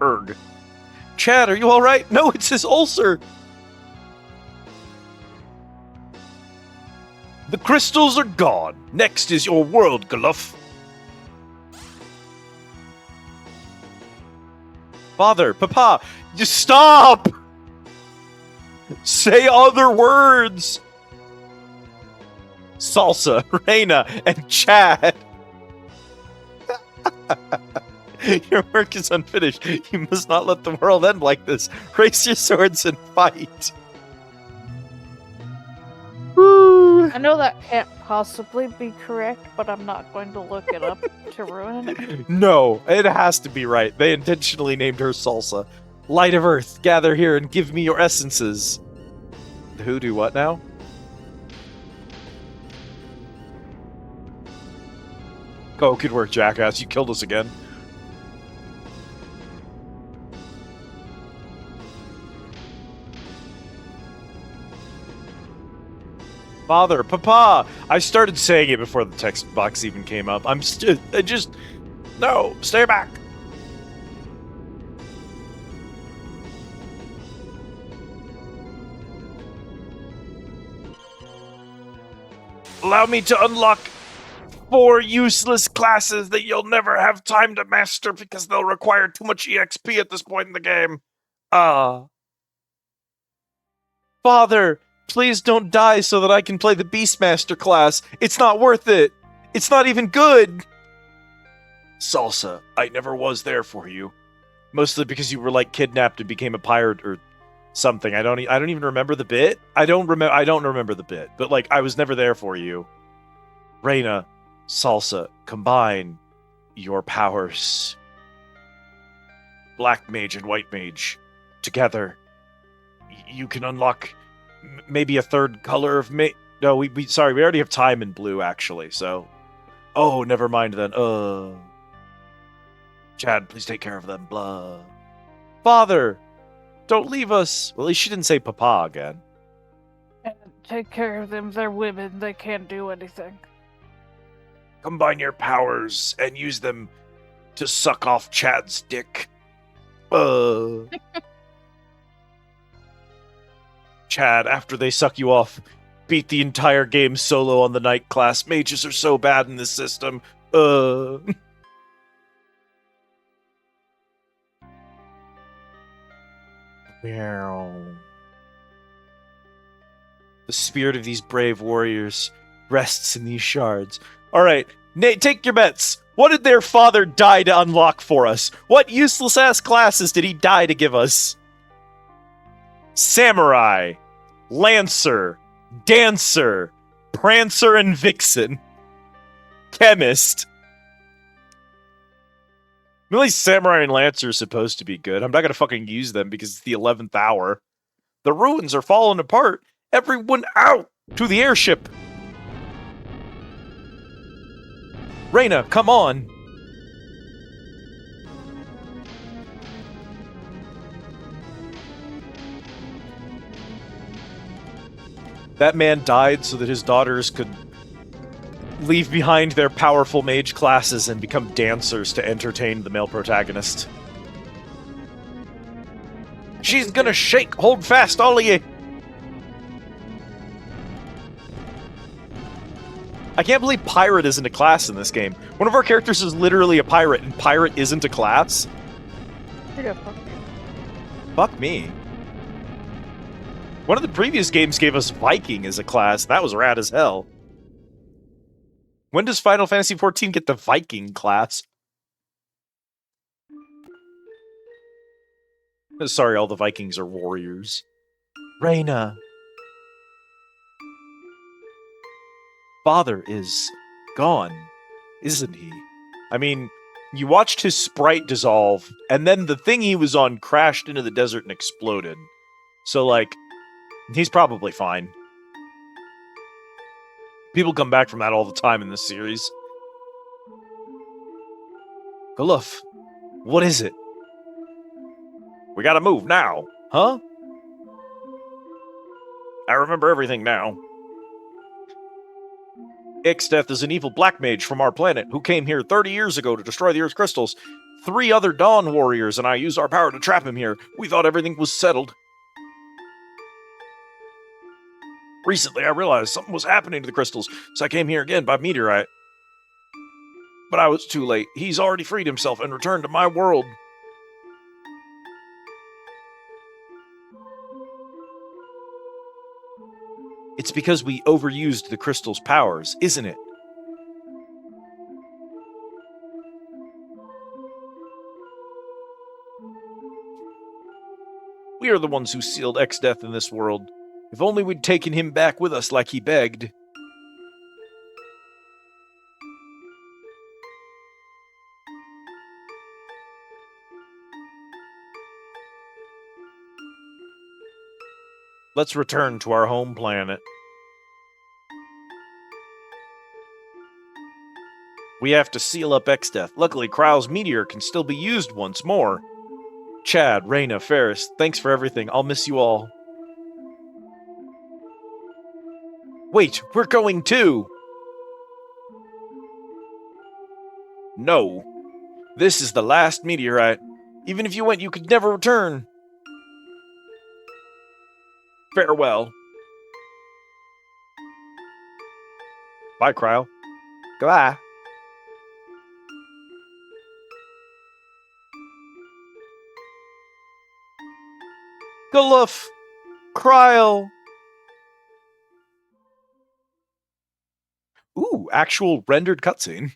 Erg. Chad, are you alright? No, it's his ulcer. The crystals are gone. Next is your world, Gluff. Father, Papa, just stop! Say other words! Salsa, Reina, and Chad. Your work is unfinished. You must not let the world end like this. Raise your swords and fight. Woo. I know that can't possibly be correct, but I'm not going to look it up to ruin it. No, it has to be right. They intentionally named her Salsa. Light of Earth, gather here and give me your essences. Who do what now? Oh, good work, jackass. You killed us again. Father, Papa! I started saying it before the text box even came up. No, stay back! Allow me to unlock 4 useless classes that you'll never have time to master because they'll require too much EXP at this point in the game. Father, please don't die so that I can play the Beastmaster class. It's not worth it. It's not even good. Salsa, I never was there for you. Mostly because you were like kidnapped and became a pirate or something. I don't even remember the bit. I don't remember the bit, but like I was never there for you. Reina, Salsa, combine your powers. Black mage and white mage together. You can unlock maybe a third color of No, we already have time in blue actually. So, oh, never mind then. Chad, please take care of them. Blah. Father, don't leave us. Well, at least she didn't say Papa again. Take care of them. They're women. They can't do anything. Combine your powers and use them to suck off Chad's dick. Chad, after they suck you off, beat the entire game solo on the night class. Mages are so bad in this system. The spirit of these brave warriors rests in these shards. All right, Nate, take your bets. What did their father die to unlock for us? What useless-ass classes did he die to give us? Samurai, Lancer, Dancer, Prancer, and Vixen. Chemist. At least Samurai and Lancer are supposed to be good. I'm not going to fucking use them because it's the 11th hour. The ruins are falling apart. Everyone out to the airship. Reyna, come on. That man died so that his daughters could leave behind their powerful mage classes and become dancers to entertain the male protagonist. She's gonna shake. Hold fast, all of you. I can't believe pirate isn't a class in this game. One of our characters is literally a pirate, and pirate isn't a class. Yeah, fuck you. Fuck me. One of the previous games gave us Viking as a class. That was rad as hell. When does Final Fantasy XIV get the Viking class? Sorry, all the Vikings are warriors. Reyna. Father is gone, isn't he? I mean, you watched his sprite dissolve, and then the thing he was on crashed into the desert and exploded. So, like, he's probably fine. People come back from that all the time in this series. Galuf, what is it? We gotta move now, huh? I remember everything now. Ixteth is an evil black mage from our planet who came here 30 years ago to destroy the Earth's crystals. 3 other Dawn warriors and I used our power to trap him here. We thought everything was settled. Recently, I realized something was happening to the crystals, so I came here again by meteorite. But I was too late. He's already freed himself and returned to my world. It's because we overused the crystal's powers, isn't it? We are the ones who sealed X-Death in this world. If only we'd taken him back with us like he begged. Let's return to our home planet. We have to seal up X-Death. Luckily, Kryle's meteor can still be used once more. Chad, Reyna, Ferris, thanks for everything. I'll miss you all. Wait, we're going too! No. This is the last meteorite. Even if you went, you could never return. Farewell. Bye, Kryle. Goodbye. Galuf! Kryle! Ooh, actual rendered cutscene.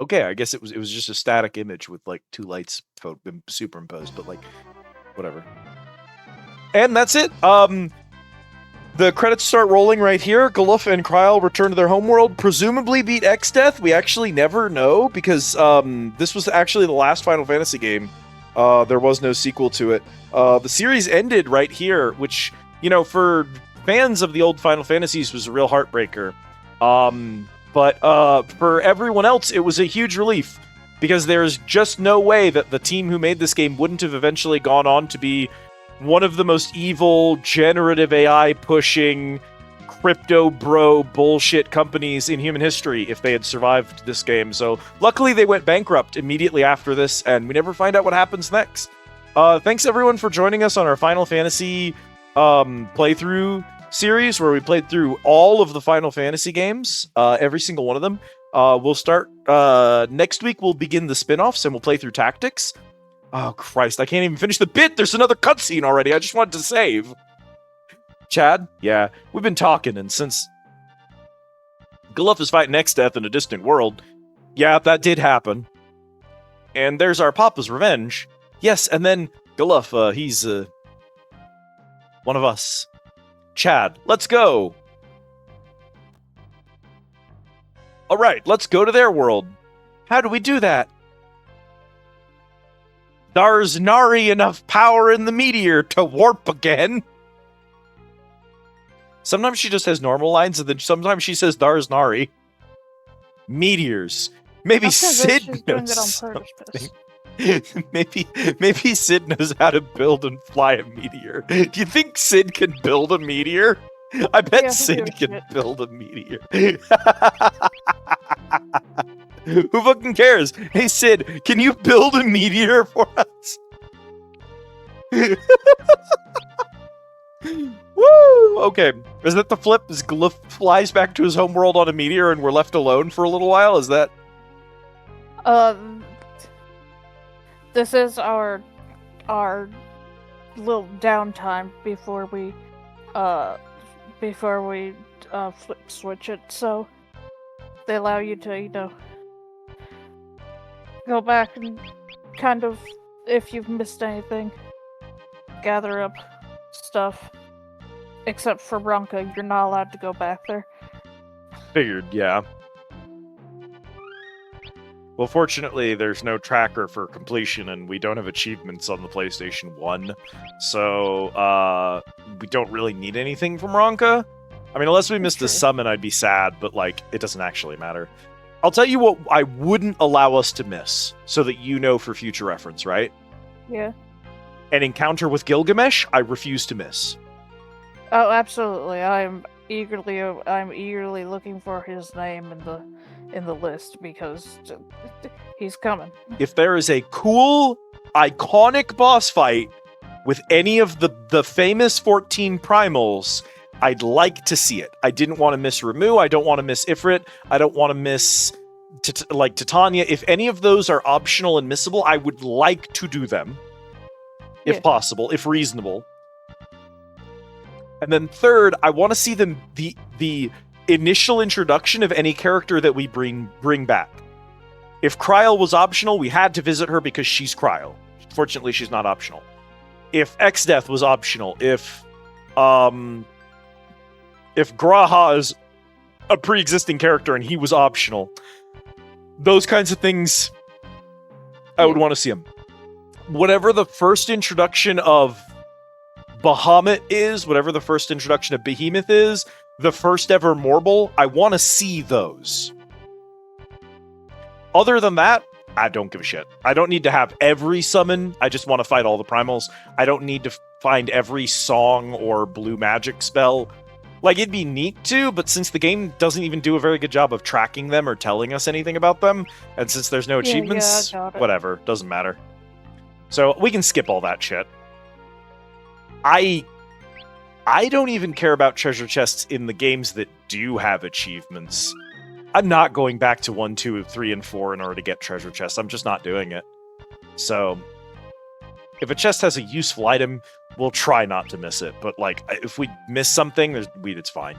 Okay, I guess it was just a static image with like 2 lights superimposed, but like whatever. And that's it. The credits start rolling right here. Galuf and Kryle return to their homeworld, presumably beat X-Death. We actually never know because this was actually the last Final Fantasy game. There was no sequel to it. The series ended right here, which, you know, for fans of the old Final Fantasies was a real heartbreaker. But for everyone else, it was a huge relief because there's just no way that the team who made this game wouldn't have eventually gone on to be one of the most evil, generative AI pushing, crypto bro bullshit companies in human history if they had survived this game. So luckily they went bankrupt immediately after this, and we never find out what happens next. Thanks everyone for joining us on our Final Fantasy playthrough series, where we played through all of the Final Fantasy games, every single one of them. We'll start next week. We'll begin the spin-offs and we'll play through Tactics. Oh Christ, I can't even finish the bit. There's another cutscene already. I just wanted to save. Chad? Yeah, we've been talking, and since Gluff is fighting X-Death in a distant world, yeah, that did happen. And there's our Papa's revenge. Yes, and then Gluff, he's one of us. Chad, let's go! Alright, let's go to their world. How do we do that? There's nary enough power in the meteor to warp again. Sometimes she just has normal lines, and then sometimes she says "There's nari." Meteors. Maybe Sid knows something. maybe Sid knows how to build and fly a meteor. Do you think Sid can build a meteor? I bet Sid can build a meteor. Who fucking cares? Hey Sid, can you build a meteor for us? Woo! Okay. Is that the flip? Is Glyph flies back to his homeworld on a meteor and we're left alone for a little while? Is that... This is our little downtime before we flip switch it, so they allow you to, go back and kind of, if you've missed anything, gather up stuff. Except for Ronkan, you're not allowed to go back there. Figured, yeah. Well, fortunately, there's no tracker for completion, and we don't have achievements on the PlayStation 1, so, we don't really need anything from Ronka. I mean, unless we missed a summon, I'd be sad, but, like, it doesn't actually matter. I'll tell you what I wouldn't allow us to miss, so that you know for future reference, right? Yeah. An encounter with Gilgamesh, I refuse to miss. Oh, absolutely. I'm eagerly looking for his name in the list because he's coming. If there is a cool, iconic boss fight with any of the famous 14 primals, I'd like to see it. I didn't want to miss Ramu. I don't want to miss Ifrit. I don't want to miss Titania. If any of those are optional and missable, I would like to do them, if possible, if reasonable. And then third, I want to see the initial introduction of any character that we bring back. If Kryl was optional, we had to visit her because she's Kryl. Fortunately, she's not optional. If X-Death was optional, if Graha is a pre-existing character and he was optional, those kinds of things, I would want to see him. Whatever the first introduction of Bahamut is, whatever the first introduction of Behemoth is, the first ever Morble, I want to see those. Other than that, I don't give a shit. I don't need to have every summon. I just want to fight all the primals. I don't need to find every song or blue magic spell. Like, it'd be neat to, but since the game doesn't even do a very good job of tracking them or telling us anything about them, and since there's no achievements, whatever, doesn't matter. So we can skip all that shit. I don't even care about treasure chests in the games that do have achievements. I'm not going back to 1, 2, 3, and 4 in order to get treasure chests. I'm just not doing it. So, if a chest has a useful item, we'll try not to miss it. But, like, if we miss something, it's fine.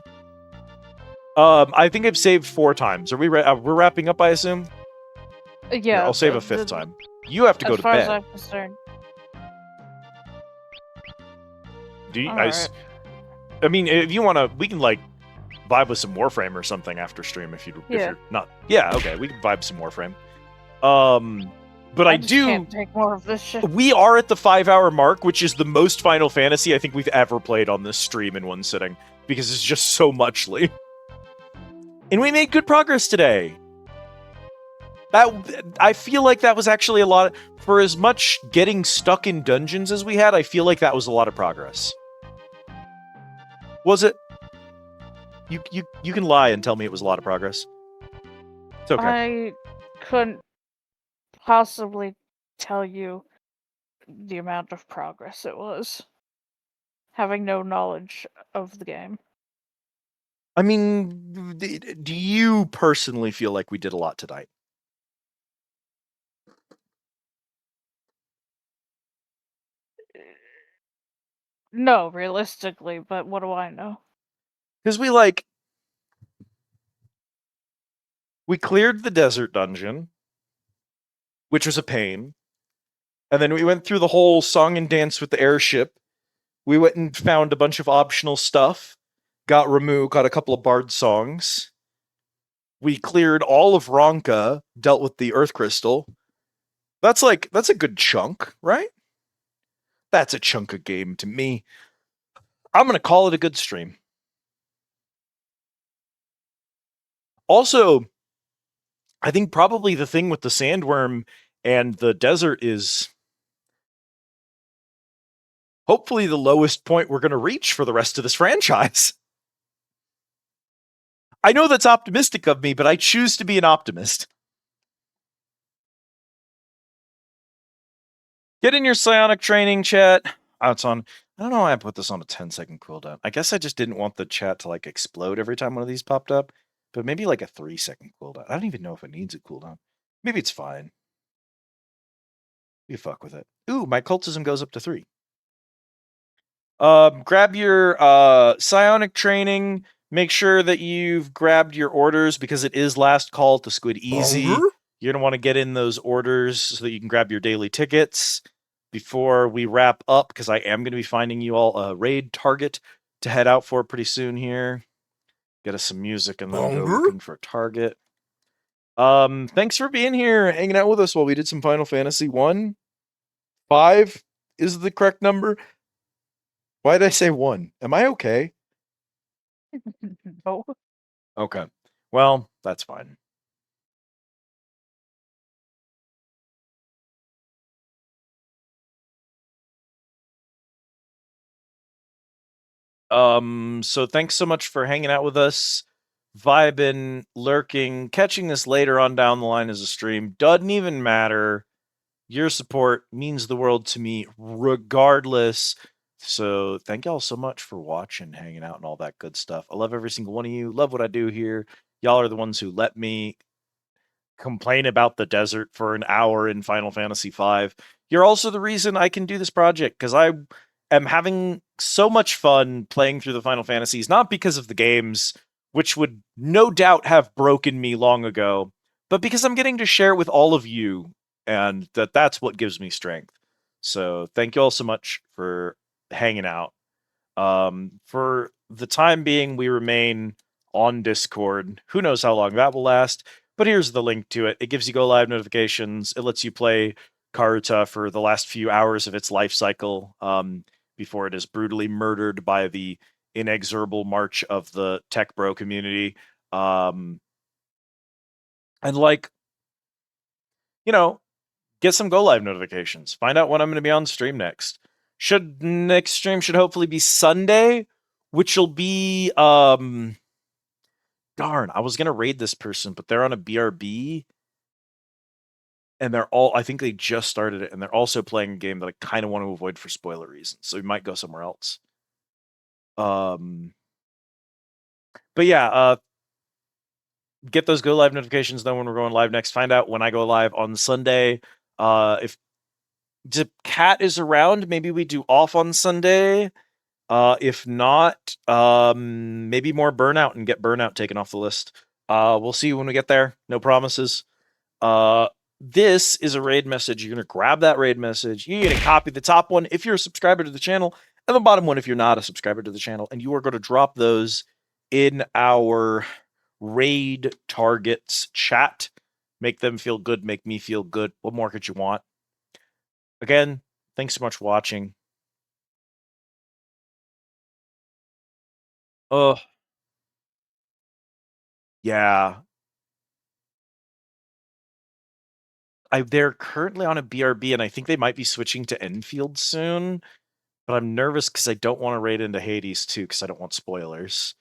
I think I've saved 4 times. Are we we're wrapping up, I assume? Yeah. Here, I'll save a 5th time. You have to go to bed. As far as I'm concerned. Do you, right. I mean, if you want to, we can, like, vibe with some Warframe or something after stream if you're not. Yeah, okay, we can vibe some Warframe. But I do can't take more of this shit. We are at the 5-hour mark, which is the most Final Fantasy I think we've ever played on this stream in one sitting, because it's just so muchly. And we made good progress today. I feel like that was actually a lot for as much getting stuck in dungeons as we had. I feel like that was a lot of progress. Was it? You can lie and tell me it was a lot of progress. It's okay. I couldn't possibly tell you the amount of progress it was, having no knowledge of the game. I mean, do you personally feel like we did a lot tonight? No, realistically, but what do I know? Because we cleared the desert dungeon, which was a pain. And then we went through the whole song and dance with the airship. We went and found a bunch of optional stuff. Got Ramu, got a couple of bard songs. We cleared all of Ronka, dealt with the earth crystal. That's a good chunk, right? That's a chunk of game to me. I'm gonna call it a good stream. Also, I think probably the thing with the sandworm and the desert is hopefully the lowest point we're going to reach for the rest of this franchise. I know that's optimistic of me, but I choose to be an optimist. Get in your psionic training, chat. Oh, it's on. I don't know why I put this on a 10-second cooldown. I guess I just didn't want the chat to like explode every time one of these popped up, but maybe like a 3-second cooldown. I don't even know if it needs a cooldown. Maybe it's fine. You fuck with it. Ooh, my cultism goes up to 3. Grab your psionic training. Make sure that you've grabbed your orders because it is last call to Squid Easy. Hunger? You're going to want to get in those orders so that you can grab your daily tickets before we wrap up because I am going to be finding you all a raid target to head out for pretty soon here. Get us some music and then go Hunger? looking for a target. Thanks for being here, hanging out with us while we did some Final Fantasy 1. 5 is the correct number. Why did I say 1? Am I okay? No. Okay. Well, that's fine. So thanks so much for hanging out with us, vibing, lurking, catching this later on down the line as a stream. Doesn't even matter. Your support means the world to me regardless. So thank y'all so much for watching, hanging out, and all that good stuff. I love every single one of you. Love what I do here. Y'all are the ones who let me complain about the desert for an hour in Final Fantasy V. You're also the reason I can do this project because I am having so much fun playing through the Final Fantasies, not because of the games, which would no doubt have broken me long ago, but because I'm getting to share it with all of you, and that's what gives me strength. So thank you all so much for hanging out. For the time being, we remain on Discord. Who knows how long that will last? But here's the link to it. It gives you go live notifications. It lets you play Karuta for the last few hours of its life cycle before it is brutally murdered by the inexorable march of the tech bro community. And get some go live notifications. Find out when I'm going to be on stream next. Next stream should hopefully be Sunday, which will be darn, I was going to raid this person, but they're on a BRB and I think they just started it and they're also playing a game that I kind of want to avoid for spoiler reasons. So we might go somewhere else. But yeah, get those go live notifications though when we're going live next. Find out when I go live on Sunday. If Cat is around, maybe we do off on Sunday. If not, maybe more Burnout and get Burnout taken off the list. We'll see when we get there. No promises. This is a raid message. You're going to grab that raid message. You're going to copy the top one if you're a subscriber to the channel, and the bottom one if you're not a subscriber to the channel. And you are going to drop those in our raid targets chat. Make them feel good. Make me feel good. What more could you want? Again, thanks so much for watching. Oh, yeah. They're currently on a BRB, and I think they might be switching to Enfield soon. But I'm nervous because I don't want to raid into Hades too, because I don't want spoilers.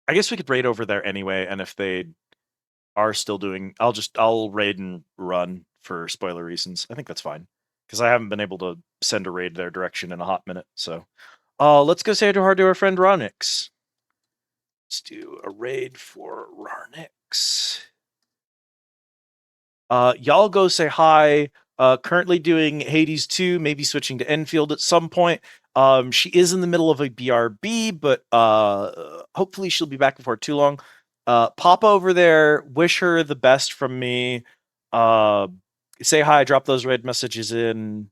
I guess we could raid over there anyway, and if they are still doing, I'll raid and run for spoiler reasons. I think that's fine because I haven't been able to send a raid their direction in a hot minute. So, let's go say hi to our friend Ronix. Let's do a raid for Ronix. Y'all go say hi. Currently doing Hades 2, maybe switching to Enfield at some point. She is in the middle of a BRB, but hopefully she'll be back before too long. Pop over there, wish her the best from me. Say hi, drop those raid messages in.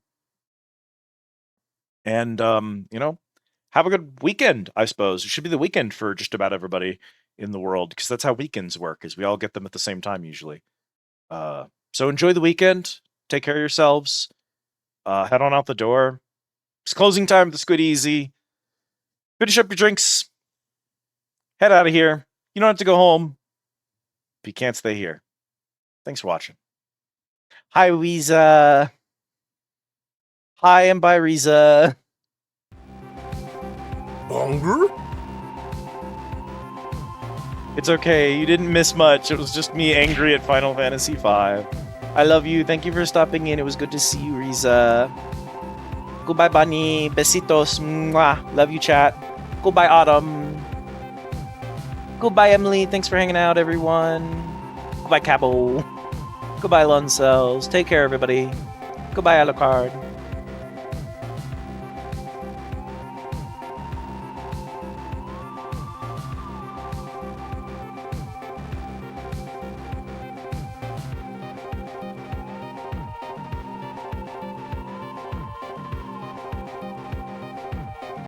And have a good weekend, I suppose. It should be the weekend for just about everybody in the world, because that's how weekends work, is we all get them at the same time usually. So enjoy the weekend. Take care of yourselves. Head on out the door. It's closing time of the Squid Easy. Finish up your drinks. Head out of here. You don't have to go home, but you can't stay here. Thanks for watching. Hi, Weeza. Hi, and bye, Riza. Hunger? It's okay. You didn't miss much. It was just me angry at Final Fantasy V. I love you. Thank you for stopping in. It was good to see you, Riza. Goodbye, Bunny. Besitos. Mwah. Love you, chat. Goodbye, Autumn. Goodbye, Emily. Thanks for hanging out, everyone. Goodbye, Cabo. Goodbye, Lun Cells. Take care, everybody. Goodbye, Alucard.